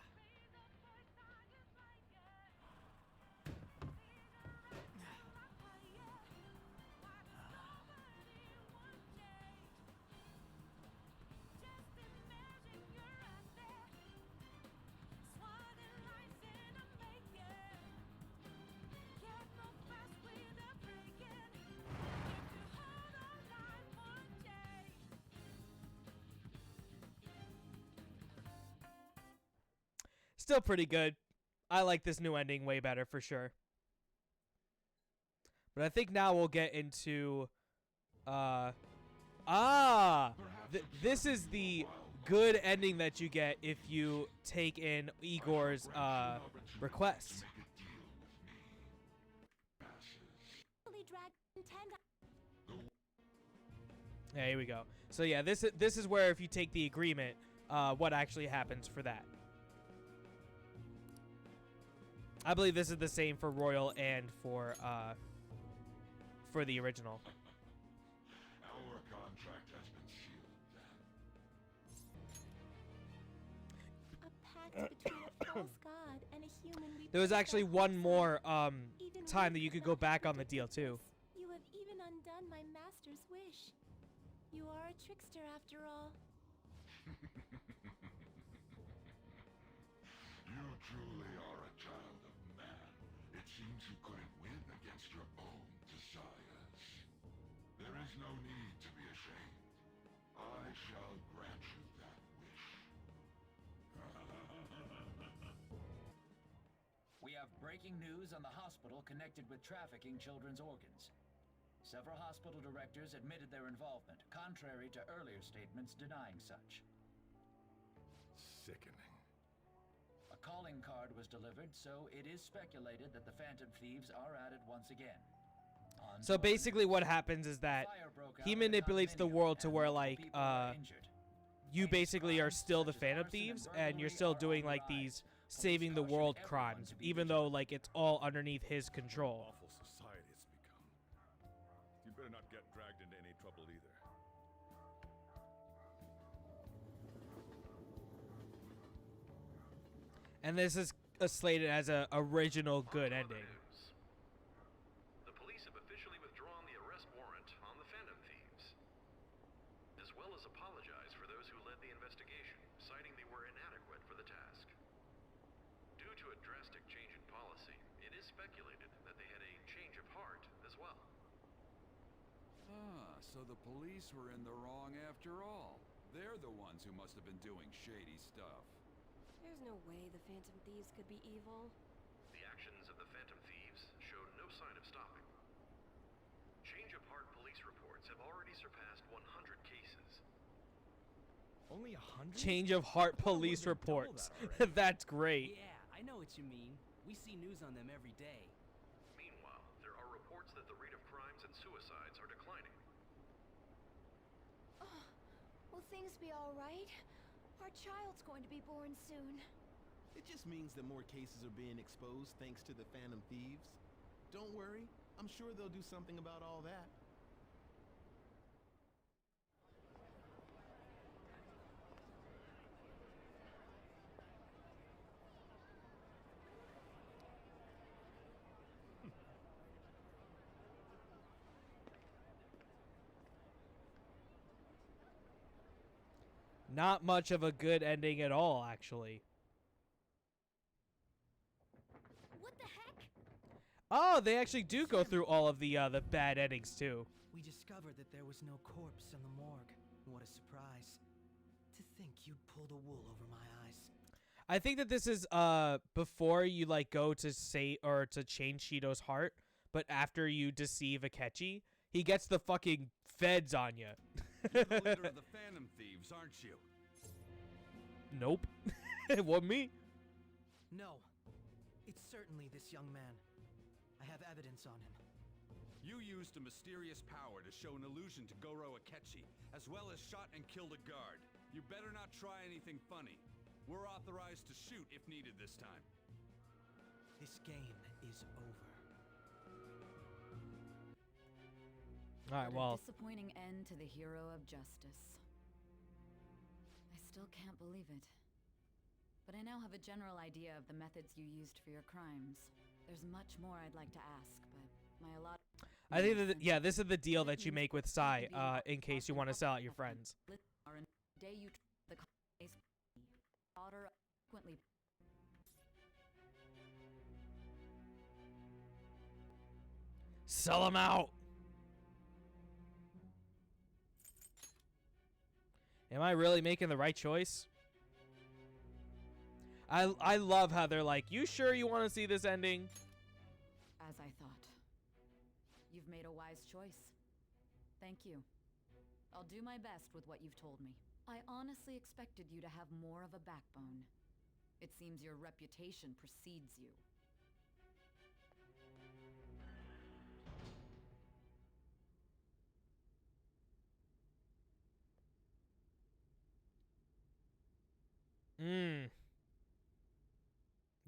Still pretty good. I like this new ending way better for sure. But I think now we'll get into this is the good ending that you get if you take in Igor's request. Yeah, here we go. So yeah, this is where if you take the agreement, what actually happens for that. I believe this is the same for Royal and for the original. Our contract has been sealed. A pact between a false god and a human. There was actually one more time that you could go back on the deal too. You have even undone my master's wish. You are a trickster after all. You truly are a child of man. It seems you couldn't win against your own desires. There is no need to be ashamed. I shall grant you that wish. We have breaking news on the hospital connected with trafficking children's organs. Several hospital directors admitted their involvement, contrary to earlier statements denying such. Sickening. A calling card was delivered, so it is speculated that the Phantom Thieves are at it once again. So basically what happens is that he manipulates the world to where like you basically are still the Phantom Thieves and you're still doing like these saving the world crimes, even though like it's all underneath his control. Awful society it's become. You better not get dragged into any trouble either. And this is slated as a original good ending. The police have officially withdrawn the arrest warrant on the Phantom Thieves, as well as apologized for those who led the investigation, citing they were inadequate for the task. Due to a drastic change in policy, it is speculated that they had a change of heart as well. Ah, so the police were in the wrong after all. They're the ones who must have been doing shady stuff. There's no way the Phantom Thieves could be evil. The actions of the Phantom Thieves showed no sign of stopping. Change of heart police reports have already surpassed 100 cases. Only 100? Change of heart police reports. That's great. Yeah, I know what you mean. We see news on them every day. Meanwhile, there are reports that the rate of crimes and suicides are declining. Oh, will things be all right? Our child's going to be born soon. It just means that more cases are being exposed thanks to the Phantom Thieves. Don't worry, I'm sure they'll do something about all that. Not much of a good ending at all, actually. What the heck? Oh, they actually do go through all of the bad endings too. We discovered that there was no corpse in the morgue. What a surprise. To think you'd pull the wool over my eyes. I think that this is before you like go to say or to change Shido's heart, but after you deceive Akechi, he gets the fucking feds on you. You're the leader of the Phantom Thieves, aren't you? Nope. It wasn't me. No. It's certainly this young man. I have evidence on him. You used a mysterious power to show an illusion to Goro Akechi, as well as shot and killed a guard. You better not try anything funny. We're authorized to shoot if needed this time. This game is over. Alright, well. A disappointing end to the hero of justice. I still can't believe it. But I now have a general idea of the methods you used for your crimes. There's much more I'd like to ask, but my allotted... I think that, yeah, this is the deal that you make with Sai, in case you want to sell out your friends. Day you the daughter frequently. Sell them out! Am I really making the right choice? I love how they're like, you sure you want to see this ending? As I thought. You've made a wise choice. Thank you. I'll do my best with what you've told me. I honestly expected you to have more of a backbone. It seems your reputation precedes you.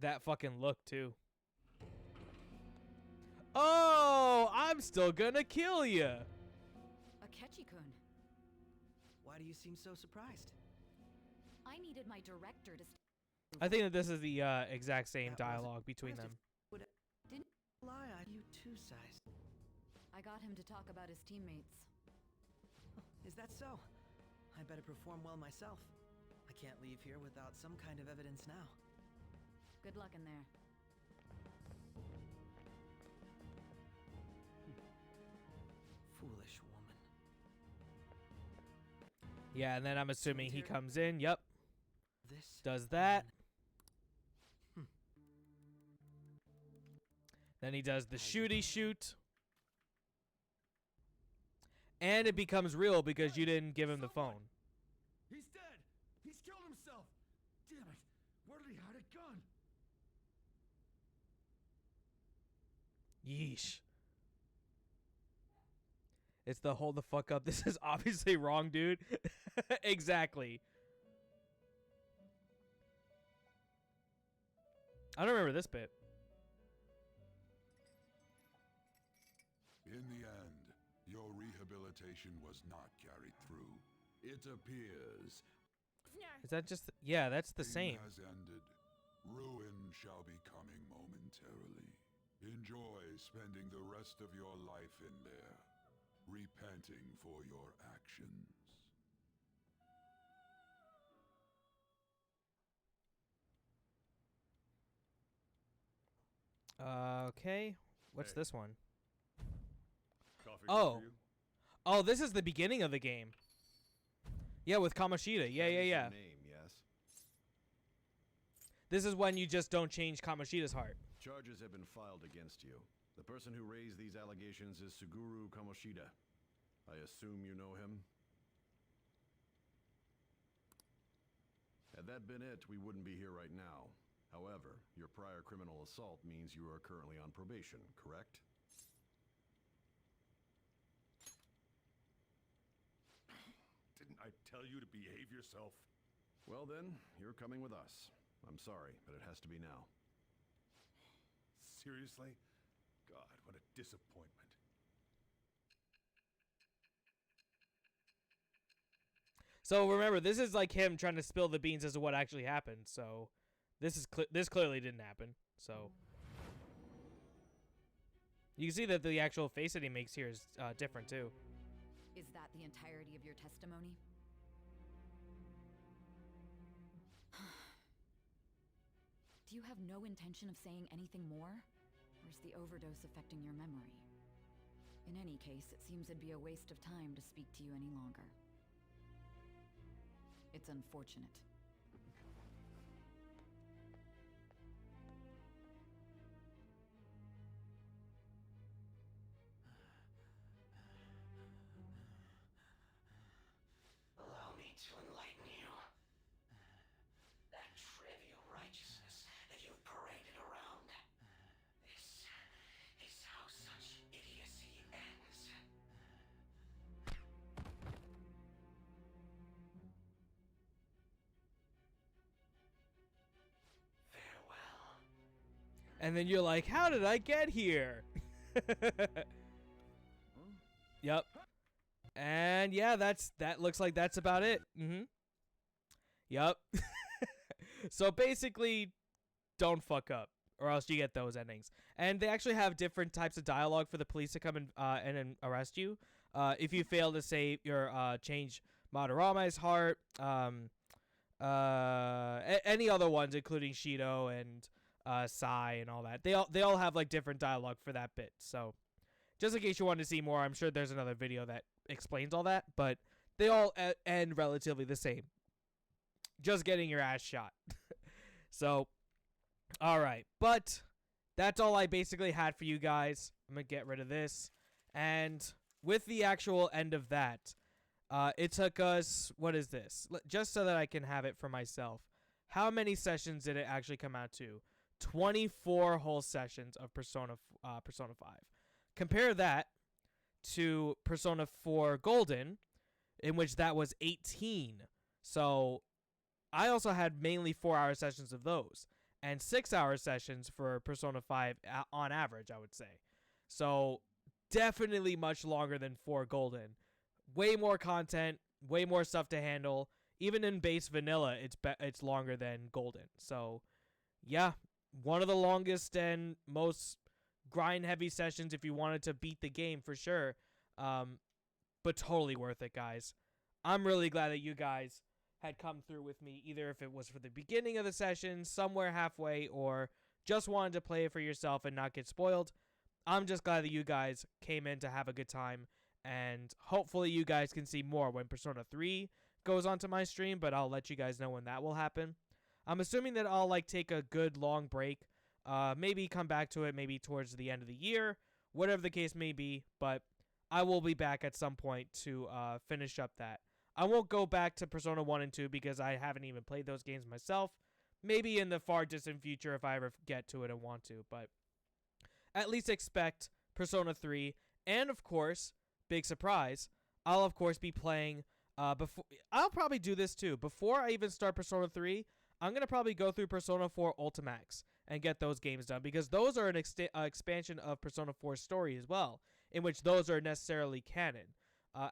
That fucking look, too. Oh, I'm still gonna kill you. Akechi-kun. Why do you seem so surprised? I needed my director to... I think that this is the exact same dialogue between them. Didn't lie on you two size. I got him to talk about his teammates. Is that so? I better perform well myself. I can't leave here without some kind of evidence now. Good luck in there. Foolish woman. Yeah, and then I'm assuming he comes in. Yep. This does that. Then he does the shooty shoot. And it becomes real because you didn't give him the phone. He's dead! He's killed himself! Damn it! Where did he hide a gun? Yeesh. It's the hold the fuck up. This is obviously wrong, dude. Exactly. I don't remember this bit. In the end, your rehabilitation was not carried through. It appears. Is that just... Yeah, that's the same. Has ended. Ruin shall be coming momentarily. Enjoy spending the rest of your life in there, repenting for your actions. Okay. What's this one? Coffee Oh. for you? Oh, this is the beginning of the game. Yeah, with Kamoshida. Yeah. Name, yes. This is when you just don't change Kamoshida's heart. Charges have been filed against you. The person who raised these allegations is Suguru Kamoshida. I assume you know him? Had that been it, we wouldn't be here right now. However, your prior criminal assault means you are currently on probation, correct? Didn't I tell you to behave yourself? Well then, you're coming with us. I'm sorry, but it has to be now. Seriously? God, what a disappointment. So remember, this is like him trying to spill the beans as to what actually happened. So this clearly didn't happen. So you can see that the actual face that he makes here is different too. Is that the entirety of your testimony? Do you have no intention of saying anything more? Or is the overdose affecting your memory? In any case, it seems it'd be a waste of time to speak to you any longer. It's unfortunate. Allow me to enlighten you. That trivial righteousness that you've paraded around. This is how such idiocy ends. Farewell. And then you're like, how did I get here? Yep. And yeah, that looks like that's about it. Yep. So basically, don't fuck up, or else you get those endings. And they actually have different types of dialogue for the police to come and then arrest you. If you fail to save your change Madarama's heart, any other ones, including Shido and Sai and all that. They all have like different dialogue for that bit. So just in case you want to see more, I'm sure there's another video that explains all that, but they all end relatively the same. Just getting your ass shot. So, all right. But that's all I basically had for you guys. I'm going to get rid of this. And with the actual end of that, it took us, what is this? Just so that I can have it for myself. How many sessions did it actually come out to? 24 whole sessions of Persona 5. Compare that to Persona 4 Golden, in which that was 18. So I also had mainly 4-hour sessions of those, and 6-hour sessions for Persona 5 on average, I would say. So definitely much longer than 4 Golden. Way more content, way more stuff to handle. Even in base vanilla, it's longer than Golden. So yeah, one of the longest and most grind-heavy sessions if you wanted to beat the game for sure. But totally worth it, guys. I'm really glad that you guys had come through with me, either if it was for the beginning of the session, somewhere halfway, or just wanted to play it for yourself and not get spoiled. I'm just glad that you guys came in to have a good time, and hopefully you guys can see more when Persona 3 goes onto my stream, but I'll let you guys know when that will happen. I'm assuming that I'll take a good long break, maybe come back to it maybe towards the end of the year, whatever the case may be, but I will be back at some point to finish up that. I won't go back to Persona 1 and 2 because I haven't even played those games myself. Maybe in the far distant future if I ever get to it and want to, but at least expect Persona 3, and of course, big surprise, I'll of course be playing before. I'll probably do this too. Before I even start Persona 3, I'm going to probably go through Persona 4 Ultimax and get those games done, because those are an expansion of Persona 4's story as well, in which those are necessarily canon.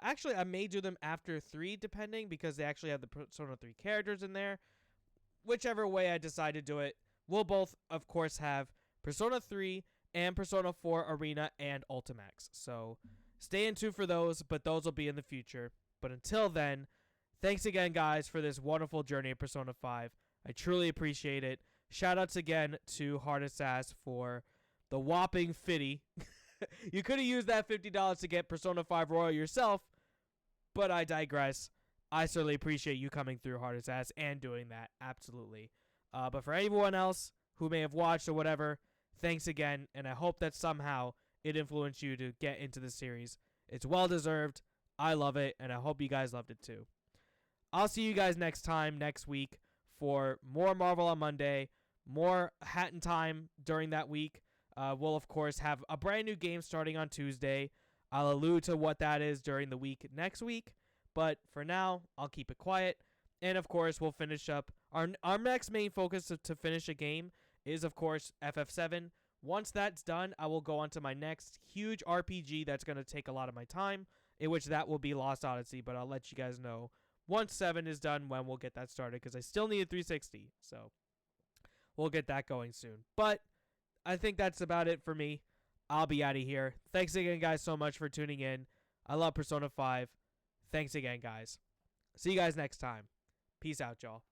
Actually, I may do them after 3, depending, because they actually have the Persona 3 characters in there. Whichever way I decide to do it, we'll both, of course, have Persona 3 and Persona 4 Arena and Ultimax. So stay in tuned for those, but those will be in the future. But until then, thanks again, guys, for this wonderful journey of Persona 5. I truly appreciate it. Shoutouts again to Hardest Ass for the whopping 50. You could have used that $50 to get Persona 5 Royal yourself, but I digress. I certainly appreciate you coming through, Hardest Ass, and doing that. Absolutely. But for anyone else who may have watched or whatever, thanks again, and I hope that somehow it influenced you to get into the series. It's well-deserved. I love it, and I hope you guys loved it too. I'll see you guys next time, next week, for more Marvel on Monday, more Hat in Time during that week. We'll, of course, have a brand new game starting on Tuesday. I'll allude to what that is during the week next week. But for now, I'll keep it quiet. And, of course, we'll finish up. Our next main focus to finish a game is, of course, FF7. Once that's done, I will go on to my next huge RPG that's going to take a lot of my time, in which that will be Lost Odyssey. But I'll let you guys know once 7 is done when we'll get that started, because I still need a 360. So we'll get that going soon. But I think that's about it for me. I'll be out of here. Thanks again, guys, so much for tuning in. I love Persona 5. Thanks again, guys. See you guys next time. Peace out, y'all.